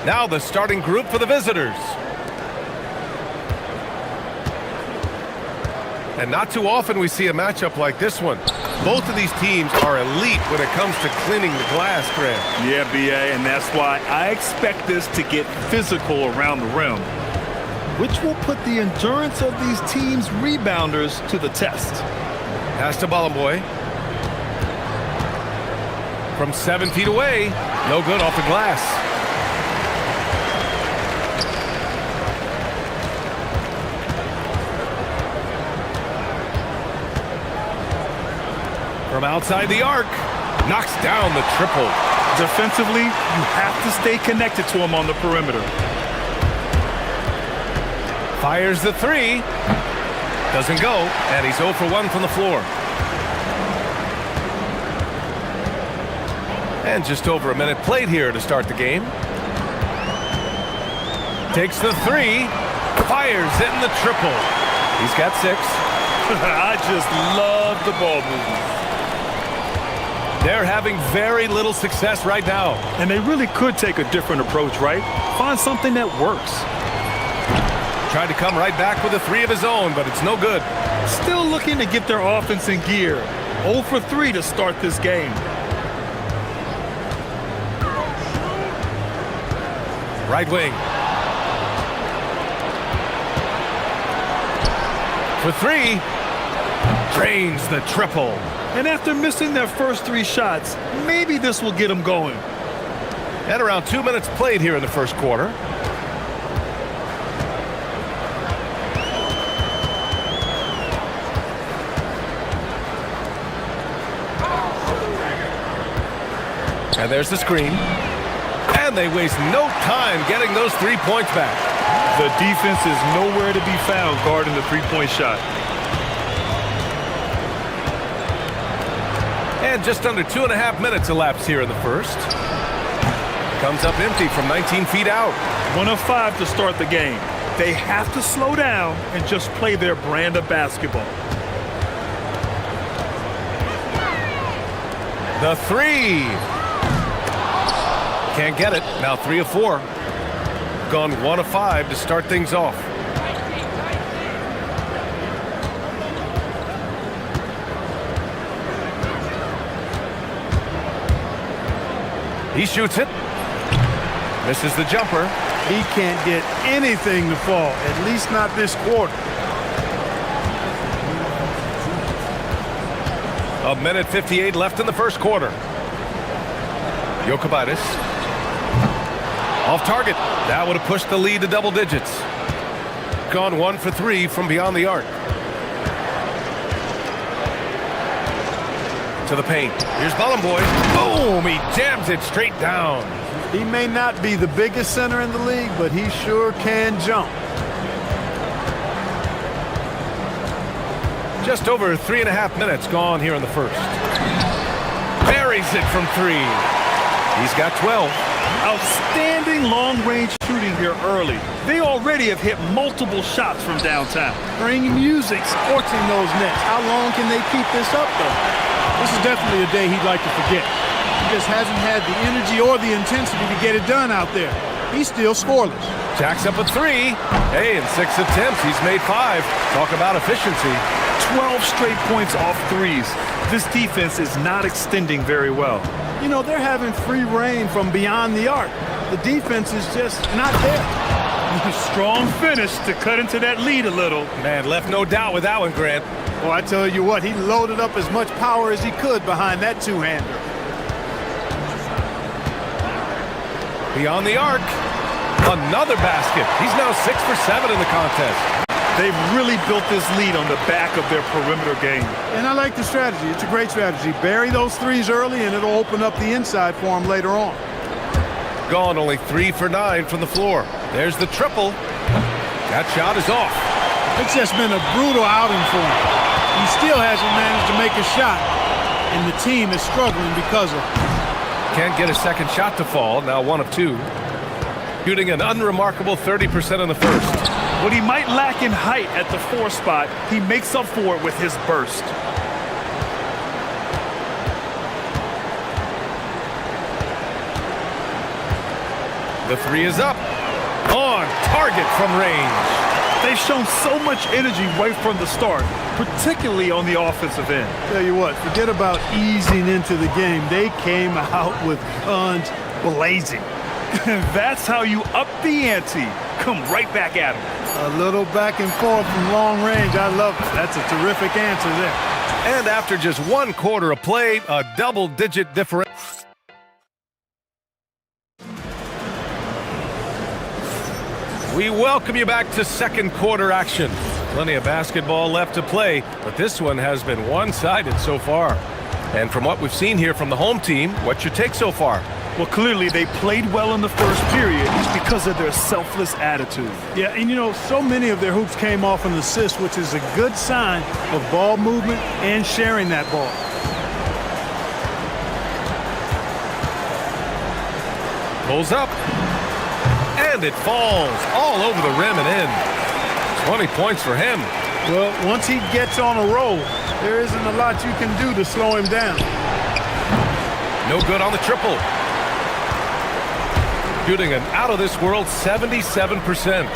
Now the starting group for the visitors. And not too often we see a matchup like this one. Both of these teams are elite when it comes to cleaning the glass, Grant. Yeah, BA, and that's why I expect this to get physical around the rim, which will put the endurance of these teams' rebounders to the test. Pass to Bolomboy. From 7 feet away, no good off the glass. From outside the arc, knocks down the triple. Defensively, you have to stay connected to him on the perimeter. Fires the three. Doesn't go, and he's 0 for 1 from the floor. And just over a minute played here to start the game. Takes the three. Fires in the triple. He's got 6. I just love the ball movement. They're having very little success right now. And they really could take a different approach, right? Find something that works. Tried to come right back with a 3 of his own, but it's no good. Still looking to get their offense in gear. 0 for 3 to start this game. Right wing. For 3. Drains the triple. And after missing their first 3 shots, maybe this will get them going. And around 2 minutes played here in the first quarter. And there's the screen. And they waste no time getting those 3 points back. The defense is nowhere to be found guarding the 3-point shot. And just under 2.5 minutes elapsed here in the first. Comes up empty from 19 feet out. 1 of 5 to start the game. They have to slow down and just play their brand of basketball. The 3. Can't get it. Now 3 of 4. Gone 1 of 5 to start things off. He shoots it. Misses the jumper. He can't get anything to fall, at least not this quarter. A minute 58 left in the first quarter. Jokubaitis. Off target. That would have pushed the lead to double digits. Gone 1 for 3 from beyond the arc. To the paint. Here's Bolomboy. Boom! He jams it straight down. He may not be the biggest center in the league, but he sure can jump. Just over 3.5 minutes gone here in the first. Buries it from 3. He's got 12. Outstanding long-range shooting here early. They already have hit multiple shots from downtown. Bring music, scorching those nets. How long can they keep this up, though? This is definitely a day he'd like to forget. He just hasn't had the energy or the intensity to get it done out there. He's still scoreless. Jacks up a 3. Hey, in 6 attempts, he's made 5. Talk about efficiency. 12 straight points off 3s. This defense is not extending very well. You know, they're having free reign from beyond the arc. The defense is just not there. Strong finish to cut into that lead a little. Man, left no doubt with that one, Grant. Well, I tell you what, he loaded up as much power as he could behind that 2-hander. Beyond the arc. Another basket. He's now 6 for 7 in the contest. They've really built this lead on the back of their perimeter game. And I like the strategy. It's a great strategy. Bury those 3s early, and it'll open up the inside for him later on. Gone only 3 for 9 from the floor. There's the triple. That shot is off. It's just been a brutal outing for him. He still hasn't managed to make a shot, and the team is struggling because of it. Can't get a second shot to fall. Now 1 of 2. Shooting an unremarkable 30% in the first. What he might lack in height at the 4 spot, he makes up for it with his burst. The 3 is up. On target from range. They've shown so much energy right from the start, particularly on the offensive end. Tell you what, forget about easing into the game. They came out with guns blazing. That's how you up the ante. Come right back at him. A little back and forth from long range. I love it. That's a terrific answer there. And after just 1 quarter of play, a double-digit difference. We welcome you back to second quarter action. Plenty of basketball left to play, but this one has been one-sided so far. And from what we've seen here from the home team, what's your take so far? Well, clearly they played well in the first period because of their selfless attitude. Yeah, and you know, so many of their hoops came off an assist, which is a good sign of ball movement and sharing that ball. Pulls up. And it falls all over the rim and in. 20 points for him. Well, once he gets on a roll, there isn't a lot you can do to slow him down. No good on the triple. Shooting an out-of-this-world 77%.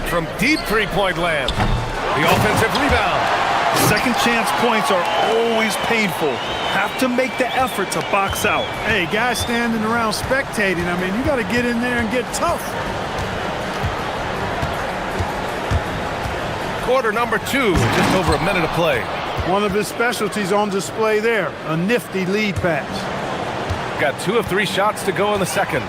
From deep three-point land. The offensive rebound. Second chance points are always painful. Have to make the effort to box out. Hey, guys standing around spectating, I mean, you got to get in there and get tough. Quarter number 2, just over a minute of play. One of his specialties on display there, a nifty lead pass. Got 2 of 3 shots to go in the second.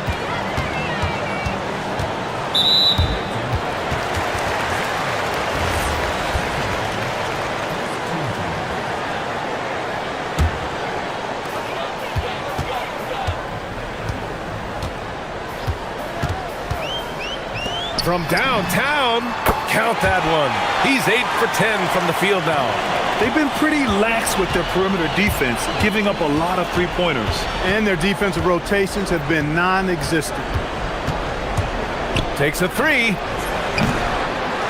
From downtown, count that one. He's 8 for 10 from the field now. They've been pretty lax with their perimeter defense, giving up a lot of three-pointers. And their defensive rotations have been non-existent. Takes a 3.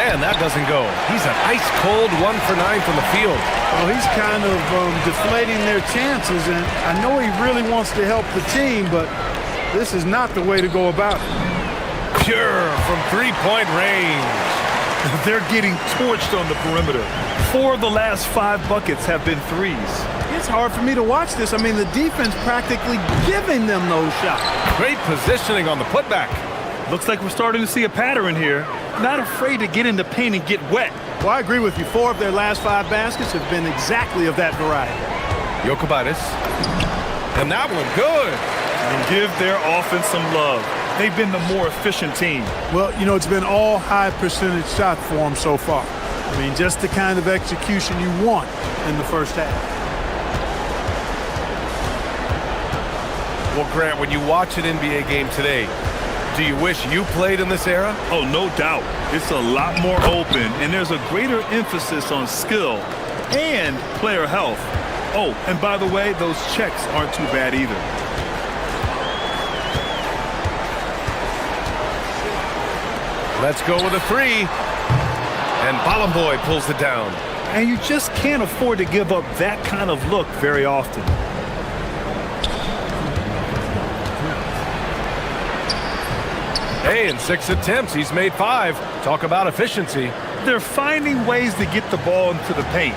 And that doesn't go. He's an ice-cold 1 for 9 from the field. Well, he's kind of deflating their chances, and I know he really wants to help the team, but this is not the way to go about it. Pure from three-point range. They're getting torched on the perimeter. 4 of the last 5 buckets have been threes. It's hard for me to watch this. I mean, the defense practically giving them those shots. Great positioning on the putback. Looks like we're starting to see a pattern here. Not afraid to get in the paint and get wet. Well, I agree with you. 4 of their last 5 baskets have been exactly of that variety. Jokic. And that one good. And give their offense some love. They've been the more efficient team. Well, you know, it's been all high percentage shot for them so far. I mean, just the kind of execution you want in the first half. Well, Grant, when you watch an NBA game today, do you wish you played in this era? Oh, no doubt. It's a lot more open, and there's a greater emphasis on skill and player health. Oh, and by the way, those checks aren't too bad either. Let's go with a 3. And Bolomboy pulls it down. And you just can't afford to give up that kind of look very often. Hey, in 6 attempts, he's made 5. Talk about efficiency. They're finding ways to get the ball into the paint.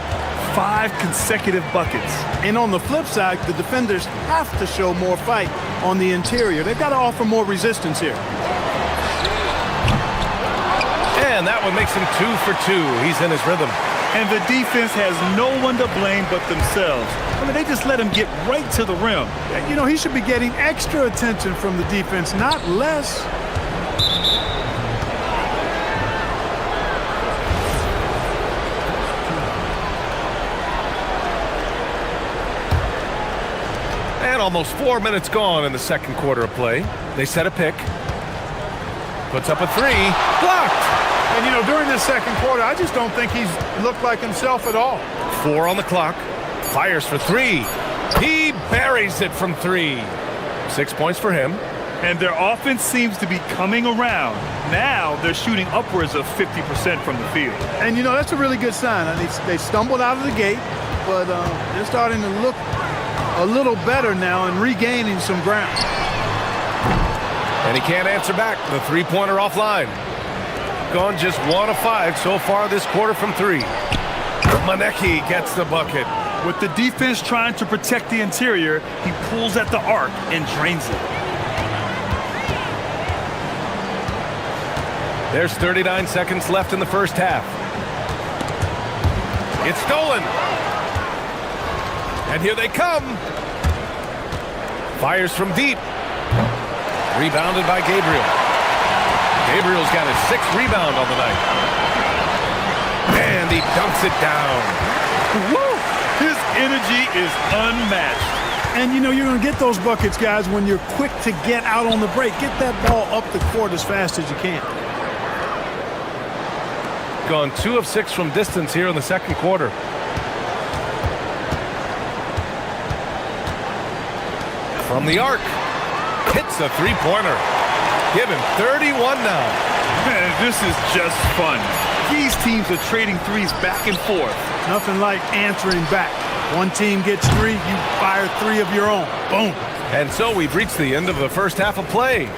5 consecutive buckets. And on the flip side, the defenders have to show more fight on the interior. They've got to offer more resistance here. And that one makes him 2 for 2. He's in his rhythm. And the defense has no one to blame but themselves. I mean, they just let him get right to the rim. You know, he should be getting extra attention from the defense, not less. And almost 4 minutes gone in the second quarter of play. They set a pick. Puts up a 3. Blocked! And, you know, during this second quarter, I just don't think he's looked like himself at all. 4 on the clock. Fires for 3. He buries it from 3. 6 points for him. And their offense seems to be coming around. Now they're shooting upwards of 50% from the field. And, you know, that's a really good sign. I mean, they stumbled out of the gate, but they're starting to look a little better now and regaining some ground. And he can't answer back. The three-pointer offline. Gone just 1 of 5 so far this quarter from 3. Maneki gets the bucket. With the defense trying to protect the interior, he pulls at the arc and drains it. There's 39 seconds left in the first half. It's stolen. And here they come. Fires from deep. Rebounded by Gabriel. Gabriel's got his 6th rebound on the night. And he dunks it down. Woo! His energy is unmatched. And, you know, you're going to get those buckets, guys, when you're quick to get out on the break. Get that ball up the court as fast as you can. Gone 2 of 6 from distance here in the second quarter. From the arc. Hits a three-pointer. Give him 31 now. Man, this is just fun. These teams are trading threes back and forth. Nothing like answering back. One team gets 3, you fire 3 of your own. Boom. And so we've reached the end of the first half of play.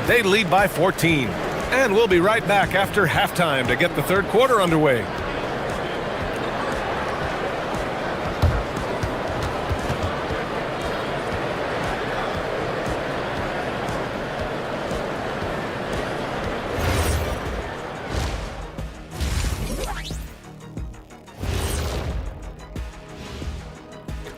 They lead by 14. And we'll be right back after halftime to get the third quarter underway.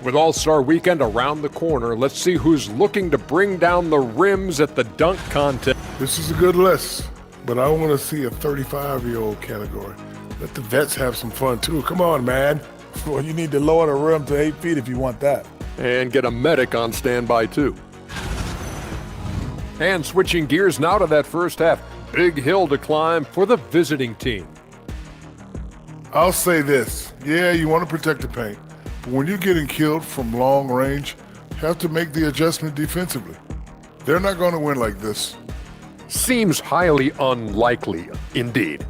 With All-Star Weekend around the corner, let's see who's looking to bring down the rims at the dunk contest. This is a good list, but I want to see a 35-year-old category. Let the vets have some fun, too. Come on, man. Well, you need to lower the rim to 8 feet if you want that. And get a medic on standby, too. And switching gears now to that first half. Big hill to climb for the visiting team. I'll say this. Yeah, you want to protect the paint. But when you're getting killed from long range, you have to make the adjustment defensively. They're not going to win like this. Seems highly unlikely, indeed.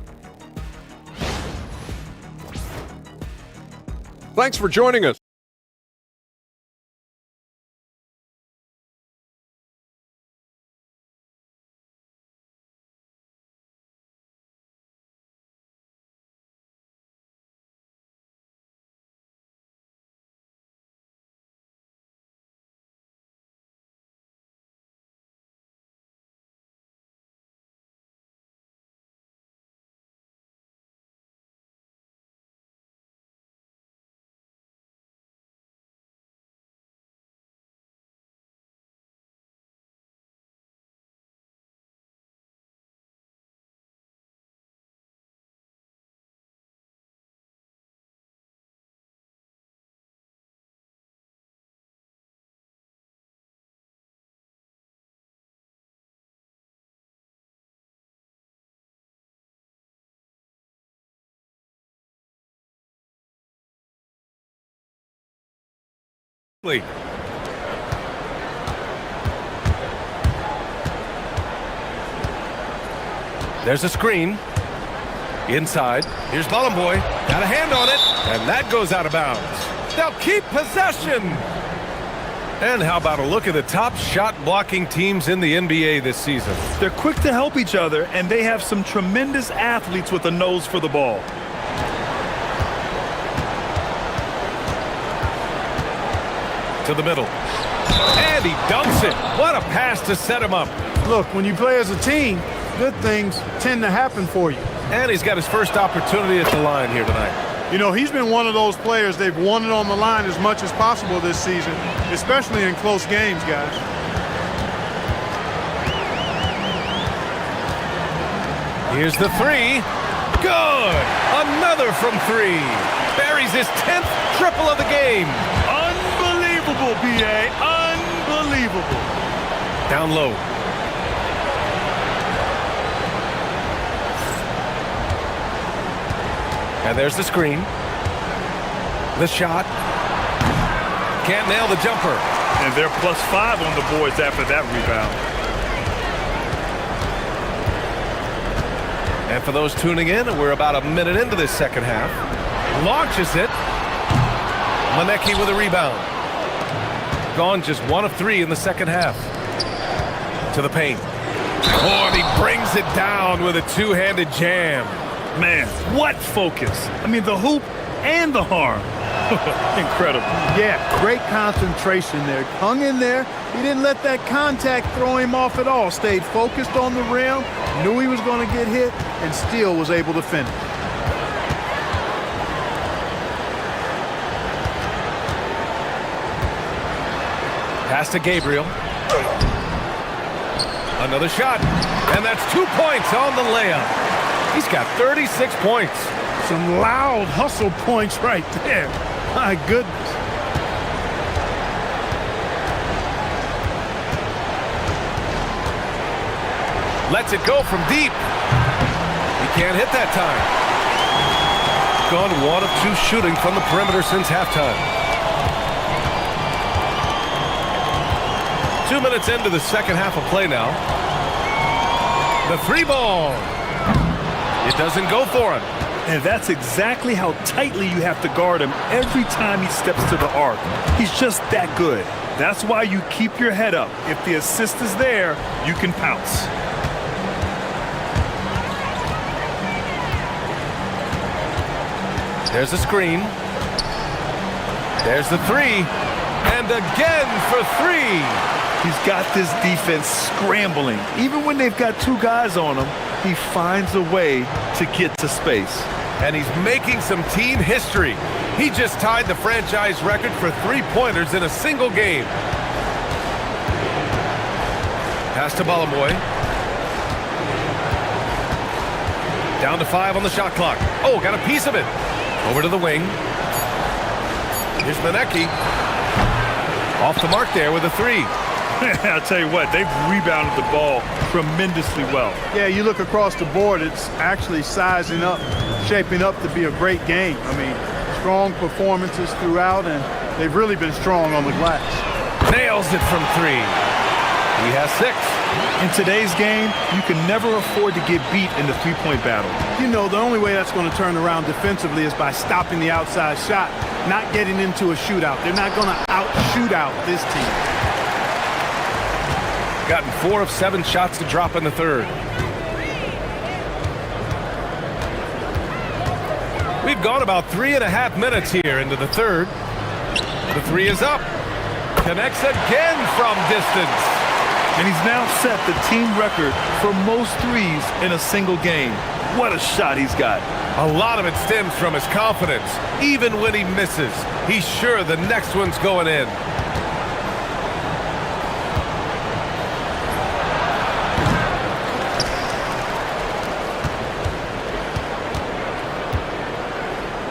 Thanks for joining us. There's a screen. Inside. Here's Bollenboy. Got a hand on it. And that goes out of bounds. They'll keep possession. And how about a look at the top shot blocking teams in the NBA this season? They're quick to help each other, and they have some tremendous athletes with a nose for the ball. To the middle. And he dunks it. What a pass to set him up. Look, when you play as a team, good things tend to happen for you. And he's got his first opportunity at the line here tonight. You know, he's been one of those players, they've won it on the line as much as possible this season, especially in close games, guys. Here's the 3. Good. Another from 3. Buries his 10th triple of the game. Unbelievable, B.A. Unbelievable. Down low. And there's the screen. The shot. Can't nail the jumper. And they're +5 on the boards after that rebound. And for those tuning in, we're about a minute into this second half. Launches it. Manecki with a rebound. Gone just 1 of 3 in the second half. To the paint. Oh, and he brings it down with a two-handed jam. Man, what focus. I mean, the hoop and the harm. Incredible. Yeah, great concentration there. Hung in there. He didn't let that contact throw him off at all. Stayed focused on the rim, knew he was going to get hit, and still was able to finish. Pass to Gabriel. Another shot. And that's 2 points on the layup. He's got 36 points. Some loud hustle points right there. My goodness. Lets it go from deep. He can't hit that time. Gone 1 of 2 shooting from the perimeter since halftime. 2 minutes into the second half of play now. The 3 ball. It doesn't go for him. And that's exactly how tightly you have to guard him every time he steps to the arc. He's just that good. That's why you keep your head up. If the assist is there, you can pounce. There's a screen. There's the 3. And again for 3. He's got this defense scrambling. Even when they've got 2 guys on him, he finds a way to get to space. And he's making some team history. He just tied the franchise record for 3-pointers in a single game. Pass to Balamoy. Down to 5 on the shot clock. Oh, got a piece of it. Over to the wing. Here's Manecki. Off the mark there with a 3. I'll tell you what, they've rebounded the ball tremendously well. Yeah, you look across the board, it's actually sizing up, shaping up to be a great game. I mean, strong performances throughout, and they've really been strong on the glass. Nails it from 3. He has 6. In today's game, you can never afford to get beat in the three-point battle. You know, the only way that's going to turn around defensively is by stopping the outside shot, not getting into a shootout. They're not going to out-shoot out this team. Gotten 4 of 7 shots to drop in the third. We've gone about 3.5 minutes here into the third. The 3 is up. Connects again from distance. And he's now set the team record for most threes in a single game. What a shot he's got. A lot of it stems from his confidence. Even when he misses, he's sure the next one's going in.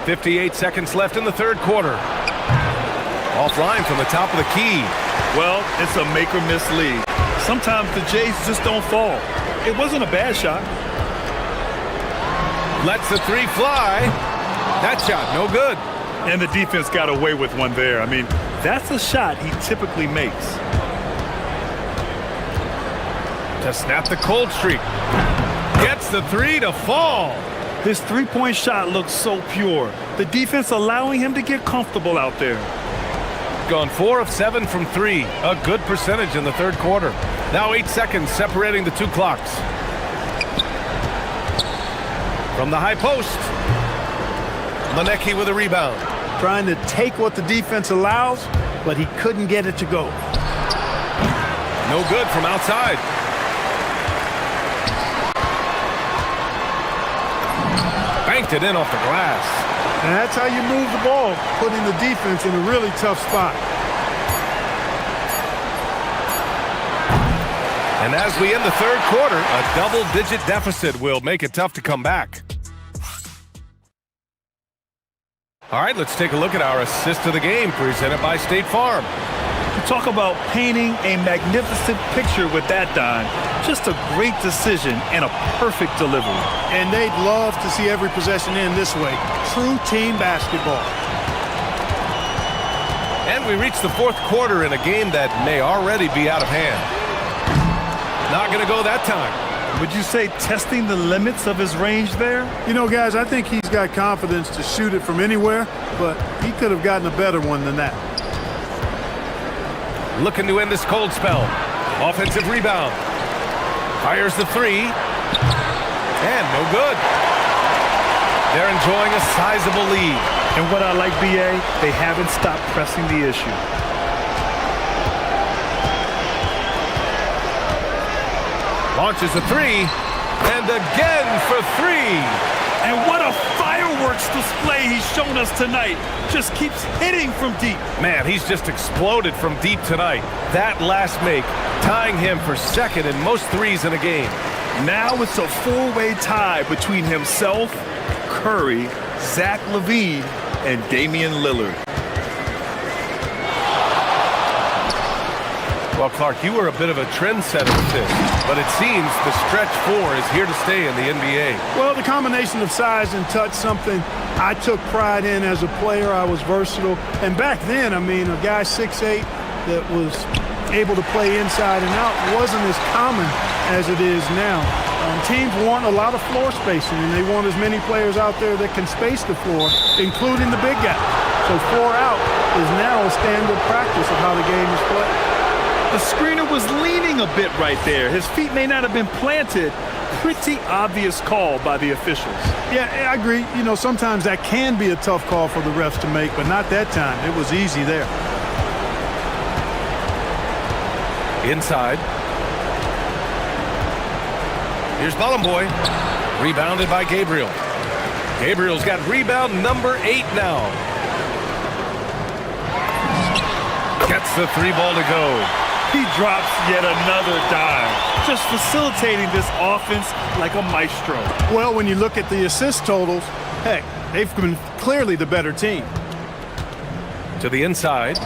.58 seconds left in the third quarter. Offline from the top of the key. Well, it's a make or miss league. Sometimes the Jays just don't fall. It wasn't a bad shot. Lets the 3 fly. That shot, no good. And the defense got away with one there. I mean, that's a shot he typically makes. To snap the cold streak. Gets the 3 to fall. His three-point shot looks so pure. The defense allowing him to get comfortable out there. Gone 4 of 7 from 3. A good percentage in the third quarter. Now 8 seconds separating the 2 clocks. From the high post. Manecki with a rebound. Trying to take what the defense allows, but he couldn't get it to go. No good from outside. Banked it in off the glass. And that's how you move the ball, putting the defense in a really tough spot. And as we end the third quarter, a double-digit deficit will make it tough to come back. All right, let's take a look at our assist of the game presented by State Farm. You talk about painting a magnificent picture with that, Don. Just a great decision and a perfect delivery. And they'd love to see every possession end this way. True team basketball. And we reach the fourth quarter in a game that may already be out of hand. Not going to go that time. Would you say testing the limits of his range there? You know, guys, I think he's got confidence to shoot it from anywhere, but he could have gotten a better one than that. Looking to end this cold spell. Offensive rebound. Fires the three. And no good. They're enjoying a sizable lead. And what I like, BA, they haven't stopped pressing the issue. Launches a three. And again for three. And what a fireworks display he's shown us tonight. Just keeps hitting from deep. Man, he's just exploded from deep tonight. That last make, tying him for second in most threes in a game. Now it's a four-way tie between himself, Curry, Zach LaVine, and Damian Lillard. Well, Clark, you were a bit of a trendsetter with this, but it seems the stretch four is here to stay in the NBA. Well, the combination of size and touch, something I took pride in as a player. I was versatile. And back then, I mean, a guy 6'8" that was able to play inside and out wasn't as common as it is now. Teams want a lot of floor spacing, and they want as many players out there that can space the floor, including the big guy. So 4 out is now a standard practice of how the game is played. The screener was leaning a bit right there. His feet may not have been planted. Pretty obvious call by the officials. Yeah, I agree. You know, sometimes that can be a tough call for the refs to make, but not that time. It was easy there. Inside. Here's Ballenboy. Rebounded by Gabriel. Gabriel's got rebound number 8 now. Gets the three ball to go. He drops yet another dime, just facilitating this offense like a maestro. Well, when you look at the assist totals, heck, they've been clearly the better team. To the inside.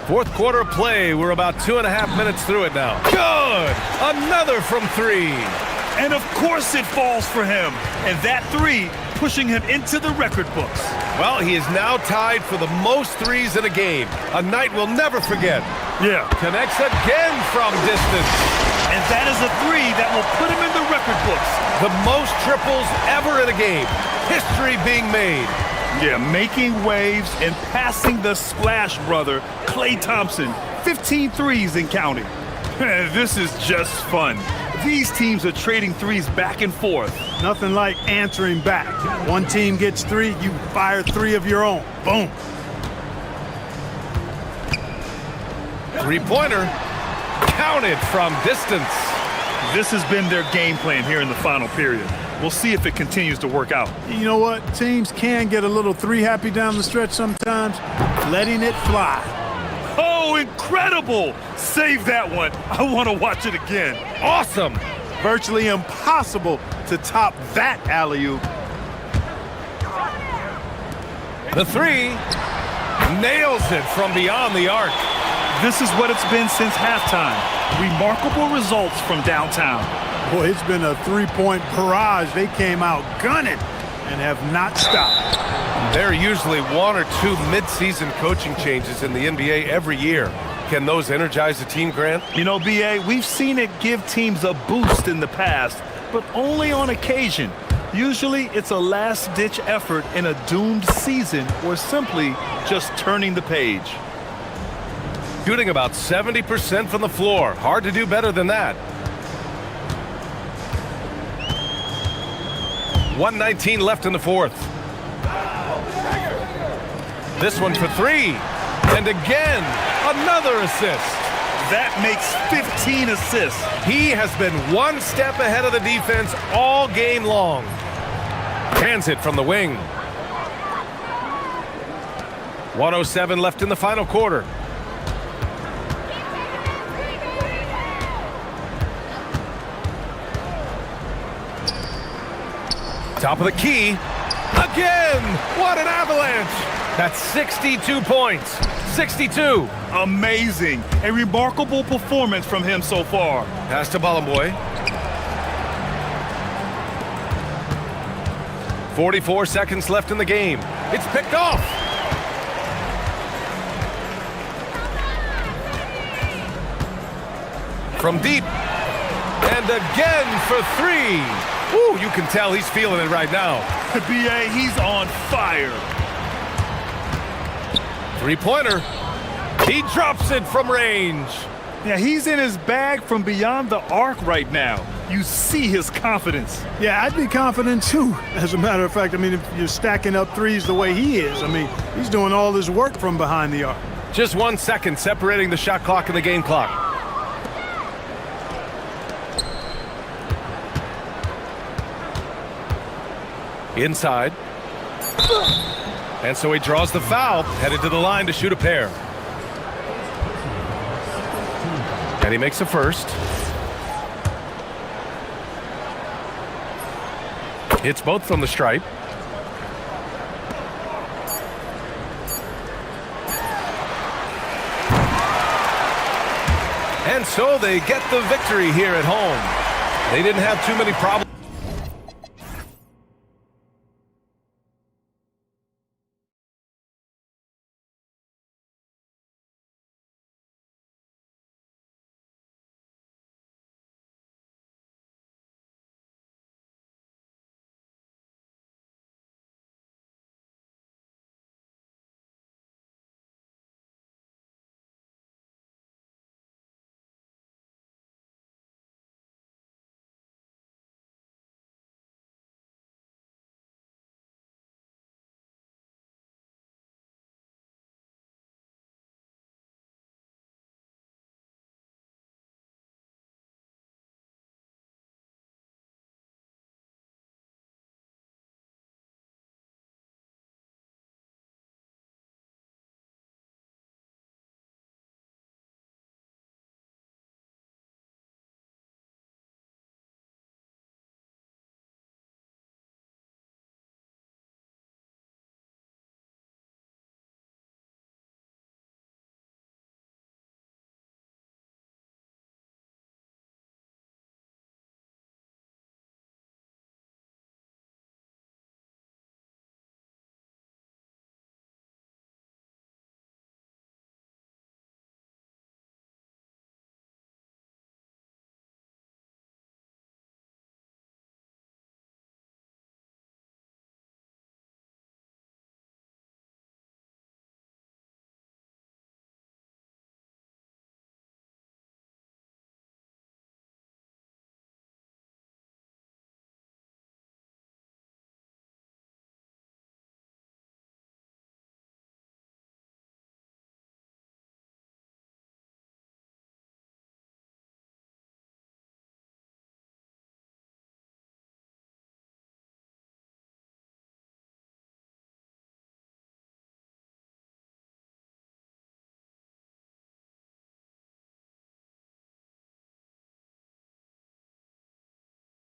Fourth quarter play. We're about 2.5 minutes through it now. Good! Another from three. And of course it falls for him. And that three pushing him into the record books. Well, he is now tied for the most threes in a game. A night we'll never forget. Yeah. Connects again from distance. And that is a three that will put him in the record books. The most triples ever in a game. History being made. Yeah, making waves and passing the splash brother, Klay Thompson. 15 threes and counting. This is just fun. These teams are trading threes back and forth. Nothing like answering back. One team gets 3, you fire 3 of your own. Boom. Three-pointer. Counted from distance. This has been their game plan here in the final period. We'll see if it continues to work out. You know what? Teams can get a little 3-happy down the stretch sometimes. Letting it fly. Oh, incredible! Save that one. I want to watch it again. Awesome! Virtually impossible to top that alley-oop. The three. Nails it from beyond the arc. This is what it's been since halftime. Remarkable results from downtown. Boy, it's been a 3-point barrage. They came out gunning and have not stopped. There are usually 1 or 2 mid-season coaching changes in the NBA every year. Can those energize the team, Grant? You know, BA, we've seen it give teams a boost in the past, but only on occasion. Usually, it's a last-ditch effort in a doomed season or simply just turning the page. Shooting about 70% from the floor. Hard to do better than that. 1:19 left in the fourth. This one for three. And again, another assist. That makes 15 assists. He has been one step ahead of the defense all game long. Hands it from the wing. 1:07 left in the final quarter. Top of the key. Again! What an avalanche! That's 62 points. 62. Amazing. A remarkable performance from him so far. Pass to Ballenboy. 44 seconds left in the game. It's picked off. From deep. And again for three. Ooh, you can tell he's feeling it right now. BA, he's on fire. Three-pointer. He drops it from range. Yeah, he's in his bag from beyond the arc right now. You see his confidence. Yeah, I'd be confident too. As a matter of fact, I mean, if you're stacking up threes the way he is, I mean, he's doing all his work from behind the arc. Just 1 second separating the shot clock and the game clock. Inside. And so he draws the foul, headed to the line to shoot a pair. And he makes a first. Hits both from the stripe. And so they get the victory here at home. They didn't have too many problems.